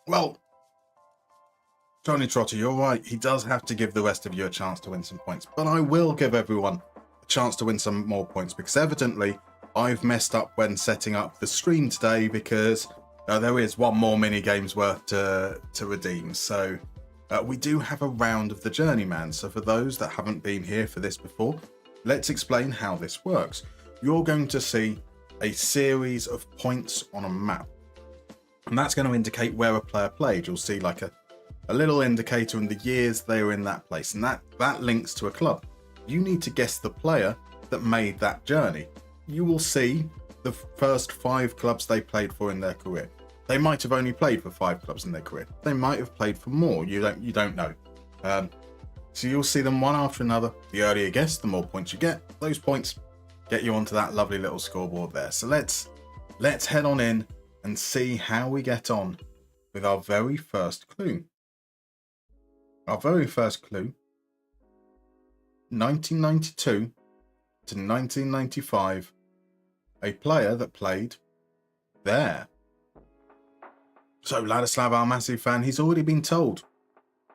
Well, Johnny Trotter, you're right. He does have to give the rest of you a chance to win some points. But I will give everyone a chance to win some more points, because evidently I've messed up when setting up the stream today, because there is one more mini game's worth to redeem. So we do have a round of the Journeyman. So for those that haven't been here for this before, let's explain how this works. You're going to see a series of points on a map, and that's going to indicate where a player played. You'll see like a little indicator in the years they were in that place, and that links to a club. You need to guess the player that made that journey. You will see the first 5 clubs they played for in their career. They might have only played for 5 clubs in their career. They might have played for more. You don't know. So you'll see them one after another. The earlier you guess, the more points you get. Those points get you onto that lovely little scoreboard there. So let's head on in and see how we get on with our very first clue. Our very first clue, 1992 to 1995, a player that played there. So Ladislav, our massive fan, he's already been told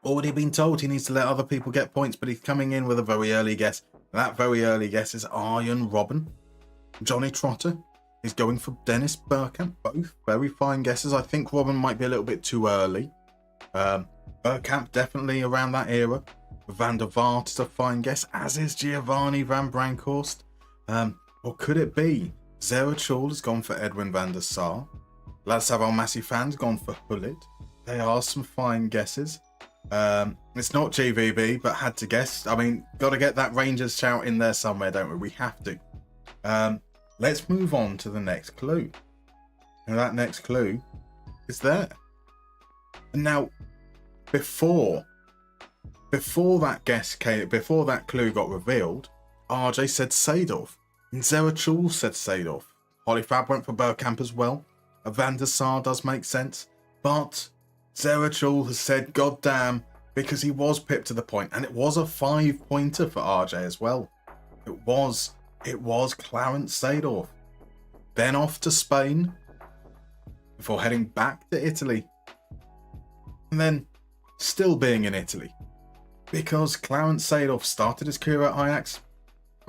Already been told he needs to let other people get points, but he's coming in with a very early guess. That very early guess is Arjen Robben. Johnny Trotter is going for Dennis Bergkamp. Both very fine guesses. I think Robben might be a little bit too early. Bergkamp definitely around that era. Van der Vaart is a fine guess, as is Giovanni van Bronckhorst. Or could it be Zerachul has gone for Edwin van der Sar? Ladislav Almassy-Fan's gone for Hullet. They are some fine guesses. It's not GVB, but had to guess. I mean, got to get that Rangers shout in there somewhere, don't we? We have to. Let's move on to the next clue. And that next clue is there. And now, before that guess came, before that clue got revealed, RJ said Seedorf. And Zerachul said Seedorf. Hollyfab went for Bergkamp as well. Van der Sar does make sense. But Zerachul has said, God damn, because he was pipped to the point. And it was a 5-pointer for RJ as well. It was Clarence Seedorf. Then off to Spain before heading back to Italy. And then still being in Italy. Because Clarence Seedorf started his career at Ajax,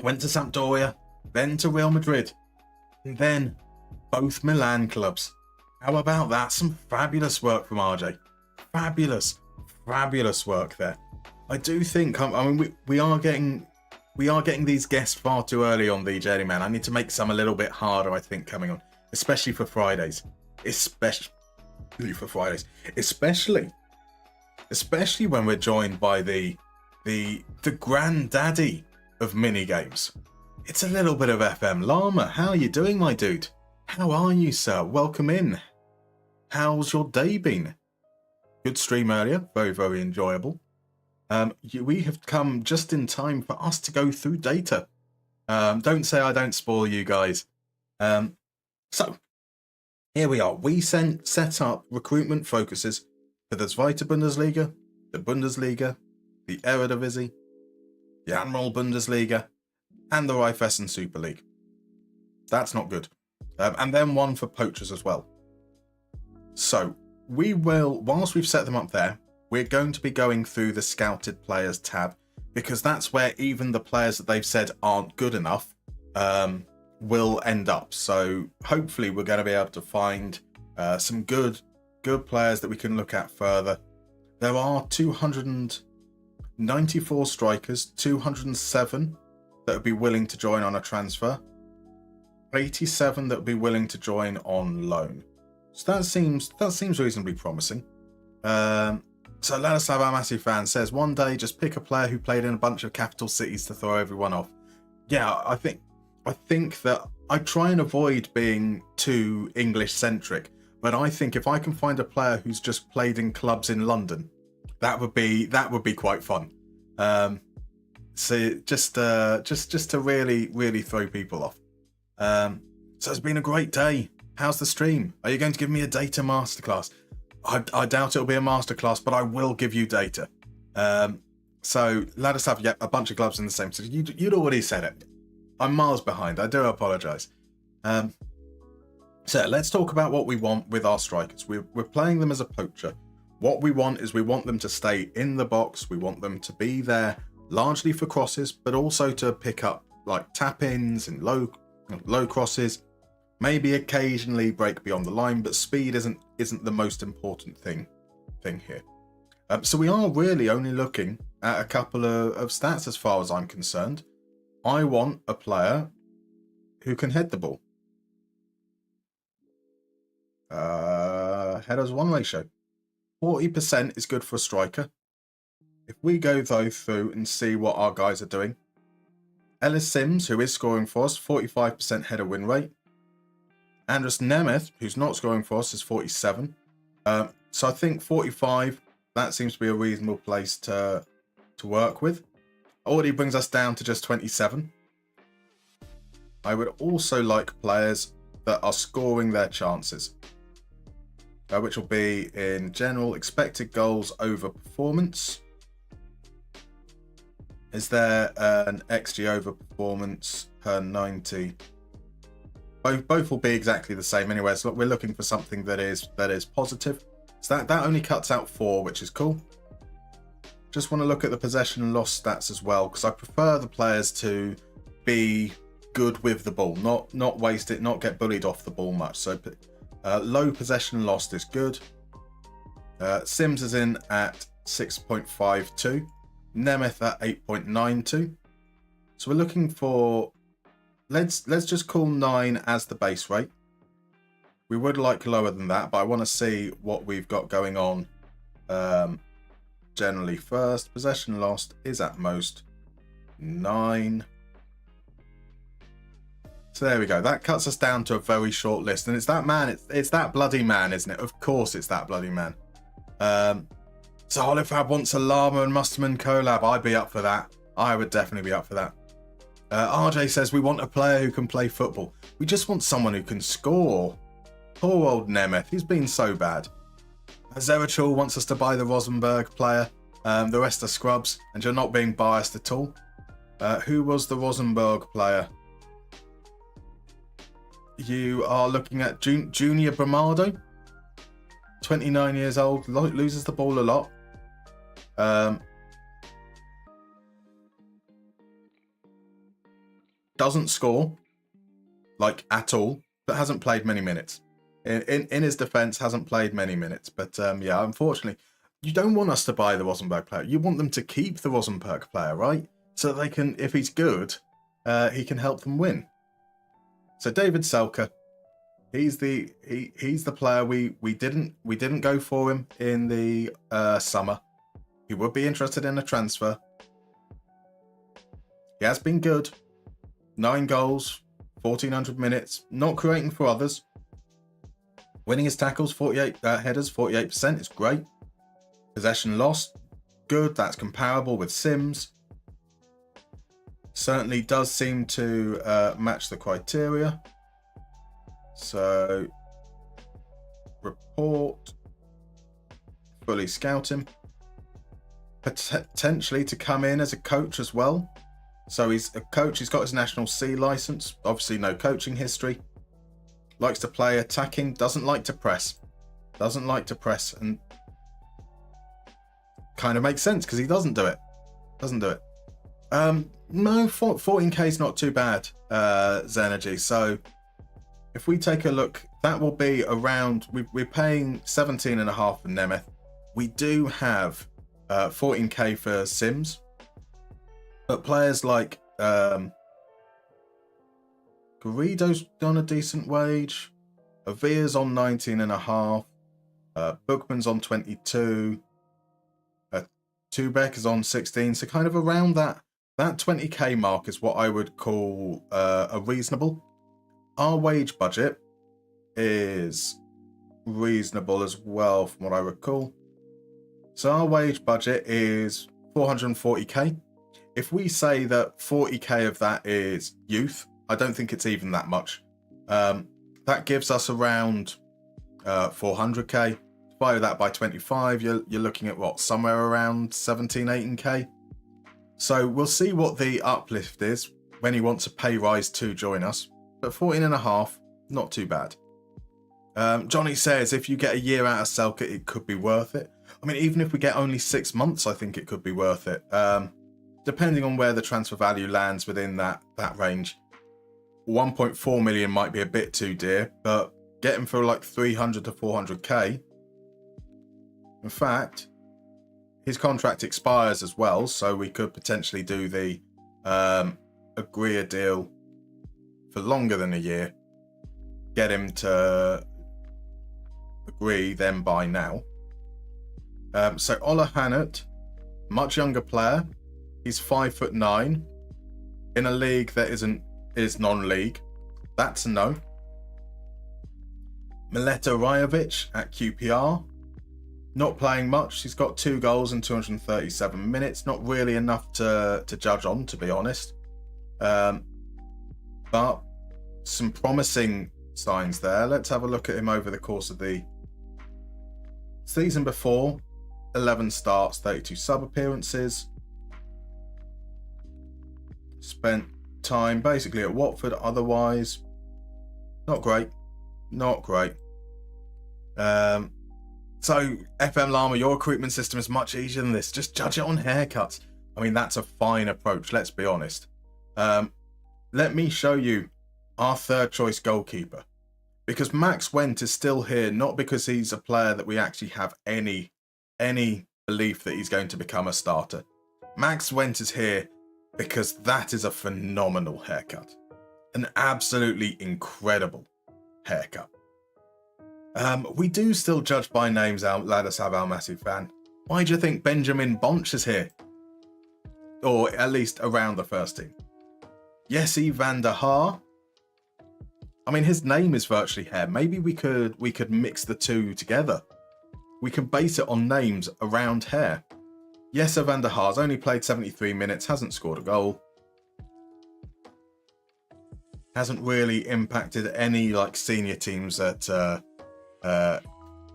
went to Sampdoria, then to Real Madrid, and then both Milan clubs. How about that? Some fabulous work from RJ. Fabulous work there. I do think, I mean, we are getting these guests far too early on the Journeyman. I need to make some a little bit harder, I think, coming on, especially for Fridays. Especially when we're joined by the granddaddy of mini games. It's a little bit of FM Llama. How are you doing, my dude? How are you, sir? Welcome in. How's your day been? Good stream earlier. Very, very enjoyable. We have come just in time for us to go through data. Don't say I don't spoil you guys. So, here we are. We set up recruitment focuses for the Zweite Bundesliga, the Bundesliga, the Eredivisie, the Admiral Bundesliga, and the Raiffeisen Super League. That's not good. And then one for poachers as well. So, we will, whilst we've set them up there, we're going to be going through the Scouted Players tab, because that's where even the players that they've said aren't good enough will end up. So, hopefully we're going to be able to find some good players that we can look at further. There are 294 strikers, 207 that would be willing to join on a transfer, 87 that would be willing to join on loan. So that seems reasonably promising. So Ladislav Almassy-Fan says, one day just pick a player who played in a bunch of capital cities to throw everyone off. Yeah, I think that I try and avoid being too English centric. But I think if I can find a player who's just played in clubs in London, that would be quite fun. So just to really throw people off. So it's been a great day. How's the stream? Are you going to give me a data masterclass? I doubt it'll be a masterclass, but I will give you data. So Ladislav, a bunch of clubs in the same city. You'd already said it. I'm miles behind. I do apologise. So let's talk about what we want with our strikers. We're playing them as a poacher. What we want is we want them to stay in the box. We want them to be there largely for crosses, but also to pick up like tap-ins and low crosses. Maybe occasionally break beyond the line, but speed isn't the most important thing here. So we are really only looking at a couple of stats as far as I'm concerned. I want a player who can head the ball. Headers one ratio. 40% is good for a striker. If we go though through and see what our guys are doing. Ellis Sims, who is scoring for us, 45% header win rate. Andrus Nemeth, who's not scoring for us, is 47. So I think 45, that seems to be a reasonable place to work with. Already brings us down to just 27. I would also like players that are scoring their chances, which will be in general expected goals over performance. Is there an XG over performance per 90? Both will be exactly the same anyway, so we're looking for something that is positive. So that only cuts out 4, which is cool. Just want to look at the possession and loss stats as well, because I prefer the players to be good with the ball, not waste it, not get bullied off the ball much. So low possession lost is good. Sims is in at 6.52, Nemeth at 8.92. So we're looking for, let's just call 9 as the base rate. We would like lower than that, but I want to see what we've got going on. Generally first, possession lost is at most 9. So there we go. That cuts us down to a very short list, and it's that man. It's that bloody man, isn't it? Of course, it's that bloody man. So Holifab wants a Llama and Musterman collab. I'd be up for that. I would definitely be up for that. RJ says we want a player who can play football. We just want someone who can score. Poor old Nemeth. He's been so bad. Zerachul wants us to buy the Rosenberg player. The rest are scrubs, and you're not being biased at all. Who was the Rosenberg player? You are looking at Junior Bramado. 29 years old, loses the ball a lot. Doesn't score, like, at all, but hasn't played many minutes. In his defence, hasn't played many minutes. But yeah, unfortunately, you don't want us to buy the Rosenberg player. You want them to keep the Rosenberg player, right? So they can, if he's good, he can help them win. So David Selke, he's the player we didn't go for him in the summer. He would be interested in a transfer. He has been good. 9 goals, 1,400 minutes, not creating for others. Winning his tackles, 48 headers, 48% is great. Possession lost, good. That's comparable with Sims. Certainly does seem to match the criteria. So, report, fully scout him. Potentially to come in as a coach as well. So he's a coach, he's got his National C license, obviously no coaching history. Likes to play attacking, doesn't like to press. And kind of makes sense because he doesn't do it. No, 14k is not too bad, Zenergy. So if we take a look, that will be around, we're paying 17.5 for Nemeth. We do have 14k for Sims. But players like Garrido's on a decent wage, Avia's on 19.5, Bookman's on 22, Tubek is on 16. So kind of around that 20k mark is what I would call a reasonable. Our wage budget is reasonable as well, from what I recall. So our wage budget is 440k. If we say that 40k of that is youth, I don't think it's even that much. That gives us around 400k. Divide that by 25, you're looking at what, somewhere around 17, 18k. So we'll see what the uplift is when he wants a pay rise to join us. But 14.5, not too bad. Johnny says if you get a year out of Selke, it could be worth it. I mean, even if we get only 6 months, I think it could be worth it. Depending on where the transfer value lands within that range. 1.4 million might be a bit too dear, but get him for like 300 to 400k. In fact, his contract expires as well, so we could potentially do the agree a deal for longer than a year. Get him to agree, then buy now. So Ola Hannett, much younger player. He's 5'9", in a league that is non-league. That's a no. Mileta Rajovic at QPR, not playing much. He's got 2 goals in 237 minutes. Not really enough to judge on, to be honest. But some promising signs there. Let's have a look at him over the course of the season before. 11 starts, 32 sub appearances. Spent time basically at Watford, otherwise not great. So, FM Llama, your recruitment system is much easier than this. Just judge it on haircuts. I mean, that's a fine approach, let's be honest. Let me show you our third choice goalkeeper. Because Max Wendt is still here, not because he's a player that we actually have any belief that he's going to become a starter. Max Wendt is here because that is a phenomenal haircut. An absolutely incredible haircut. We do still judge by names, Ladislav Almaty fan. Why do you think Benjamin Bonch is here? Or at least around the first team. Jesse van der Haar. I mean, his name is virtually hair. Maybe we could mix the two together. We can base it on names around hair. Jesse van der Haar's only played 73 minutes, hasn't scored a goal. Hasn't really impacted any like senior teams at any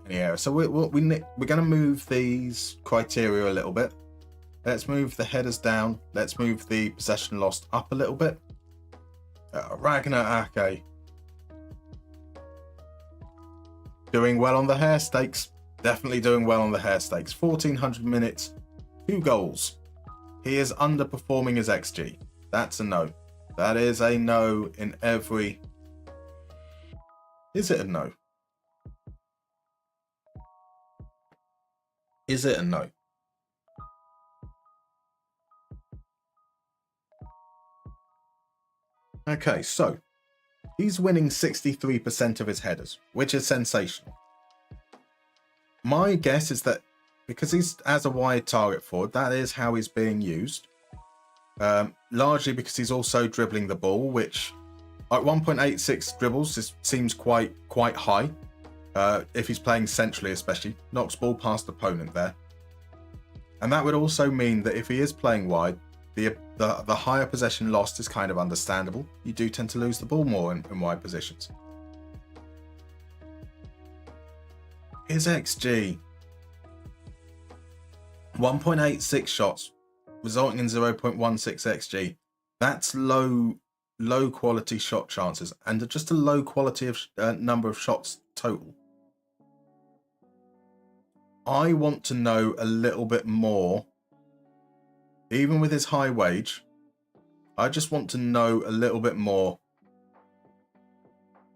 area. So we're going to move these criteria a little bit. Let's move the headers down. Let's move the possession lost up a little bit. Ragnar Ake. Doing well on the hair stakes. Definitely doing well on the hair stakes. 1,400 minutes, 2 goals. He is underperforming his XG. That's a no. That is a no in every... Is it a no? Is it a no? Okay, so he's winning 63% of his headers, which is sensational. My guess is that because he's as a wide target forward, that is how he's being used. Largely because he's also dribbling the ball, which at 1.86 dribbles seems quite high. If he's playing centrally especially, knocks ball past opponent there. And that would also mean that if he is playing wide, the higher possession lost is kind of understandable. You do tend to lose the ball more in wide positions. His XG. 1.86 shots, resulting in 0.16 XG. That's low quality shot chances and just a low quality of number of shots total. I want to know a little bit more. Even with his high wage, I just want to know a little bit more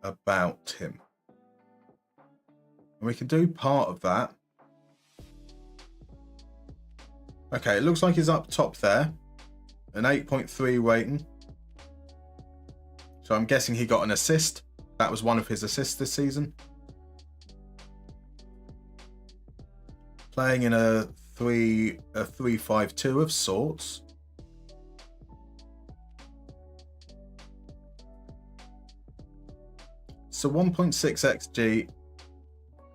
about him. And we can do part of that. Okay, it looks like he's up top there. An 8.3 rating. So I'm guessing he got an assist. That was one of his assists this season. Playing in a 3-5-2 of sorts. So 1.6 XG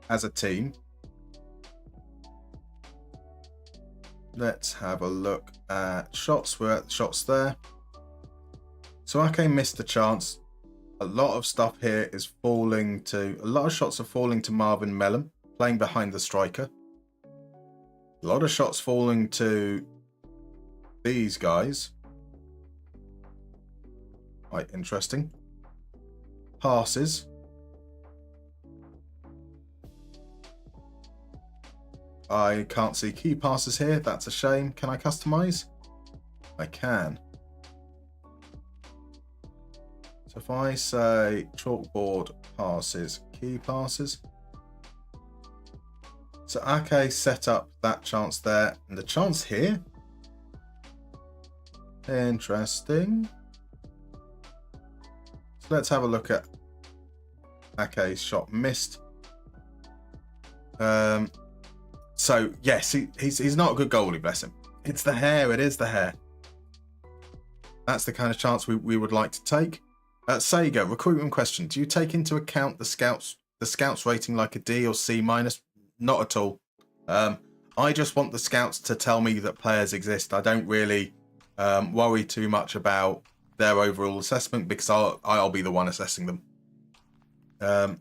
as a team. Let's have a look at shots. We're at the shots there. So Ake missed a chance. A lot of stuff here is falling to... A lot of shots are falling to Marvin Mellon, playing behind the striker. A lot of shots falling to these guys. Quite interesting. Passes. I can't see key passes here. That's a shame. Can I customize? I can. So if I say chalkboard passes, key passes. So Ake set up that chance there. And the chance here. Interesting. So let's have a look at Ake's shot missed. So yes, he's not a good goalie, bless him. It's the hair, it is the hair. That's the kind of chance we would like to take. Sega, recruitment question. Do you take into account the scouts rating like a D or C minus? Not at all. I just want the scouts to tell me that players exist. I don't really worry too much about their overall assessment because I'll be the one assessing them.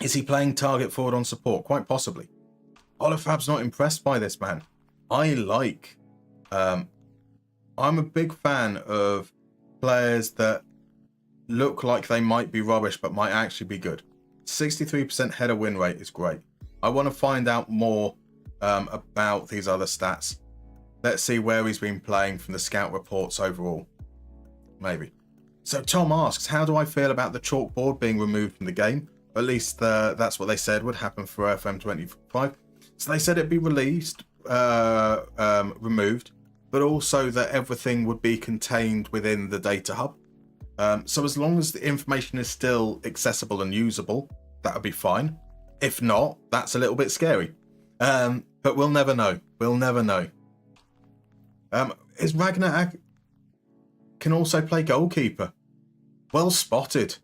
Is he playing target forward on support? Quite possibly. Olafab's not impressed by this man. I'm a big fan of players that look like they might be rubbish but might actually be good. 63% header win rate is great. I want to find out more about these other stats. Let's see where he's been playing from the scout reports overall. Maybe. So Tom asks, how do I feel about the chalkboard being removed from the game? At least that's what they said would happen for FM25. So they said it'd be released, removed, but also that everything would be contained within the data hub. So as long as the information is still accessible and usable, that would be fine. If not, that's a little bit scary. But we'll never know. We'll never know. Is Ragnar can also play goalkeeper? Well spotted.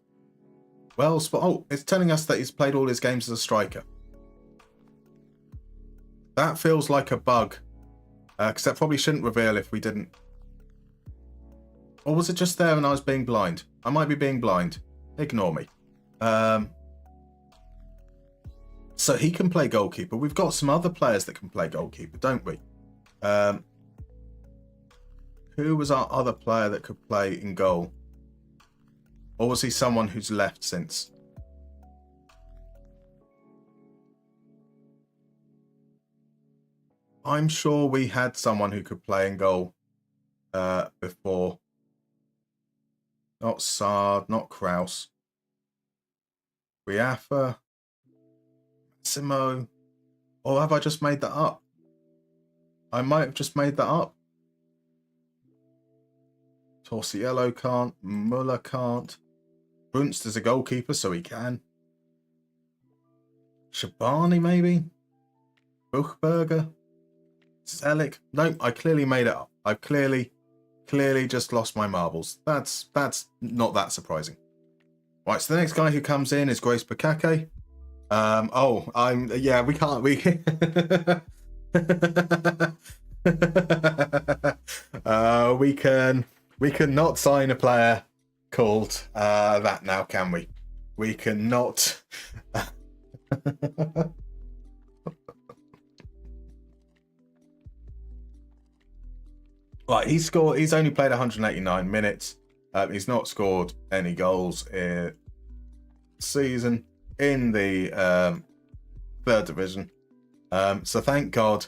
Oh, it's telling us that he's played all his games as a striker. That feels like a bug. Because that probably shouldn't reveal if we didn't. Or was it just there and I was being blind? I might be being blind. Ignore me. So he can play goalkeeper. We've got some other players that can play goalkeeper, don't we? Who was our other player that could play in goal? Or was he someone who's left since? I'm sure we had someone who could play in goal before. Not Sard, not Kraus. Riaffa, Simo. Or have I just made that up? I might have just made that up. Torsiello can't. Muller can't. Brunst is a goalkeeper, so he can. Shabani, maybe? Buchberger? Selick? No, I clearly made it up. I've clearly just lost my marbles. That's not that surprising. Right, so the next guy who comes in is Grace Bukake. We can not sign a player called that now, can we? We cannot. Right, he's only played 189 minutes. He's not scored any goals in season in the third division. So thank God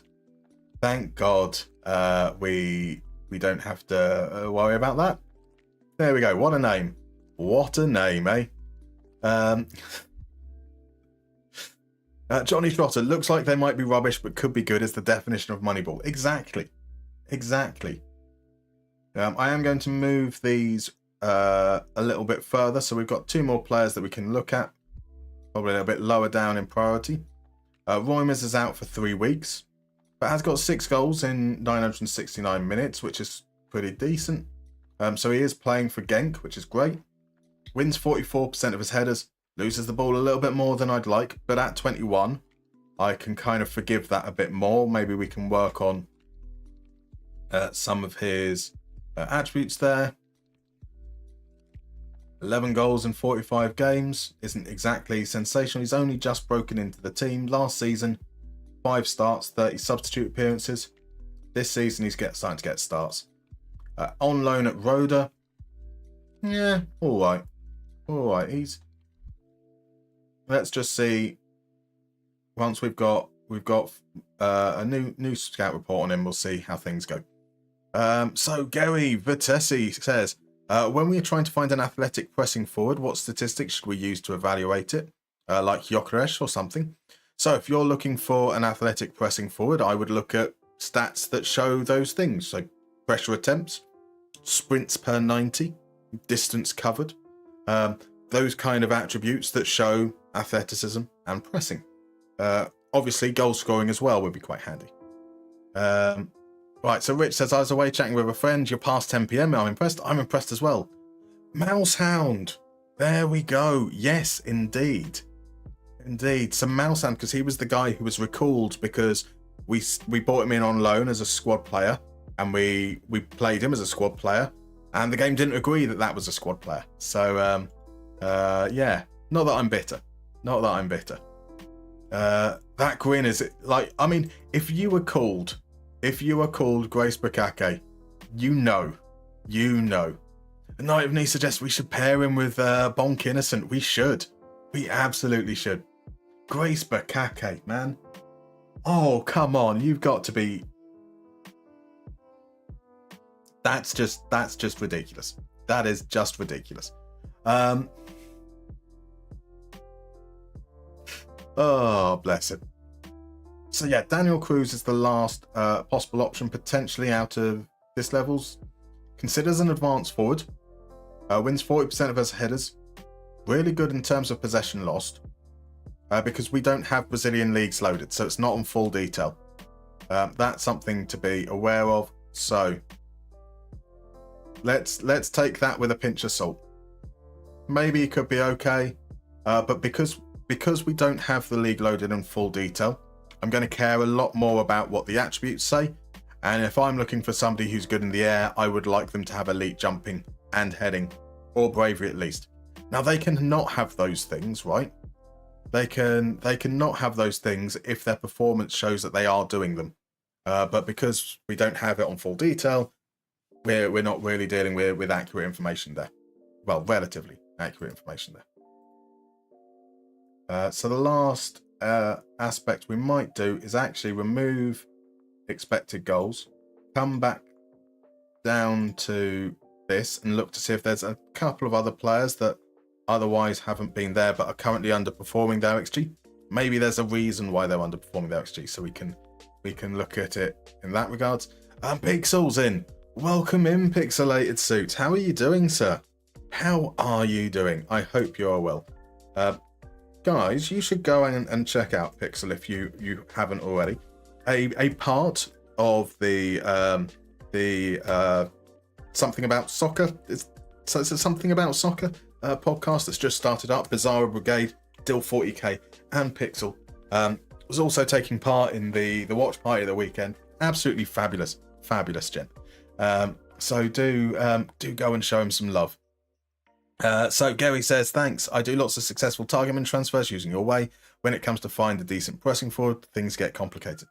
we don't have to worry about that. There we go. What a name. What a name, eh? Johnny Trotter, looks like they might be rubbish but could be good is the definition of Moneyball. Exactly. I am going to move these a little bit further. So we've got two more players that we can look at. Probably a little bit lower down in priority. Roymers is out for 3 weeks, but has got 6 goals in 969 minutes, which is pretty decent. So he is playing for Genk, which is great. Wins 44% of his headers. Loses the ball a little bit more than I'd like, but at 21, I can kind of forgive that a bit more. Maybe we can work on some of his attributes there. 11 goals in 45 games isn't exactly sensational. He's only just broken into the team. Last season, 5 starts, 30 substitute appearances. This season, he's starting to get starts. On loan at Roda. Yeah, all right. Let's just see. Once we've got a new scout report on him, we'll see how things go. So Gary Vitesi says, when we are trying to find an athletic pressing forward, what statistics should we use to evaluate it? Like Gyökeres or something. So if you're looking for an athletic pressing forward, I would look at stats that show those things. So pressure attempts, sprints per 90, distance covered. Those kind of attributes that show athleticism and pressing. Obviously, goal scoring as well would be quite handy. Right, so Rich says, I was away chatting with a friend. You're past 10 p.m. I'm impressed. I'm impressed as well. Mousehound. There we go. Yes, indeed. So Mousehound, because he was the guy who was recalled because we brought him in on loan as a squad player, and we played him as a squad player, and the game didn't agree that was a squad player. So, yeah, not that I'm bitter. That grin is like, I mean, if you were called Grace Bukake, you know. Night of Knee suggests we should pair him with Bonk Innocent. We absolutely should. Grace Bakake, man. Oh, come on. You've got to be... That's just ridiculous. That is just ridiculous. Oh, bless him. So yeah, Daniel Cruz is the last possible option potentially out of this levels. Considers an advanced forward. Wins 40% of his headers. Really good in terms of possession lost. Because we don't have Brazilian leagues loaded, so it's not on full detail. That's something to be aware of. So let's take that with a pinch of salt. Maybe it could be okay, but because we don't have the league loaded in full detail, I'm going to care a lot more about what the attributes say. And if I'm looking for somebody who's good in the air, I would like them to have elite jumping and heading, or bravery at least. Now they can not have those things, right? They can not have those things if their performance shows that they are doing them. But because we don't have it on full detail, we're not really dealing with accurate information there. Well, relatively accurate information there. So the last aspect we might do is actually remove expected goals, come back down to this and look to see if there's a couple of other players that otherwise haven't been there but are currently underperforming their XG. Maybe there's a reason why they're underperforming their XG, so we can look at it in that regards. Pixel's in. Welcome in, Pixelated Suits. How are you doing, sir? How are you doing? I hope you are well. Guys, you should go and check out Pixel if you haven't already. A part of the Something About Soccer. It's Something About Soccer podcast that's just started up. Bizarro Brigade, Dill 40k, and Pixel was also taking part in the watch party of the weekend. Absolutely fabulous gent. So do go and show him some love. So Gary says, thanks. I do lots of successful targetman transfers using your way. When it comes to find a decent pressing forward, things get complicated.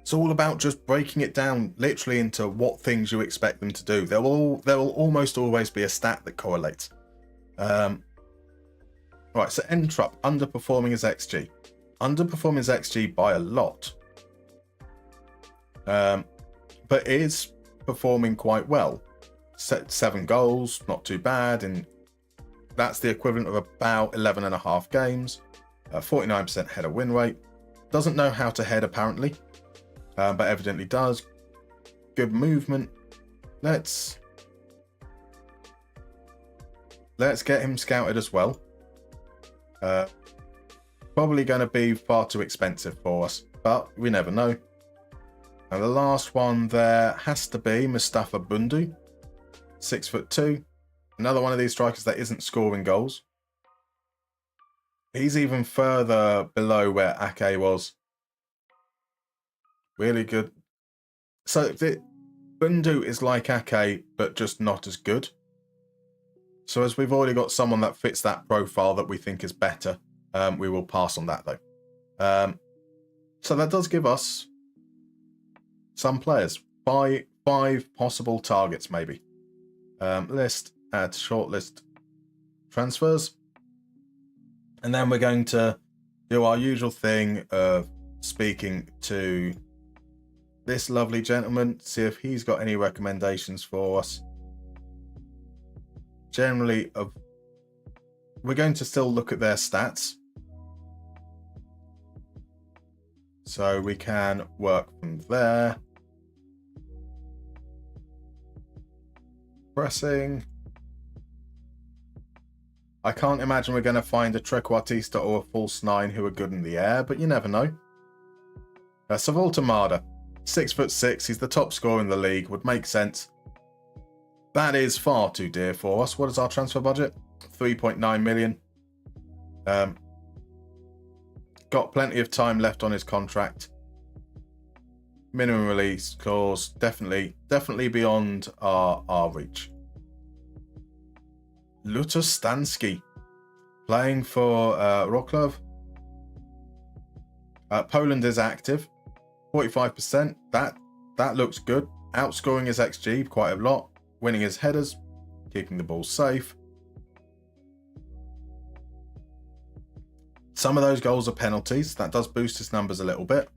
It's all about just breaking it down literally into what things you expect them to do. There will almost always be a stat that correlates. Right, so Entrup underperforming his XG. Underperforming his XG by a lot. But is performing quite well. 7 goals, not too bad, and that's the equivalent of about 11.5 games. 49% header win rate. Doesn't know how to head apparently, but evidently does. Good movement. Let's get him scouted as well. Probably going to be far too expensive for us, but we never know. And the last one there has to be Mustafa Bundu, 6'2". Another one of these strikers that isn't scoring goals. He's even further below where Ake was. Really good. So Bundu is like Ake, but just not as good. So as we've already got someone that fits that profile that we think is better, we will pass on that though. So that does give us some players. Five possible targets maybe. List, add shortlist transfers. And then we're going to do our usual thing of speaking to this lovely gentleman, see if he's got any recommendations for us. Generally, we're going to still look at their stats. So we can work from there. Pressing. I can't imagine we're going to find a Trequartista or a false 9 who are good in the air, but you never know. Savolta Marda, 6'6", he's the top scorer in the league, would make sense. That is far too dear for us. What is our transfer budget? 3.9 million. Got plenty of time left on his contract. Minimum release clause, definitely beyond our reach. Lutostansky, playing for Wrocław. Poland is active, 45%. That looks good. Outscoring his XG quite a lot, winning his headers, keeping the ball safe. Some of those goals are penalties. That does boost his numbers a little bit.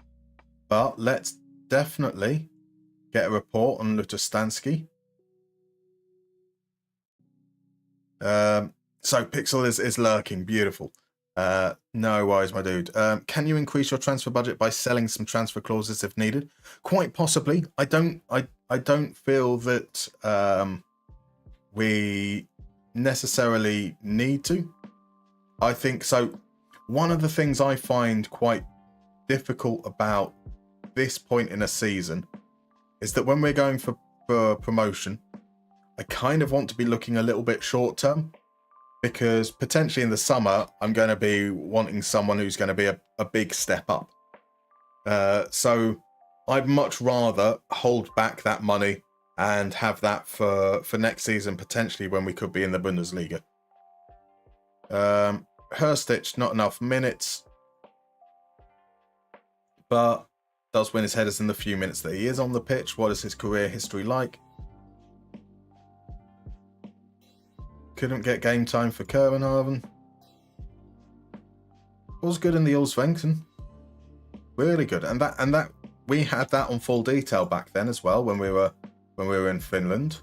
But let's definitely get a report on Lutostansky. So Pixel is lurking. Beautiful. No worries, my dude. Can you increase your transfer budget by selling some transfer clauses if needed? Quite possibly. I don't feel that we necessarily need to. I think so. One of the things I find quite difficult about this point in a season is that when we're going for promotion, I kind of want to be looking a little bit short term, because potentially in the summer I'm going to be wanting someone who's going to be a big step up. So I'd much rather hold back that money and have that for next season, potentially when we could be in the Bundesliga. Herstich, not enough minutes, but does win his headers in the few minutes that he is on the pitch. What is his career history like? Couldn't get game time for Kervenhaven. Was good in the Allsvenskan. Really good, and that we had that on full detail back then as well when we were in Finland.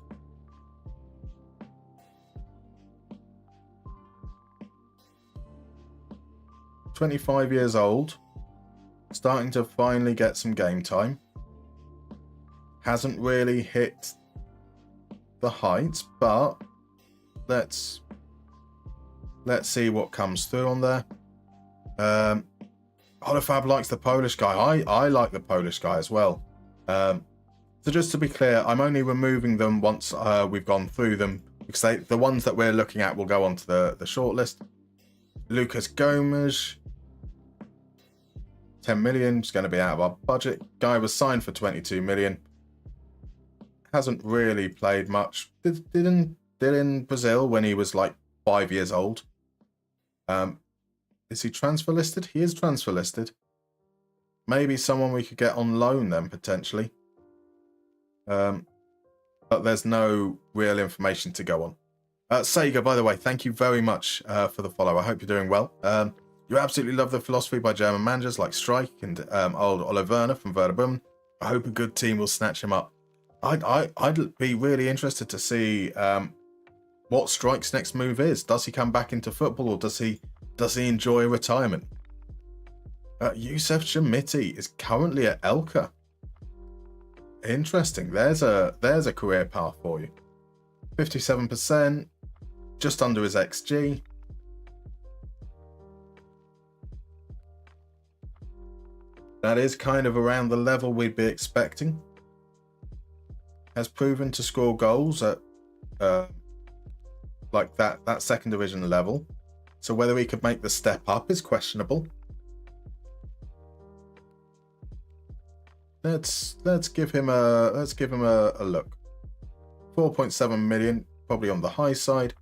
"25 years old, starting to finally get some game time. Hasn't really hit the heights, but let's see what comes through on there." Holofab likes the Polish guy. I like the Polish guy as well. So just to be clear, I'm only removing them once we've gone through them, because the ones that we're looking at will go onto the shortlist. Lucas Gomes, 10 million, is going to be out of our budget. Guy was signed for 22 million. Hasn't really played much. Did in Brazil when he was like 5 years old. Is he transfer listed? He is transfer listed. Maybe someone we could get on loan then, potentially. But there's no real information to go on. Sega, by the way, thank you very much for the follow. I hope you're doing well. You absolutely love the philosophy by German managers like Streich and old Oliver Werner from Werder Bremen. I hope a good team will snatch him up. I'd be really interested to see what Streich's next move is. Does he come back into football, or does he enjoy retirement? Youssef Chamiti is currently at Elka. Interesting. There's a career path for you. 57%, just under his XG. That is kind of around the level we'd be expecting. Has proven to score goals at like that second division level. So whether he could make the step up is questionable. Let's give him a look. 4.7 million, probably on the high side.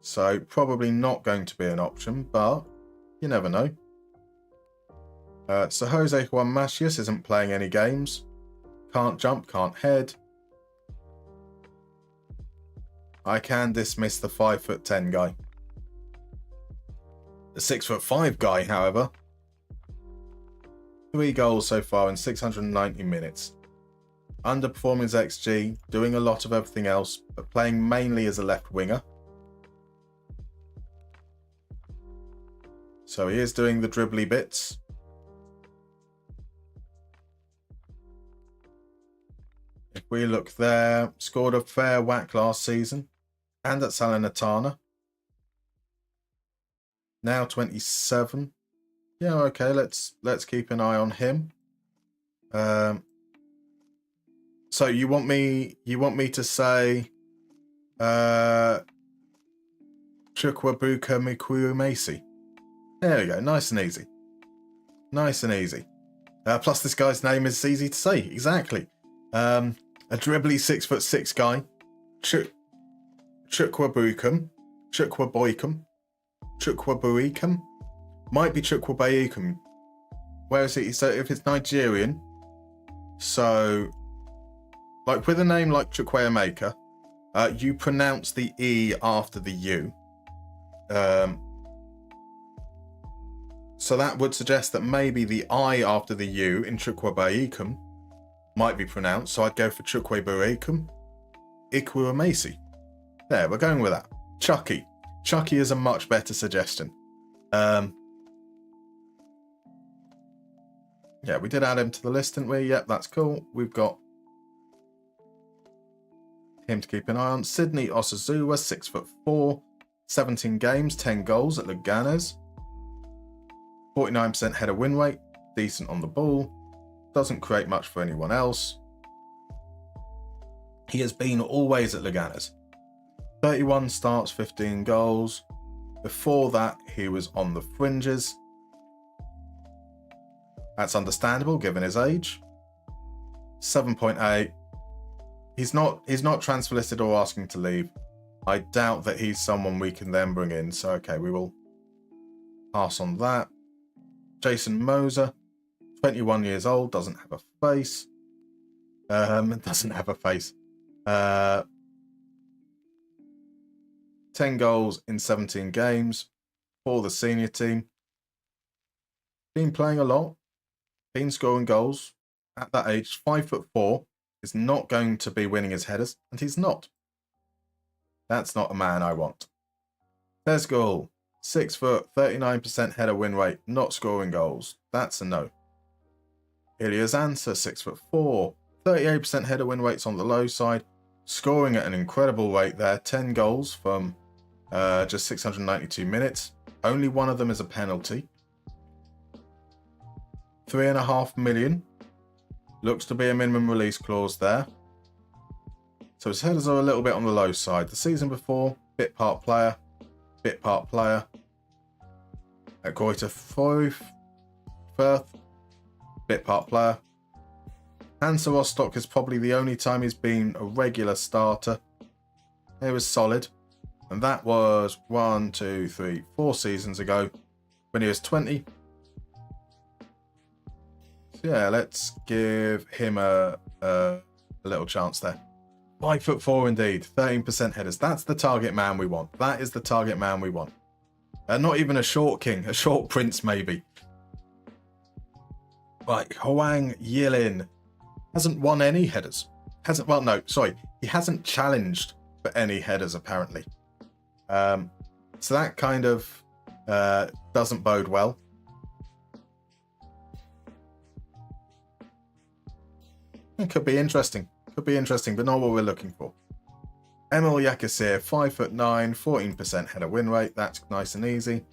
So probably not going to be an option, but you never know. So Jose Juan Macias isn't playing any games. Can't jump, can't head. I can dismiss the 5'10" guy. The 6'5" guy, however, 3 goals so far in 690 minutes. Underperforming his XG, doing a lot of everything else, but playing mainly as a left winger. So he is doing the dribbly bits. If we look there, scored a fair whack last season and at Salernitana. Now 27. Yeah, okay, let's keep an eye on him. So you want me to say Chukwuebuka Mikuumesi? There we go, nice and easy. Nice and easy. Plus this guy's name is easy to say, exactly. A dribbly 6'6" guy. Chukwuebuikum. Might be Chukwuebuikum. Where is it? So if it's Nigerian, so like with a name like Chukwuemeka, you pronounce the E after the U, So that would suggest that maybe the I after the U in Chukwuebuikum might be pronounced. So I'd go for Chukwuebuikum, Ikwuemesi. There, we're going with that. Chucky. Chucky is a much better suggestion. Yeah, we did add him to the list, didn't we? Yep, that's cool. We've got him to keep an eye on. Sydney Osazuwa, 6'4", 17 games, 10 goals at Leganes. 49% header win rate, decent on the ball. Doesn't create much for anyone else. He has been always at Leganes. 31 starts, 15 goals. Before that, he was on the fringes. That's understandable given his age. 7.8. He's not transfer listed or asking to leave. I doubt that he's someone we can then bring in. So okay, we will pass on that. Jason Moser, 21 years old, doesn't have a face. Doesn't have a face. 10 goals in 17 games for the senior team. Been playing a lot. Been scoring goals. At that age, 5'4", is not going to be winning his headers, and he's not. That's not a man I want. Tezgul, 6 foot, 39% header win rate, not scoring goals. That's a no. Ilias Ansa, 6'4", 38% header win rates on the low side, scoring at an incredible rate there. 10 goals from just 692 minutes. Only one of them is a penalty. 3.5 million. Looks to be a minimum release clause there. So his headers are a little bit on the low side. The season before, bit part player. At Goita Firth, bit part player. Hansa Rostock is probably the only time he's been a regular starter. He was solid. And that was 4 seasons ago when he was 20. So yeah, let's give him a little chance there. 5'4" indeed, 13% headers. That's the target man we want. That is the target man we want. Not even a short king, a short prince maybe. Right, Hoang Yilin hasn't won any headers. He hasn't challenged for any headers apparently. So that kind of doesn't bode well. It could be interesting. But not what we're looking for. Emil Yakasir, 5'9", 14% header win rate. That's nice and easy.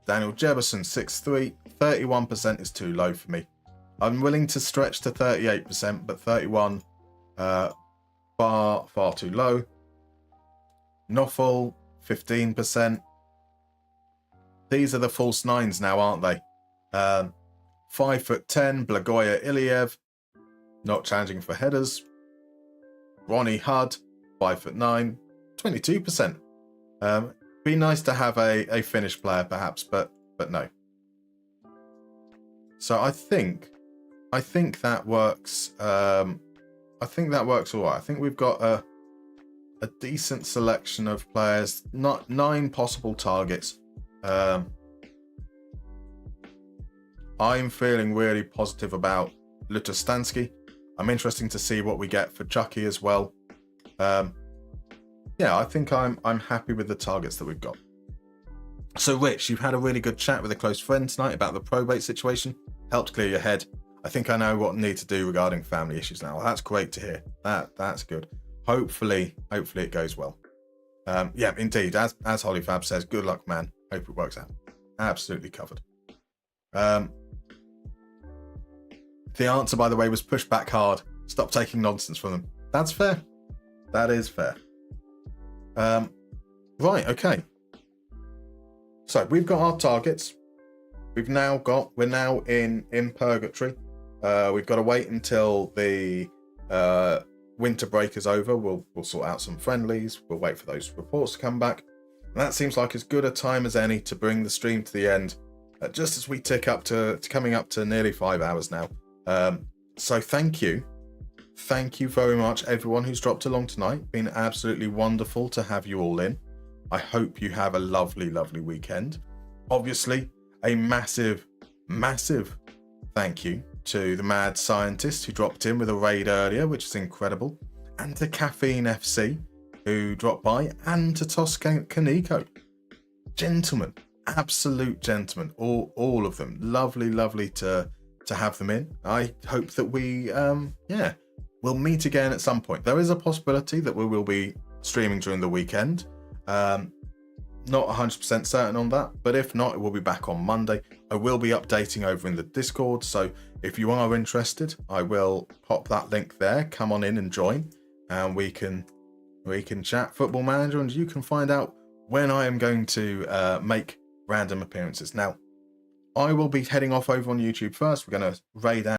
Daniel Jefferson, 6'3", 31% is too low for me. I'm willing to stretch to 38%, but 31, far too low. Noffel, 15%. These are the false nines now, aren't they? 5'10", Blagoya Iliev, not challenging for headers. Ronnie Hudd, 5'9", 22%. Be nice to have a Finnish player perhaps, but no. So I think that works. I think that works all right. I think we've got a decent selection of players. Not 9 possible targets. I'm feeling really positive about Lutostansky. I'm interested to see what we get for Chucky as well. Yeah, I think I'm happy with the targets that we've got. So Rich, you've had a really good chat with a close friend tonight about the probate situation. Helped clear your head. I think I know what I need to do regarding family issues now. That's great to hear. That's good. Hopefully it goes well. Yeah, indeed. As Hollyfab says, good luck, man. Hope it works out. Absolutely covered. The answer, by the way, was push back hard. Stop taking nonsense from them. That's fair. That is fair. Right, okay. So we've got our targets. We're now in purgatory. We've got to wait until the winter break is over. We'll sort out some friendlies. We'll wait for those reports to come back. And that seems like as good a time as any to bring the stream to the end. Just as we tick up to coming up to nearly 5 hours now. So thank you. Thank you very much, everyone who's dropped along tonight. Been absolutely wonderful to have you all in. I hope you have a lovely, lovely weekend. Obviously, a massive, massive thank you to the mad scientist who dropped in with a raid earlier, which is incredible, and to Caffeine FC who dropped by, and to Tos Kaneko. Gentlemen, absolute gentlemen, all of them. Lovely to have them in. I hope that we we'll meet again at some point. There is a possibility that we will be streaming during the weekend. Not 100% certain on that, but if not, it will be back on Monday. I will be updating over in the Discord, so if you are interested, I will pop that link there. Come on in and join, and we can chat Football Manager, and you can find out when I am going to make random appearances. Now, I will be heading off over on YouTube first. We're going to raid out